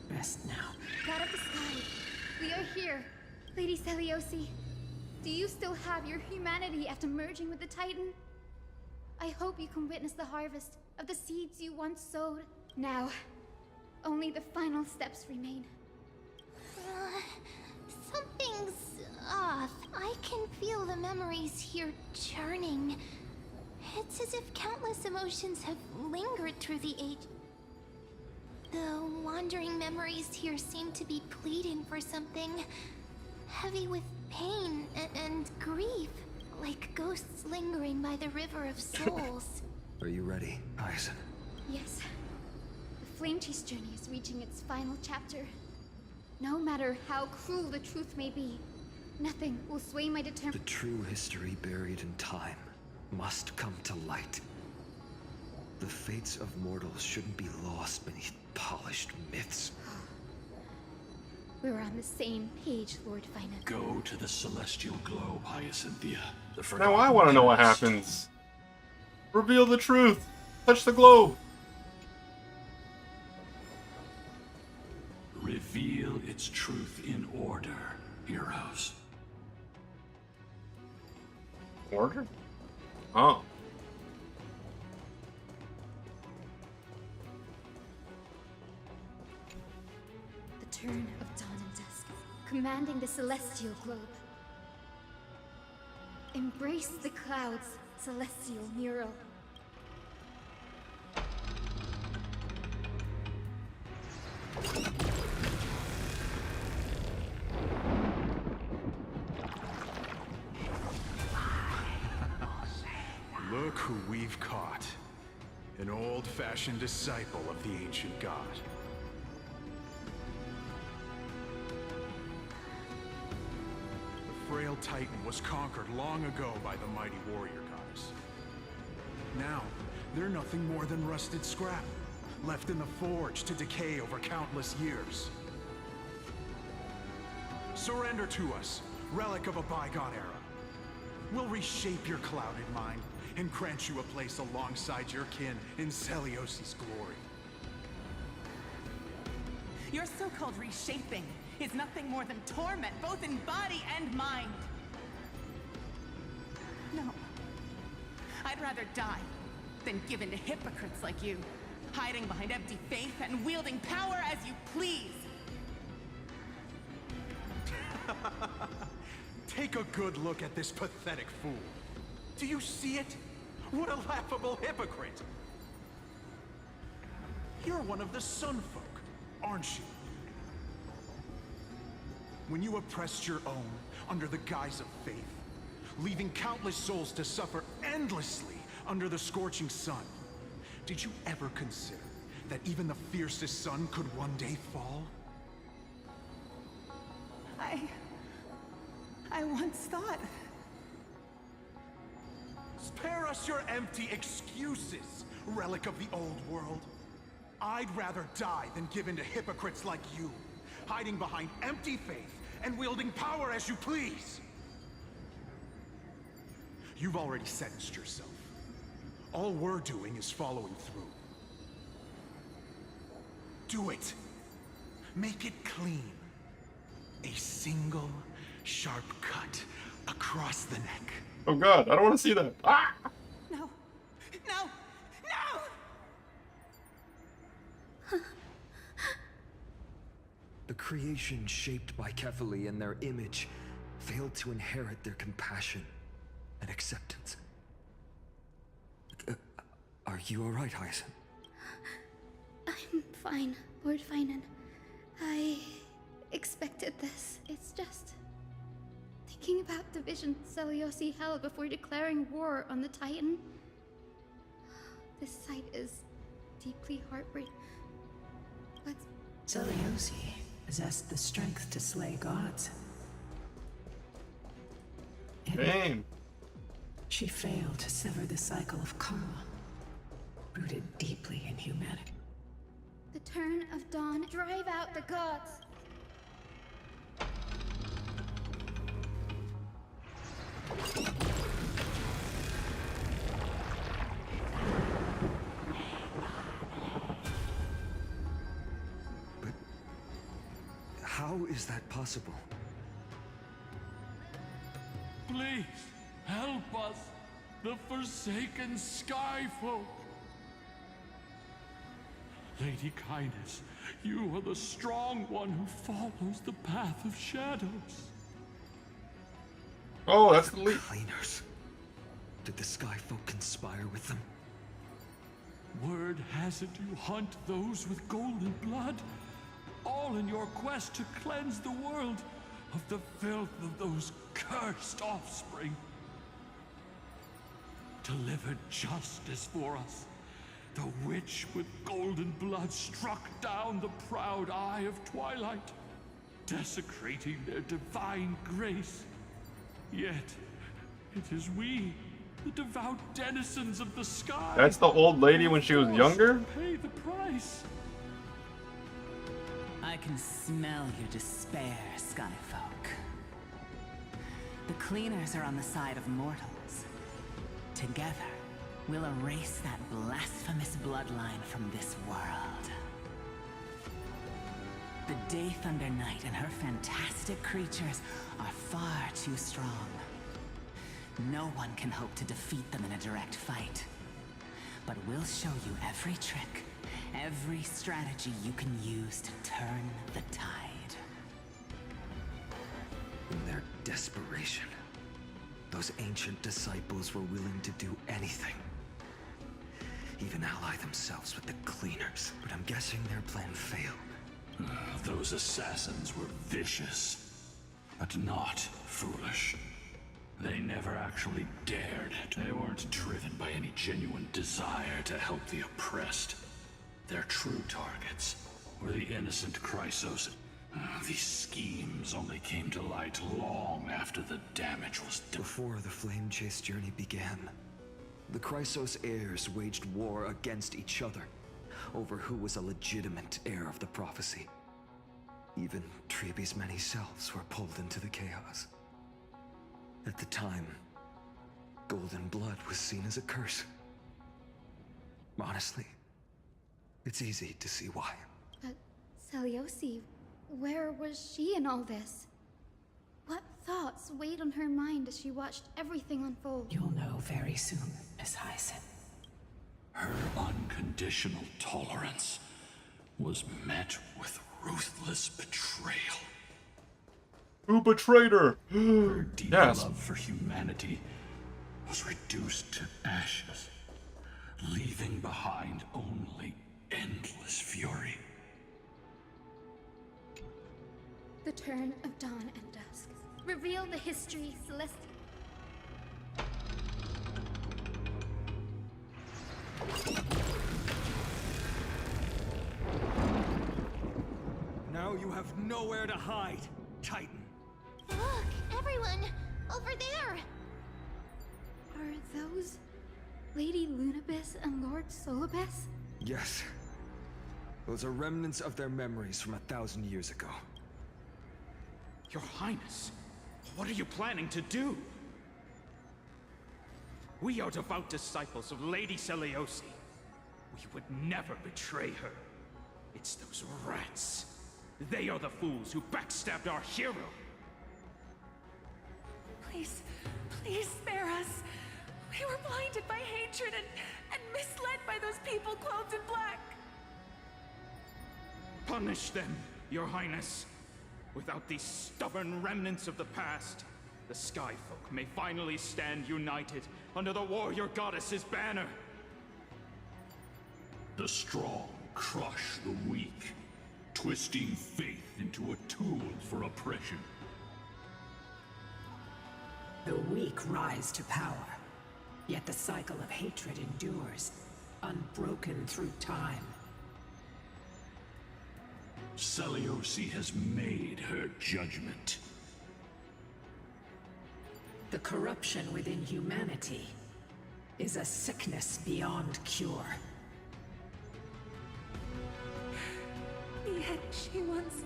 P: Rest now.
I: God of the sky, we are here. Lady Seliosi, do you still have your humanity after merging with the Titan? I hope you can witness the harvest of the seeds you once sowed. Now, only the final steps remain.
C: Something's off. I can feel the memories here churning. It's as if countless emotions have lingered through the age. The wandering memories here seem to be pleading for something heavy with pain and grief, like ghosts lingering by the river of souls.
G: Are you ready, Hyacine?
I: Yes. The Flame Chase journey is reaching its final chapter. No matter how cruel the truth may be, nothing will sway my
G: The
I: determination.
G: true history buried in time must come to light. The fates of mortals shouldn't be lost beneath polished myths.
I: We're on the same page, Lord Finance.
J: Go to the celestial globe, Hyacinthia.
A: Now I want to know what happens. Reveal the truth. Touch the globe.
J: Reveal its truth in order, heroes.
A: Order? Oh.
I: The turn of dawn and dusk, commanding the celestial globe. Embrace the clouds, celestial mural.
Q: Look who we've caught. An old-fashioned disciple of the ancient god. The frail Titan was conquered long ago by the mighty warrior goddess. Now, they're nothing more than rusted scrap, left in the forge to decay over countless years. Surrender to us, relic of a bygone era. We'll reshape your clouded mind and grant you a place alongside your kin in Celiosi's glory.
M: Your so-called reshaping is nothing more than torment, both in body and mind. No. I'd rather die than give in to hypocrites like you, hiding behind empty faith and wielding power as you please.
Q: Take a good look at this pathetic fool. Do you see it? What a laughable hypocrite! You're one of the Sun Folk, aren't you? When you oppressed your own under the guise of faith, leaving countless souls to suffer endlessly under the scorching sun, did you ever consider that even the fiercest sun could one day fall?
M: I once thought...
Q: Spare us your empty excuses, relic of the old world. I'd rather die than give in to hypocrites like you, hiding behind empty faith and wielding power as you please. You've already sentenced yourself. All we're doing is following through. Do it. Make it clean. A single, sharp cut across the neck.
A: Oh god, I don't want to see that. Ah!
M: No! No! No!
G: The creation shaped by Kefali and their image failed to inherit their compassion and acceptance. Are you alright, Hyacine?
I: I'm fine, Lord Finan. I expected this. It's just... thinking about the vision Seliosi held before declaring war on the Titan. This sight is deeply heartbreaking. But...
P: Seliosi possessed the strength to slay gods.
A: Damn.
P: She failed to sever the cycle of karma, rooted deeply in humanity.
I: the turn of dawn, drive out the gods.
G: How is that possible?
L: Please, help us, the forsaken Skyfolk. Lady Kindness, you are the strong one who follows the path of shadows.
A: Oh, that's the lead.
G: Cleaners. Did the Skyfolk conspire with them?
L: Word has it you hunt those with golden blood, all in your quest to cleanse the world of the filth of those cursed offspring. Delivered justice for us. The witch with golden blood struck down the proud eye of Twilight, desecrating their divine grace. Yet, it is we, the devout denizens of the sky.
A: That's the old lady when she was younger?
L: Pay the price.
B: I can smell your despair, Skyfolk. The cleaners are on the side of mortals. Together, we'll erase that blasphemous bloodline from this world. The Day Thunder Knight and her fantastic creatures are far too strong. No one can hope to defeat them in a direct fight. But we'll show you every trick, every strategy you can use to turn the tide.
G: In their desperation, those ancient disciples were willing to do anything. Even ally themselves with the cleaners. But I'm guessing their plan failed.
O: Those assassins were vicious, but not foolish. They never actually dared. They weren't driven by any genuine desire to help the oppressed. Their true targets were the innocent Chrysos. These schemes only came to light long after the damage was done.
G: Before the Flame Chase journey began, the Chrysos heirs waged war against each other over who was a legitimate heir of the prophecy. Even Treeby's many selves were pulled into the chaos. At the time, golden blood was seen as a curse. Honestly, it's easy to see why.
I: But Seliosi, where was she in all this? What thoughts weighed on her mind as she watched everything unfold?
P: You'll know very soon, Miss Hyacine.
O: Her unconditional tolerance was met with ruthless betrayal.
A: Who betrayed her?
O: Her deep
A: Yes.
O: love for humanity was reduced to ashes, leaving behind only endless fury.
I: The turn of dawn and dusk. Reveal the history, Celestial.
H: Now you have nowhere to hide, Titan.
C: Look, everyone! Over there!
I: Are those Lady Lunabis and Lord Solibus?
G: Yes. Those are remnants of their memories from 1,000 years ago.
R: Your Highness, what are you planning to do? We are devout disciples of Lady Seliosi. We would never betray her. It's those rats. They are the fools who backstabbed our hero.
M: Please, please spare us. We were blinded by hatred and misled by those people clothed in black.
R: Punish them, Your Highness. Without these stubborn remnants of the past, the Skyfolk may finally stand united under the warrior goddess's banner.
O: The strong crush the weak, twisting faith into a tool for oppression.
P: The weak rise to power, yet the cycle of hatred endures, unbroken through time.
O: Seliosi has made her judgment.
P: The corruption within humanity is a sickness beyond cure.
M: Yet she once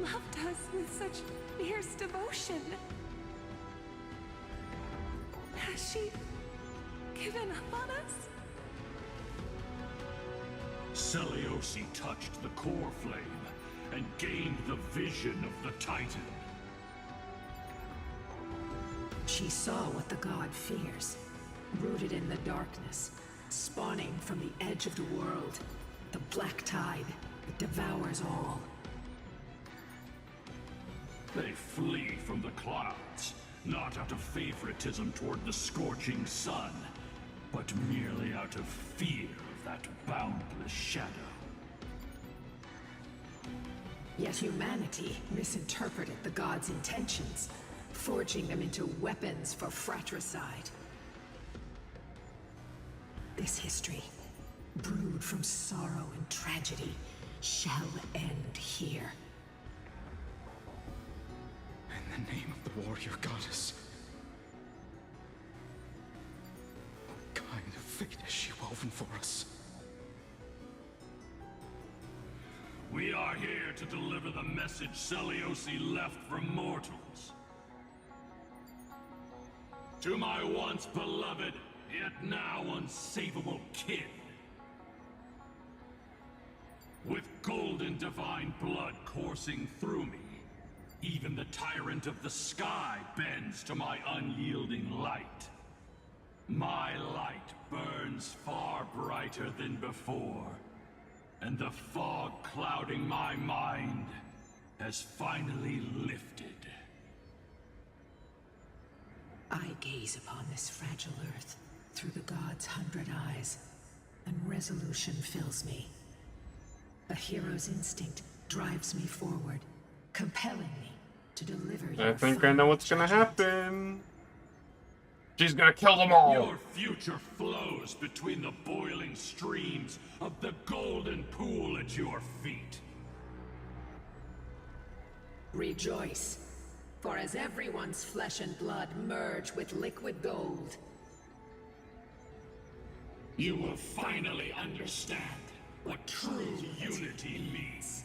M: loved us with such fierce devotion. Has she given up on us?
O: Seliosi touched the core flame and gained the vision of the Titan.
P: She saw what the god fears, rooted in the darkness, spawning from the edge of the world, the black tide that devours all.
O: They flee from the clouds, not out of favoritism toward the scorching sun, but merely out of fear of that boundless shadow.
P: Yet humanity misinterpreted the gods' intentions, forging them into weapons for fratricide. This history, brewed from sorrow and tragedy, shall end here.
R: In the name of the warrior goddess. What kind of fate has she woven for us?
O: We are here to deliver the message Seliosi left for mortals. To my once beloved, yet now unsavable kin. With golden divine blood coursing through me, even the tyrant of the sky bends to my unyielding light. My light burns far brighter than before, and the fog clouding my mind has finally lifted.
P: I gaze upon this fragile earth through the gods' 100 eyes, and resolution fills me. A hero's instinct drives me forward, compelling me to deliver
A: I think I know what's gonna happen. She's gonna kill them all.
O: Your future flows between the boiling streams of the golden pool at your feet.
P: Rejoice, for as everyone's flesh and blood merge with liquid gold,
O: you will finally understand what true unity means.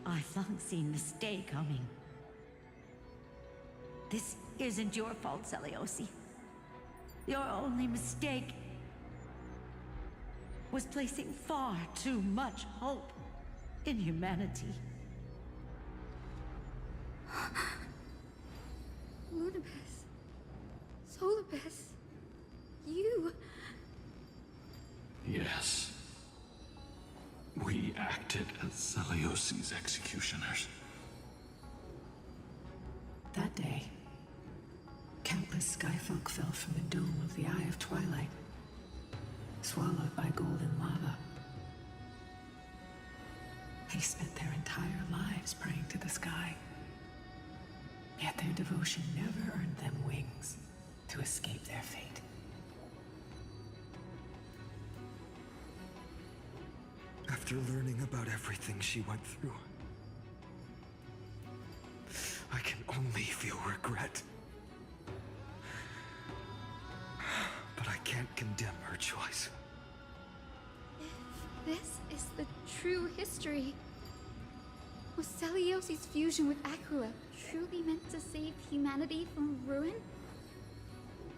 U: I've long seen this day coming. This isn't your fault, Seliosi. Your only mistake was placing far too much hope in humanity.
I: Lunabis. Solibus. You.
O: Yes. We acted as Seliosi's executioners.
P: that day, countless skyfolk fell from the dome of the Eye of Twilight, swallowed by golden lava. They spent their entire lives praying to the sky. Yet their devotion never earned them wings to escape their fate.
E: After learning about everything she went through, I can only feel regret. But I can't condemn her choice.
I: If this is the true history, was Celiosi's fusion with Aquila truly meant to save humanity from ruin?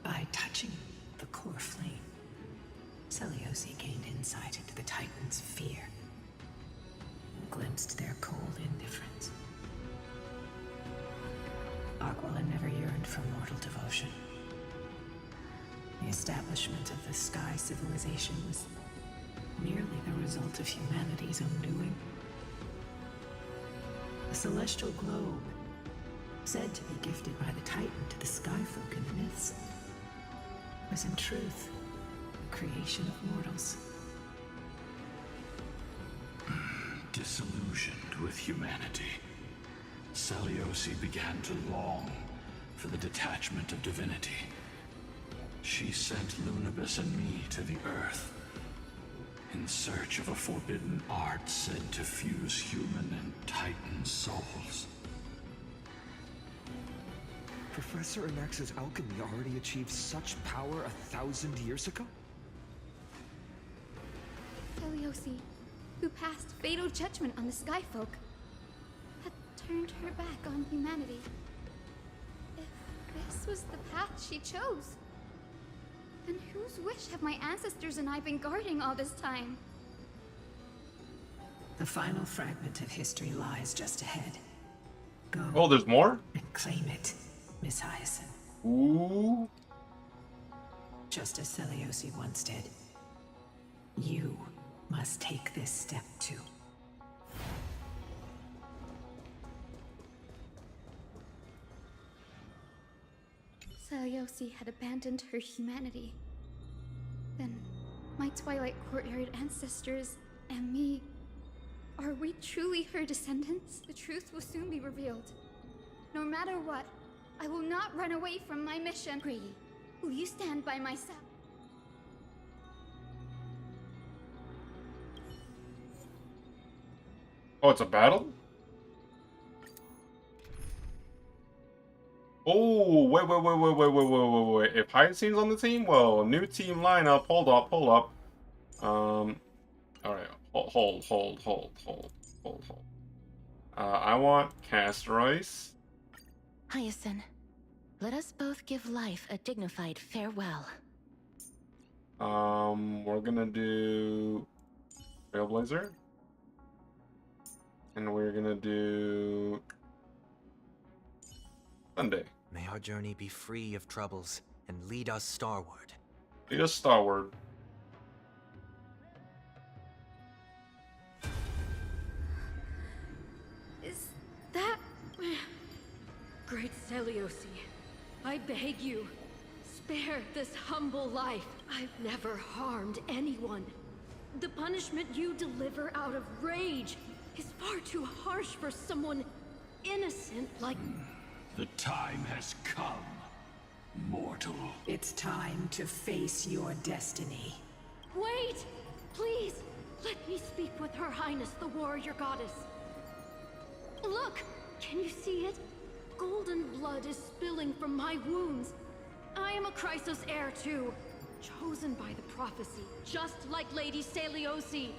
P: By touching the core flame, Celiosi gained insight into the Titans' fear, glimpsed their cold indifference. Aquila never yearned for mortal devotion. The establishment of the Sky Civilization was merely the result of humanity's own doing. The celestial globe, said to be gifted by the Titan to the Skyfolk in the myths, was in truth the creation of mortals.
O: Disillusioned with humanity, Celiosi began to long for the detachment of divinity. She sent Lunibus and me to the Earth in search of a forbidden art said to fuse human and Titan souls.
G: Professor Anax's alchemy already achieved such power 1,000 years ago?
I: Celiosi, who passed fatal judgment on the Skyfolk, had turned her back on humanity. If this was the path she chose, then whose wish have my ancestors and I been guarding all this time?
P: The final fragment of history lies just ahead. Go.
A: Oh, there's more?
P: And claim it, Miss Hyacine.
A: Ooh.
P: Just as Celiosi once did. You must take this step too.
I: Celiosi had abandoned her humanity. Then, my Twilight Courtyard ancestors and me, are we truly her descendants? The truth will soon be revealed. No matter what, I will not run away from my mission. Grady, will you stand by my side?
A: Oh, it's a battle? Oh, wait. If Hyacine's on the team, well, new team lineup. Hold up. Alright, hold. I want Castorice.
D: Hyacine, let us both give life a dignified farewell.
A: We're gonna do Trailblazer. And we're gonna do Sunday.
F: May our journey be free of troubles and lead us starward.
A: Lead us starward.
V: Is that... Great Celiosi, I beg you, spare this humble life. I've never harmed anyone. The punishment you deliver out of rage is far too harsh for someone innocent like...
O: The time has come, mortal.
P: It's time to face your destiny.
V: Wait! Please, let me speak with Her Highness, the warrior goddess. Look! Can you see it? Golden blood is spilling from my wounds. I am a Chrysos heir too, chosen by the prophecy, just like Lady Celiosi.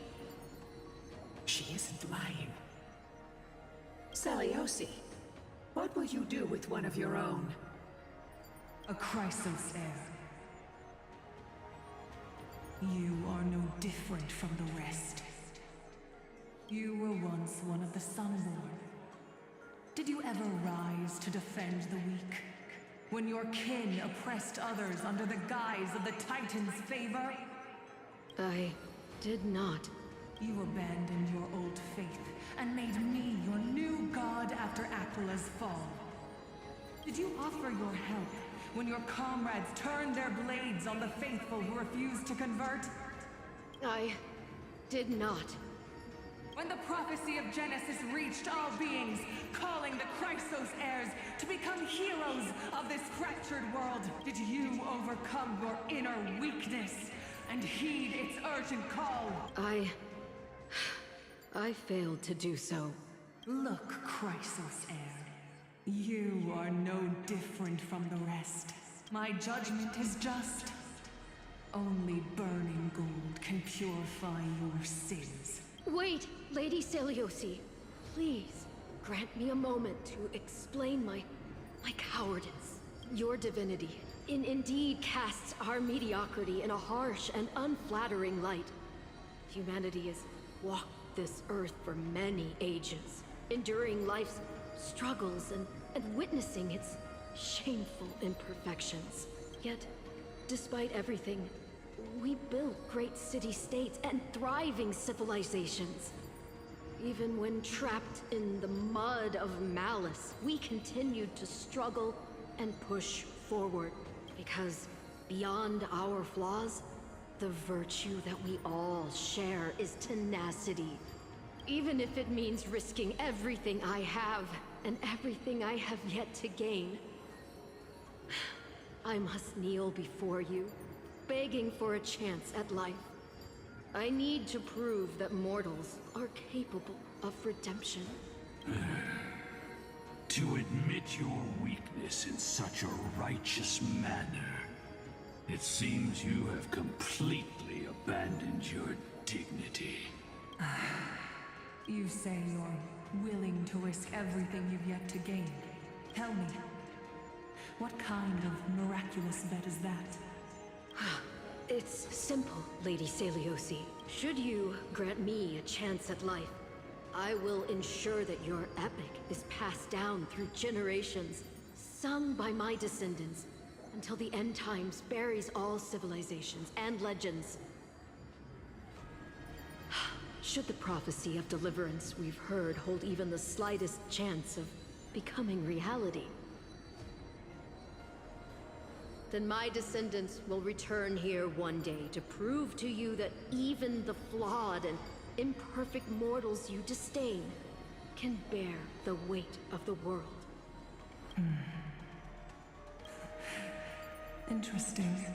P: She isn't lying. Celiosi, what will you do with one of your own?
M: A Chrysos heir. You are no different from the rest. You were once one of the Sunborn. Did you ever rise to defend the weak? When your kin oppressed others under the guise of the Titan's favor?
V: I did not.
M: You abandoned your old faith and made me your new god after Aquila's fall. Did you offer your help when your comrades turned their blades on the faithful who refused to convert?
V: I did not.
M: When the prophecy of Genesis reached all beings, calling the Chrysos heirs to become heroes of this fractured world, did you overcome your inner weakness and heed its urgent call?
N: I failed to do so.
M: Look, Chrysos heir. You are no different from the rest. My judgment is just. Only burning gold can purify your sins.
S: Wait, Lady Seliosi. Please, grant me a moment to explain my cowardice. Your divinity indeed casts our mediocrity in a harsh and unflattering light. Humanity has walked this earth for many ages, enduring life's struggles and witnessing its shameful imperfections. Yet, despite everything, we built great city-states and thriving civilizations. Even when trapped in the mud of malice, we continued to struggle and push forward. Because beyond our flaws, the virtue that we all share is tenacity. Even if it means risking everything I have and everything I have yet to gain. I must kneel before you, begging for a chance at life. I need to prove that mortals are capable of redemption.
O: To admit your weakness in such a righteous manner, it seems you have completely abandoned your dignity.
M: You say you're willing to risk everything you've yet to gain. Tell me, what kind of miraculous bet is that?
S: It's simple, Lady Seliosi. Should you grant me a chance at life, I will ensure that your epic is passed down through generations, sung by my descendants, until the end times buries all civilizations and legends. Should the prophecy of deliverance we've heard hold even the slightest chance of becoming reality, then my descendants will return here one day to prove to you that even the flawed and imperfect mortals you disdain can bear the weight of the world.
M: Interesting.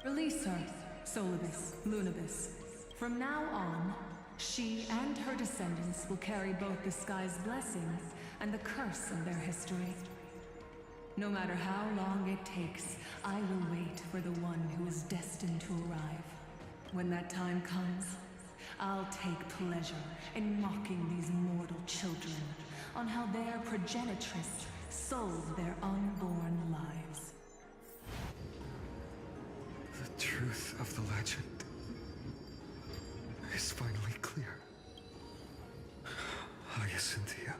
M: Release her, Solibus, Lunibus. From now on, she and her descendants will carry both the sky's blessings and the curse of their history. No matter how long it takes, I will wait for the one who is destined to arrive. When that time comes, I'll take pleasure in mocking these mortal children on how their progenitress sold their unborn lives.
G: The truth of the legend is finally clear. Hyacine.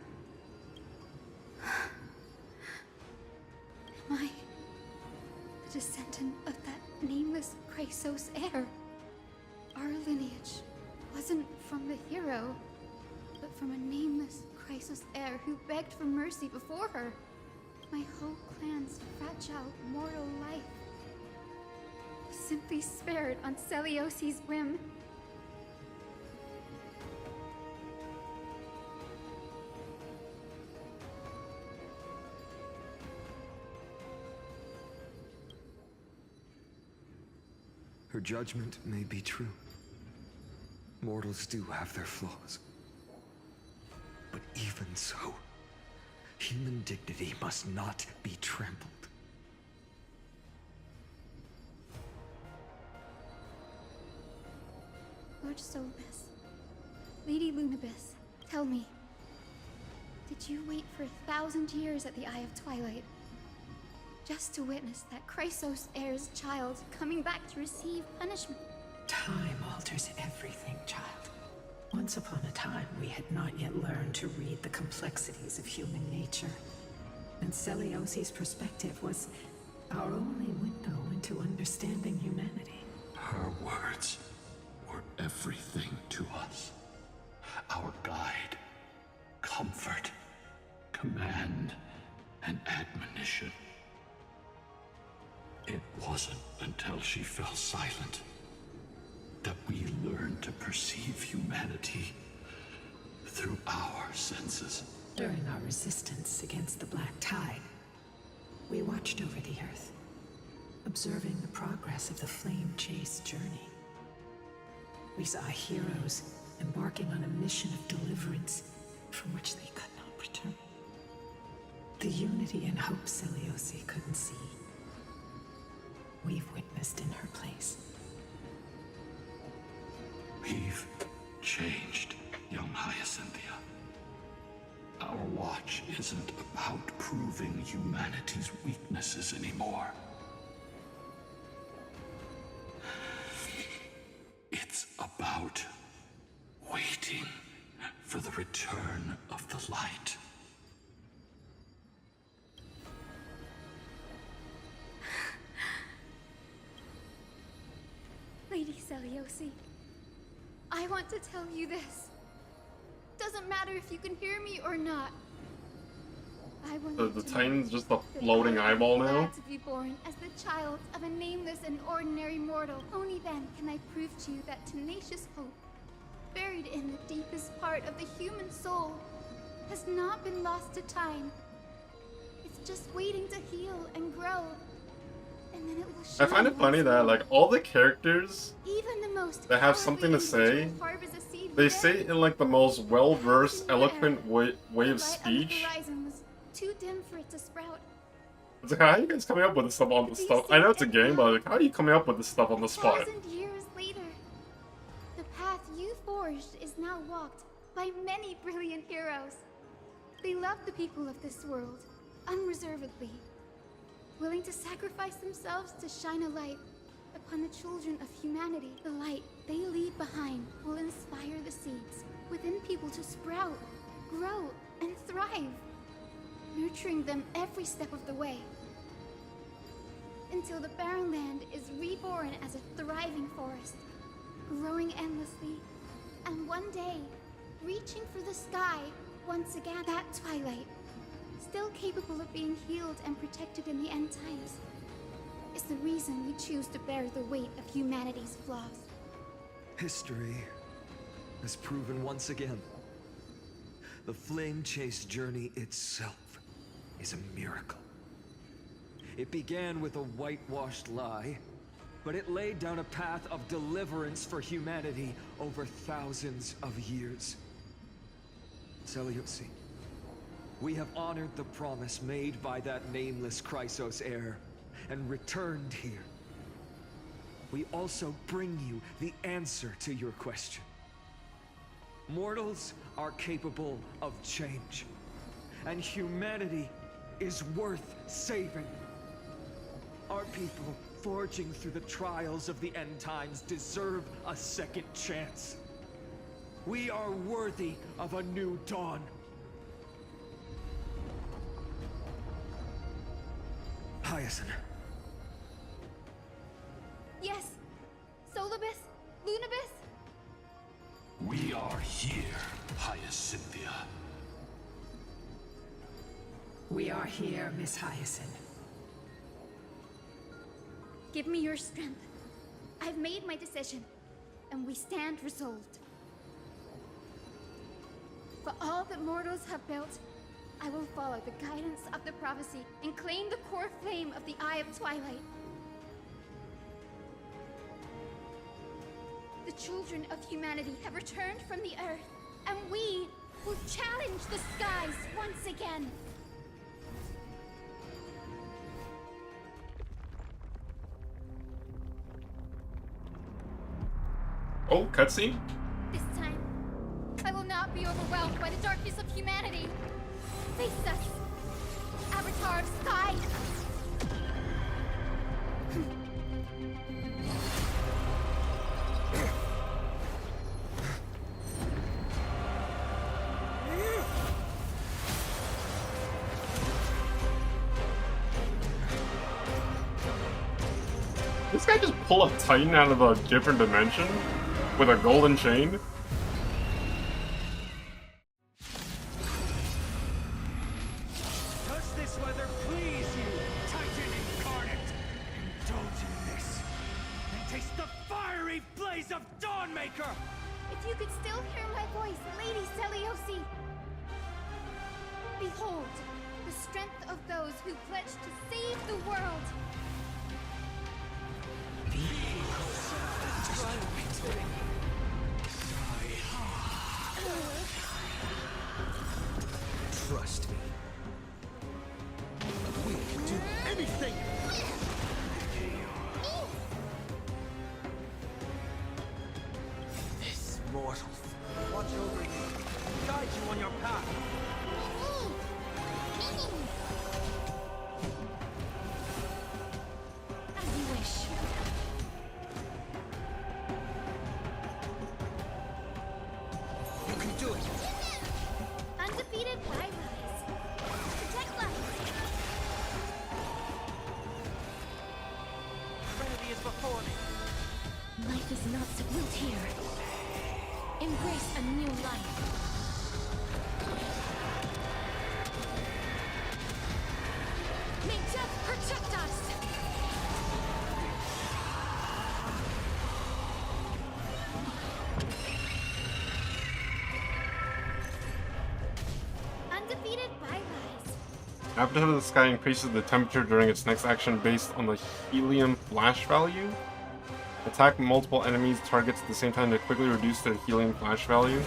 I: Am I the descendant of that nameless Chrysos heir? Our lineage wasn't from the hero, but from a nameless Chrysos heir who begged for mercy before her. My whole clan's fragile mortal life was simply spared on Seliosi's whim.
G: Her judgment may be true. Mortals do have their flaws. But even so, human dignity must not be trampled.
I: Lord Solibus, Lady Lunibus, tell me, did you wait for 1,000 years at the Eye of Twilight just to witness that Chrysos heir's child coming back to receive punishment?
P: Time alters everything, child. Once upon a time, we had not yet learned to read the complexities of human nature. And Seliosi's perspective was our only window into understanding humanity.
O: Her words were everything to us. Our guide, comfort, command, and admonition. It wasn't until she fell silent that we learned to perceive humanity through our senses.
P: During our resistance against the Black Tide, we watched over the Earth, observing the progress of the Flame Chase journey. We saw heroes embarking on a mission of deliverance from which they could not return. The unity and hope Seliosi couldn't see, we've witnessed in her place.
O: We've changed, young Hyacinthia. Our watch isn't about proving humanity's weaknesses anymore. It's about waiting for the return of the light.
I: Lady Seliosi, I want to tell you this. Doesn't matter if you can hear me or not. I want
A: The Titan's just a floating eyeball now?
I: to be born as the child of a nameless and ordinary mortal. Only then can I prove to you that tenacious hope, buried in the deepest part of the human soul, has not been lost to time. It's just waiting to heal and grow. And then it will show
A: I find it funny that like all the characters
I: even the most
A: that have something to say, they say it in like the most well-versed, eloquent way of speech.
I: Horizon was too dim for it to sprout.
A: It's like, how are you guys coming up with this stuff on the stuff? I know it's a game, but like, how are you coming up with this stuff on the spot?
I: 1,000 years later, the path you forged is now walked by many brilliant heroes. They love the people of this world, unreservedly, willing to sacrifice themselves to shine a light upon the children of humanity. The light they leave behind will inspire the seeds within people to sprout, grow, and thrive, nurturing them every step of the way, until the barren land is reborn as a thriving forest, growing endlessly, and one day, reaching for the sky once again. That twilight, still capable of being healed and protected in the end times, is the reason we choose to bear the weight of humanity's flaws.
G: History has proven once again, the Flame Chase journey itself is a miracle. It began with a whitewashed lie, but it laid down a path of deliverance for humanity over thousands of years. Seliosi, we have honored the promise made by that nameless Chrysos heir, and returned here. We also bring you the answer to your question. Mortals are capable of change, and humanity is worth saving. Our people, forging through the trials of the end times, deserve a second chance. We are worthy of a new dawn. Hyacine.
I: Yes, Solibus, Lunibus.
O: We are here, Hyacinthia.
P: We are here, Miss Hyacine.
I: Give me your strength. I've made my decision, and we stand resolved. For all that mortals have built, I will follow the guidance of the prophecy and claim the core flame of the Eye of Twilight. The children of humanity have returned from the Earth, and we will challenge the skies once again.
A: Oh, cutscene?
I: This time, I will not be overwhelmed by the darkness of humanity. Face us, Avatar of Sky!
A: This guy just pulled a Titan out of a different dimension with a golden chain?
E: Does this weather please you, Titan incarnate? Indulge in this, and taste the fiery blaze of Dawnmaker!
I: If you could still hear my voice, Lady Seliosi. Behold, the strength of those who pledge to save the world.
E: Trust me. We can do anything! This mortal. Watch over you. Guide you on your path.
I: As you wish.
E: You can do it.
I: Undefeated by rise. Protect life.
E: Trinity is before me.
C: Life is not so built here. Embrace a new life. May death protect us!
I: Undefeated by rise.
A: Appetite of the Sky increases the temperature during its next action based on the helium flash value. Attack multiple enemies targets at the same time to quickly reduce their helium flash value.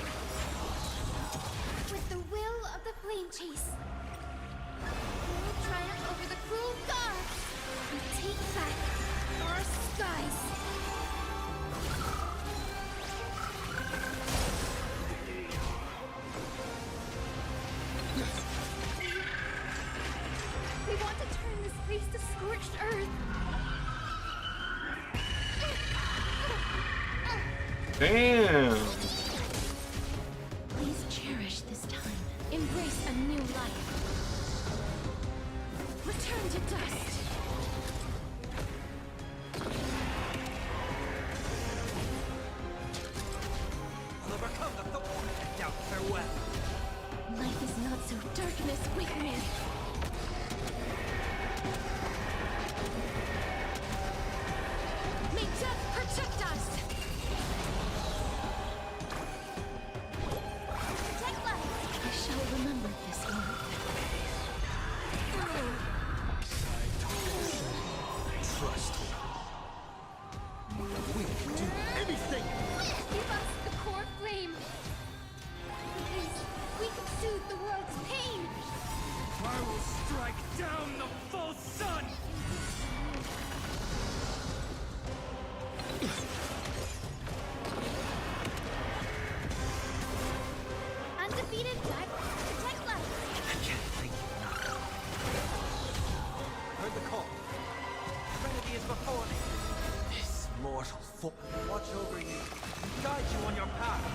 I: With the will of the flame chase. We will triumph over the cruel gods and take back our skies. We want to turn this place to scorched earth.
A: Damn!
C: Please cherish this time. Embrace a new life. Return to dust.
E: I'll overcome the thorn and doubt farewell.
C: Life is not so darkness with me. May death protect us.
I: Protect life.
C: I shall remember this one.
E: Trust me. We can do anything!
I: Give us the core flame. Please, we can soothe the world's pain.
R: I will strike down the full sun!
I: Undefeated by protect life.
E: I can't thank you enough. Heard the call. Trinity is before me. This mortal foe. Watch over you. Guide you on your path.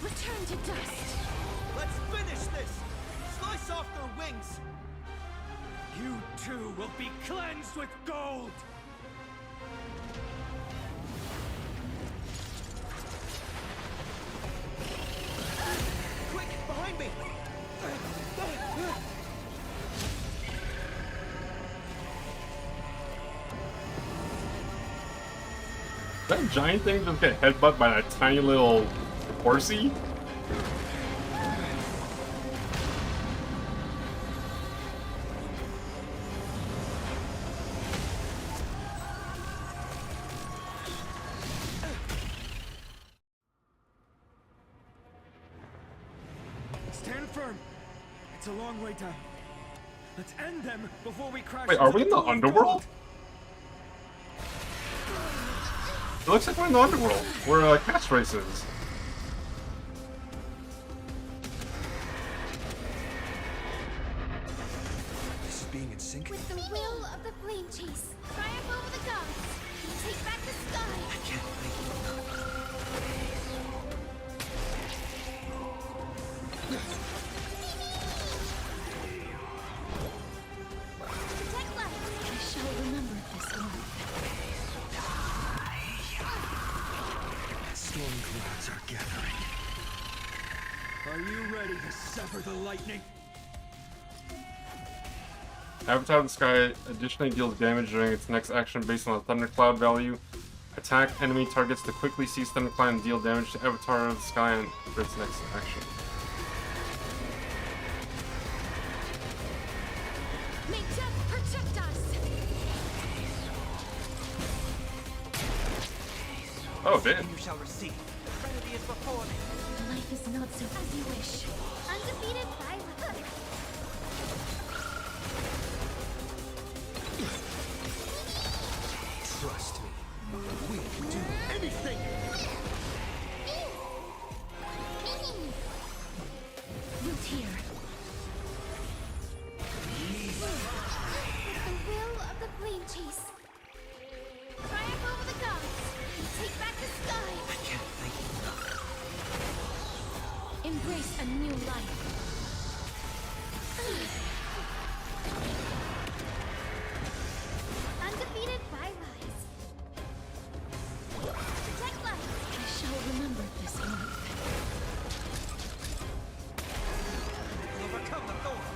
C: Return to dust.
E: Let's finish this! Slice off their wings!
R: You too will be cleansed with gold!
E: Quick, behind me!
A: That giant thing just get headbutt by that tiny little horsey?
H: Stand firm. It's a long way down. Let's end them before we crash.
A: Wait, are
H: into
A: we in the
H: pool of
A: underworld?
H: gold.
A: It looks like we're in the underworld, where catchphrase is.
E: This is being in sync.
I: With the will of the flame chase, triumph over the gods, and take back the sky.
E: I can't thank you enough.
I: Protect life.
C: I shall remember this one.
E: Storm clouds are gathering.
H: Are you ready to sever the lightning?
A: Avatar of the Sky additionally deals damage during its next action based on the thundercloud value. Attack enemy targets to quickly see Thunderclap and deal damage to Avatar of the Sky and for its next action.
C: May death protect us!
A: Oh, damn.
F: You shall receive. The remedy is before me.
C: Life is not so as you wish. Undefeated by
E: Trust me. We can do anything!
C: Root here. The will of the flame chase. Triumph over the gods. Take back the sky.
F: I can't thank you enough.
C: Embrace a new life. Undefeated by rise. Protect life. I shall remember this moment.
F: Overcome the thorn.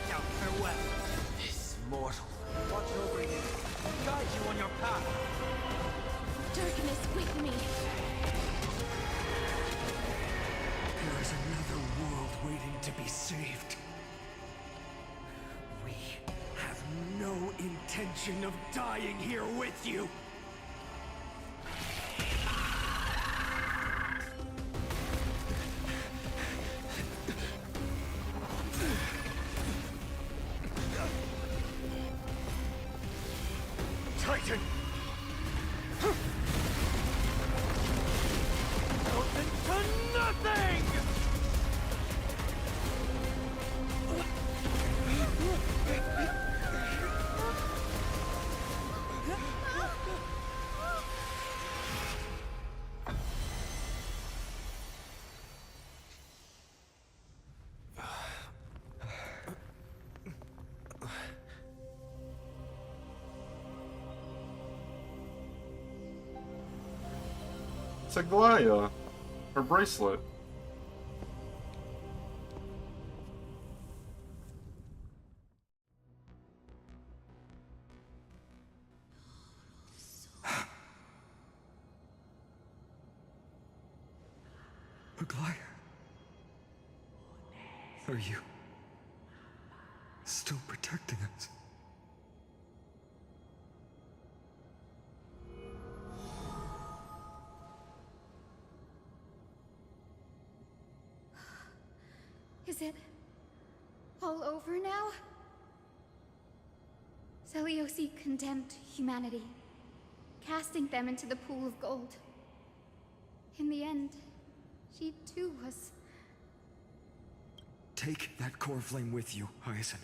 F: Now farewell. This mortal. Watch over you. Guide you on your path.
C: Darkness with me.
E: There is another world waiting to be saved. We have no intention of dying here with you. Titan! Open to nothing!
A: It's a Glaya. Her bracelet.
E: Aglaya? Are you still protecting us?
I: Is it all over now? Seliosi condemned humanity, casting them into the pool of gold. In the end, she too was...
E: Take that core flame with you, Hyacine.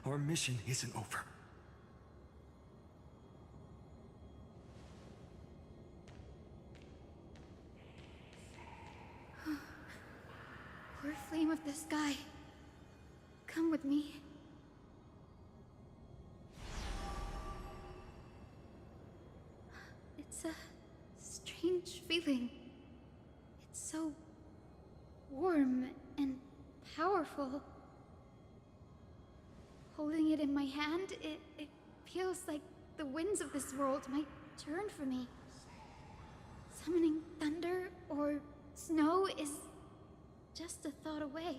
E: Our mission isn't over.
I: Core flame of the sky, come with me. It's a strange feeling. It's so warm and powerful. Holding it in my hand, it feels like the winds of this world might turn for me. Summoning thunder or snow is just a thought away.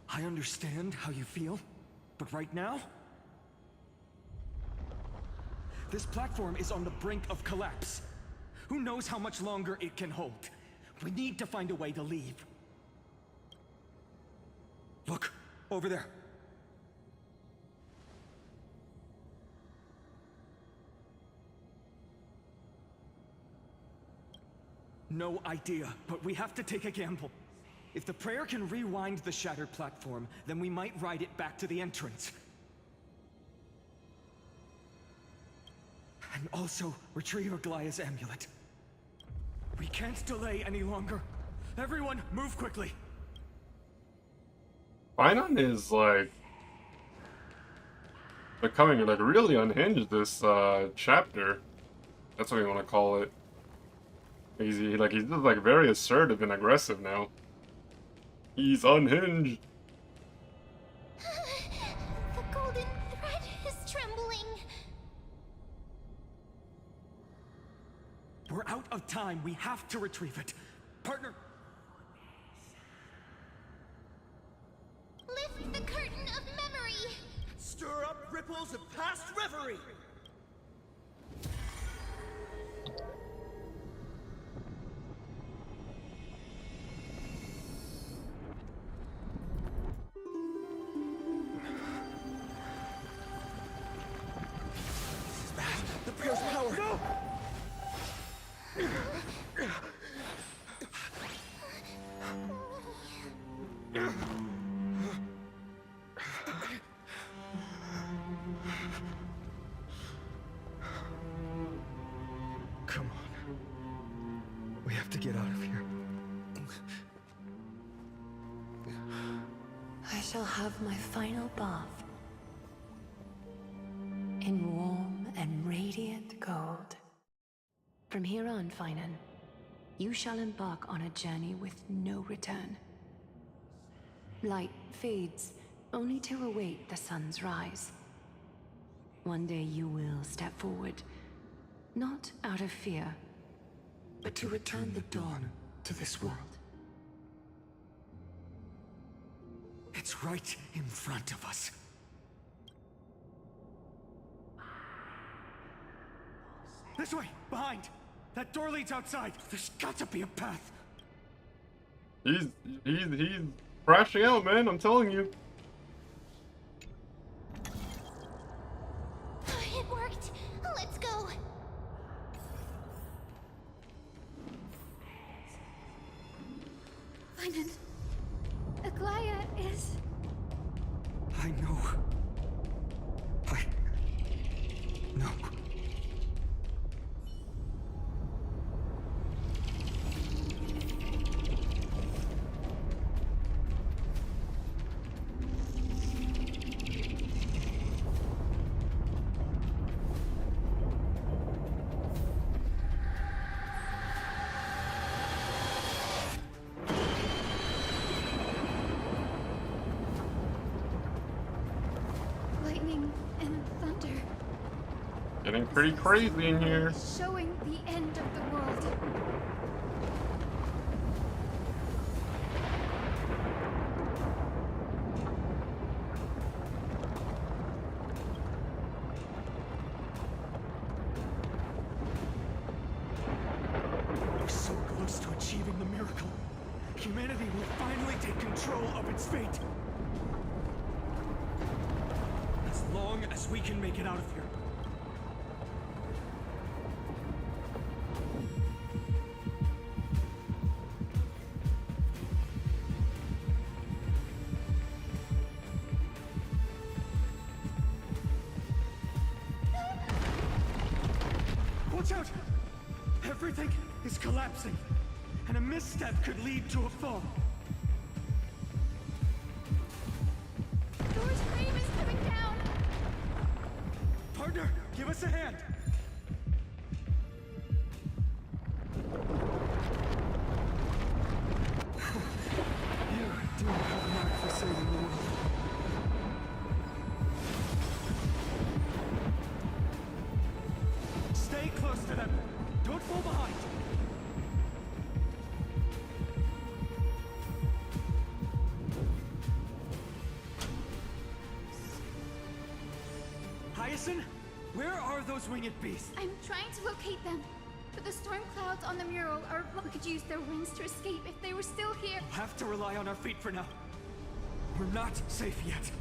E: I understand how you feel, but right now, this platform is on the brink of collapse. Who knows how much longer it can hold? We need to find a way to leave. Look, over there. No idea, but we have to take a gamble. If the prayer can rewind the shattered platform, then we might ride it back to the entrance. And also retrieve Aglaya's amulet. We can't delay any longer. Everyone, move quickly.
A: Finon is like becoming like really unhinged this chapter. That's what we want to call it. He's just like very assertive and aggressive now. He's unhinged.
C: The trembling.
E: We're out of time. We have to retrieve it. Partner!
C: Lift the curtain of memory.
F: Stir up ripples of past reverie. This is bad. The Prair's power. No!
E: Come on. We have to get out of here.
K: I shall have my final bath in warm and radiant gold. From here on, Finan, you shall embark on a journey with no return. Light fades, only to await the sun's rise. One day you will step forward, not out of fear, but to return the dawn to this world.
E: It's right in front of us. This way! Behind! That door leads outside! There's got to be a path!
A: He's crashing out, man, I'm telling you.
C: It worked. Let's go.
I: Finan, Aglaya is...
E: I know. I know.
I: lightning and thunder.
A: Getting pretty crazy in here.
I: Showing the end of the world.
E: We're so close to achieving the miracle. Humanity will finally take control of its fate. As long as we can make it out of here. Watch out! Everything is collapsing, and a misstep could lead to a fall.
I: Thor's frame is coming down!
E: Partner, give us a hand! You do have a knack for saving the world. Stay close to them. Don't fall behind. Hyacine, where are those winged beasts?
I: I'm trying to locate them, but the storm clouds on the mural are what could use their wings to escape if they were still here.
E: We'll have to rely on our feet for now. We're not safe yet.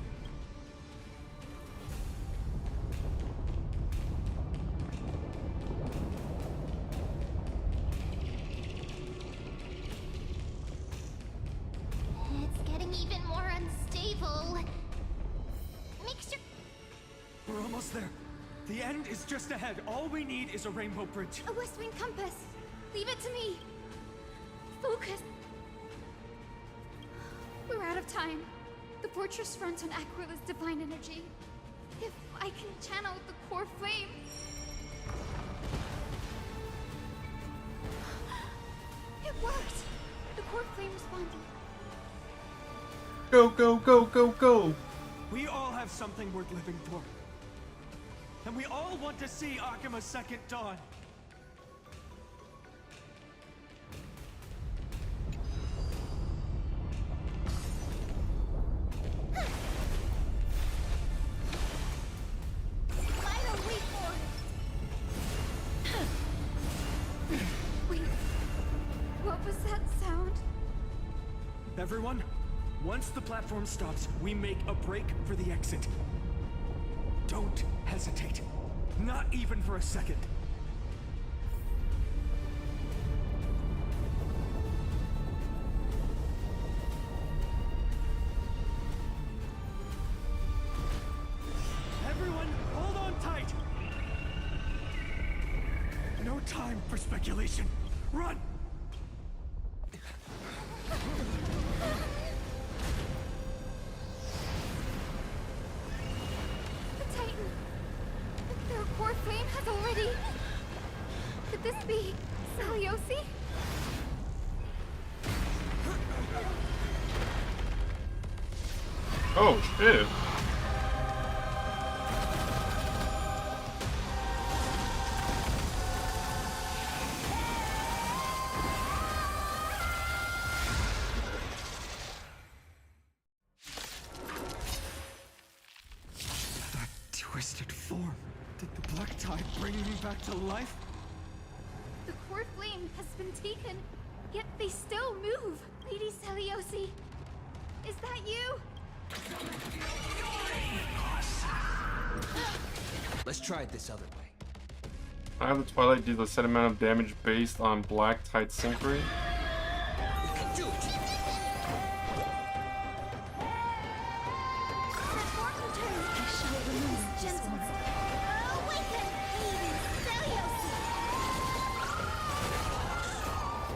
C: It's getting even more unstable. Make sure...
E: We're almost there. The end is just ahead. All we need is a rainbow bridge.
I: A west wind compass. Leave it to me. Focus. We're out of time. The fortress runs on Aquila's divine energy. If I can channel the core flame... It worked! The core flame responded.
A: Go, go, go, go, go!
E: We all have something worth living for.
F: And we all want to see Akima's second dawn.
I: Wait, what was that sound?
F: Everyone, once the platform stops, we make a break for the exit. Don't hesitate. Not even for a second. Everyone, hold on tight! No time for speculation. Run!
I: The Titan! Their core flame has already... Could this be Saliosi?
A: Oh, shit.
F: That twisted form. Did the black tide bring me back to life?
I: The core flame has been taken, yet they still move. Lady Saliosi, is that you?
F: Let's try it this other way.
A: I have the Twilight do the set amount of damage based on Black Tide Synchry.
F: Do it!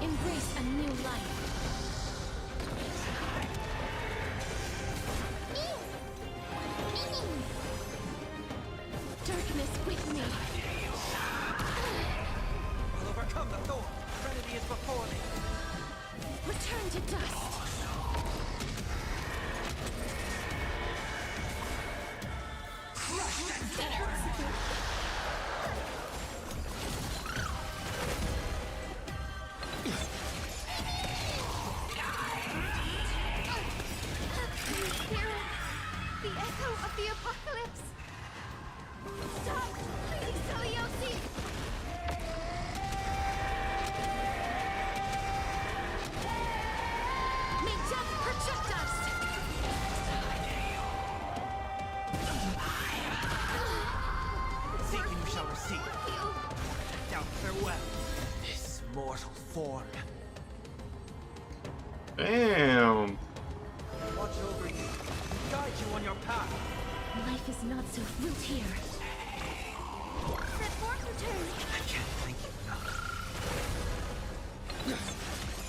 C: Embrace a new life. Darkness with me.
F: I'll overcome the thorn. Trinity is before me.
C: Return to dust. That hurts a bit.
I: The echo of the apocalypse! Stop! Lady Saliosi!
C: May death protect us!
F: Seek and you shall receive. Now farewell. This mortal form.
A: Damn.
F: Watch over you. Guide you on your path.
C: Life is not so fluid here.
I: That form return!
F: I can't thank you enough.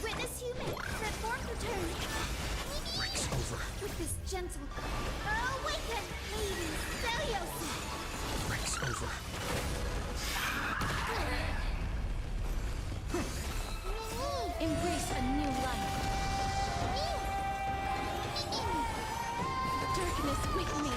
I: Witness human! That form return!
F: Breaks over.
I: With this gentle... Awaken! Lady Saliosi!
F: Breaks over.
C: Embrace a new life. Darkness with me.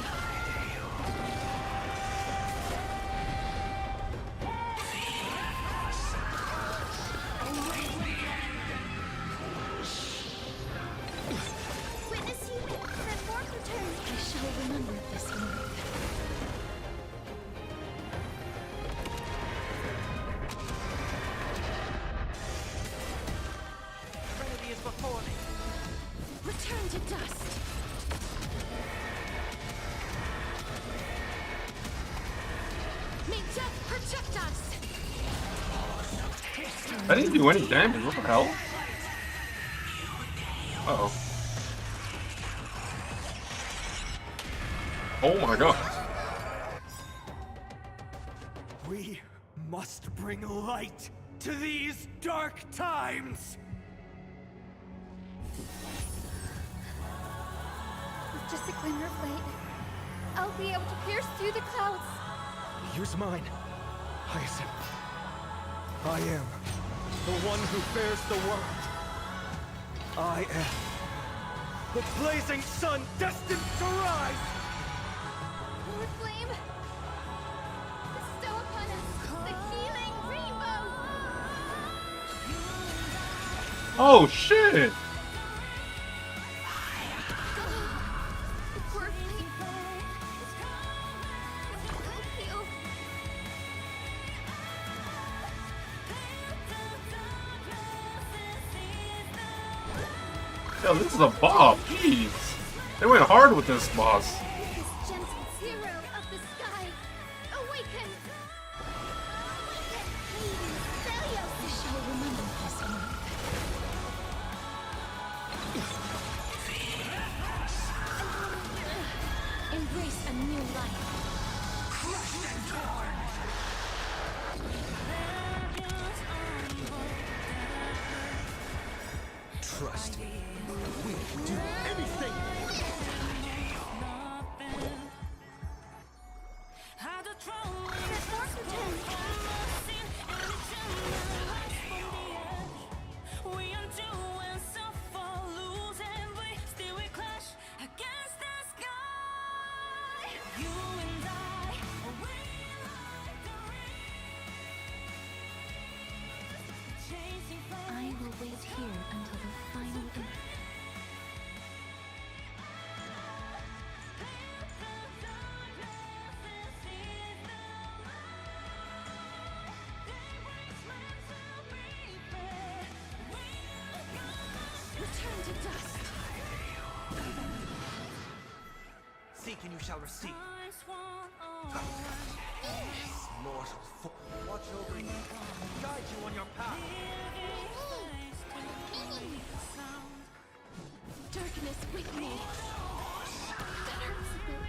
I: Witness human! That form return!
C: I shall remember this moment.
F: Trinity is before me.
C: Return to dust. May death protect us.
A: I didn't do any damage. What the hell? Uh-oh. Oh my god.
F: We must bring light to these dark times.
I: With just a glimmer of light, I'll be able to pierce through the clouds.
F: Use mine, Hyacine. I am the one who bears the world. I am the blazing sun destined to rise.
I: Core flame,
A: Oh shit! Yo, this is a boss. Jeez. They went hard with this boss.
C: This gentle hero of the sky, awaken! The show remember this one. Embrace a new life. Crushed and torn!
E: Trust me. We can do anything!
C: I will wait here until the final breath.
M: Return to dust.
E: Seek and you shall receive. Mortal foe. Watch over you. Guide you on your path.
C: Darkness with me. That hurts a bit.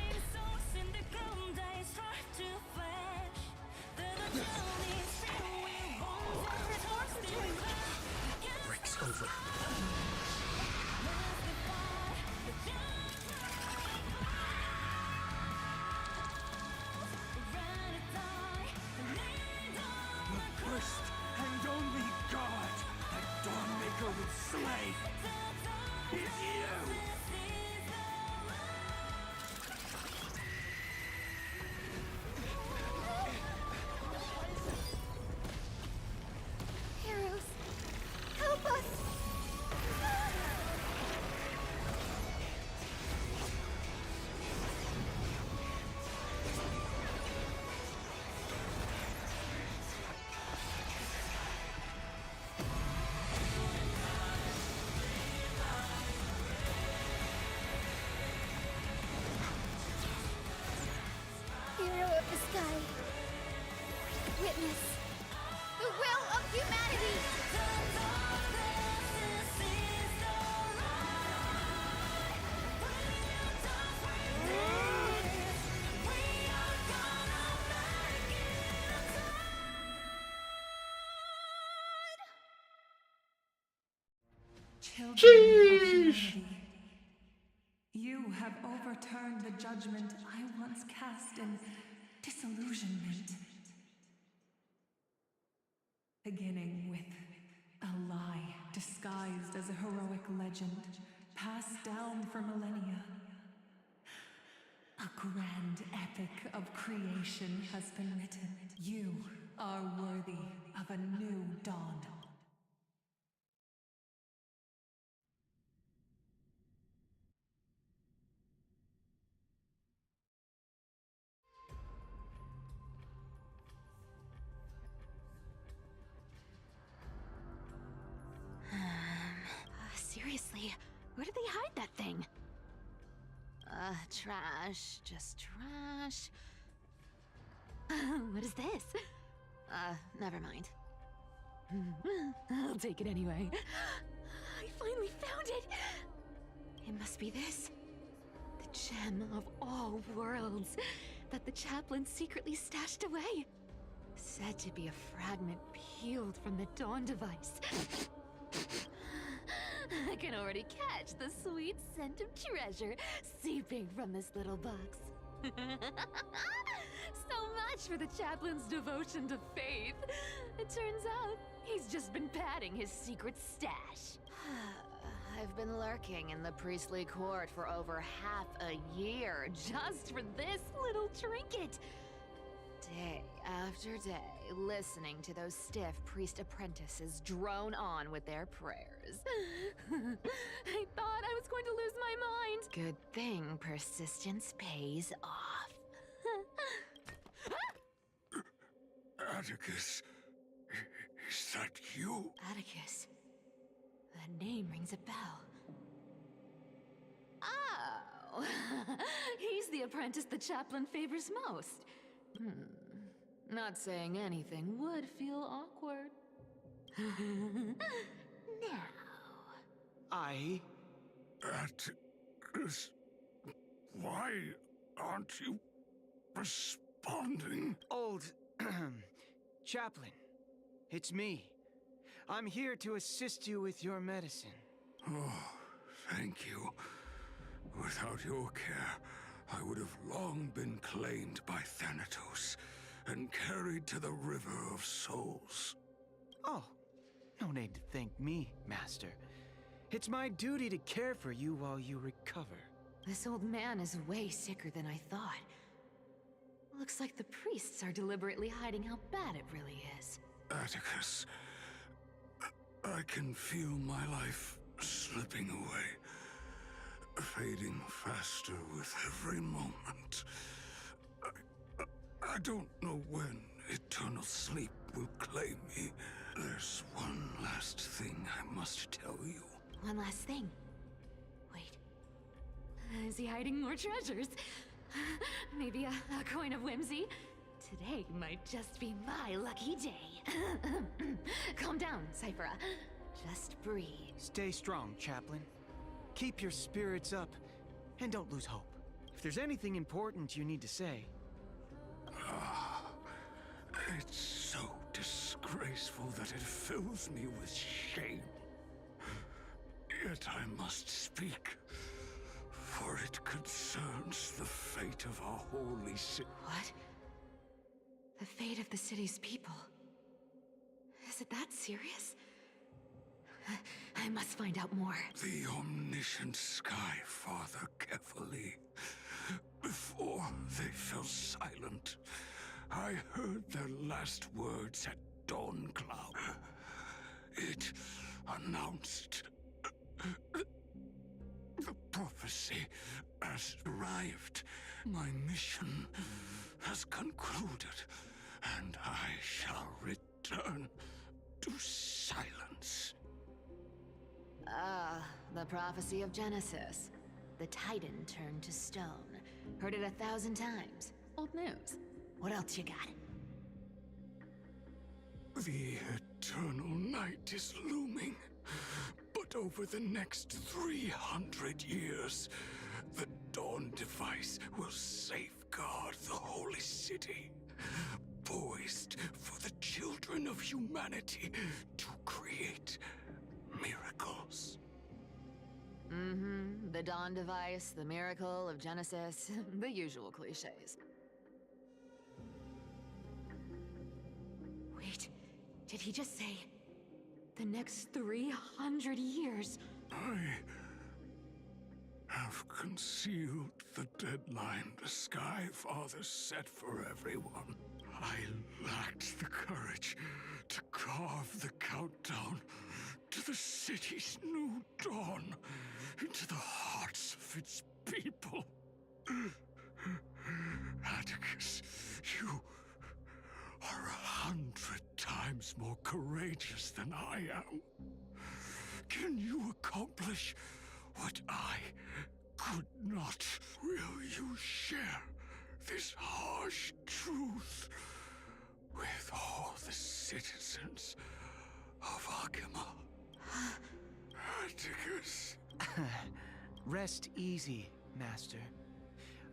E: Breaks over.
F: The first and only god that Dawnmaker would slay is you!
C: Heroes, help us! Hero of the sky, witness the will of humanity!
M: Children of
A: Sheesh.
M: humanity, you have overturned the judgment I once cast in disillusionment. Beginning with a lie disguised as a heroic legend, passed down for millennia. A grand epic of creation has been written. You are worthy of a new dawn.
D: Seriously, where did they hide that thing? Trash. Just trash. What is this? Never mind. I'll take it anyway. I finally found it! It must be this. The gem of all worlds that the chaplain secretly stashed away. Said to be a fragment peeled from the Dawn device. I can already catch the sweet scent of treasure seeping from this little box. So much for the chaplain's devotion to faith. It turns out he's just been padding his secret stash. I've been lurking in the priestly court for over half a year just for this little trinket. Day after day, listening to those stiff priest apprentices drone on with their prayers. I thought I was going to lose my mind. Good thing persistence pays off.
L: Atticus, is that you?
D: Atticus. That name rings a bell. Oh, he's the apprentice the chaplain favors most. Not saying anything would feel awkward. Now.
L: Atticus, why aren't you responding?
F: Old chaplain, it's me. I'm here to assist you with your medicine.
L: Oh, thank you. Without your care, I would have long been claimed by Thanatos and carried to the River of Souls.
F: Oh, no need to thank me, Master. It's my duty to care for you while you recover.
D: This old man is way sicker than I thought. Looks like the priests are deliberately hiding how bad it really is.
L: Atticus, I can feel my life slipping away, fading faster with every moment. I don't know when eternal sleep will claim me. There's one last thing I must tell you.
D: One last thing. Wait. Is he hiding more treasures? Maybe a coin of whimsy? Today might just be my lucky day. Calm down, Cyphera. Just breathe.
F: Stay strong, Chaplain. Keep your spirits up, and don't lose hope. If there's anything important you need to say...
L: It's so disgraceful that it fills me with shame. Yet I must speak, for it concerns the fate of our holy city.
D: What? The fate of the city's people? Is it that serious? I must find out more.
L: The omniscient Sky Father carefully. Before they fell silent, I heard their last words at dawn cloud. It announced the prophecy has arrived. My mission has concluded, and I shall return to silence.
D: The prophecy of Genesis. The Titan turned to stone. Heard it 1,000 times. Old news. What else you got?
L: The eternal night is looming. But over the next 300 years, the Dawn device will safeguard the holy city, poised for the children of humanity to create miracles.
D: The Dawn device, the miracle of Genesis, the usual cliches. Wait, did he just say the next 300 years?
L: I have concealed the deadline the Sky Father set for everyone. I lacked the courage to carve the countdown to the city's new dawn into the hearts of its people. Atticus, you are 100 times more courageous than I am. Can you accomplish what I could not? Will you share this harsh truth with all the citizens of Akima? Atticus.
F: Rest easy, Master.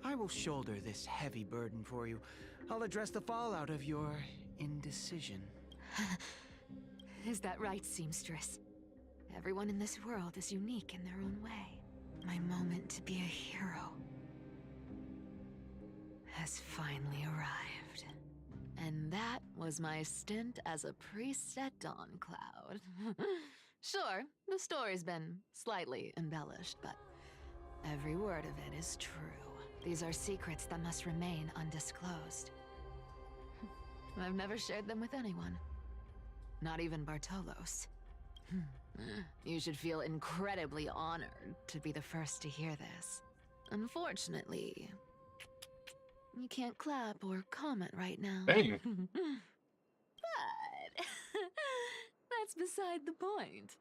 F: I will shoulder this heavy burden for you. I'll address the fallout of your indecision.
D: Is that right, seamstress? Everyone in this world is unique in their own way. My moment to be a hero has finally arrived. And that was my stint as a priest at Dawncloud. Sure, the story's been slightly embellished, but every word of it is true. These are secrets that must remain undisclosed. I've never shared them with anyone. Not even Bartolos. You should feel incredibly honored to be the first to hear this. Unfortunately, you can't clap or comment right now.
A: Dang.
D: But that's beside the point.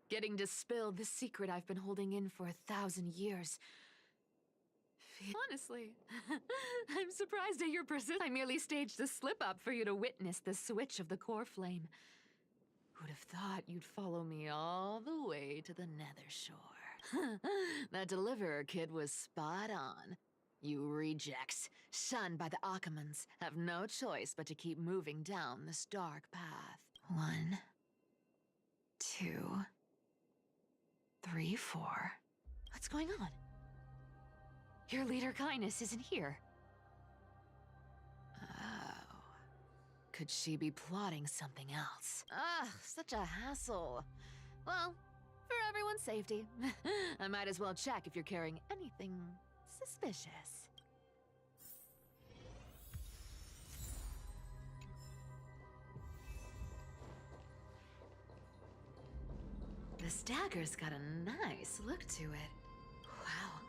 D: Getting to spill the secret I've been holding in for 1,000 years. Honestly, I'm surprised at your persistence. I merely staged a slip-up for you to witness the switch of the core flame. Who'd have thought you'd follow me all the way to the Nether Shore? That deliverer kid was spot on. You rejects, shunned by the Akamans, have no choice but to keep moving down this dark path. 1, 2, 3, 4. What's going on? Your leader Kindness isn't here. Oh. Could she be plotting something else? Ugh, such a hassle. Well, for everyone's safety, I might as well check if you're carrying anything suspicious. This dagger's got a nice look to it. Wow.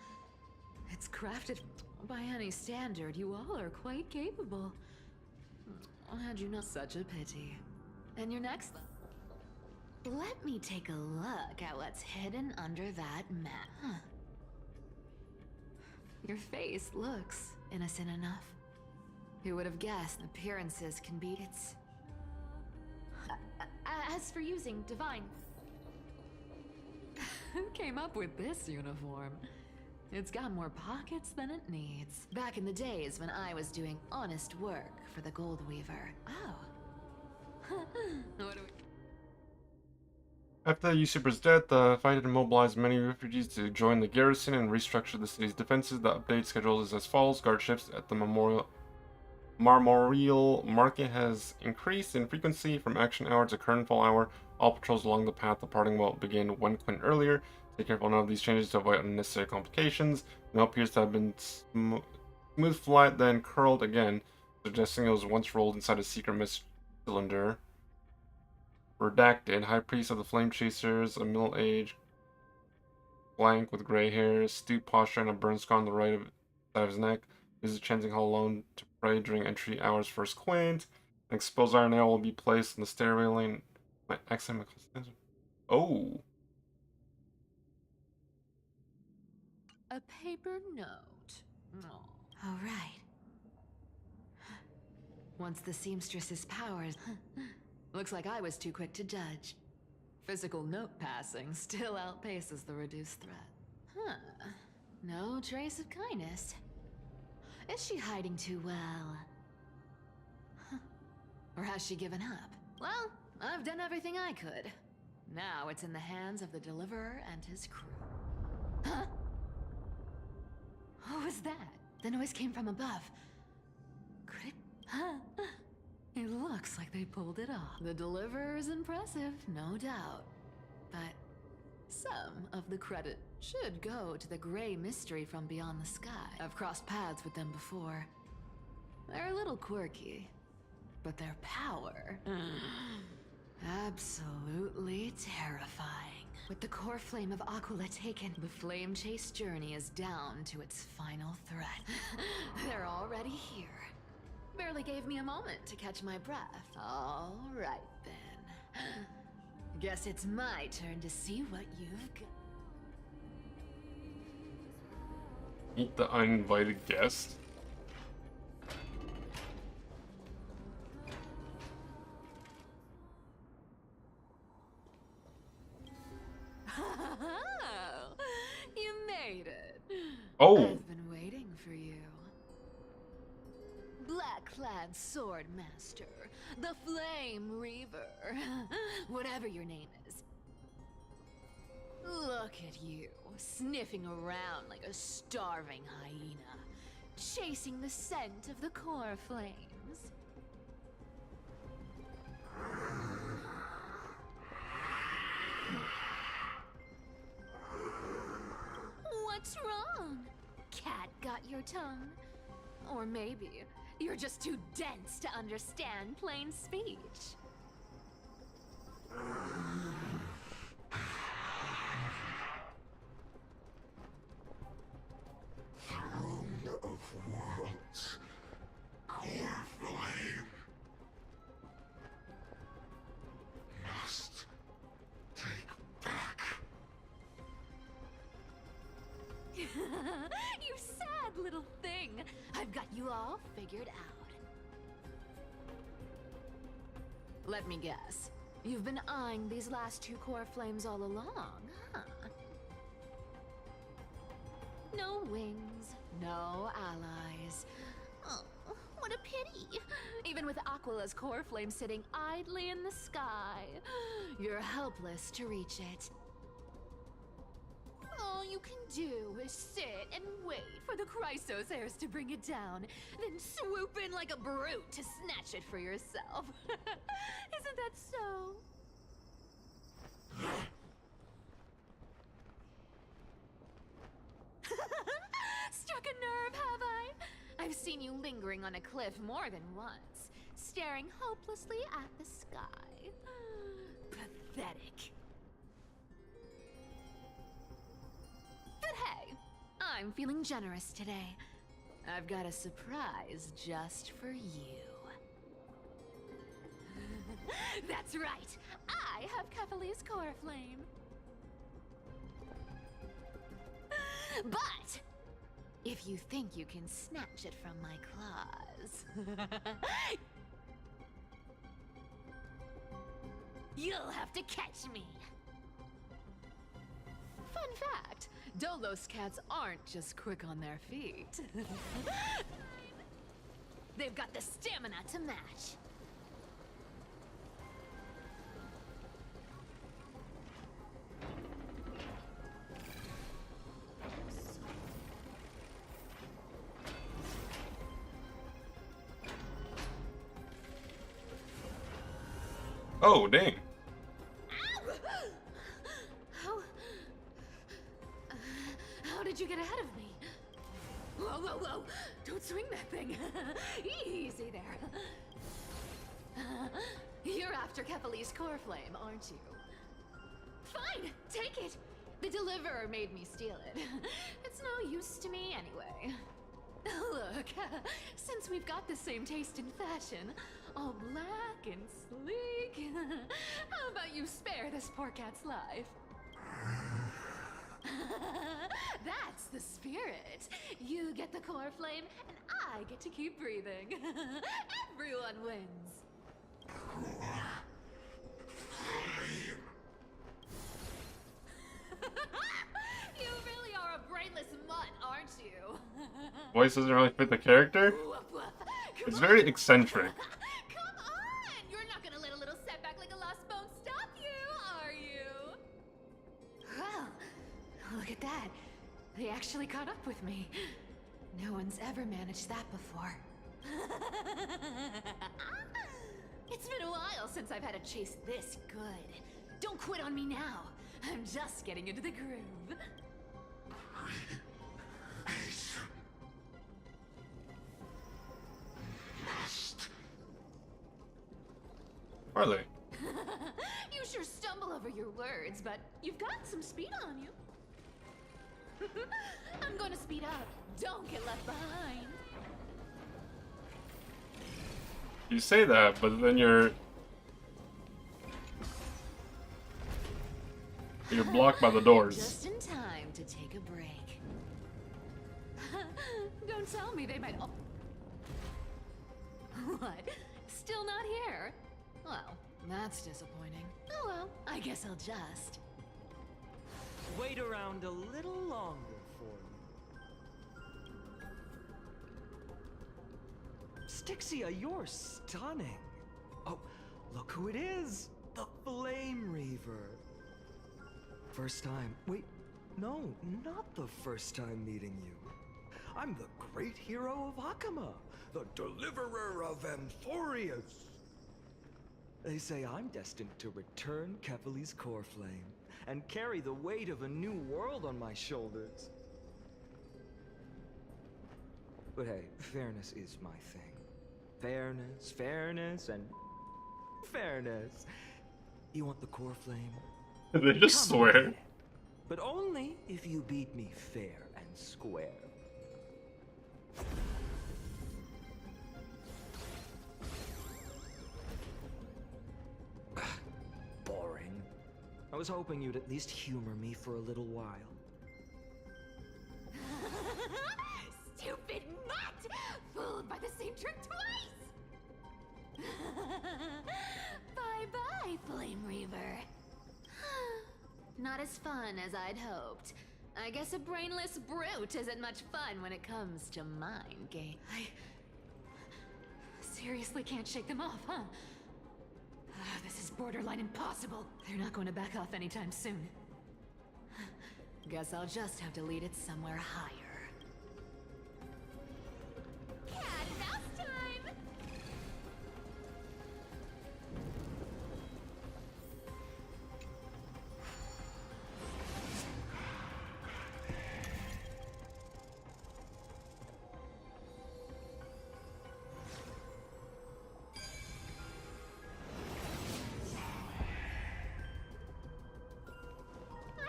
D: It's crafted by any standard. You all are quite capable. Had you not such a pity. And your next let me take a look at what's hidden under that mat. Huh. Your face looks innocent enough. Who would have guessed appearances can be its... As for using divine... Who came up with this uniform? It's got more pockets than it needs. Back in the days when I was doing honest work for the Gold Weaver. Oh. What do we...
A: After the usurper's death, the fight had mobilized many refugees to join the garrison and restructure the city's defenses. The update schedule is as follows. Guard ships at the Marmoreal Market has increased in frequency from action hour to currentfall hour. All patrols along the path departing will begin 1 quint earlier. Take careful note of these changes to avoid unnecessary complications. No appears to have been smooth flat, then curled again, suggesting it was once rolled inside a secret mist cylinder. Redacted. High Priest of the Flame Chasers, a middle-aged blank with gray hair, stooped posture, and a burn scar on the right side of his neck. Uses Chanting Hall alone to pray during entry hours first quint. An exposed iron nail will be placed in the stair railing. My accent. Oh.
D: A paper note. Oh. All right. Once the seamstress's powers... Looks like I was too quick to judge. Physical note passing still outpaces the reduced threat. Huh. No trace of kindness. Is she hiding too well? Huh. Or has she given up? Well, I've done everything I could. Now it's in the hands of the Deliverer and his crew. Huh? What was that? The noise came from above. Could it... Huh? It looks like they pulled it off. The Deliverer is impressive, no doubt. But some of the credit should go to the gray mystery from beyond the sky. I've crossed paths with them before. They're a little quirky, but their power... absolutely terrifying. With the core flame of Aquila taken, the flame chase journey is down to its final threat. They're already here. Barely gave me a moment to catch my breath. All right, then. Guess it's my turn to see what you've got.
A: Meet the uninvited guest.
D: You made it.
A: Oh.
D: I've been waiting for you. Black-clad sword master, the Flame Reaver, whatever your name is. Look at you, sniffing around like a starving hyena, chasing the scent of the core flames. What's wrong? Cat got your tongue? Or maybe You're just too dense to understand plain speech.
J: Throne of Worlds. Core flame. Must take back.
D: You sad little thing. I've got you all figured out. Let me guess. You've been eyeing these last two core flames all along, huh? No wings, no allies. Oh, what a pity. Even with Aquila's core flame sitting idly in the sky, you're helpless to reach it. All you can do is sit and wait for the Chrysos heirs to bring it down, then swoop in like a brute to snatch it for yourself. Isn't that so? Struck a nerve, have I? I've seen you lingering on a cliff more than once, staring hopelessly at the sky. Pathetic. But hey, I'm feeling generous today. I've got a surprise just for you. That's right, I have Kephales's core flame. But if you think you can snatch it from my claws, you'll have to catch me. Fun fact, Dolos cats aren't just quick on their feet. They've got the stamina to match.
A: Oh, dang.
D: How did you get ahead of me? Whoa, whoa, whoa! Don't swing that thing! Easy there. You're after Kephales's core flame, aren't you? Fine, take it! The deliverer made me steal it. It's no use to me anyway. Look, since we've got the same taste in fashion, all black and sleek, how about you spare this poor cat's life? That's the spirit. You get the core flame, and I get to keep breathing. Everyone wins. You really are a brainless mutt, aren't you?
A: Voice doesn't really fit the character. It's very eccentric.
D: Come on! You're not gonna let a little setback like a lost bone stop you, are you? Well, look at that. They actually caught up with me. No one's ever managed that before. It's been a while since I've had a chase this good. Don't quit on me now. I'm just getting into the groove.
A: Are they?
D: You sure stumble over your words, but you've got some speed on you. I'm going to speed up. Don't get left behind.
A: You say that, but then you're blocked by the doors.
D: Just in time to take a break. Don't tell me they might. What? Still not here? Well, that's disappointing. Oh well, I guess I'll just
F: wait around a little longer for you. Styxia, you're stunning. Oh, look who it is! The Flame Reaver. First time. Wait, no, not the first time meeting you. I'm the great hero of Hakama, the deliverer of Amphorius. They say I'm destined to return Kephales's core flame and carry the weight of a new world on my shoulders. But hey, fairness is my thing. fairness, fairness, and fairness. You want the core flame?
A: They just
F: Come on,
A: swear.
F: get it. But only if you beat me fair and square. Boring. I was hoping you'd at least humor me for a little while.
D: Stupid mutt! Fooled by the same trick twice! Bye-bye, Flame Reaver. Not as fun as I'd hoped. I guess a brainless brute isn't much fun when it comes to mind game. I seriously can't shake them off, huh? This is borderline impossible. They're not going to back off anytime soon. Guess I'll just have to lead it somewhere higher. Cat and mouse time!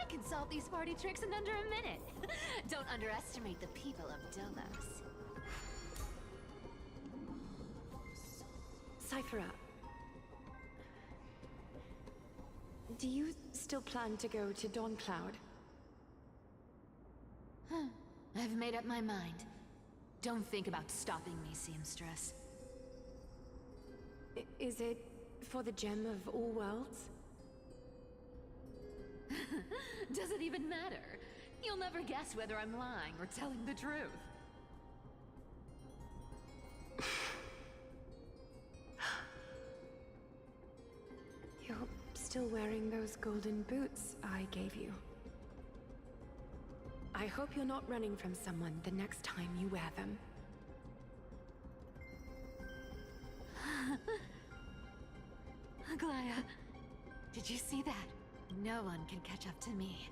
D: I can solve these party tricks in under a minute. Don't underestimate the people of Delos.
K: Cyphera, do you still plan to go to Dawncloud?
D: I've made up my mind. Don't think about stopping me, seamstress.
K: Is it for the gem of all worlds?
D: Does it even matter? You'll never guess whether I'm lying or telling the truth.
K: You're still wearing those golden boots I gave you. I hope you're not running from someone the next time you wear them.
D: Aglaya, did you see that? No one can catch up to me.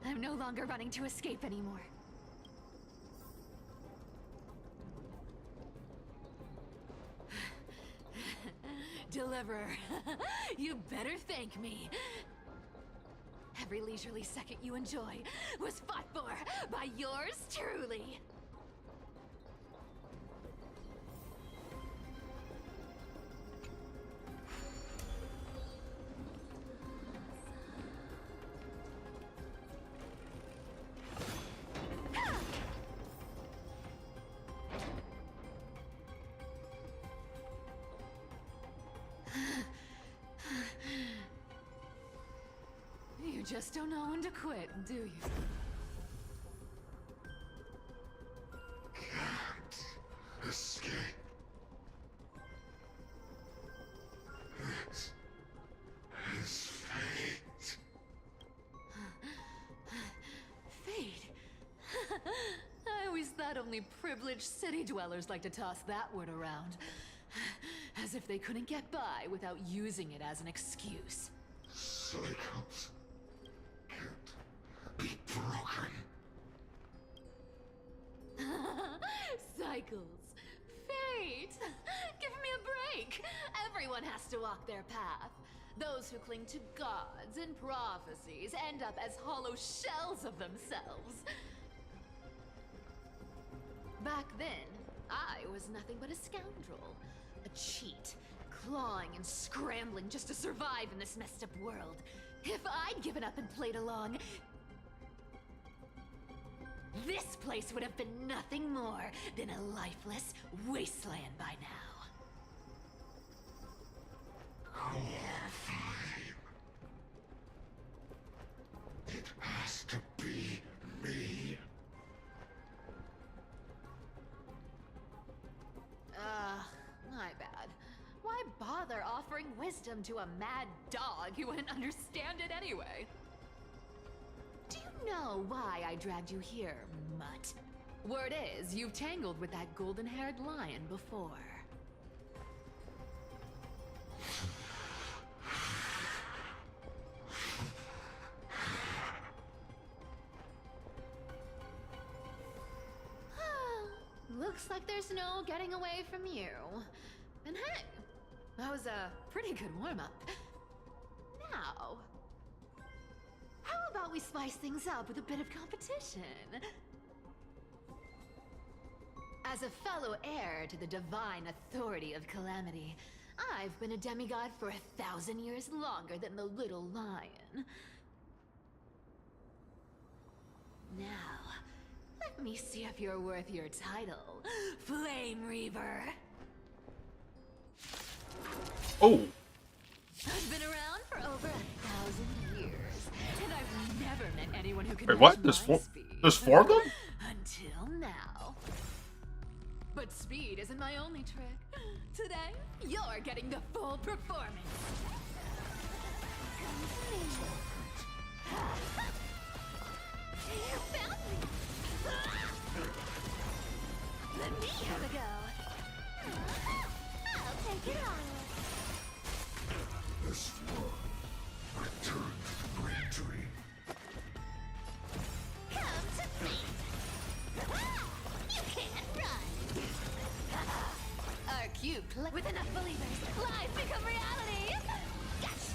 D: I'm no longer running to escape anymore. Deliverer, you better thank me. Every leisurely second you enjoy was fought for by yours truly. You just don't know when to quit, do you?
J: Can't escape. It is fate.
D: Fate? I always thought only privileged city dwellers like to toss that word around. As if they couldn't get by without using it as an excuse.
J: Cycles can't be broken.
D: Cycles. Fate! Give me a break! Everyone has to walk their path. Those who cling to gods and prophecies end up as hollow shells of themselves. Back then, I was nothing but a scoundrel. A cheat, clawing and scrambling just to survive in this messed up world. If I'd given up and played along, this place would have been nothing more than a lifeless wasteland by now.
J: Core flame. It has to be me.
D: My bad. Why bother offering wisdom to a mad dog who wouldn't understand it anyway? Do you know why I dragged you here, mutt? Word is, you've tangled with that golden-haired lion before. looks like there's no getting away from you. And hey, that was a pretty good warm-up. Now, how about we spice things up with a bit of competition? As a fellow heir to the divine authority of Calamity, I've been a demigod for 1,000 years longer than the little lion. Now, let me see if you're worth your title, Flame Reaver.
A: Oh.
D: I've been around for over 1,000 years, and I've never met anyone who could
A: Wait,
D: match
A: what?
D: my
A: There's four of them?
D: Until now. But speed isn't my only trick. Today, you're getting the full performance. Come to me. You found me. Let me have a go. I'll take it on.
J: This one returned to the Great Dream.
C: Come to me. You can't run.
D: Our cute with enough believers, lies become reality.
C: Gotcha.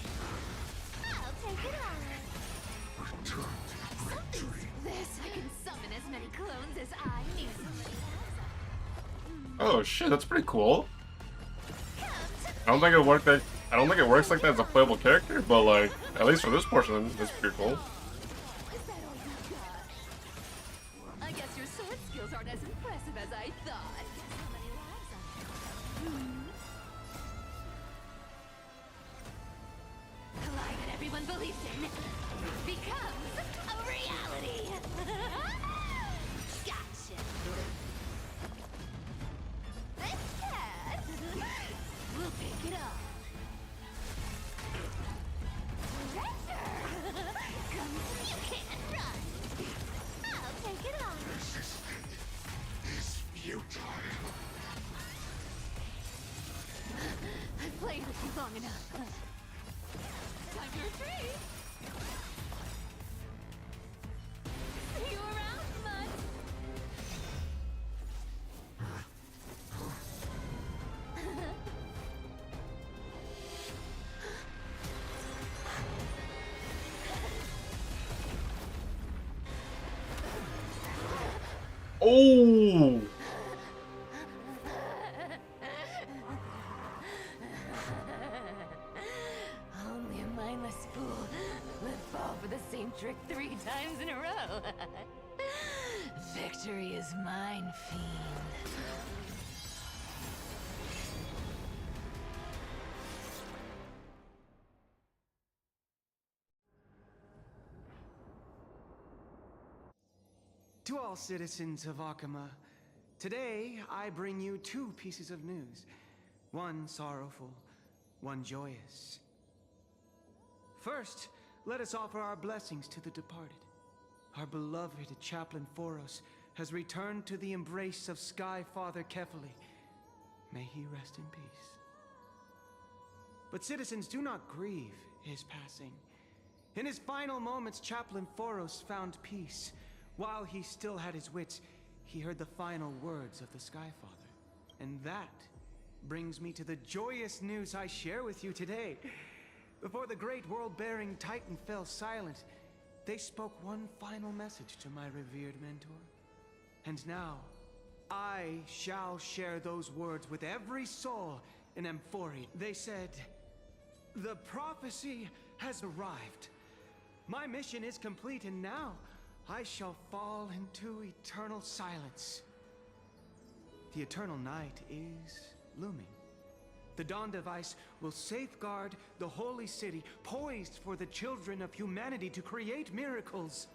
C: I'll take it on.
J: Return to the Great Dream.
D: This I can summon as many clones as I need.
A: Oh shit, that's pretty cool. I don't think it worked that. I don't think it works like that as a playable character, but like at least for this portion, it's pretty cool.
D: Is that all you got? I guess your sword skills aren't as impressive as I thought. How many lives a lie that everyone believes in becomes a reality.
C: Gotcha.
D: This cat will take it all.
C: Come to me. You can't run. I'll take it on.
J: Resisting is futile.
D: I've played with you long enough. Time to retreat. See you around, bud.
A: Oh.
D: Only a mindless fool would fall for the same trick 3 times in a row. Victory is mine, fiend.
F: To all citizens of Akama, today I bring you 2 pieces of news. One sorrowful, one joyous. First, let us offer our blessings to the departed. Our beloved Chaplain Foros has returned to the embrace of Sky Father Kefali. May he rest in peace. But citizens, do not grieve his passing. In his final moments, Chaplain Foros found peace. While he still had his wits, he heard the final words of the Sky Father. And that brings me to the joyous news I share with you today. Before the great world-bearing Titan fell silent, they spoke one final message to my revered mentor. And now, I shall share those words with every soul in Amphoria. They said, "The prophecy has arrived. My mission is complete, and now I shall fall into eternal silence." The eternal night is looming. The Dawn Device will safeguard the holy city, poised for the children of humanity to create miracles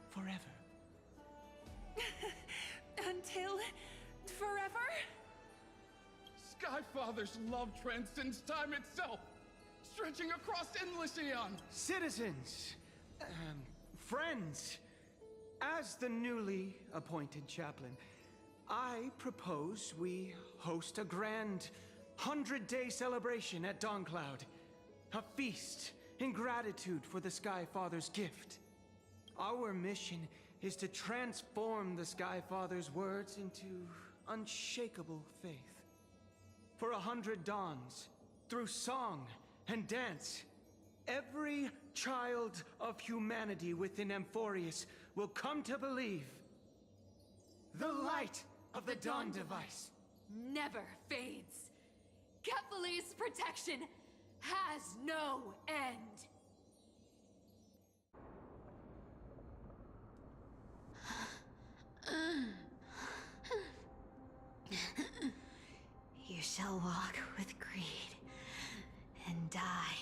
F: forever.
M: Until forever?
R: Skyfather's love transcends time itself, stretching across endless eons.
F: Citizens, friends, as the newly appointed chaplain, I propose we host a grand 100-day celebration at Dawncloud. A feast in gratitude for the Sky Father's gift. Our mission is to transform the Sky Father's words into unshakable faith. For 100 dawns, through song and dance, every child of humanity within Amphorius will come to believe the light of the Dawn device
S: never fades. Kephales's protection has no end.
D: You shall walk with greed and die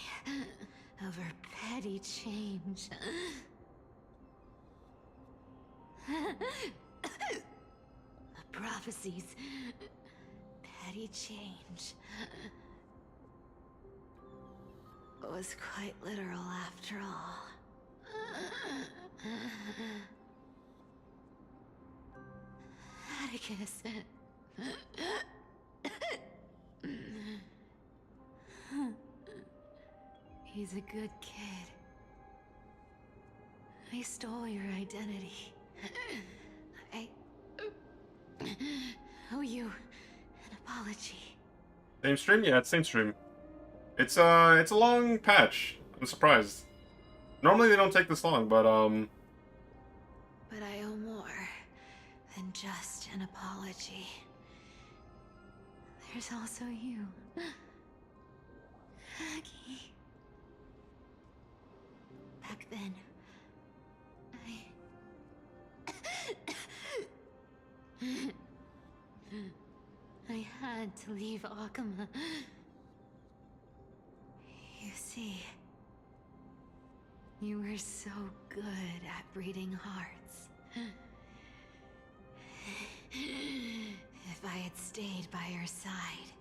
D: over petty change. The prophecies, petty change, was quite literal after all. Atticus. He's a good kid. I stole your identity. I owe you an apology.
A: Same stream? Yeah, it's same stream. It's a long patch. I'm surprised. Normally they don't take this long, but
D: But I owe more than just an apology. There's also you, Aggie. Back then, I had to leave Akama. You see, you were so good at reading hearts. If I had stayed by your side,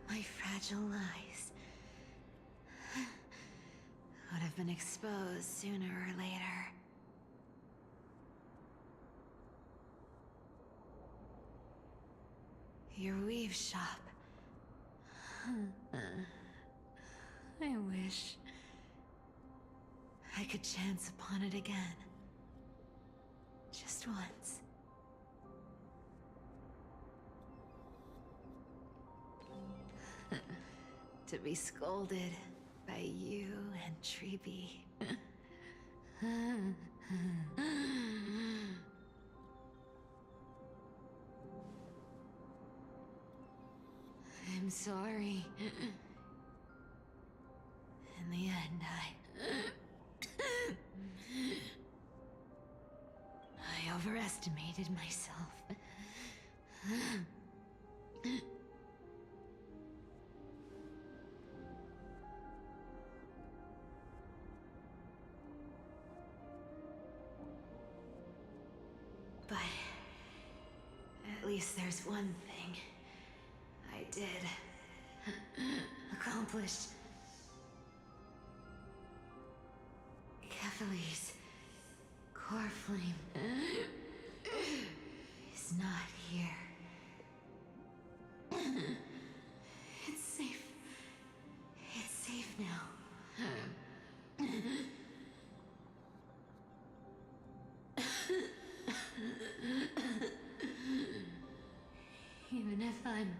D: my fragile lies would have been exposed sooner or later. Your weave shop. I wish I could chance upon it again. Just once. To be scolded by you and Treeby. I'm sorry. In the end, I overestimated myself. But at least there's one thing I did accomplish. Kephales's core flame is not here. It's safe. It's safe now. Even if I'm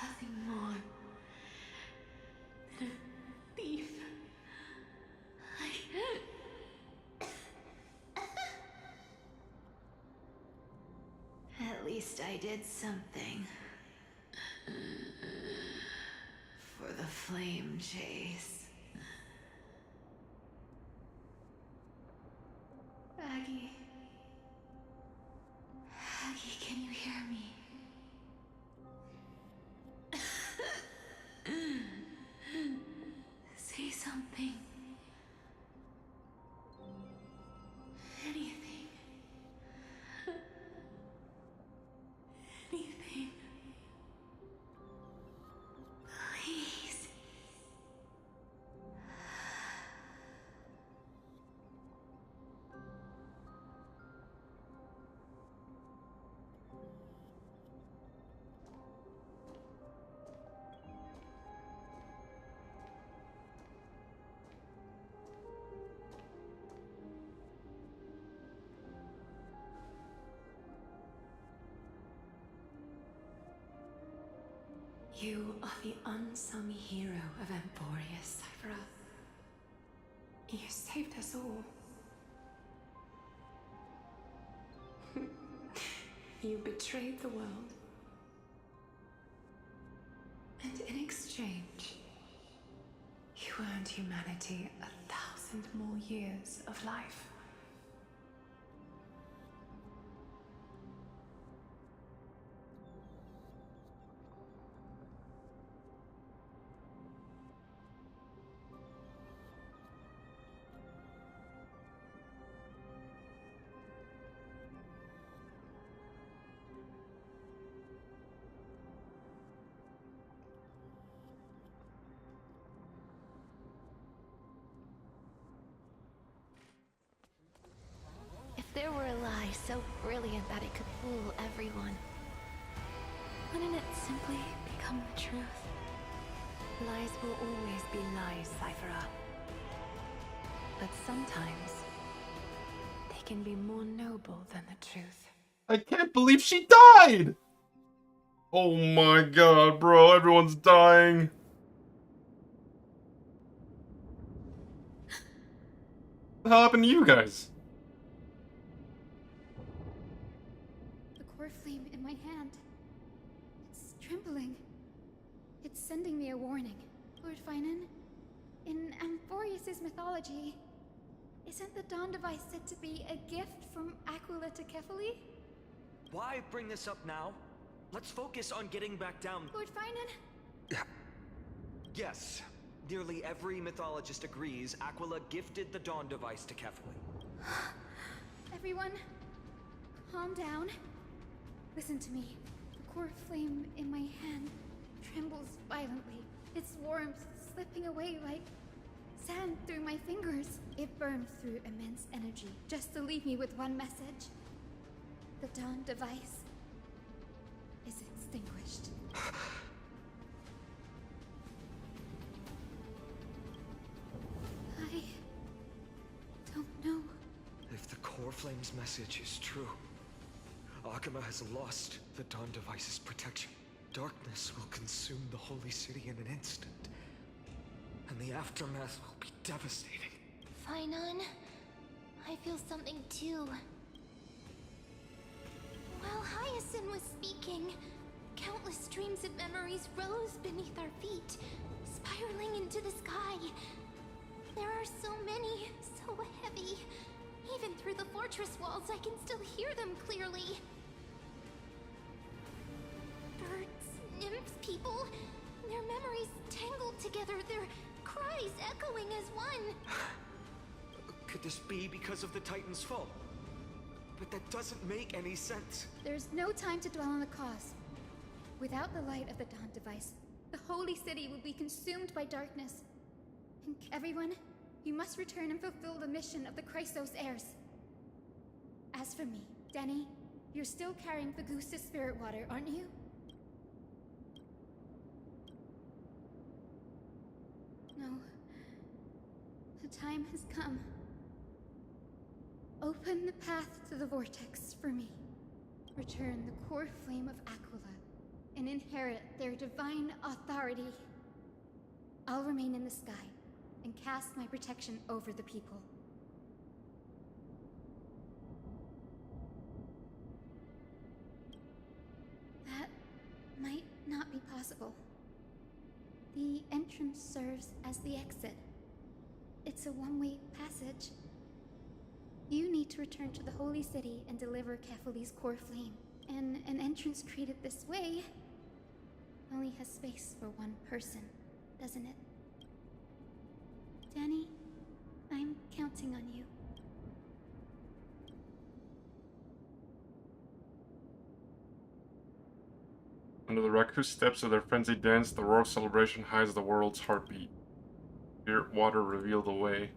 D: nothing more than a thief, at least I did something for the flame chase. Aggie. Aggie, can you hear me? Say something. Anything. Anything. Please.
K: You are the unsung hero of Emporius, Cypher. You saved us all. You betrayed the world. And in exchange, you earned humanity 1,000 more years of life.
D: If there were a lie so brilliant that it could fool everyone, wouldn't it simply become the truth?
K: Lies will always be lies, Cypher. But sometimes, they can be more noble than the truth.
A: I can't believe she died! Oh my god, bro, everyone's dying. What the hell happened to you guys?
I: The core flame in my hand. It's trembling. It's sending me a warning. Lord Finan, in Amphorius' mythology, isn't the Dawn device said to be a gift from Aquila to Kefali?
F: Why bring this up now? Let's focus on getting back down.
I: Lord Finan?
F: Yes. Nearly every mythologist agrees Aquila gifted the Dawn device to Kefali.
I: Everyone, calm down. Listen to me. The core flame in my hand trembles violently. Its warmth slipping away like sand through my fingers. It burns through immense energy just to leave me with one message. The Dawn device is extinguished. I don't know.
G: If the core flame's message is true, Akama has lost the Dawn device's protection. Darkness will consume the holy city in an instant, and the aftermath will be devastating.
C: Finan, I feel something too. While Hyacine was speaking, countless streams of memories rose beneath our feet, spiraling into the sky. There are so many, so heavy. Even through the fortress walls, I can still hear them clearly. Birds, nymphs, people, their memories tangled together, their cries echoing as one.
F: Could this be because of the Titan's fall? But that doesn't make any sense.
I: There's no time to dwell on the cause. Without the light of the Dawn device, the holy city will be consumed by darkness. And everyone, you must return and fulfill the mission of the Chrysos heirs. As for me, Denny, you're still carrying Fagusta's spirit water, aren't you? No. The time has come. Open the path to the vortex for me. Return the core flame of Aquila and inherit their divine authority. I'll remain in the sky and cast my protection over the people. That might not be possible. The entrance serves as the exit. It's a one-way passage. You need to return to the Holy City and deliver Kefali's core flame. And an entrance treated this way only has space for one person, doesn't it? Danny, I'm counting on you.
A: Under the Raku steps of their frenzied dance, the roar of celebration hides the world's heartbeat. Spirit water reveal the way.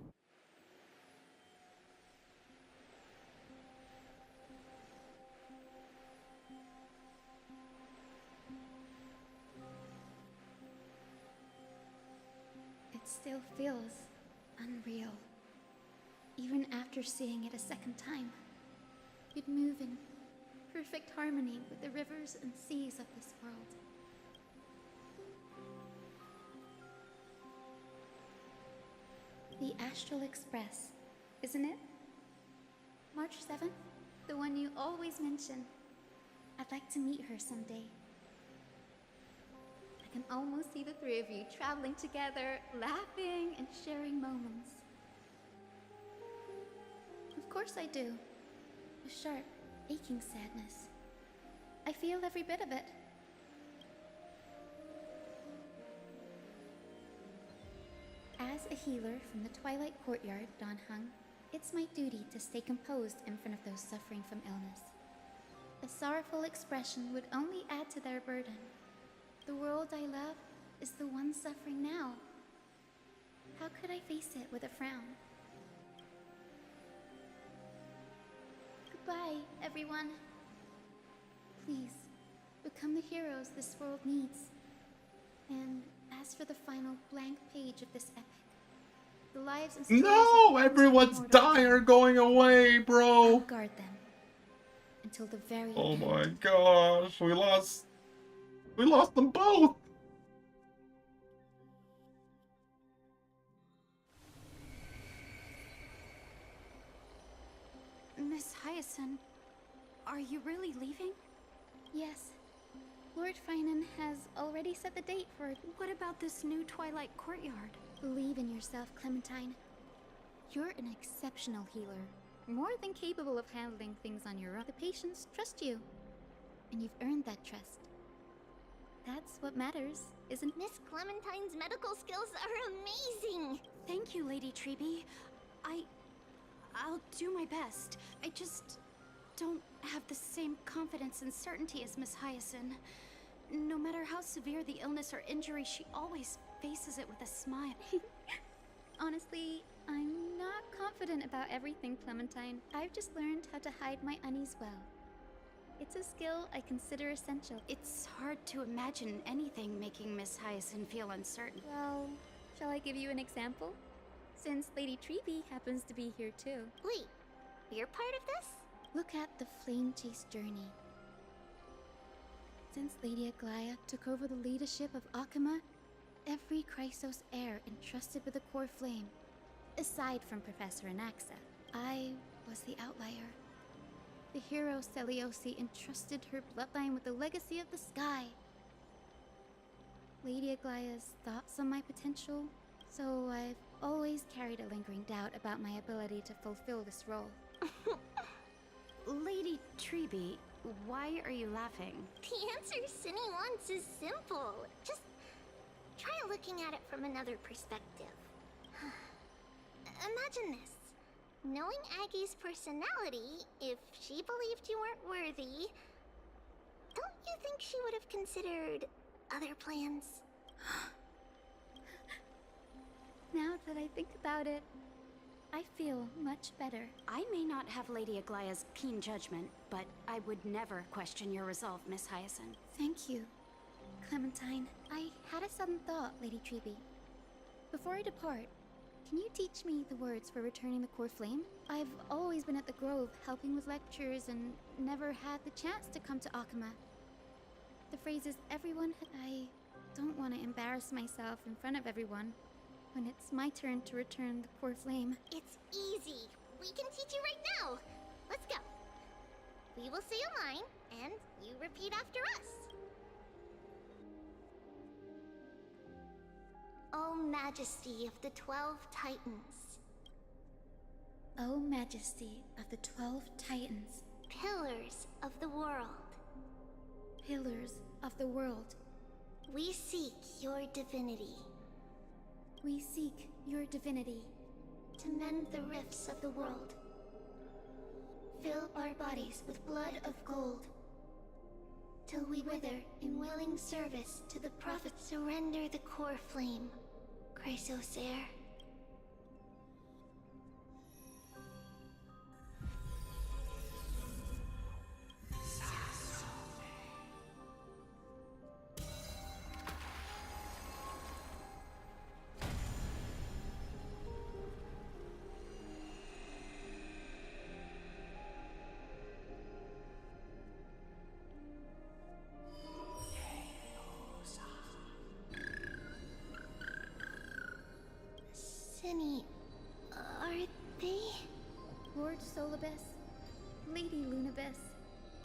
I: It still feels unreal. Even after seeing it a second time, you'd move in perfect harmony with the rivers and seas of this world. the Astral Express, isn't it? March 7th? The one you always mention. I'd like to meet her someday. I can almost see the three of you traveling together, laughing and sharing moments. Of course I do. A sharp, aching sadness. I feel every bit of it. As a healer from the Twilight Courtyard, Dan Heng, it's my duty to stay composed in front of those suffering from illness. A sorrowful expression would only add to their burden. The world I love is the one suffering now. How could I face it with a frown? Goodbye, everyone. Please, become the heroes this world needs. And as for the final blank page of this epic, the lives and stories
A: No,
I: of
A: everyone's dying or going away, bro.
I: I'll guard them until the very
A: Oh
I: end.
A: my gosh, we lost them both.
I: Miss Hyacine, are you really leaving? Yes. Lord Finan has already set the date for it. What about this new Twilight Courtyard? Believe in yourself, Clementine. You're an exceptional healer, more than capable of handling things on your own. The patients trust you, and you've earned that trust. That's what matters, isn't it?
C: Miss Clementine's medical skills are amazing!
I: Thank you, Lady Treby. I'll do my best. I just don't have the same confidence and certainty as Miss Hyacine. No matter how severe the illness or injury, she always faces it with a smile. Honestly, I'm not confident about everything, Clementine. I've just learned how to hide my unease well. It's a skill I consider essential. It's hard to imagine anything making Miss Hyacine feel uncertain. Well, shall I give you an example? Since Lady Treby happens to be here too.
C: Wait, you're part of this?
I: Look at the Flame Chase journey. Since Lady Aglaya took over the leadership of Akama, every Chrysos heir entrusted with the core flame, aside from Professor Anaxa, I was the outlier. The hero Celiosi entrusted her bloodline with the legacy of the sky. Lady Aglaya's thoughts on my potential, so I've always carried a lingering doubt about my ability to fulfill this role. Lady Treby, why are you laughing?
C: The answer Cindy wants is simple. Just try looking at it from another perspective. Imagine this. Knowing Aggie's personality, if she believed you weren't worthy, don't you think she would have considered other plans?
I: Now that I think about it, I feel much better. I may not have Lady Aglaya's keen judgment, but I would never question your resolve, Miss Hyacine. Thank you, Clementine. I had a sudden thought, Lady Treby. Before I depart, can you teach me the words for returning the core flame? I've always been at the Grove helping with lectures and never had the chance to come to Akama. The phrases everyone I don't want to embarrass myself in front of everyone when it's my turn to return the core flame.
C: It's easy. We can teach you right now. Let's go. We will say a line, and you repeat after us. O Majesty of the 12 Titans.
I: O Majesty of the 12 Titans.
C: Pillars of the world.
I: Pillars of the world.
C: We seek your divinity.
I: We seek your divinity.
C: To mend the rifts of the world. Fill our bodies with blood of gold. Till we wither in willing service to the prophet. Surrender the core flame, Chrysos heir.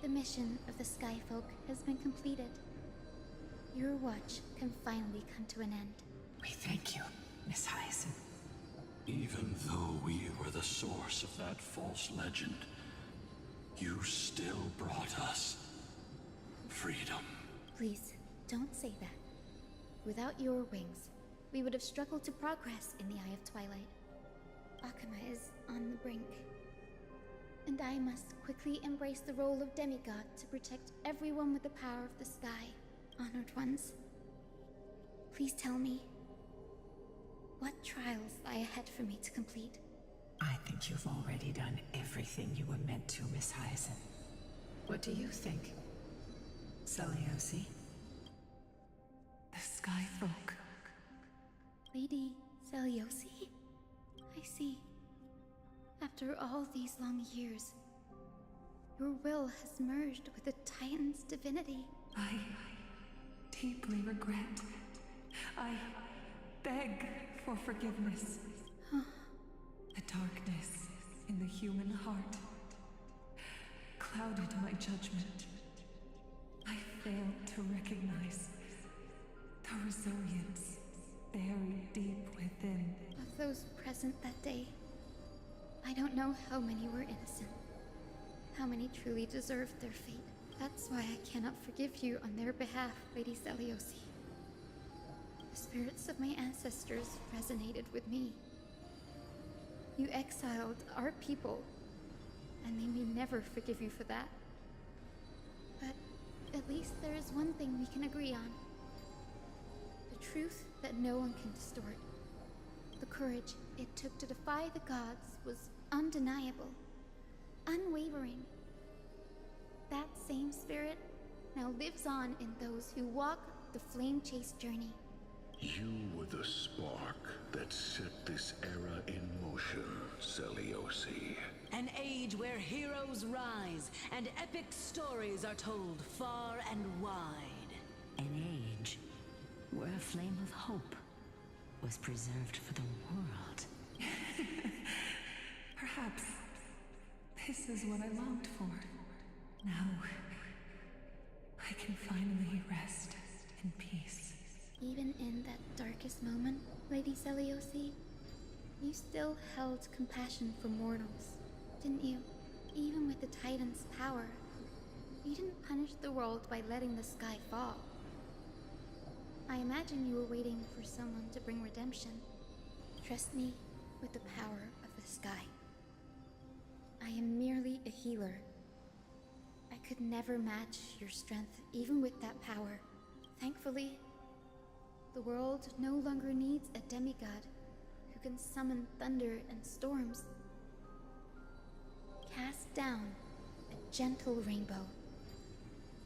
I: The mission of the Skyfolk has been completed. Your watch can finally come to an end.
P: We thank you, Miss Hyacine.
O: Even though we were the source of that false legend, you still brought us freedom.
I: Please, don't say that. Without your wings, we would have struggled to progress in the Eye of Twilight. Akuma is on the brink. And I must quickly embrace the role of demigod to protect everyone with the power of the sky. Honored ones, please tell me, what trials lie ahead for me to complete?
P: I think you've already done everything you were meant to, Miss Hyacine. What do you think, Celiosi?
M: The Skyfolk.
I: Lady Celiosi? I see. After all these long years, your will has merged with the Titan's divinity.
M: I deeply regret. I beg for forgiveness. The darkness in the human heart clouded my judgment. I failed to recognize the resilience buried deep within.
I: Of those present that day, I don't know how many were innocent, how many truly deserved their fate. That's why I cannot forgive you on their behalf, Lady Celiosi. The spirits of my ancestors resonated with me. You exiled our people, and they may never forgive you for that. But at least there is one thing we can agree on. The truth that no one can distort. The courage it took to defy the gods was undeniable, unwavering. That same spirit now lives on in those who walk the flame-chased journey.
J: You were the spark that set this era in motion, Celiosi.
U: An age where heroes rise and epic stories are told far and wide. An age where a flame of hope was preserved for the world.
M: Perhaps this is what I longed for. Now, I can finally rest in peace.
I: Even in that darkest moment, Lady Celiosi, you still held compassion for mortals, didn't you? Even with the Titan's power, you didn't punish the world by letting the sky fall. I imagine you were waiting for someone to bring redemption. Trust me with the power of the sky. I am merely a healer. I could never match your strength, even with that power. Thankfully, the world no longer needs a demigod who can summon thunder and storms. Cast down a gentle rainbow,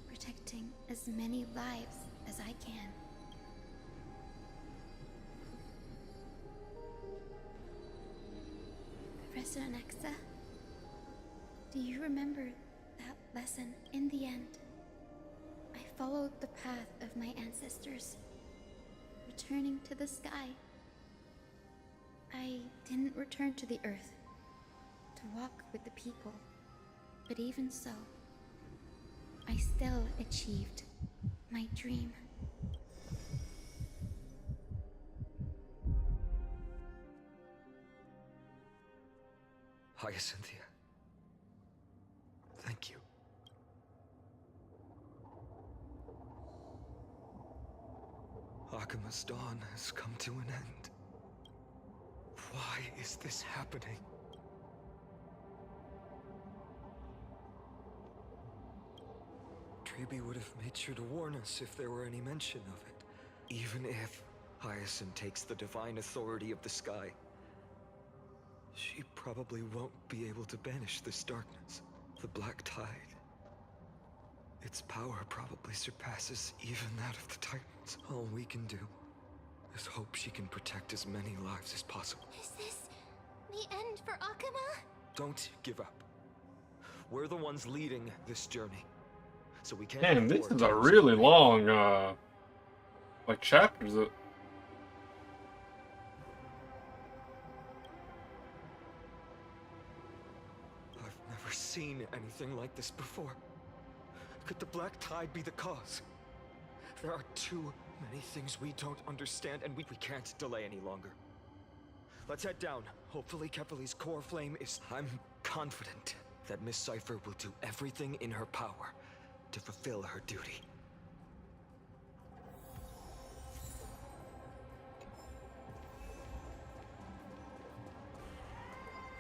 I: protecting as many lives as I can. Professor Nexa, do you remember that lesson? In the end, I followed the path of my ancestors, returning to the sky. I didn't return to the earth to walk with the people, but even so, I still achieved my dream.
G: Hyacinthia. Thank you. Akuma's dawn has come to an end. Why is this happening? Treeby would have made sure to warn us if there were any mention of it. Even if Hyacine takes the divine authority of the sky, she probably won't be able to banish this darkness. The Black Tide. Its power probably surpasses even that of the Titans. All we can do is hope she can protect as many lives as possible.
C: Is this the end for Akuma?
G: Don't give up. We're the ones leading this journey. So we can't.
A: Damn, this is a really long, like chapters.
G: I've never seen anything like this before.
F: Could the Black Tide be the cause? There are too many things we don't understand, and we can't delay any longer. Let's head down. Hopefully Kefali's core flame is... I'm confident that Miss Cypher will do everything in her power to fulfill her duty.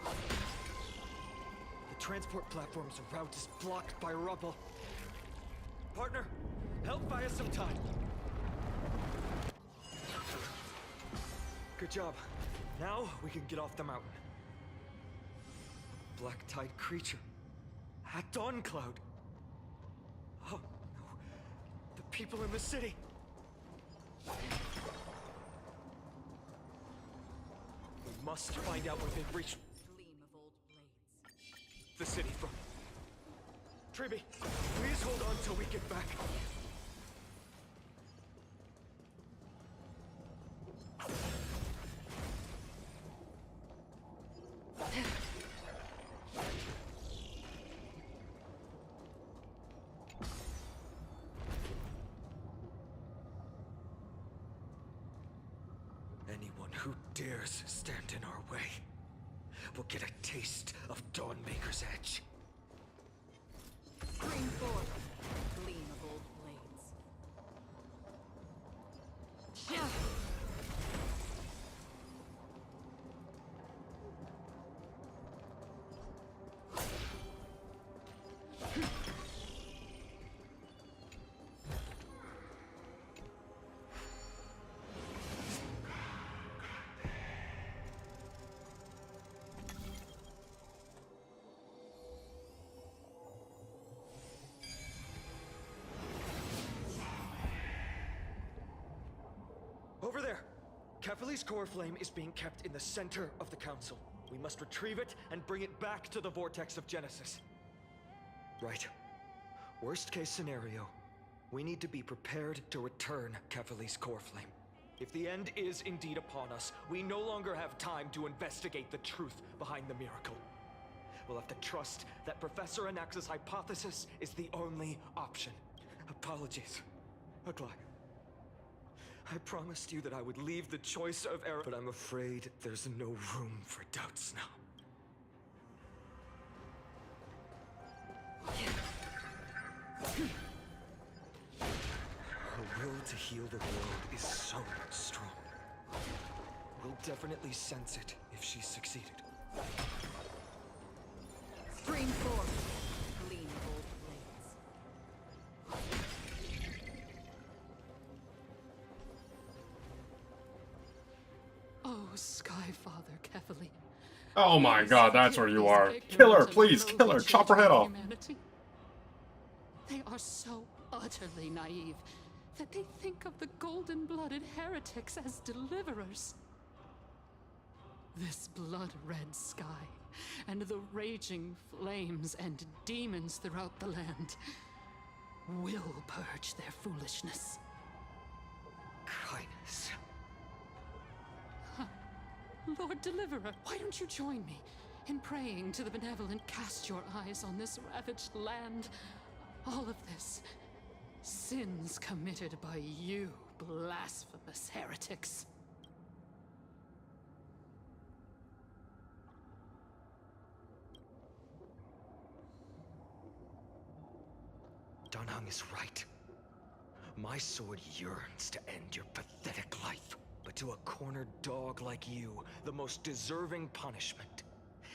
F: The transport platform's route is blocked by rubble. Partner, help buy us some time. Good job. Now we can get off the mountain. A Black Tide creature. At Dawn Cloud. Oh no. The people in the city. We must find out where they've reached.
M: Gleam of old blades.
F: The city from. Triby, please hold on till we get back. Anyone who dares stand in our way will get a taste of Dawnmaker's edge.
M: Spring forth, gleam of old blades.
F: Over there! Kefali's core flame is being kept in the center of the council. We must retrieve it and bring it back to the vortex of Genesis. Right. Worst case scenario, we need to be prepared to return Kefali's core flame. If the end is indeed upon us, we no longer have time to investigate the truth behind the miracle. We'll have to trust that Professor Anax's hypothesis is the only option. Apologies, Aglaia. I promised you that I would leave the choice of error, but I'm afraid there's no room for doubts now. Her will to heal the world is so strong. We'll definitely sense it if she's succeeded.
M: Spring forth, gleam of old blades. Oh, Skyfather Kefali.
A: Oh my god, that's where you are. Kill her, please, kill her. Chop her head off.
M: They are so utterly naive that they think of the golden-blooded heretics as deliverers. This blood-red sky, and the raging flames and demons throughout the land will purge their foolishness.
F: Kindness.
M: Lord Deliverer, why don't you join me in praying to the benevolent? Cast your eyes on this ravaged land. All of this, sins committed by you, blasphemous heretics.
F: Danheng is right. My sword yearns to end your pathetic life. But to a cornered dog like you, the most deserving punishment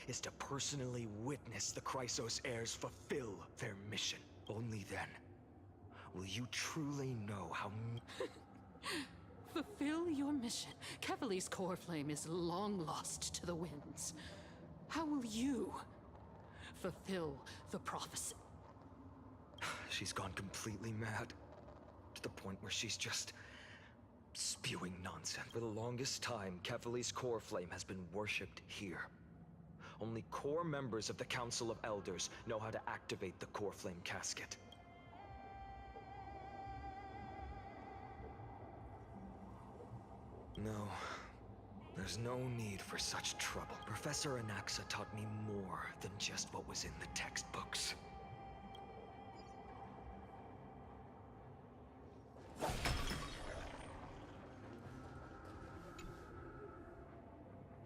F: is to personally witness the Chrysos heirs fulfill their mission. Only then will you truly know how...
M: Fulfill your mission. Kefali's core flame is long lost to the winds. How will you fulfill the prophecy?
F: She's gone completely mad. To the point where she's just spewing nonsense. For the longest time, Kefali's core flame has been worshipped here. Only core members of the Council of Elders know how to activate the core flame casket. No, there's no need for such trouble. Professor Anaxa taught me more than just what was in the textbooks.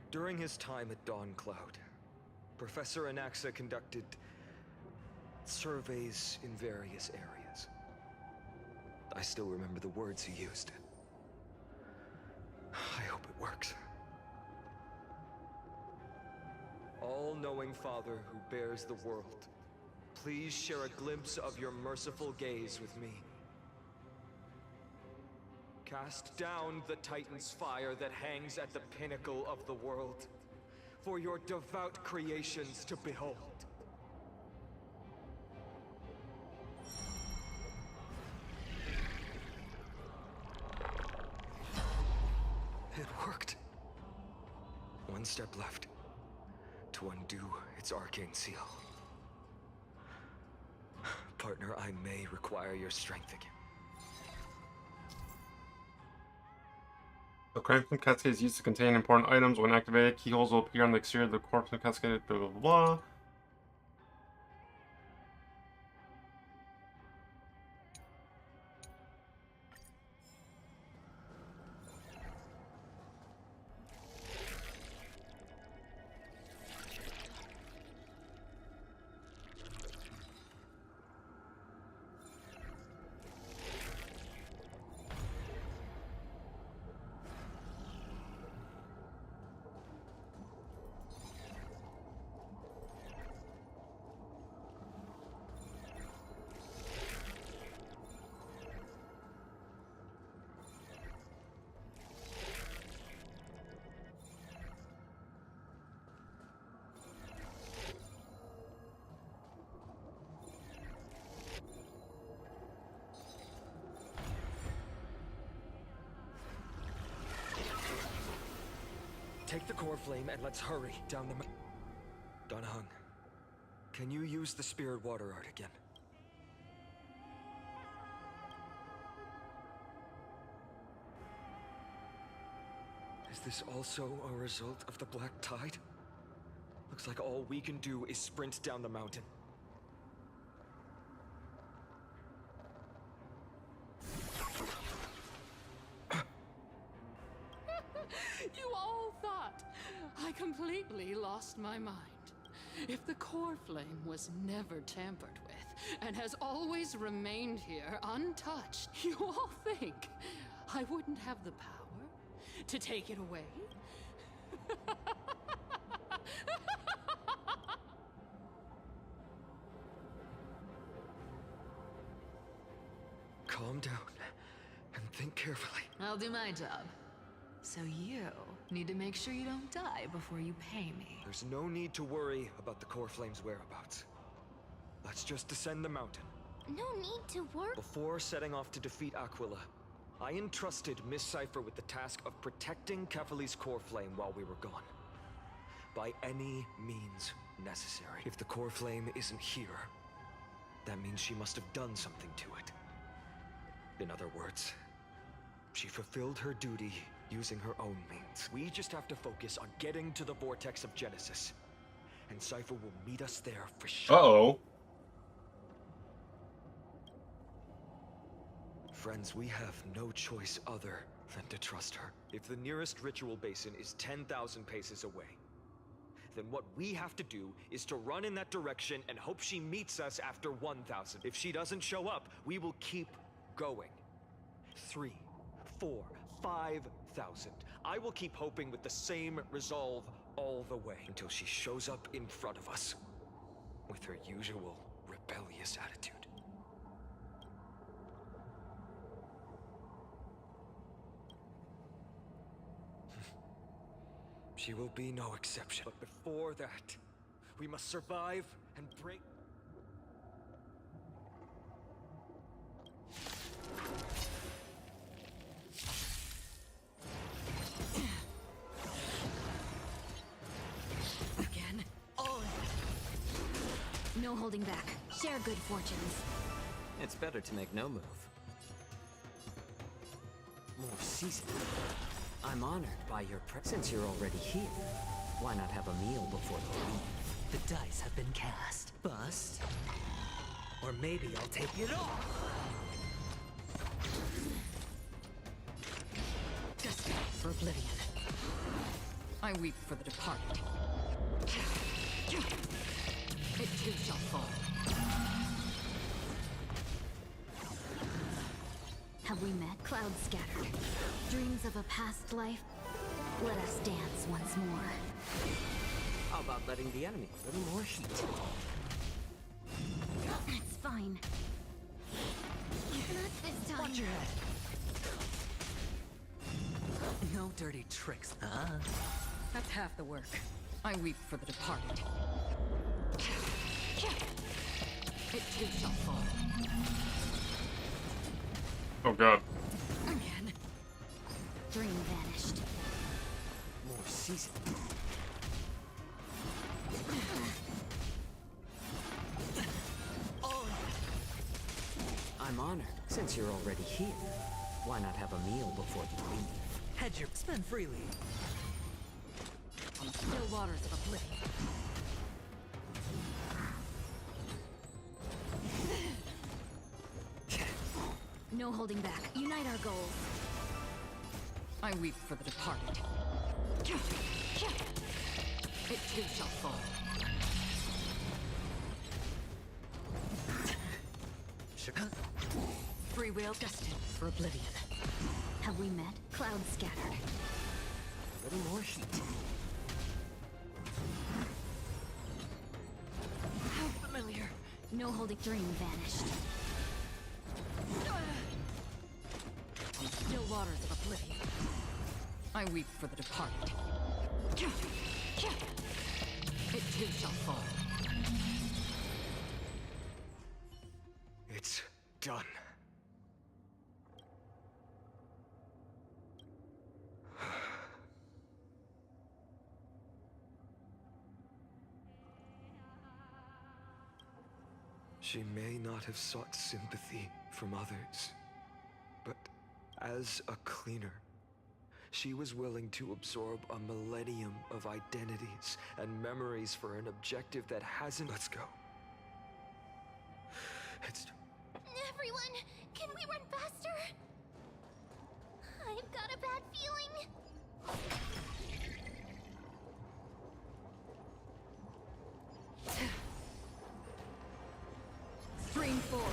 G: During his time at Dawn Cloud, Professor Anaxa conducted surveys in various areas. I still remember the words he used. I hope it works. All-knowing Father who bears the world, please share a glimpse of your merciful gaze with me. Cast down the Titan's fire that hangs at the pinnacle of the world, for your devout creations to behold. It worked. One step left to undo its arcane seal. Partner, I may require your strength again.
A: The Crimson Cascade is used to contain important items. When activated, keyholes will appear on the exterior of the Crimson Cascade, blah blah blah.
G: Take the core flame and let's hurry down the mountain. Donahung, can you use the spirit water art again? Is this also a result of the Black Tide? Looks like all we can do is sprint down the mountain.
Q: You all thought I completely lost my mind. If the core flame was never tampered with and has always remained here untouched, you all think I wouldn't have the power to take it away?
G: Calm down and think carefully.
D: I'll do my job. So you need to make sure you don't die before you pay me.
G: There's no need to worry about the core flame's whereabouts. Let's just descend the mountain.
C: No need to worry.
G: Before setting off to defeat Aquila, I entrusted Miss Cypher with the task of protecting Kefali's core flame while we were gone. By any means necessary. If the core flame isn't here, that means she must have done something to it. In other words, she fulfilled her duty using her own means. We just have to focus on getting to the vortex of Genesis. And Cypher will meet us there for sure.
A: Uh-oh.
G: Friends, we have no choice other than to trust her. If the nearest ritual basin is 10,000 paces away, then what we have to do is to run in that direction and hope she meets us after 1,000. If she doesn't show up, we will keep going. 3, 4, 5,000. I will keep hoping with the same resolve all the way until she shows up in front of us with her usual rebellious attitude. She will be no exception. But before that, we must survive and break.
D: Again? All of it. No holding back. Share good fortunes.
T: It's better to make no move. More season. I'm honored by your presence. You're already here. Why not have a meal before the leave? The dice have been cast. Bust. Or maybe I'll take it all.
D: Just for oblivion.
M: I weep for the departed. It too shall fall.
C: Have we met? Clouds scattered. Dreams of a past life. Let us dance once more.
T: How about letting the enemy a little more heat?
C: It's fine. Not this time.
T: Watch your head.
M: No dirty tricks. That's half the work. I weep for the departed. It too shall fall.
A: Oh god.
M: Again.
C: Dream vanished.
T: More season. I'm honored. Since you're already here, why not have a meal before you leave?
M: Hedge your spend freely. On the still waters of oblivion.
C: No holding back. Unite our goals.
M: I weep for the departed. It too shall fall. Free will destined for oblivion.
C: Have we met? Clouds scattered.
T: A little more heat.
M: How familiar.
C: No holding. Dream vanished.
M: On the still waters of oblivion. I weep for the departed. It too shall fall.
G: It's done. She may not have sought sympathy from others, but as a cleaner, she was willing to absorb a millennium of identities and memories for an objective that hasn't... Let's go. It's...
C: Everyone, can we run faster? I've got a bad feeling.
M: Stream forth.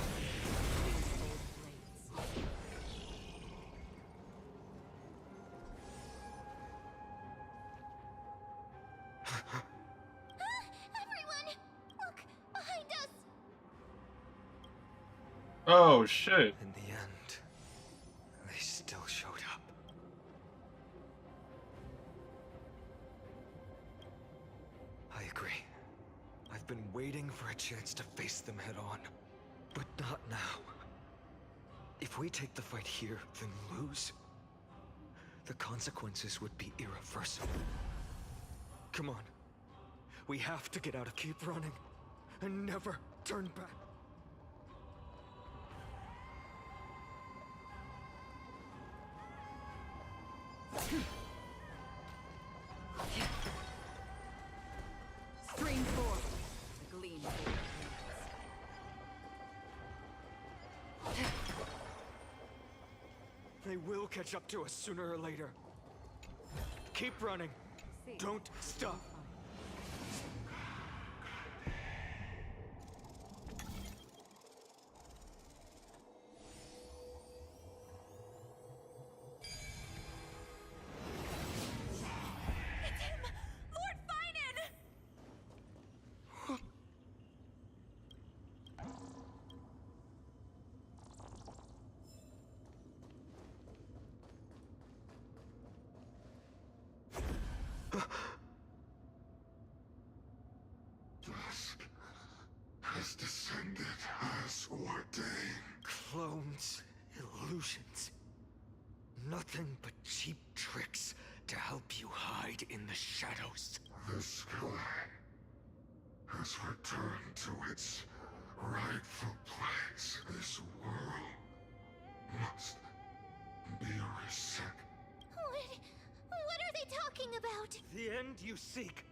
C: Everyone, look behind us.
A: Oh shit.
G: In the end, they still showed up. I agree. I've been waiting for a chance to face them head on. But not now. If we take the fight here, then lose, the consequences would be irreversible. Come on. We have to get out of keep running and never turn back.
M: Stream forth. The gleam forth.
G: They will catch up to us sooner or later. Keep running. Don't stop.
M: It's him! Lord Finan!
J: Dusk has descended as ordained.
G: Clones, illusions. Nothing but cheap tricks to help you hide in the shadows.
J: The sky has returned to its rightful place. This world must be reset.
C: What are they talking about?
G: The end you seek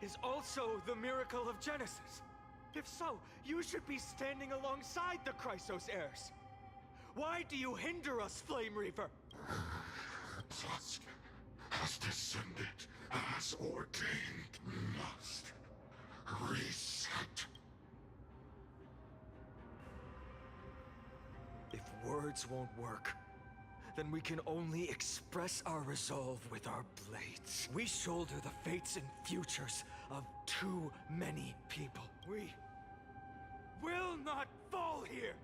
G: is also the miracle of Genesis. If so, you should be standing alongside the Chrysos heirs. Why do you hinder us, Flame Reaver?
J: Dusk has descended This ordained must reset.
G: If words won't work, then we can only express our resolve with our blades. We shoulder the fates and futures of too many people. We will not fall here!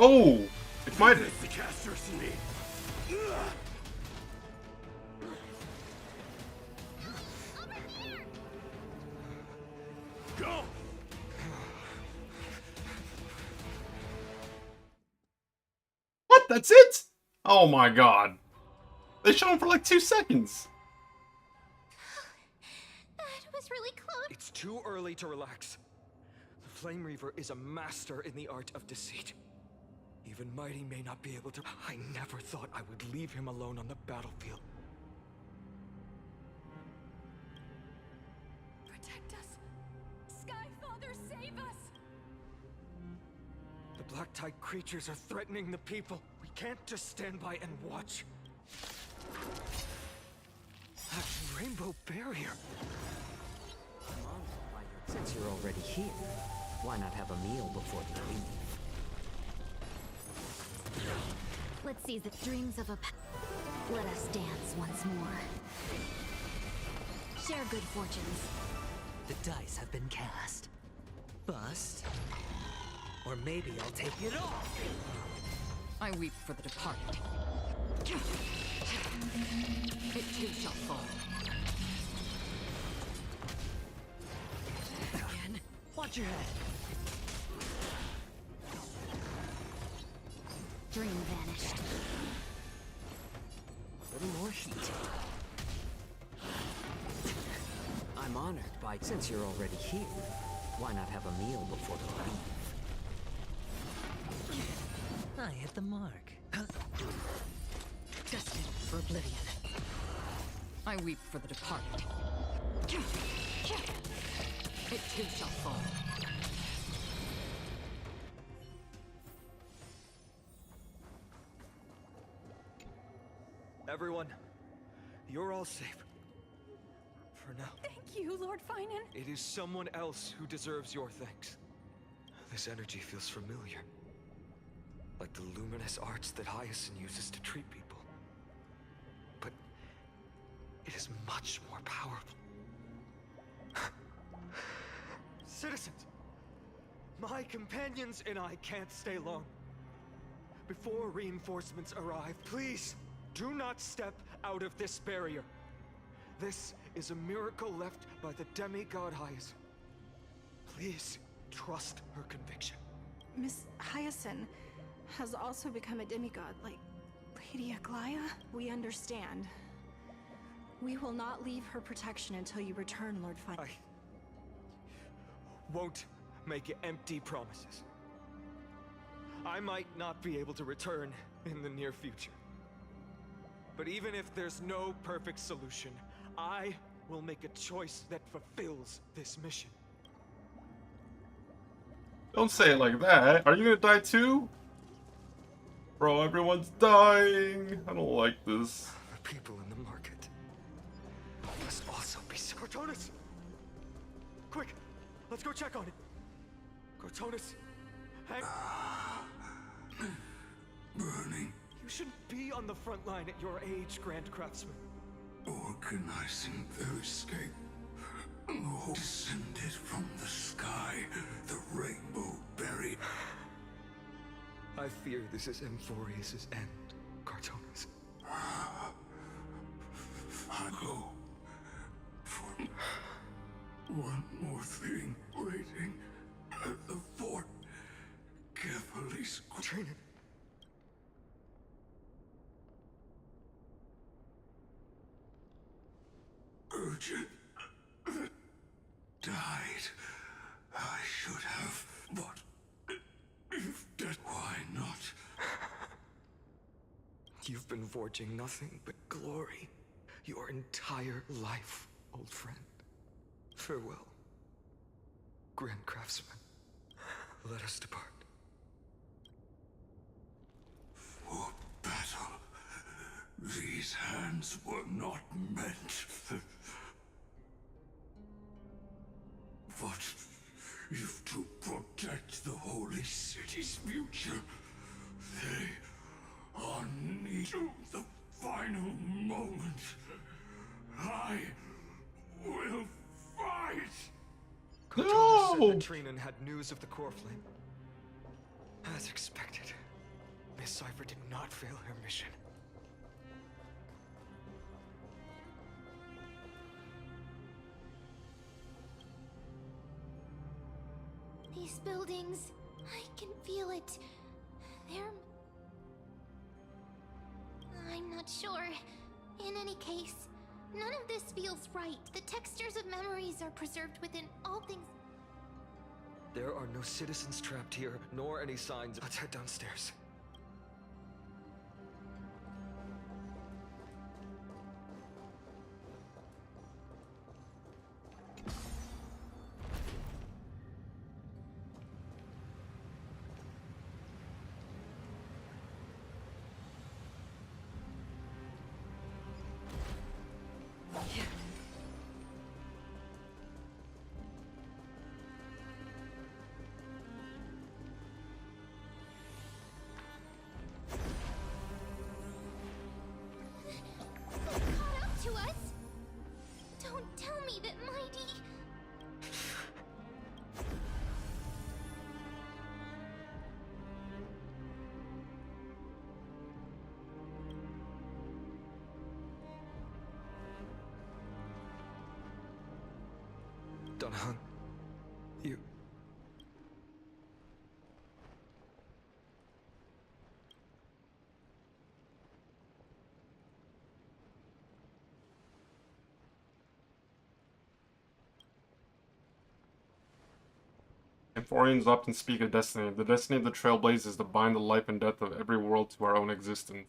A: Oh! It's my turn.
E: The casters in me. Go!
A: What? That's it? Oh my god. They showed him for like 2 seconds.
C: That was really close.
G: It's too early to relax. The Flame Reaver is a master in the art of deceit. Even Mighty may not be able to. I never thought I would leave him alone on the battlefield.
M: Protect us! Skyfather, save us!
G: The Black Tide creatures are threatening the people. We can't just stand by and watch. That rainbow barrier.
T: I'm honored by your... Since you're already here, why not have a meal before you leave?
C: Let's see the dreams of a... Let us dance once more. Share good fortunes.
T: The dice have been cast. Bust. Or maybe I'll take it all.
M: I weep for the departed. It too shall fall.
T: Again. Watch your head.
C: Dream vanished.
T: A little more heat. I'm honored by... Since you're already here, why not have a meal before you leave? I hit the mark.
M: Destined for oblivion. I weep for the departed. It too shall fall.
G: Everyone, you're all safe. For now.
M: Thank you, Lord Finan.
G: It is someone else who deserves your thanks. This energy feels familiar. Like the luminous arts that Hyacine uses to treat people. But it is much more powerful. Citizens! My companions and I can't stay long. Before reinforcements arrive, please do not step out of this barrier. This is a miracle left by the demigod Hyacine. Please trust her conviction.
B: Miss Hyacine has also become a demigod, like Lady Aglaya. We understand. We will not leave her protection until you return, Lord Finan.
G: I won't make empty promises. I might not be able to return in the near future. But even if there's no perfect solution, I will make a choice that fulfills this mission.
A: Don't say it like that. Are you gonna die too? Bro, everyone's dying. I don't like this.
G: The people in the market must also be... Cortonis! Quick! Let's go check on it! Cortonis! Hang...
J: Burning.
G: You shouldn't be on the front line at your age, Grand Craftsman.
J: Organizing their escape. Who descended from the sky, the rainbow berry.
G: I fear this is Emphorius' end, Cortonis.
J: I go for one more thing waiting at the fort. Carefully
G: Training.
J: Urgent. That died. I should have, but if dead, why not?
G: You've been forging nothing but glory your entire life, old friend. Farewell. Grand Craftsman, let us depart.
O: For battle, these hands were not meant. But if to protect the holy city's future, they are needed to the final moment. I will fight!
G: Cortana said that Trinan had news of the core flame. As expected, Miss Cipher did not fail her mission.
C: These buildings, I can feel it. I'm not sure. In any case, none of this feels right. The textures of memories are preserved within all things.
G: There are no citizens trapped here, nor any signs. Let's head downstairs.
C: Caught up to us? Don't tell me that Mighty...
G: Dunhung, you...
A: Amphorians often speak of destiny. The destiny of the Trailblazers is to bind the life and death of every world to our own existence.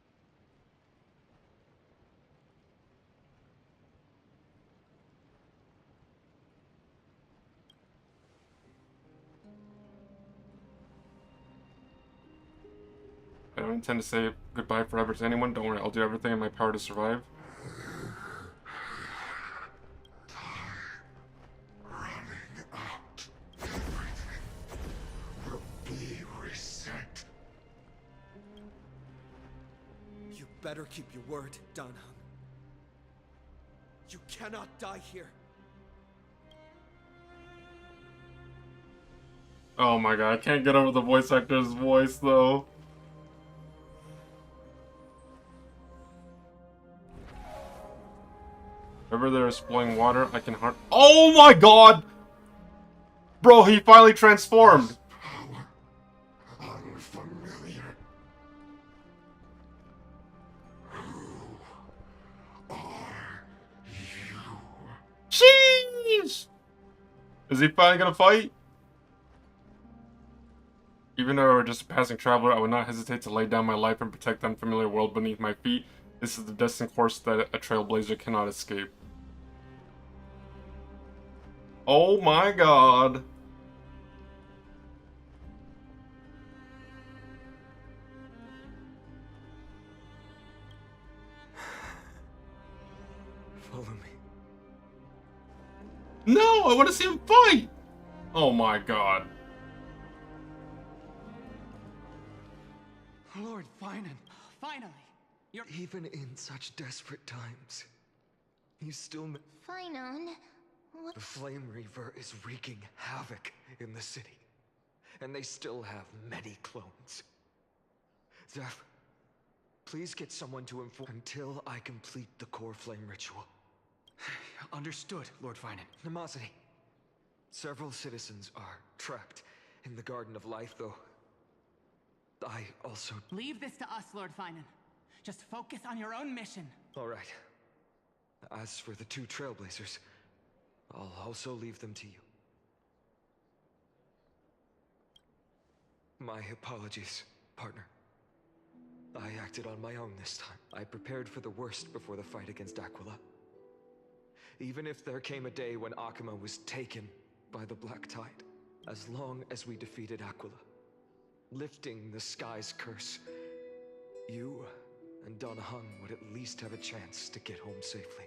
A: I don't intend to say goodbye forever to anyone. Don't worry, I'll do everything in my power to survive.
F: You better keep your word, Danhung. You cannot die here.
A: Oh my god, I can't get over the voice actor's voice though. Wherever there is flowing water, I can harm. Oh my god! Bro, he finally transformed!
J: Unfamiliar. Who are you?
A: Jeez! Is he finally gonna fight? Even though we're just a passing traveler, I would not hesitate to lay down my life and protect the unfamiliar world beneath my feet. This is the destined course that a trailblazer cannot escape. Oh my god.
G: Follow me.
A: No, I want to see him fight! Oh my god.
F: Lord Finan, finally! You're...
G: Even in such desperate times, you still...
C: Finan, what...
G: The Flame Reaver is wreaking havoc in the city, and they still have many clones. Zeph, please get someone to inform until I complete the core flame ritual.
F: Understood, Lord Finan.
G: Nemosity. Several citizens are trapped in the Garden of Life, though. I also...
M: Leave this to us, Lord Finan. Just focus on your own mission.
G: All right. As for the two Trailblazers, I'll also leave them to you. My apologies, partner. I acted on my own this time. I prepared for the worst before the fight against Aquila. Even if there came a day when Akuma was taken by the Black Tide, As long as we defeated Aquila, lifting the sky's curse, you and Don Hung would at least have a chance to get home safely.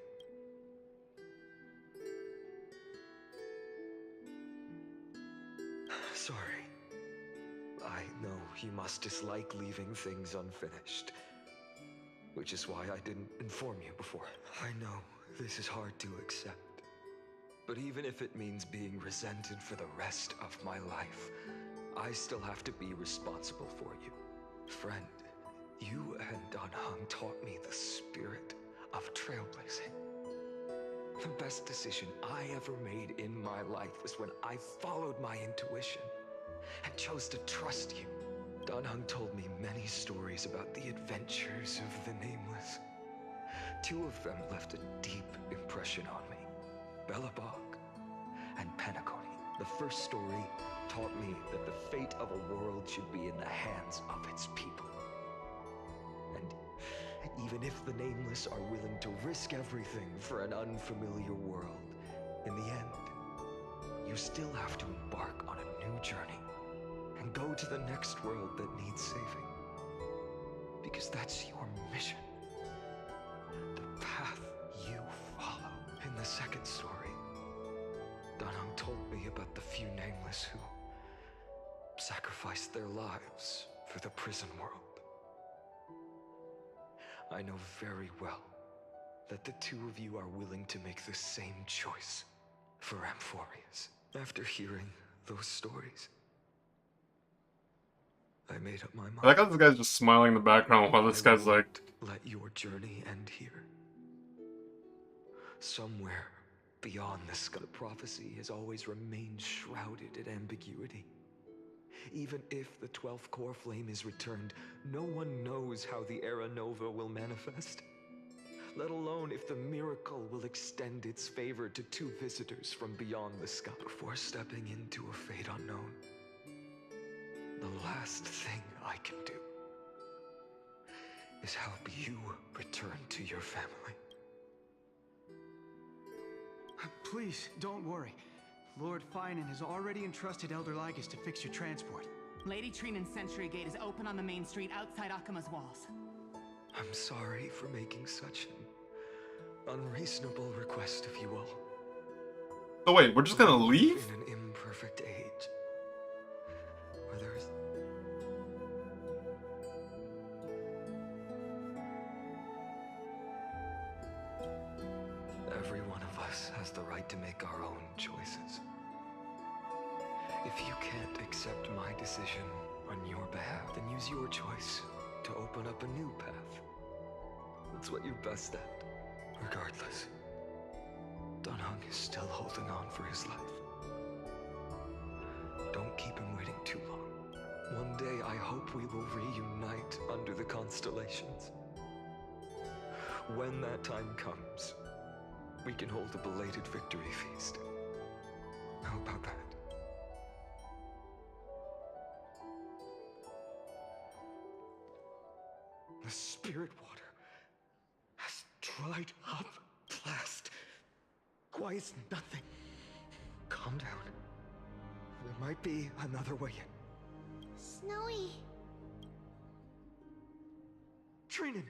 G: Sorry. I know you must dislike leaving things unfinished, which is why I didn't inform you before. I know this is hard to accept, but even if it means being resented for the rest of my life, I still have to be responsible for you. Friend, you and Don Hung taught me the spirit of trailblazing. The best decision I ever made in my life was when I followed my intuition and chose to trust you. Don Hung told me many stories about the adventures of the Nameless. Two of them left a deep impression on me, Belobog and Penacony. The first story taught me that the fate of a world should be in the hands of its people. And even if the Nameless are willing to risk everything for an unfamiliar world, in the end, you still have to embark on a new journey and go to the next world that needs saving. Because that's your mission. The path you follow. In the second story, Don Hung told me about the few Nameless who sacrificed their lives for the prison world. I know very well that the two of you are willing to make the same choice for Amphorius. After hearing those stories, I made up my mind.
A: I like how this guy's just smiling in the background while this guy's like...
G: Let your journey end here. Somewhere beyond the sky. The prophecy has always remained shrouded in ambiguity. Even if the 12th core flame is returned, no one knows how the Era Nova will manifest. Let alone if the miracle will extend its favor to two visitors from beyond the sky. Before stepping into a fate unknown, the last thing I can do is help you return to your family.
N: Please, don't worry. Lord Finan has already entrusted Elder Lygus to fix your transport.
M: Lady Trinan's Sentry Gate is open on the main street outside Akima's walls.
G: I'm sorry for making such an unreasonable request of you all.
A: Oh wait, we're just gonna leave?
G: In an imperfect age, where there's... Every one of us has the right to make our own choices. If you can't accept my decision on your behalf, then use your choice to open up a new path. That's what you're best at. Regardless, Don Hung is still holding on for his life. Don't keep him waiting too long. One day I hope we will reunite under the constellations. When that time comes, we can hold a belated victory feast. How about that? The spirit water has dried up at last. Why is nothing? Calm down. There might be another way in.
C: Snowy.
G: Trinan,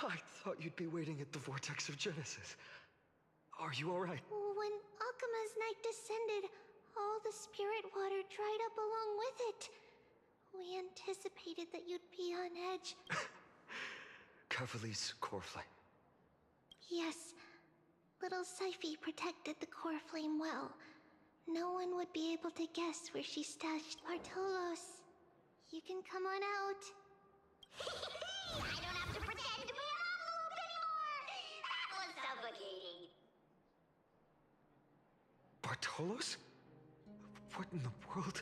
G: I thought you'd be waiting at the Vortex of Genesis. Are you alright?
C: When Akima's night descended, all the spirit water dried up along with it. We anticipated that you'd be on edge.
G: Cavali's core flame.
C: Yes, little Syphie protected the core flame well. No one would be able to guess where she stashed Bartolos. You can come on out. I don't have to pretend to be an envelope anymore! That was suffocating.
G: Bartolos? What in the world?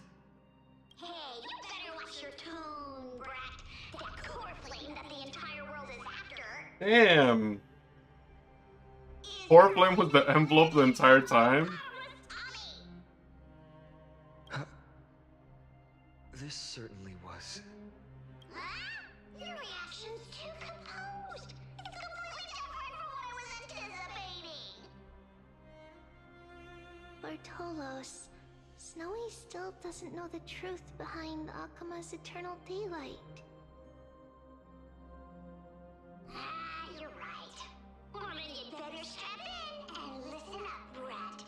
C: Hey, you better watch your tone, brat. That core flame that the entire world is after.
A: Damn. Core flame was the envelope the entire time?
G: This certainly was.
C: Huh? Your reaction's too composed. It's completely different from what I was anticipating. Bartolos, Snowy still doesn't know the truth behind Akuma's eternal daylight.
H: Ah, you're right. Well, then you'd better strap in and listen up, Brat.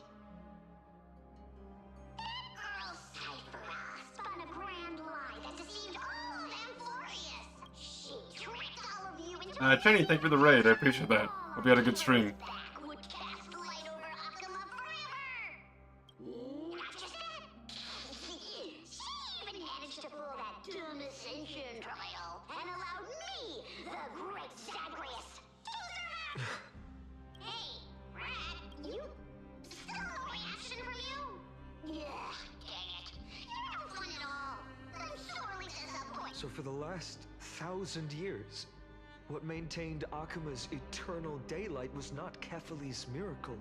H: That girl Cyphera spun a grand lie that deceived all of Amphorius. She tricked all of you into
A: Chenny, thank you for the raid. I appreciate that. Hope you had a good stream.
H: would cast light over Akuma forever. Not just that. She even managed to pull that dumb ascension trial and allowed me, the great Zagreus, to survive. Hey, Rat, you still no reaction from you? Yeah, dang it. You're no fun at all. I'm sorely disappointed.
G: So for the last 1,000 years, what maintained Akuma's eternal daylight was not Kefali's miracle,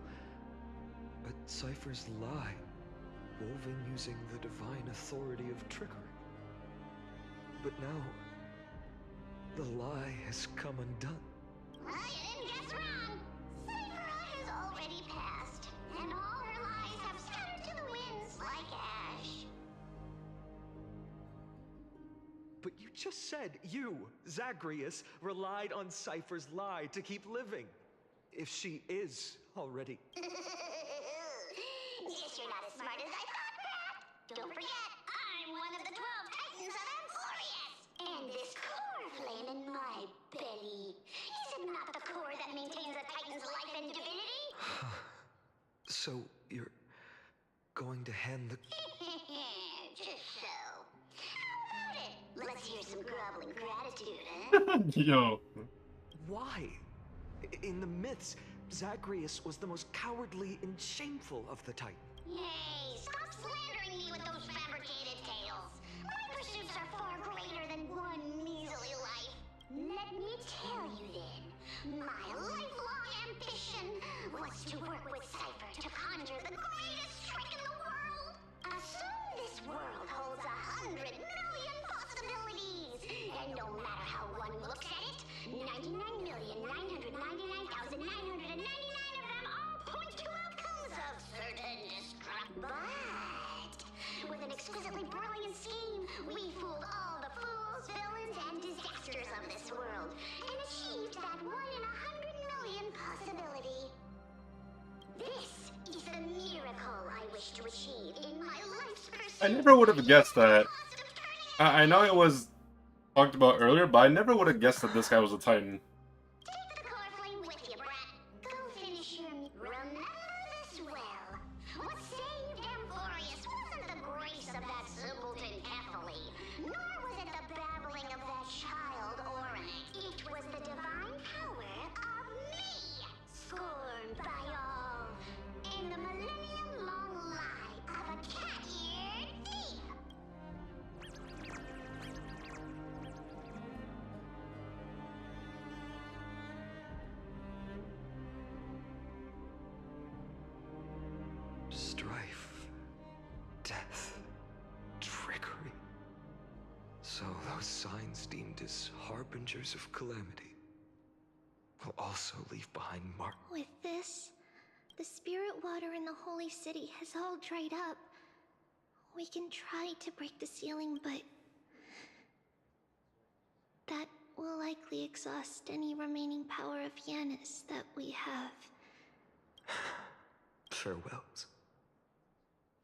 G: but Cypher's lie, woven using the divine authority of trickery. But now, the lie has come undone.
H: Well, you didn't guess wrong. Cyphera has already passed, and all her lies have scattered to the winds like ash.
G: But you just said you, Zagreus, relied on Cypher's lie to keep living. If she is already...
H: Guess you're not as smart as I thought, Pat. Don't forget, I'm one of the 12 Titans of Amphorius. And this core flame in my belly, is it not the core that maintains a Titan's life and divinity?
G: So, you're going to hand the...
H: Just so. How about it? Let's hear some groveling gratitude, huh?
A: Yo.
G: Why? In the myths, Zagreus was the most cowardly and shameful of the Titans.
H: Hey, stop slandering me with those fabricated tales. My pursuits are far greater than one measly life. Let me tell you then, my lifelong ambition was to work with Cypher to conjure the greatest trick in the world. Assume this world holds 100 million possibilities, and no matter how one looks at it, 99,999,999 of them all point to outcomes of certain destruct. But with an exquisitely brilliant scheme, we fooled all the fools, villains, and disasters of this world, and achieved that 1 in 100 million possibility. This is the miracle I wish to achieve in my life's pursuit.
A: I never would have guessed that. I know it was talked about earlier, but I never would have guessed that this guy was a Titan.
H: Take the core flame with you, Brat. Go finish your... Remember this well. What saved Amphorius wasn't the grace of that simpleton Kefali, nor was it the babbling of that child Orin. It was the divine power of me, scorned by all, and the millennium-long lie of a cat-eared thief.
G: Strife, death, trickery. So those signs deemed as harbingers of calamity will also leave behind marks.
C: With this, the spirit water in the holy city has all dried up. We can try to break the ceiling, but that will likely exhaust any remaining power of Yanis that we have.
G: Farewells.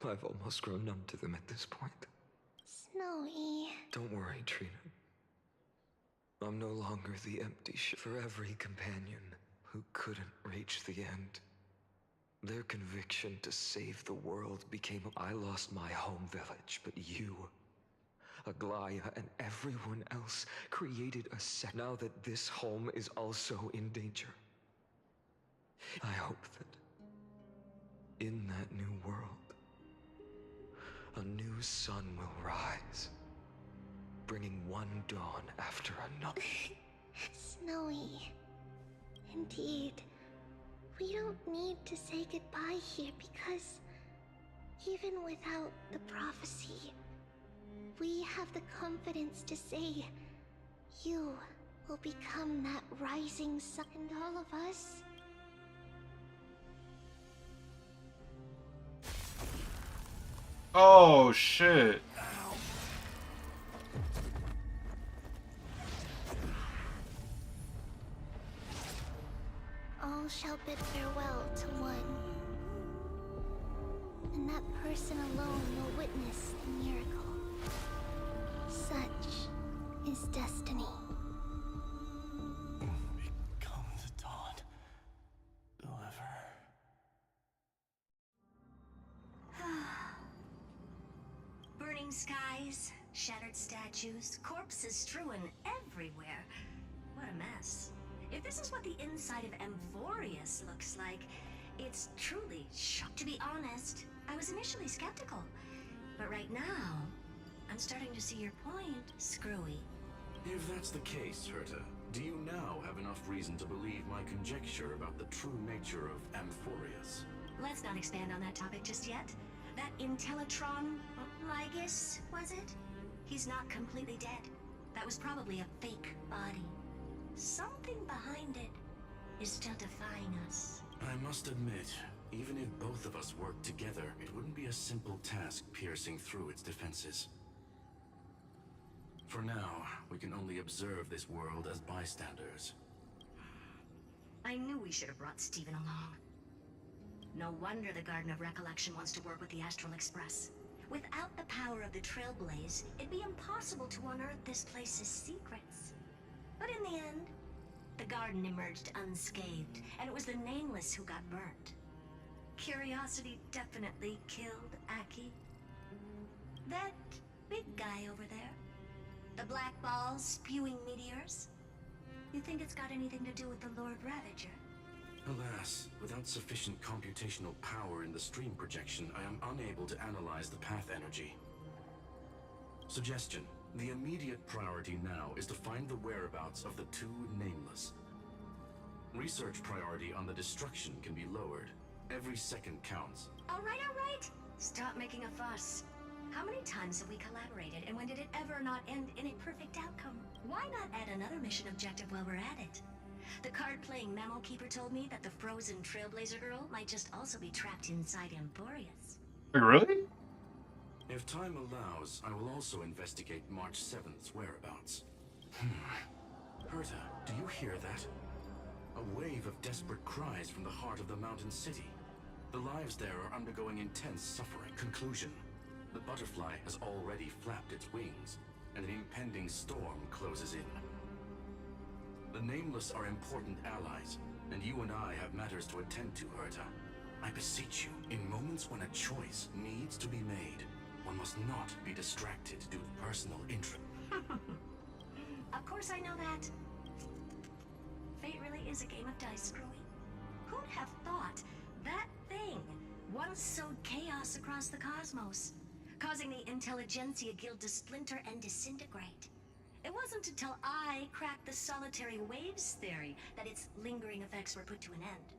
G: I've almost grown numb to them at this point.
C: Snowy.
G: Don't worry, Trina. I'm no longer the empty shell. For every companion who couldn't reach the end, their conviction to save the world became... I lost my home village, but you, Aglaya, and everyone else created a sect. Now that this home is also in danger, I hope that in that new world, a new sun will rise, bringing one dawn after another.
C: Snowy. Indeed. We don't need to say goodbye here because even without the prophecy, we have the confidence to say you will become that rising sun. And all of us...
A: Oh shit.
C: All shall bid farewell to one. And that person alone will witness the miracle. Such is destiny.
J: Come the dawn. Deliver.
K: Burning skies, shattered statues, corpses strewn everywhere. What a mess. If this is what the inside of Amphorius looks like, it's truly shocking. To be honest, I was initially skeptical. But right now, I'm starting to see your point, Screwy.
O: If that's the case, Herta, do you now have enough reason to believe my conjecture about the true nature of Amphorius?
K: Let's not expand on that topic just yet. That Intellitron, Lygus, was it? He's not completely dead. That was probably a fake body. Something behind it is still defying us.
O: I must admit, even if both of us worked together, it wouldn't be a simple task piercing through its defenses. For now, we can only observe this world as bystanders.
K: I knew we should have brought Stephen along. No wonder the Garden of Recollection wants to work with the Astral Express. Without the power of the Trailblaze, it'd be impossible to unearth this place's secrets. But in the end, the garden emerged unscathed, and it was the Nameless who got burnt. Curiosity definitely killed Aki. That big guy over there, the black ball spewing meteors, you think it's got anything to do with the Lord Ravager?
O: Alas, without sufficient computational power in the stream projection, I am unable to analyze the path energy. Suggestion. The immediate priority now is to find the whereabouts of the two Nameless. Research priority on the destruction can be lowered. Every second counts.
K: All right. Stop making a fuss. How many times have we collaborated, and when did it ever not end in a perfect outcome? Why not add another mission objective while we're at it? The card-playing Memo Keeper told me that the frozen Trailblazer girl might just also be trapped inside Amphorius.
A: Wait, really?
O: If time allows, I will also investigate March 7th's whereabouts. Herta, do you hear that? A wave of desperate cries from the heart of the mountain city. The lives there are undergoing intense suffering. Conclusion. The butterfly has already flapped its wings, and an impending storm closes in. The Nameless are important allies, and you and I have matters to attend to, Herta. I beseech you, in moments when a choice needs to be made, one must not be distracted due to personal interest.
K: Of course I know that. Fate really is a game of dice, Screwy. Who'd have thought that thing once sowed chaos across the cosmos, causing the Intelligentsia Guild to splinter and disintegrate? It wasn't until I cracked the solitary waves theory that its lingering effects were put to an end.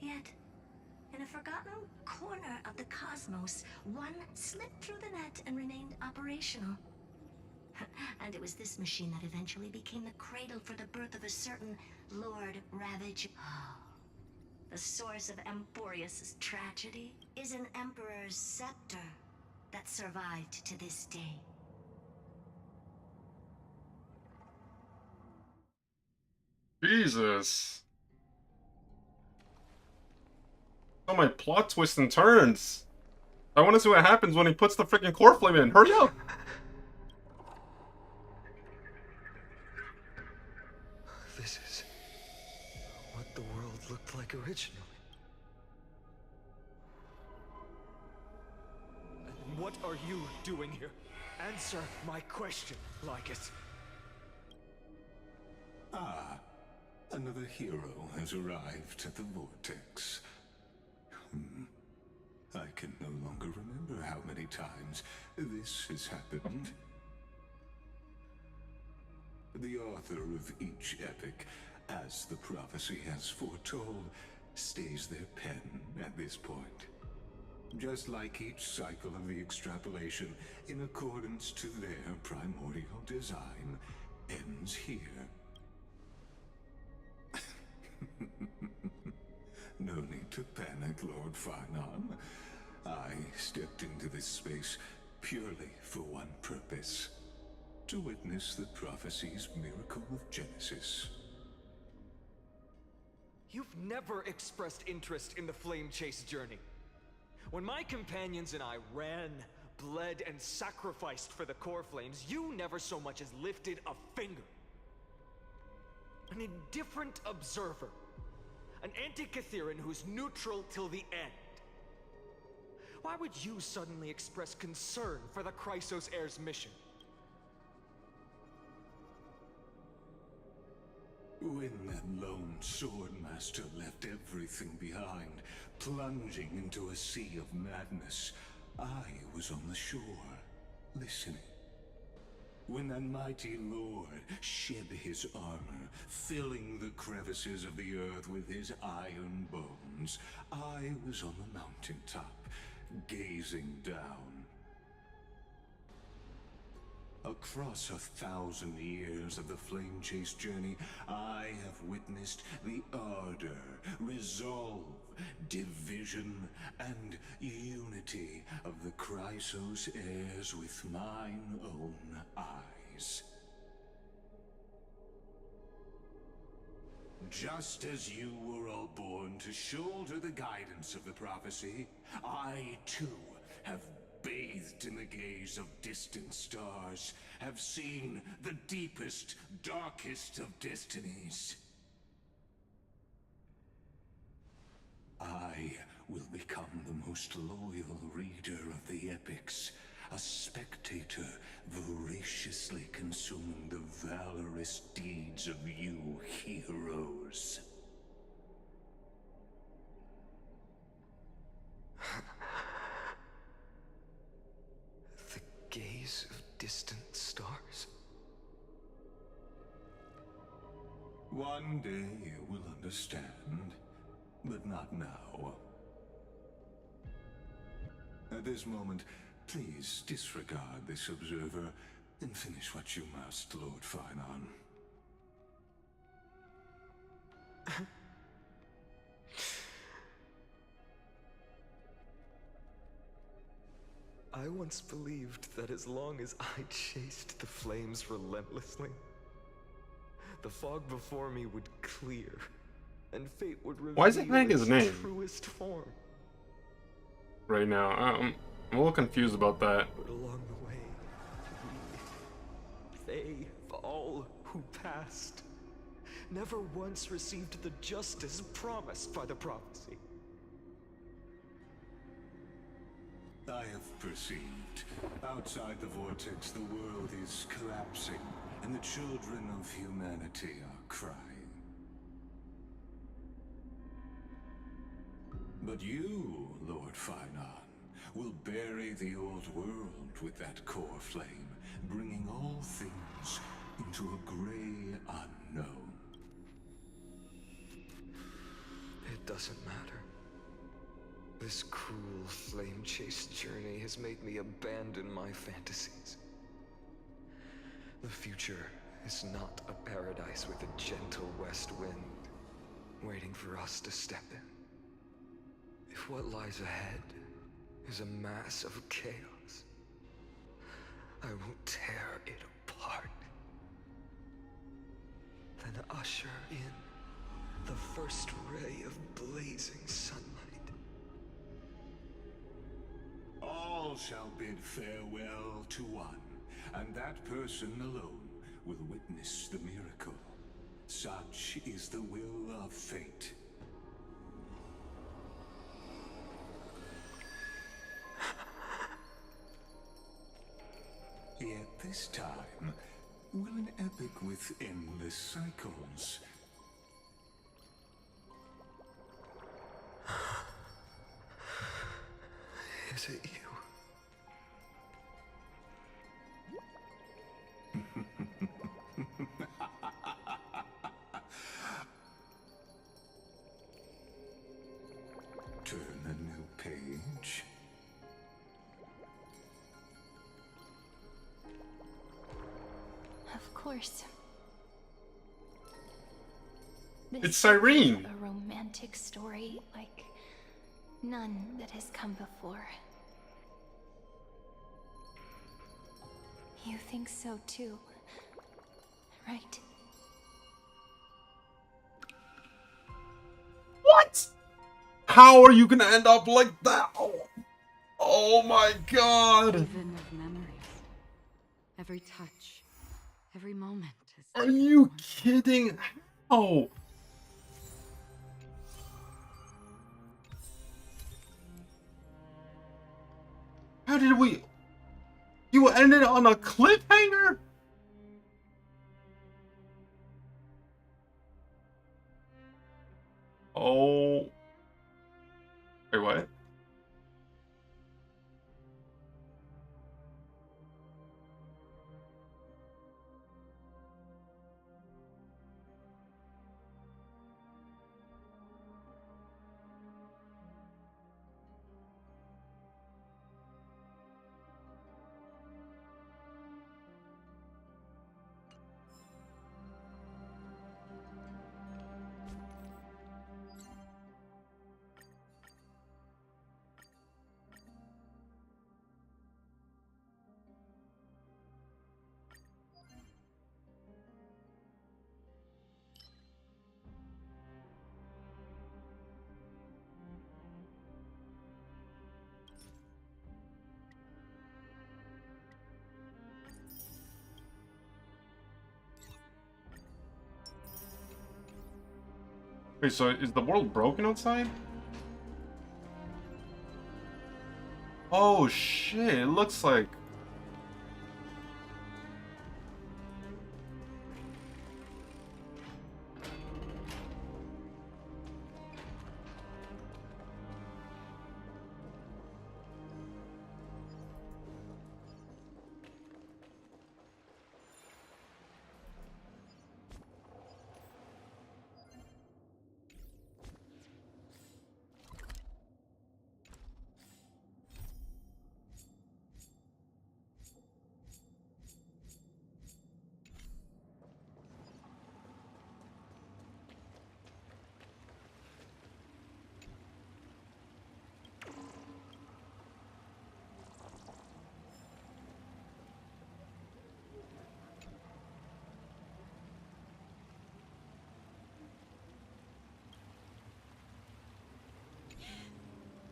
K: Yet, in a forgotten corner of the cosmos, one slipped through the net and remained operational. And it was this machine that eventually became the cradle for the birth of a certain Lord Ravage. The source of Amphorius' tragedy is an Emperor's scepter that survived to this day.
A: Jesus. So many plot twists and turns. I want to see what happens when he puts the freaking core flame in. Hurry up!
G: This is what the world looked like originally.
F: What are you doing here? Answer my question, Lycus.
J: Ah, another hero has arrived at the Vortex. I can no longer remember how many times this has happened. The author of each epic, as the prophecy has foretold, stays their pen at this point. Just like each cycle of the extrapolation, in accordance to their primordial design, ends here. No need to panic, Lord Farnon. I stepped into this space purely for one purpose. To witness the prophecy's miracle of Genesis.
F: You've never expressed interest in the flame chase journey. When my companions and I ran, bled, and sacrificed for the core flames, you never so much as lifted a finger. An indifferent observer. An anti-Catharan who's neutral till the end. Why would you suddenly express concern for the Chrysos heir's mission?
J: When that lone swordmaster left everything behind, plunging into a sea of madness, I was on the shore, listening. When that mighty lord shed his armor, filling the crevices of the earth with his iron bones, I was on the mountaintop, gazing down. Across 1,000 years of the flame chase journey, I have witnessed the ardor, resolve, division, and unity of the Chrysos heirs with mine own eyes. Just as you were all born to shoulder the guidance of the prophecy, I too have bathed in the gaze of distant stars, have seen the deepest, darkest of destinies. I will become the most loyal reader of the epics, a spectator voraciously consuming the valorous deeds of you heroes.
G: Gaze of distant stars.
J: One day you will understand, but not now. At this moment, please disregard this observer and finish what you must, Lord Finon.
G: I once believed that as long as I chased the flames relentlessly, the fog before me would clear, and fate would reveal
A: Why is it saying his
G: its
A: name
G: truest form.
A: right now? I'm a little confused about that.
G: But along the way, they, all who passed, never once received the justice promised by the prophecy.
J: I have perceived. Outside the vortex, the world is collapsing, and the children of humanity are crying. But you, Lord Finon, will bury the old world with that core flame, bringing all things into a gray unknown.
G: It doesn't matter. This cruel flame chase journey has made me abandon my fantasies. The future is not a paradise with a gentle west wind, waiting for us to step in. If what lies ahead is a mass of chaos, I will tear it apart. Then usher in the first ray of blazing sunlight.
J: All shall bid farewell to one, and that person alone will witness the miracle. Such is the will of fate. Yet this time, will an epic with endless cycles
G: Is it you?
J: Turn a new page.
B: Of course.
A: It's Cyrene!
B: A romantic story like None that has come before. You think so too, right?
A: What? How are you gonna end up like that? Oh my god!
L: Even of memories. Every touch, every moment is.
A: Are you kidding? How? How did we? You ended on a cliffhanger? Oh. Wait, what? Wait, so is the world broken outside? Oh shit, it looks like...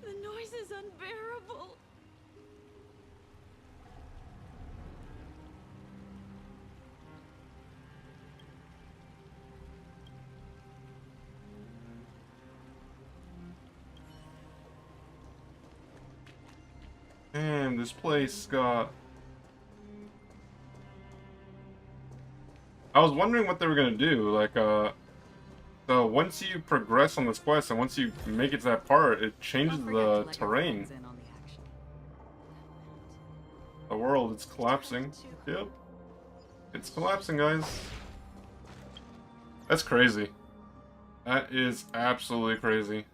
S: The noise is unbearable.
A: Damn, this place got... I was wondering what they were gonna do, like, so once you progress on this quest and once you make it to that part, it changes the terrain. The world, it's collapsing. Yep. It's collapsing, guys. That's crazy. That is absolutely crazy.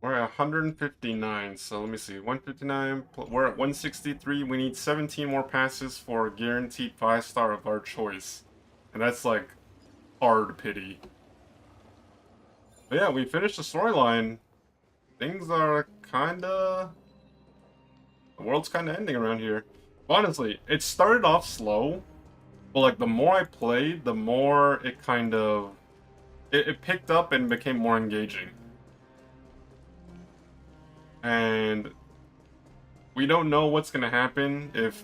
A: We're at 159, so let me see. 159, we're at 163. We need 17 more passes for a guaranteed 5-star of our choice. And that's like hard pity. But yeah, we finished the storyline. Things are kinda... The world's kinda ending around here. Honestly, it started off slow, but like the more I played, the more it kind of... It picked up and became more engaging. And we don't know what's gonna happen if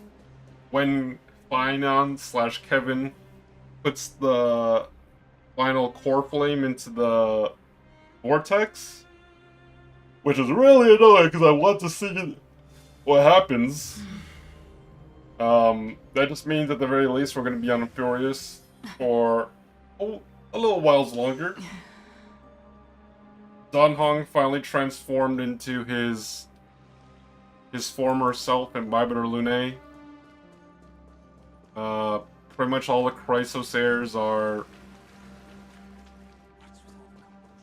A: when Finon/Kevin puts the final core flame into the vortex, which is really annoying because I want to see what happens. That just means at the very least we're going to be on Furious for a little whiles longer. Dan Hong finally transformed into his former self in Bybiter Lune. Pretty much all the Chrysosairs are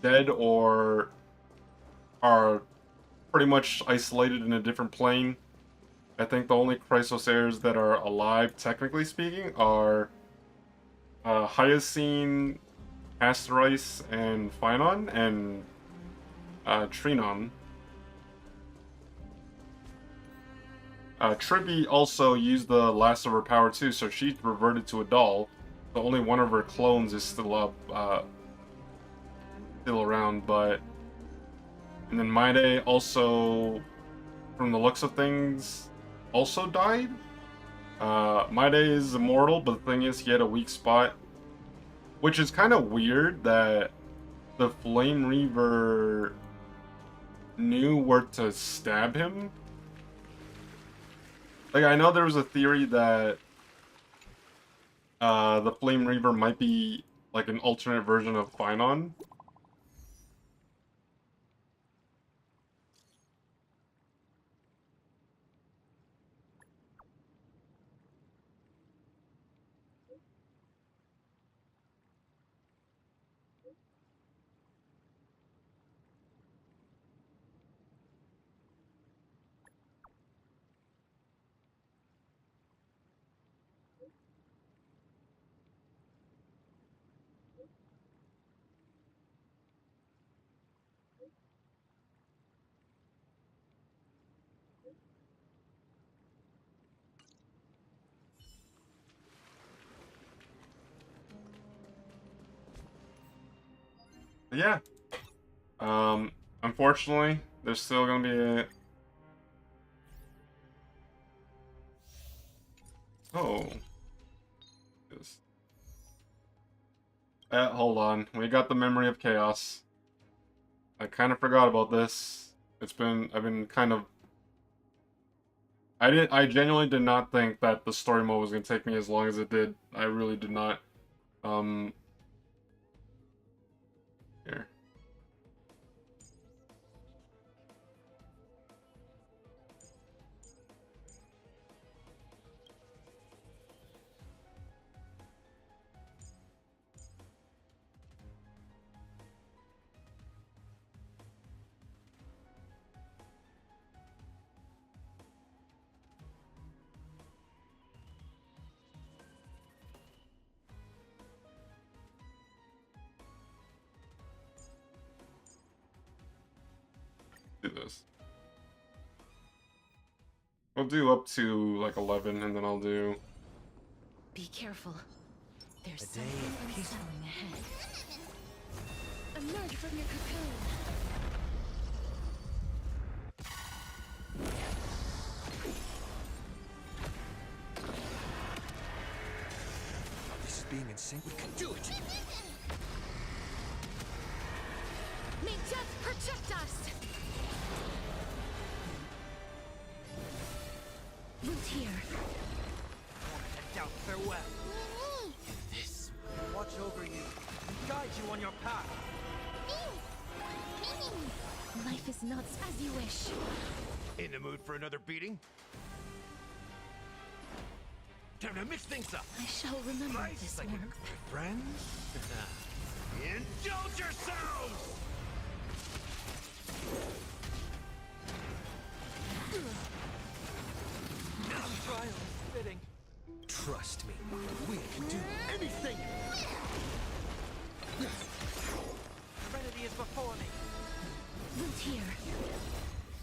A: dead or are pretty much isolated in a different plane. I think the only Chrysosairs that are alive, technically speaking, are Hyacine, Asterice, and Finon, and Trinon. Tribby also used the last of her power too, so she reverted to a doll. So only one of her clones is still up, still around, but... And then Maide also, from the looks of things, also died. Maide is immortal, but the thing is he had a weak spot. Which is kind of weird that the Flame Reaver knew where to stab him. Like, I know there was a theory that the Flame Reaver might be like an alternate version of Finon. Yeah. Unfortunately, there's still gonna be a... Oh. Yes. Hold on. We got the Memory of Chaos. I kind of forgot about this. I've been kind of... I genuinely did not think that the story mode was gonna take me as long as it did. I really did not. Here. Do this. We'll do up to like 11 and then I'll do...
S: Be careful. There's
T: A day
S: something
T: of peace.
S: unsettling ahead. Emerge from your cocoon.
E: This is being in sync. We can do it.
S: May death protect us! Root here.
R: And doubt farewell. This will watch over you and guide you on your path.
S: Life is not as you wish.
R: In the mood for another beating? Time to mix things up.
S: I shall remember
R: Nice
S: this
R: like
S: warmth.
R: a friend. Indulge yourselves! This trial is fitting.
E: Trust me, we can do
R: Anything! Serenity is before
S: here.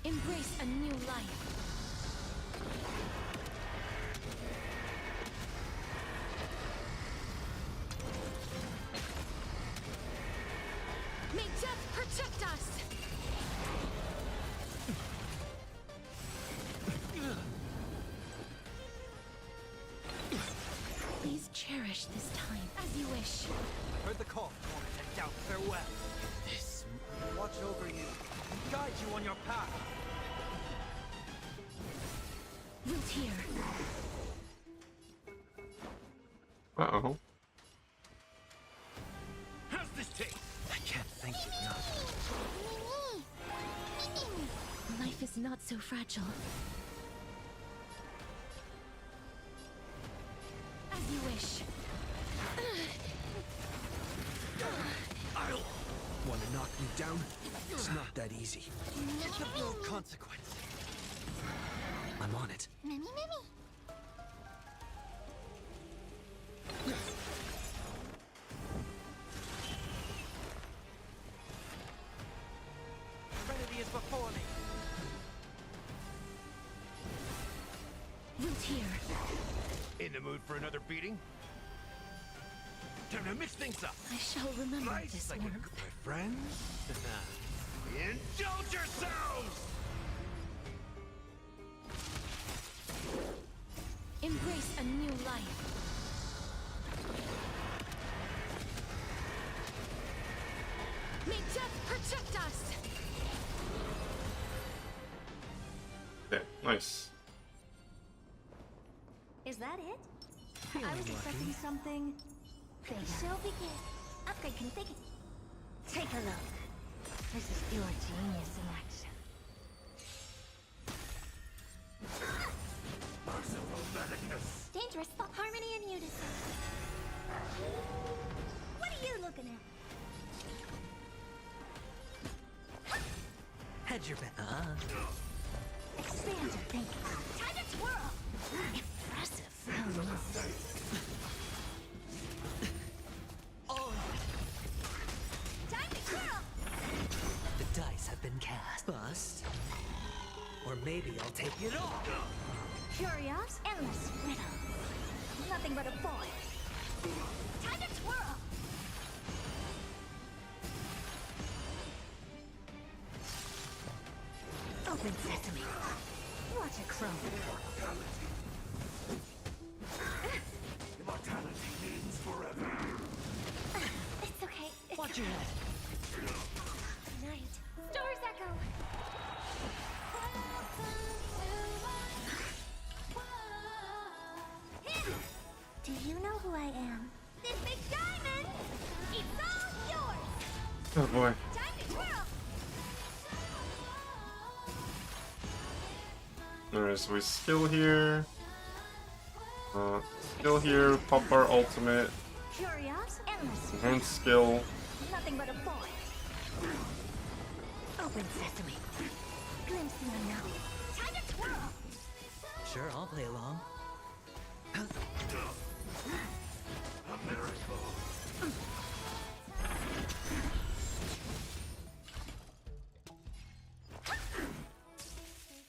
S: Embrace a new life. May death protect us! Please cherish this time as you wish.
R: I heard the call. Moment and doubt farewell. This watch over you and guide you on your path.
S: Root here.
A: Uh-oh.
R: How's this taste? I can't thank you enough.
S: Life is not so fragile. As you wish.
E: I'll... Want to knock me down? It's not that easy.
R: It's of no consequence.
E: I'm on it.
C: Mimi, Mimi.
R: Serenity is before me.
S: Root here.
R: In the mood for another beating? Time to mix things up.
S: I shall remember
R: Nice
S: this
R: like
S: warmth.
R: my friends. Indulge yourselves!
S: Embrace a new life. May death protect us!
A: Okay, nice.
C: Is that it?
E: Feeling
C: I was expecting
E: lucky.
C: something bigger. She'll begin. Upgrade configured. Take a look. This is pure genius in action. Dangerous, but harmony and unison. What are you looking at?
T: Hedge your bet.
C: Expand your thinking. Time to twirl. Impressive. Time to twirl.
T: The dice have been cast. Bust. Or maybe I'll take it all.
C: Curious, endless riddle. Nothing but a boy. Time to twirl. Open sesame. Watch it crumble.
J: Immortality means forever.
C: It's okay. It's
T: Watch your head.
C: Night. Stars echo. Do you know who I am? This big diamond! It's all yours!
A: Oh boy.
C: Time to twirl!
A: Alright, so we skill here. Skill here, pop our ultimate.
C: Curious, endless.
A: Enhance skill.
C: Nothing but a boy. Open sesame. Glimpse the unknown. Time to twirl!
T: Sure, I'll play along.
J: A miracle.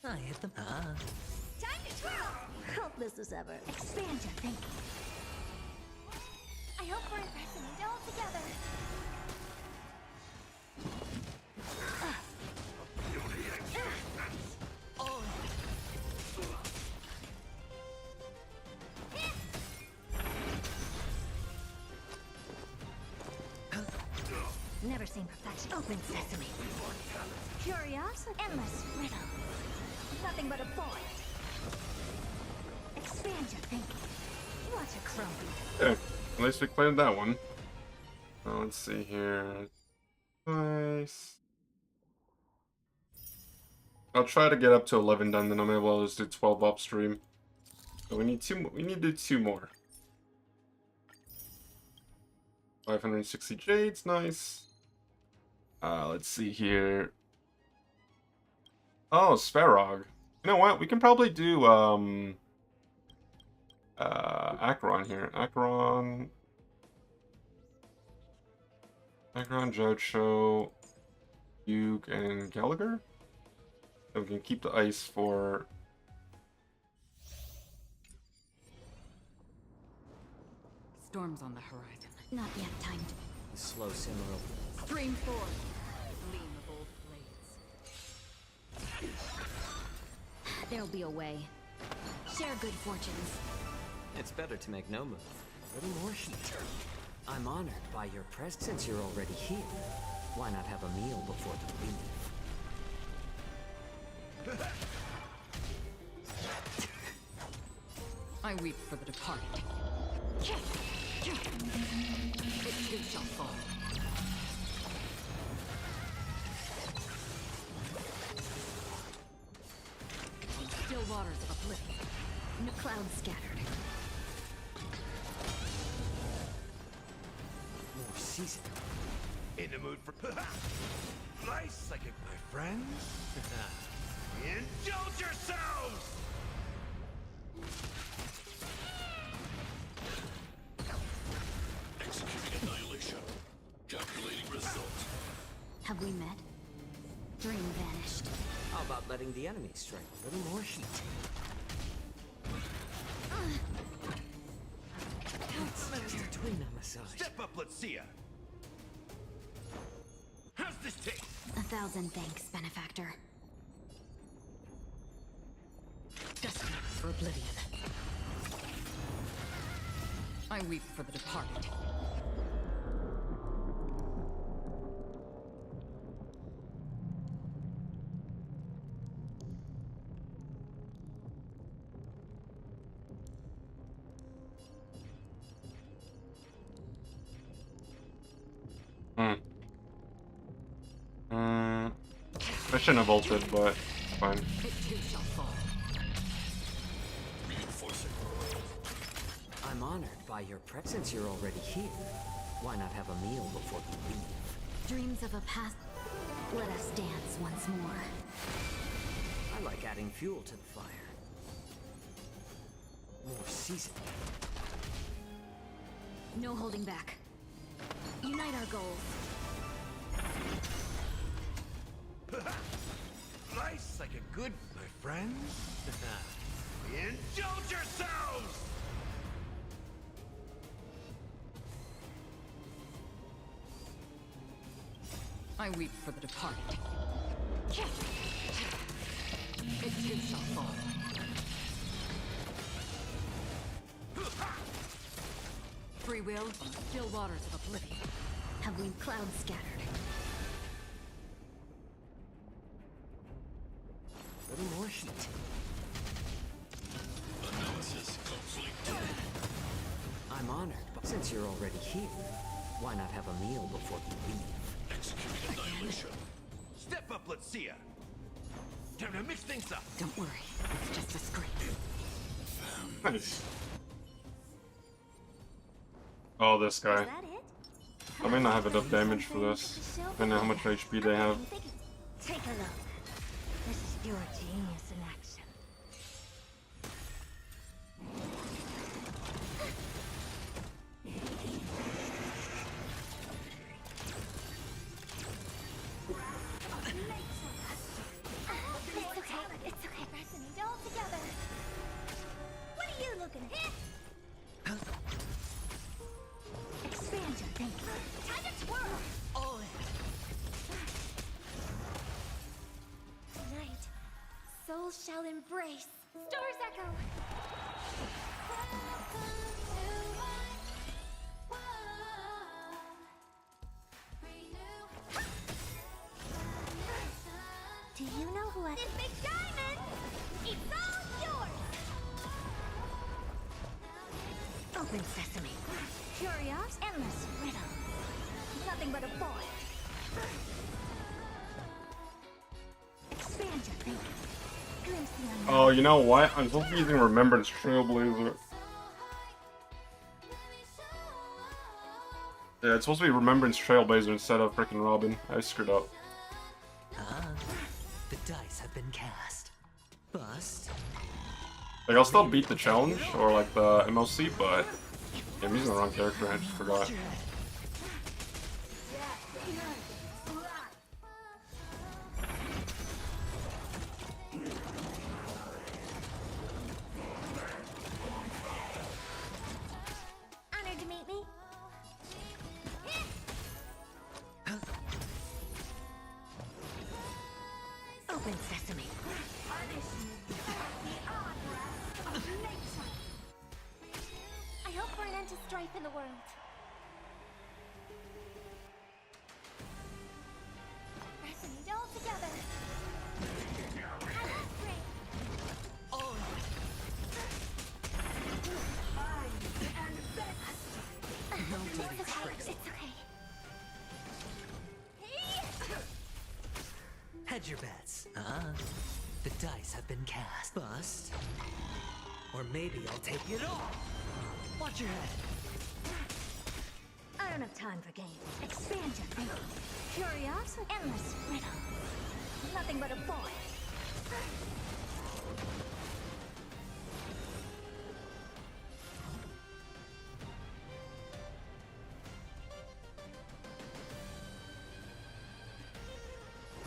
T: I hit them.
C: Time to twirl! Hope this is ever. Expand your thinking. I hope we're impressing it all together. Never seen perfection. Open sesame. Curious, endless riddle. Nothing but a boy. Expand your thinking. Watch it crumble.
A: Okay, at least we cleared that one. Let's see here. Nice. I'll try to get up to 11 done, then I'm able to just do 12 upstream. So we need two. We need to do 2 more. 560 jades, nice. Let's see here. Oh, Sparrog. You know what? We can probably do Acheron here. Acheron, Judge Show. Duke and Gallagher. And we can keep the ice for...
L: Storm's on the horizon.
S: Not yet timed.
T: The slow simmer of
L: Stream forth. Gleam of old blades.
S: There'll be a way. Share good fortunes.
T: It's better to make no move. A little more heat. I'm honored by your presence. Since you're already here, why not have a meal before the leave?
L: I weep for the departed. It too shall fall. In still waters of oblivion.
S: No clouds scattered.
T: More season.
P: In the mood for nice psychic, my friends. Indulge yourselves!
O: Executing annihilation. Calculating result.
S: Have we met? Dream vanished.
T: How about letting the enemy strike? A little more heat. It's between on the side.
P: Step up, let's see ya. How's this taste?
S: 1,000 thanks, benefactor.
L: Destiny for oblivion. I weep for the departed.
A: I shouldn't have ulted, but it's fine.
L: It too shall fall.
O: Reinforcing.
T: I'm honored by your presence. Since you're already here, why not have a meal before you leave?
S: Dreams of a past. Let us dance once more.
T: I like adding fuel to the fire. More season.
S: No holding back. Unite our goals.
P: Nice like a good, my friends. Indulge yourselves!
L: I weep for the departed. It too shall fall. Free will on the still waters of oblivion.
S: Have we clouds scattered?
T: A little more heat.
O: Analysis complete.
T: I'm honored, but since you're already here, why not have a meal before you leave?
O: Executing annihilation.
P: Step up, let's see ya. Time to mix things up.
L: Don't worry, it's just a scrape.
A: Nice. Oh, this guy. I may not have enough damage for this, depending on how much HP they have.
C: Take a look. This is your genius in action. It's okay. Resonate all together. What are you looking at? Expand your thinking. Time to twirl.
P: All
C: Tonight, souls shall embrace. Stars echo. Do you know who I... This big diamond! It's all yours! Open sesame. Curious, endless riddle. Nothing but a boy. Expand your thinking. Glimpse the unknown.
A: Oh, you know what? I'm supposed to be using Remembrance Trailblazer. Yeah, it's supposed to be Remembrance Trailblazer instead of freaking Robin. I screwed up.
T: The dice have been cast. Bust.
A: Like, I'll still beat the challenge, or like the MLC, but yeah, I'm using the wrong character, I just forgot.
C: Open sesame. I hope for an end to strife in the world. Resonate all together. I will break.
T: No dirty tricks.
C: It's okay.
T: Hedge your bets. The dice have been cast. Bust. Or maybe I'll take it all. Watch your head.
C: I don't have time for games. Expand your thinking. Curiosity. Endless riddle. Nothing but a boy.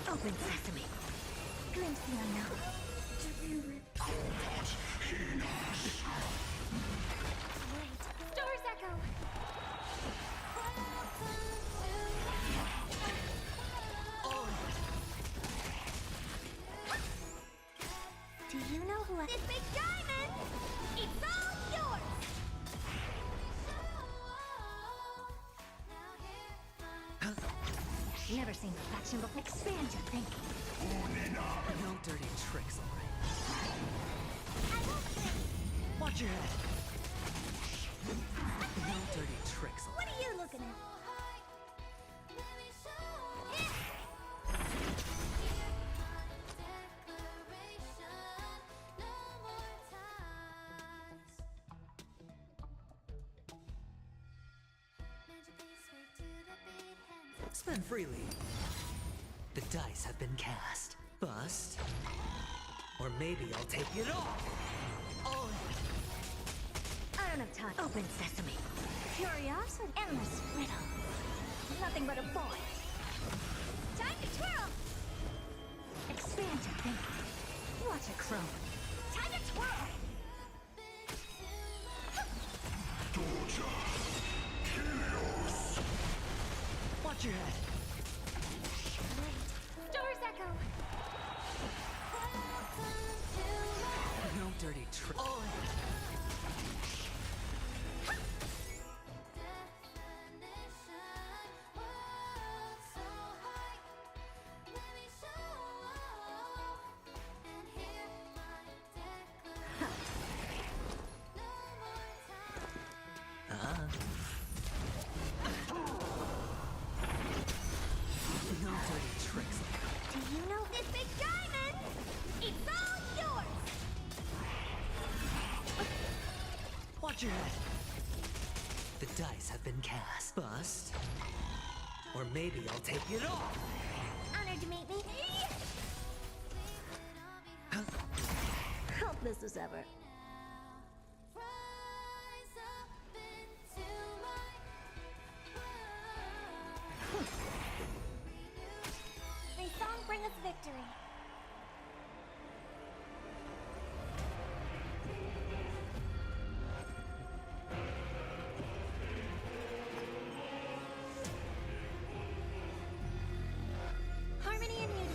C: Open sesame. Glimpse the unknown. Wait. Stars echo. Do you know who this big diamond? It's all yours. Never seen perfection before. Expand your thinking.
T: No dirty tricks, alright?
C: I won't win.
T: Watch your head. No dirty tricks,
C: What
T: alright?
C: are you looking at?
T: Spend freely. The dice have been cast. Bust. Or maybe I'll take it all.
C: I don't have time. Open sesame. Curiosity. Endless riddle. Nothing but a boy. Time to twirl. Expand your thinking. Watch it grow. Time to twirl.
T: Watch your head.
C: Stars echo.
T: No dirty trick. No dirty tricks.
C: Do you know this big diamond? It's all yours.
T: Watch your head. The dice have been cast. Bust. Or maybe I'll take it all.
C: Honored to meet me. Hope this is ever. May song bring us victory. Harmony and unity.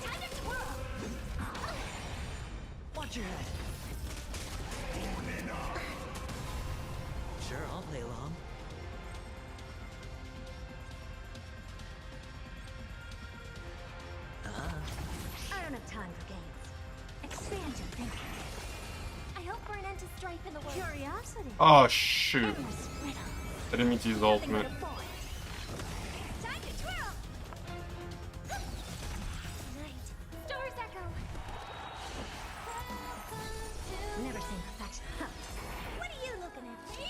C: Time to twirl.
T: Watch your head. Sure, I'll play along.
C: I don't have time for games. Expand your thinking. I hope for an end to strife in the world. Curiosity.
A: Oh shoot.
C: Endless riddle.
A: I didn't mean to use the
C: Nothing but
A: ultimate.
C: a boy. Time to twirl. Right. Stars echo. Never seen perfection. Huh. What are you looking at? Me?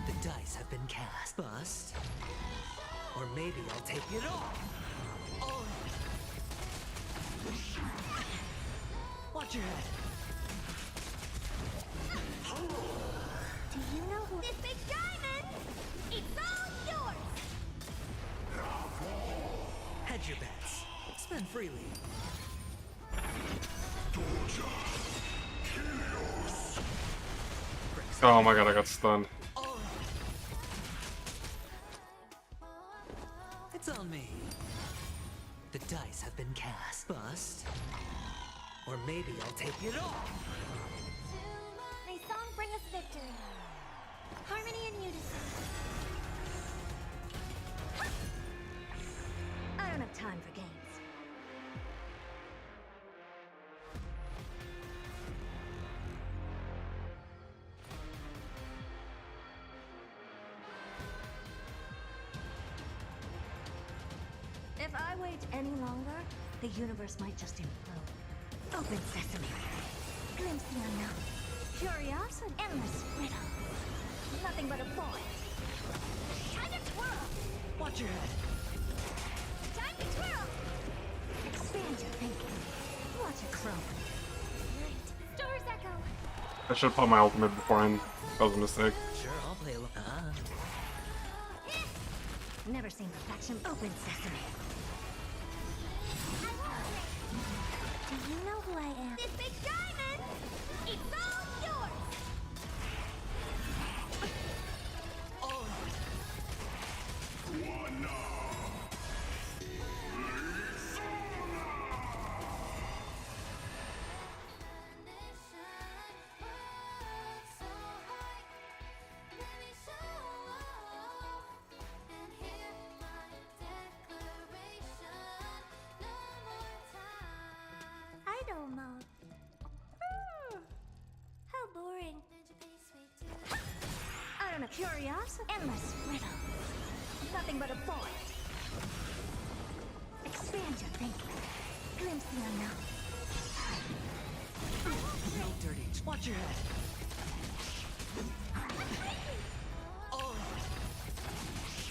T: The dice have been cast. Bust. Or maybe I'll take it all. Watch your head.
C: Do you know who this big diamond? It's all yours.
T: Hedge your bet. bets. Spend freely.
A: Oh my god, I got stunned.
T: It's on me. The dice have been cast. Bust. Or maybe I'll take it all.
C: May song bring us victory. Harmony and unison. I don't have time for games. If I wait any longer, the universe might just implode. Open sesame. Glimpse the unknown. Curiosity. Endless riddle. Nothing but a void. Time to twirl!
T: Watch your head.
C: Time to twirl! Expand your thinking. Watch it grow. Light. Stars echo.
A: I should have put my ultimate beforehand. That was a mistake.
T: Sure, I'll play along.
C: Never seen perfection. Open sesame. Do you know who I am? This big diamond! It's all yours! Idle mode. How boring. I don't know. Curiosity. Endless riddle. Nothing but a void. Expand your thinking. Glimpse the unknown.
T: No dirty. Watch your head.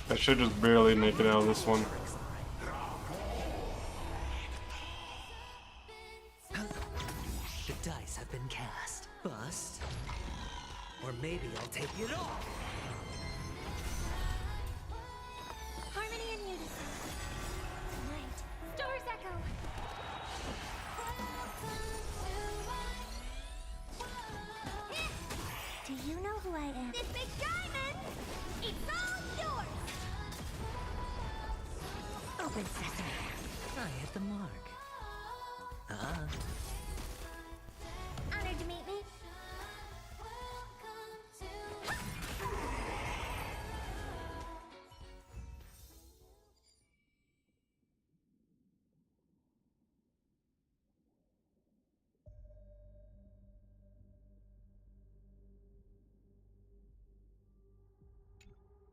A: I should just barely make it out of this one.
T: The dice have been cast. Bust. Or maybe I'll take it all.
C: Harmony and unison. Light. Stars echo. Do you know who I am? This big diamond! It's all yours! Open sesame.
T: I hit the mark.
C: Honored to meet me.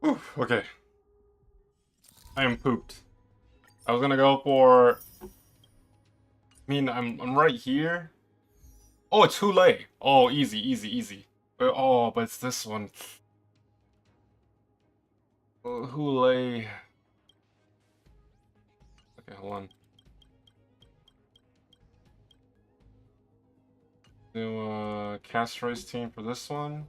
A: Oof, okay. I am pooped. I was gonna go for... I mean, I'm right here. Oh, it's Hule. Oh, easy, easy, easy. Oh, but it's this one. Hule. Okay, hold on. Do Castro's team for this one.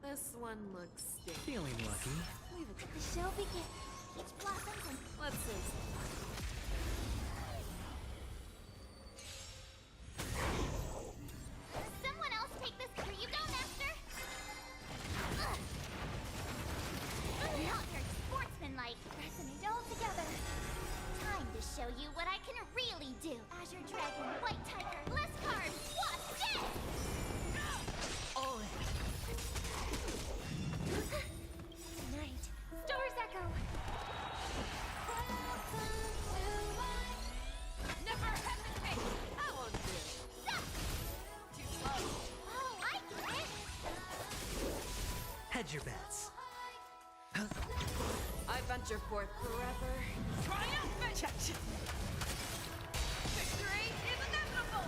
L: This one looks sticky.
T: Feeling lucky.
L: Leave it.
C: The show begins. Each blossoms and
L: Let's see.
C: someone else take this. Here you go, Master. Not very sportsmanlike. Resonate all together. Time to show you what I can really do. Azure Dragon, White Tiger, Bliss Card, watch this! Night. Stars echo.
L: Never hesitate. I won't do it. Too slow.
C: Oh, I get it.
T: Hedge your bets.
L: I venture forth forever. Triumphant! Victory is inevitable!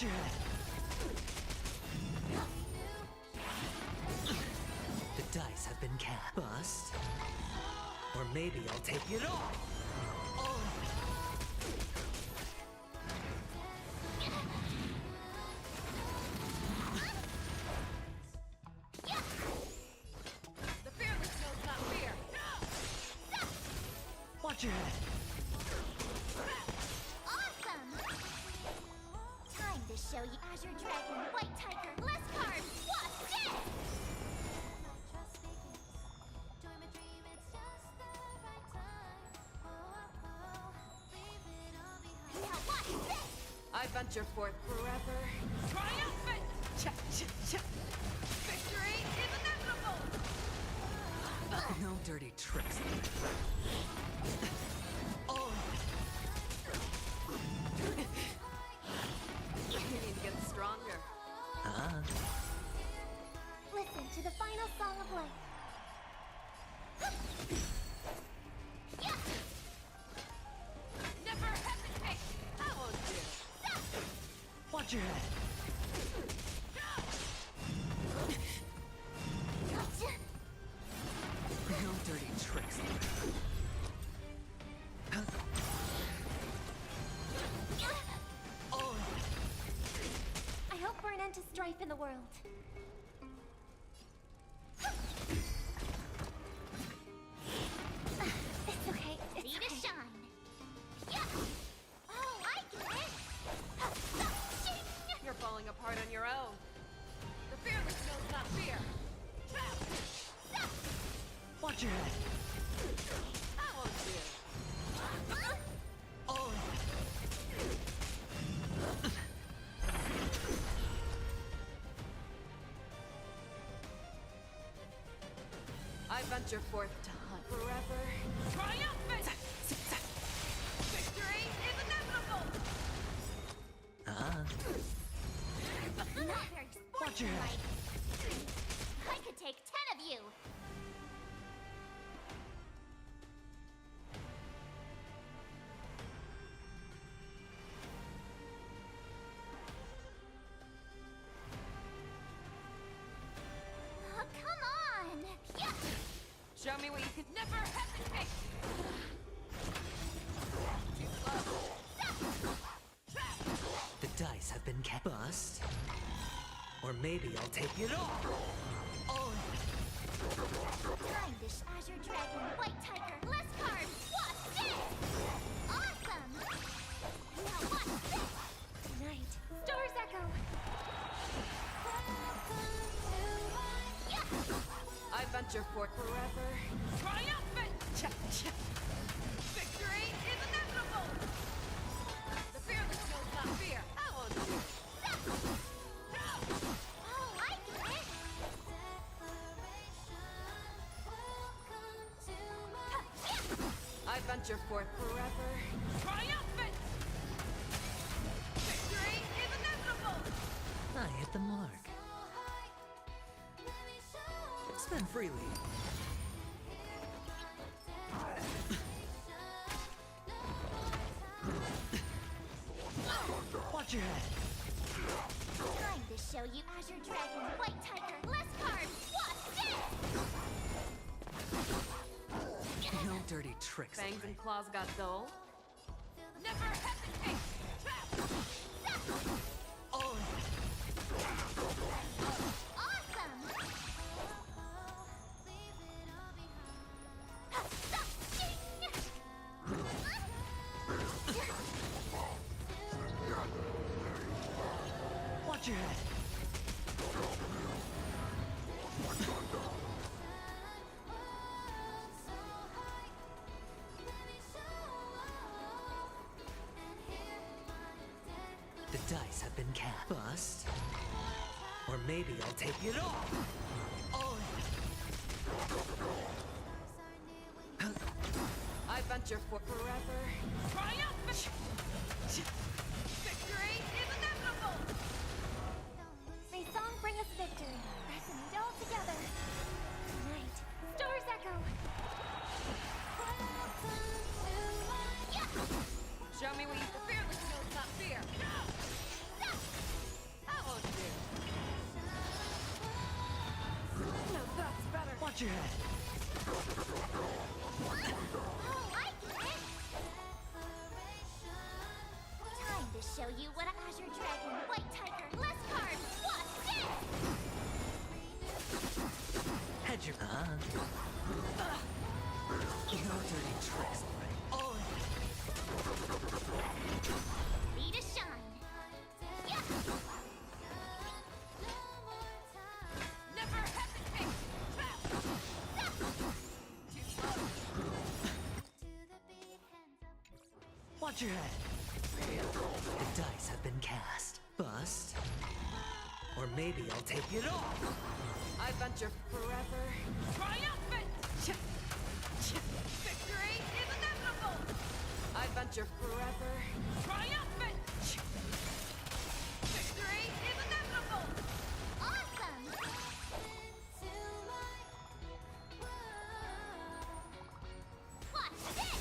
T: Watch your head. The dice have been cast. Bust. Or maybe I'll take it all. Oh.
D: The fearless knows not fear.
T: Watch your head.
C: Awesome! Time to show you Azure Dragon, White Tiger, less cards, Wasp, dead! Now watch this!
D: I venture forth forever. Triumphant! Victory is inevitable!
T: No dirty tricks. Oh.
D: You need to get stronger.
C: Listen to the final song of life.
D: Never hesitate! How would you?
T: Watch your head. No dirty tricks. Oh.
C: I hope for an end to strife in the world. It's okay. It's
H: See
C: okay.
H: to shine.
C: Oh, I get it.
D: You're falling apart on your own. The fearless knows not fear.
T: Watch your head.
D: How would you?
T: Oh.
D: I venture forth to hunt forever. Triumphant! Victory is inevitable!
C: Not very
T: Watch your head.
C: sportsmanlike. I could take 10 of you. Oh, come on! Yeah.
D: Show me what you could never hesitate! Too slow.
T: The dice have been cast. Bust. Or maybe I'll take it all. Oh.
C: Time to Azure Dragon, White Tiger, less cards, Wasp, dead! Awesome! Now watch this! Tonight, Stars Echo!
D: I venture forth forever. Triumphant! Victory is inevitable! The fearless knows not fear. How would you?
C: Oh, I get it!
D: I venture forth forever. Triumphant! Victory is inevitable!
T: I hit the mark. Spend freely. Watch your head.
C: Time to show you Azure Dragon, White Tiger, less cards, Wasp, dead!
T: No dirty tricks.
D: Fangs and claws got dull. Never hesitate!
T: Oh.
C: Awesome!
T: Watch your head. The dice have been cast. Bust. Or maybe I'll take it all. Oh.
D: I venture forth forever. Triumphant! Victory is inevitable!
C: May song bring us victory. Resonate all together. Tonight, Stars Echo.
D: Show me what you fearless knows not fear.
T: Watch your head.
C: Time to show you what a Azure Dragon, White Tiger, less cards, what's this?
T: Head your no dirty tricks, right? Oh.
C: Be to shine. Yeah. Never hesitate.
T: Watch your head. The dice have been cast. Bust. Or maybe I'll take it all.
U: I venture forever. Triumphant! Victory is inevitable! I venture forever. Triumphant! Victory is inevitable!
C: Awesome! Watch this!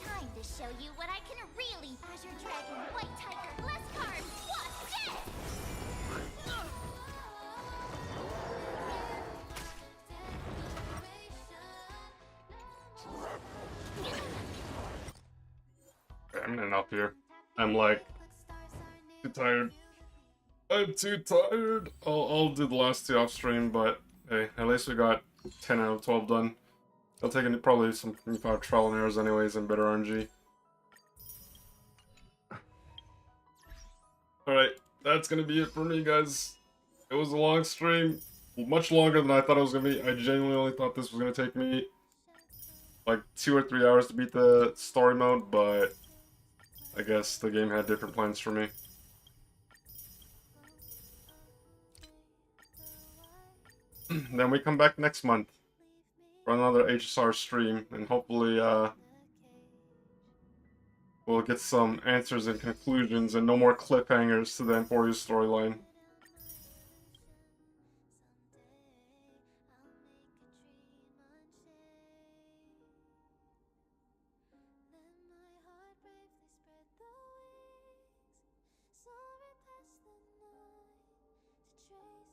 C: Time to show you what I can really. Azure Dragon, White Tiger, less cards, watch this!
A: I'm getting up here. I'm like too tired. I'm too tired. I'll do the last two off stream, but hey, at least we got 10 out of 12 done. I'll take probably some 5 trial and errors anyways and better RNG. Alright, that's gonna be it for me, guys. It was a long stream. Much longer than I thought it was gonna be. I genuinely thought this was gonna take me like 2 or 3 hours to beat the story mode, but I guess the game had different plans for me. Then we come back next month for another HSR stream, and hopefully we'll get some answers and conclusions and no more cliffhangers to the Emporio storyline.
C: Trace